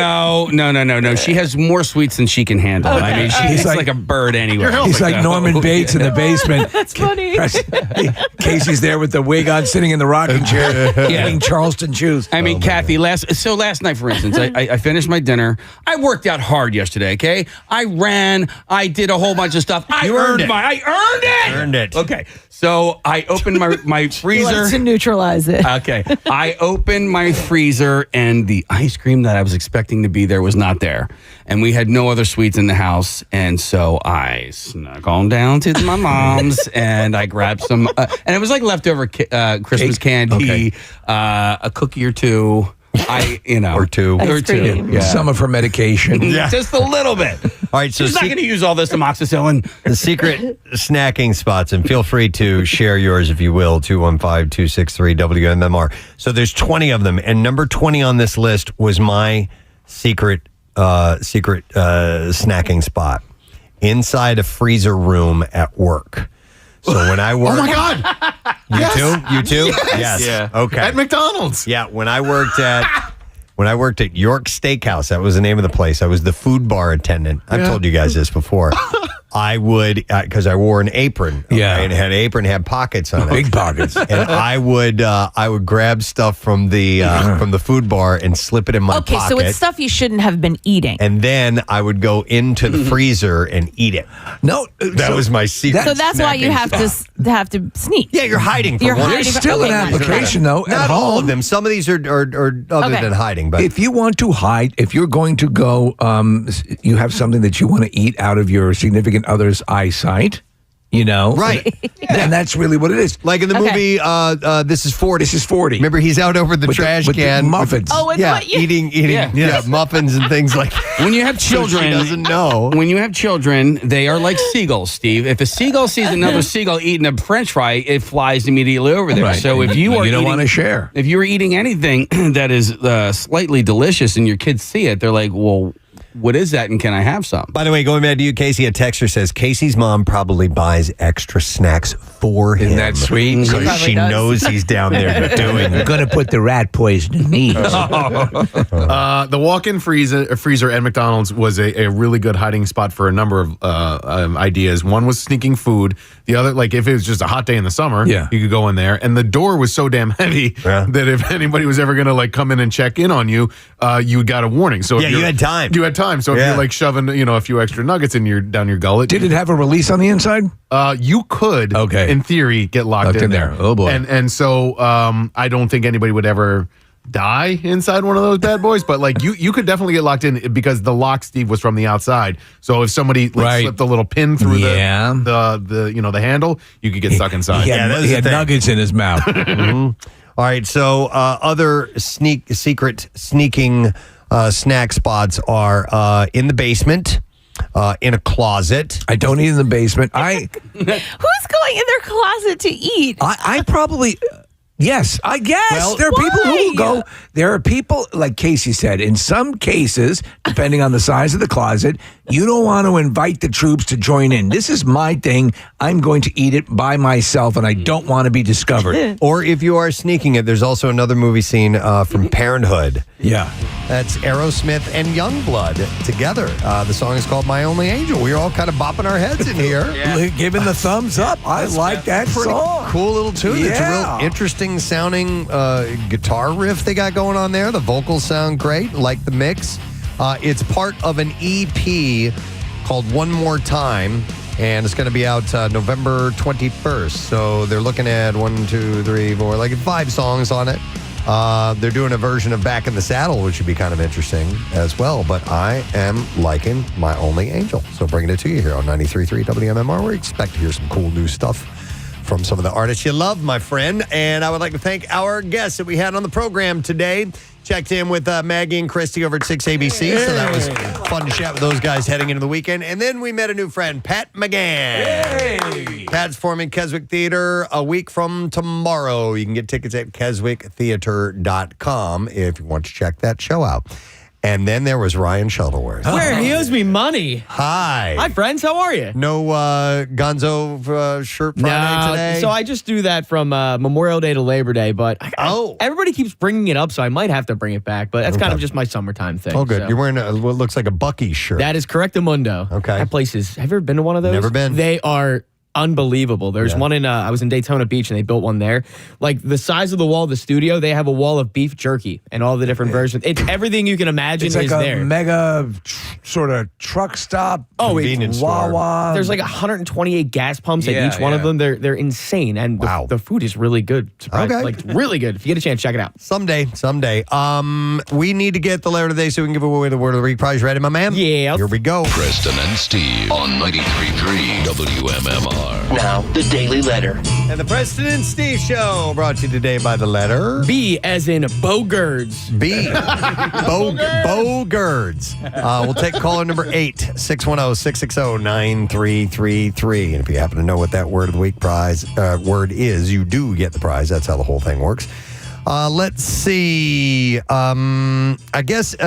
No. She has more sweets than she can handle. Okay, I mean, she's like a bird anyway. He's like Norman Bates in the basement. That's funny. Casey's there with the wig on, sitting in the rocking chair, eating Charleston chews. I mean, Kathy, last night, for instance, I finished my dinner. I worked out hard yesterday, okay? I ran. I did a whole bunch of stuff. I earned it. Okay. So I opened my freezer. Let's neutralize it. Okay. I opened my freezer, and the ice cream that I was expecting to be there was not there. And we had no other sweets in the house. And so I snuck on down to my mom's, and I grabbed some. And it was like leftover Christmas candy, a cookie or two. Or two. Yeah. Some of her medication. Just a little bit. All right, so she's not going to use all this amoxicillin. The secret snacking spots, and feel free to share yours if you will, 215-263-WMMR. So there's 20 of them, and number 20 on this list was my secret snacking spot inside a freezer room at work. So when I work, oh my God, you too, Yes. Yeah, okay. At McDonald's. Yeah, when I worked at York Steakhouse, that was the name of the place. I was the food bar attendant. I've told you guys this before. I would, because I wore an apron. Okay, and it had an apron, had pockets on it, big pockets, and I would grab stuff from the food bar and slip it in my pocket. Okay, so it's stuff you shouldn't have been eating. And then I would go into the freezer and eat it. No, that was my secret. So that's why you have to sneak. Yeah, you're hiding. There's still an application though. Not all of them. Some of these are other than hiding. But if you want to hide, if you're going to go, you have something that you want to eat out of your significant other's eyesight, right? And that's really what it is. Like in the movie, This is 40. This is 40. Remember, he's out over the trash can, with muffins. eating muffins and things like that. When you have children, so she doesn't know. When you have children, they are like seagulls, Steve. If a seagull sees another seagull eating a French fry, it flies immediately over there. Right. So if you don't want to share, if you are eating anything that is slightly delicious and your kids see it, they're like, well, what is that, and can I have some? By the way, going back to you, Casey, a texter says Casey's mom probably buys extra snacks for him. Isn't that sweet? Because she knows he's down there doing it. I'm going to put the rat poison in these. The walk-in freezer at McDonald's was a really good hiding spot for a number of ideas. One was sneaking food. The other, like if it was just a hot day in the summer, you could go in there. And the door was so damn heavy that if anybody was ever going to come in and check in on you, you got a warning. So you had time. You had time. So if you're shoving, a few extra nuggets in down your gullet. Did it have a release on the inside? You could, in theory, get locked in there. Oh boy. And so I don't think anybody would ever die inside one of those bad boys, but you could definitely get locked in because the lock, Steve, was from the outside. So if somebody slipped a little pin through the handle, you could get stuck inside. He had nuggets in his mouth. Mm-hmm. All right, so other secret sneaking snack spots are in the basement, in a closet. I don't eat in the basement. Who's going in their closet to eat? I probably... Yes, I guess. Well, there are people who will go. There are people, like Casey said, in some cases, depending on the size of the closet, you don't want to invite the troops to join in. This is my thing. I'm going to eat it by myself, and I don't want to be discovered. Or if you are sneaking it, there's also another movie scene from Parenthood. Yeah. That's Aerosmith and Youngblood together. The song is called My Only Angel. We're all kind of bopping our heads in here. Giving the thumbs up. I like that song. Cool little tune. Yeah. It's a real interesting sounding guitar riff they got going on there. The vocals sound great, like the mix. It's part of an EP called One More Time, and it's going to be out November 21st. So they're looking at 5 songs on it. They're doing a version of Back in the Saddle, which would be kind of interesting as well. But I am liking My Only Angel. So bringing it to you here on 93.3 WMMR. We expect to hear some cool new stuff from some of the artists you love, my friend. And I would like to thank our guests that we had on the program today. Checked in with Maggie and Christy over at 6ABC. So that was fun to chat with those guys heading into the weekend. And then we met a new friend, Pat McGann. Pat's forming Keswick Theater a week from tomorrow. You can get tickets at keswicktheater.com if you want to check that show out. And then there was Ryan Shuttleworth. Where? He owes me money. Hi. Hi, friends. How are you? No Gonzo shirt Friday today? So I just do that from Memorial Day to Labor Day, but everybody keeps bringing it up, so I might have to bring it back. But that's kind of just my summertime thing. Oh, good. So. You're wearing what looks like a Buc-ee's shirt. That is correct, Mundo. Okay. That place is, have you ever been to one of those? Never been. They are unbelievable. There's one in, I was in Daytona Beach and they built one there. Like the size of the wall of the studio, they have a wall of beef jerky and all the different versions. It's everything you can imagine it's like is a there. Mega sort of truck stop. Oh, convenience store. Wawa. There's like 128 gas pumps at each one of them. They're insane. And the food is really good. Okay. Like really good. If you get a chance, check it out. Someday. We need to get the letter today so we can give away the word of the week prize. Ready, my man? Yeah. Here we go. Preston and Steve on 93.3 WMMR. Now, the Daily Letter. And the Preston and Steve Show brought to you today by the letter B as in Bogurds. B. Bogurds. We'll take caller number 8, 610-660-9333. And if you happen to know what that word of the week prize word is, you do get the prize. That's how the whole thing works. Let's see. I guess,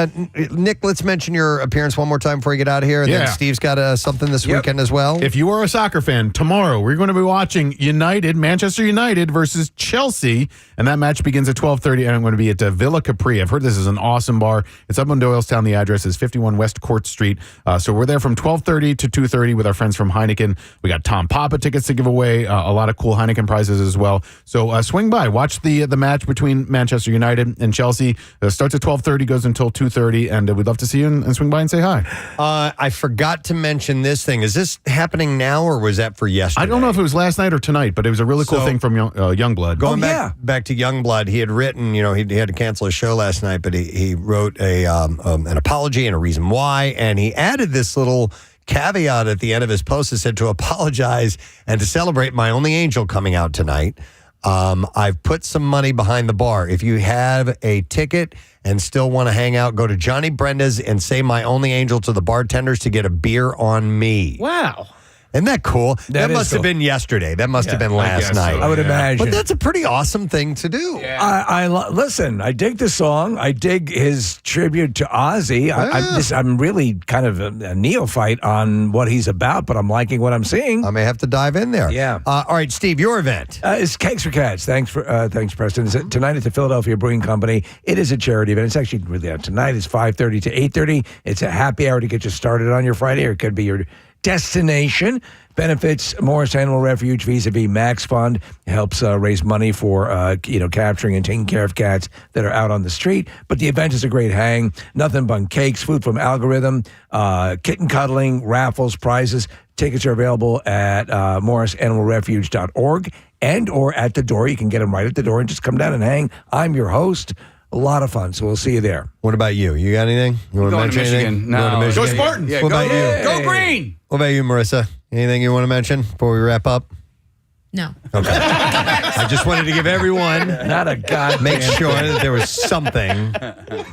Nick, let's mention your appearance one more time before you get out of here. And then Steve's got something this weekend as well. If you are a soccer fan, tomorrow we're going to be watching Manchester United versus Chelsea. And that match begins at 12:30. And I'm going to be at Villa Capri. I've heard this is an awesome bar. It's up in Doylestown. The address is 51 West Court Street. So we're there from 12:30 to 2:30 with our friends from Heineken. We got Tom Papa tickets to give away. A lot of cool Heineken prizes as well. So swing by. Watch the match between Manchester United and Chelsea. Starts at 12:30, goes until 2:30, and we'd love to see you and swing by and say hi. I forgot to mention this thing. Is this happening now, or was that for yesterday? I don't know if it was last night or tonight, but it was a really cool thing from Youngblood. Going back to Youngblood, he had written, he had to cancel his show last night, but he wrote an apology and a reason why, and he added this little caveat at the end of his post that said to apologize and to celebrate My Only Angel coming out tonight. I've put some money behind the bar. If you have a ticket and still want to hang out, go to Johnny Brenda's and say My Only Angel to the bartenders to get a beer on me. Wow. Isn't that cool? That must have cool. been yesterday. That must have been last night. So, I would imagine. But that's a pretty awesome thing to do. Yeah. Listen, I dig the song. I dig his tribute to Ozzy. I'm really kind of a neophyte on what he's about, but I'm liking what I'm seeing. I may have to dive in there. Yeah. All right, Steve, your event. It's Cakes for Cats. Thanks, Preston. It's tonight at the Philadelphia Brewing Company. It is a charity event. It's actually really tonight. It's 5:30 to 8:30. It's a happy hour to get you started on your Friday, or it could be your destination. Benefits Morris Animal Refuge vis-a-vis Max Fund. Helps raise money for capturing and taking care of cats that are out on the street. But the event is a great hang. Nothing but cakes, food from Algorithm, kitten cuddling, raffles, prizes. Tickets are available at morrisanimalrefuge.org and or at the door. You can get them right at the door and just come down and hang. I'm your host. A lot of fun, so we'll see you there. What about you? You got anything? You want to mention anything? No. Go Spartans. What about you? Go Green. What about you, Marissa? Anything you want to mention before we wrap up? No. Okay. I just wanted to give everyone make sure that there was something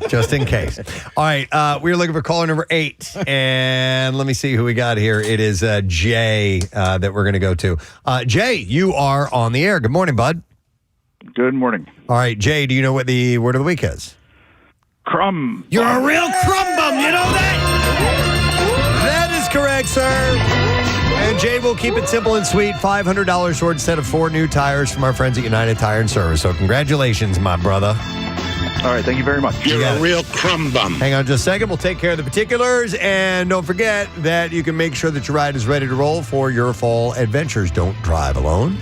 just in case. All right. We're looking for caller number 8. And let me see who we got here. It is Jay that we're going to go to. Jay, you are on the air. Good morning, bud. Good morning. All right, Jay, do you know what the word of the week is? Crumb. You're a real crumb bum, you know that? That is correct, sir. And Jay will keep it simple and sweet. $500 toward a set of 4 new tires from our friends at United Tire and Service. So congratulations, my brother. All right, thank you very much. You're a real crumb bum. Hang on just a second. We'll take care of the particulars. And don't forget that you can make sure that your ride is ready to roll for your fall adventures. Don't drive alone.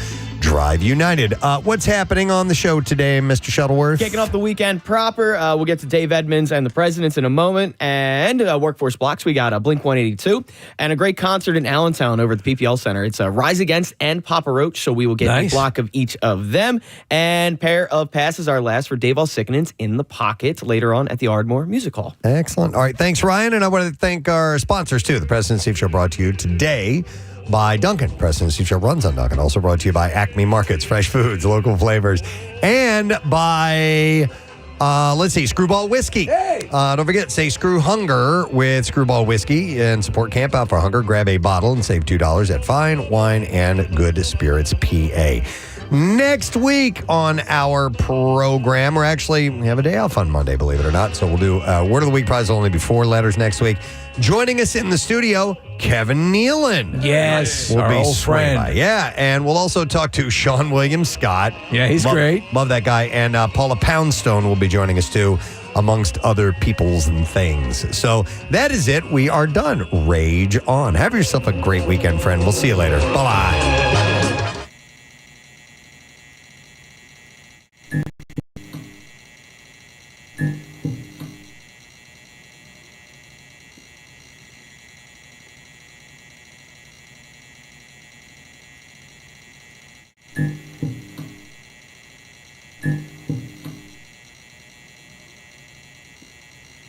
Drive United. What's happening on the show today, Mr. Shuttleworth? Kicking off the weekend proper. We'll get to Dave Edmonds and the Presidents in a moment. And Workforce Blocks, we got Blink 182 and a great concert in Allentown over at the PPL Center. It's Rise Against and Papa Roach, so we will get a block of each of them. And pair of passes are last for Dave Alsikkonen's In the Pocket later on at the Ardmore Music Hall. Excellent. All right, thanks, Ryan. And I want to thank our sponsors, too. The Preston and Steve Show brought to you today by Duncan. Preston and Steve Show runs on Duncan. Also brought to you by Acme Markets, fresh foods, local flavors. And by, Screwball Whiskey. Hey! Don't forget, say Screw Hunger with Screwball Whiskey and support Camp Out for Hunger. Grab a bottle and save $2 at Fine Wine and Good Spirits PA. Next week on our program, we have a day off on Monday, believe it or not. So we'll do Word of the Week prize only be 4 letters next week. Joining us in the studio, Kevin Nealon. Yes, we'll our be old friend. By. Yeah, and we'll also talk to Sean William Scott. Yeah, he's great. Love that guy. And Paula Poundstone will be joining us too, amongst other peoples and things. So that is it. We are done. Rage on. Have yourself a great weekend, friend. We'll see you later. Bye-bye. Mm-hmm.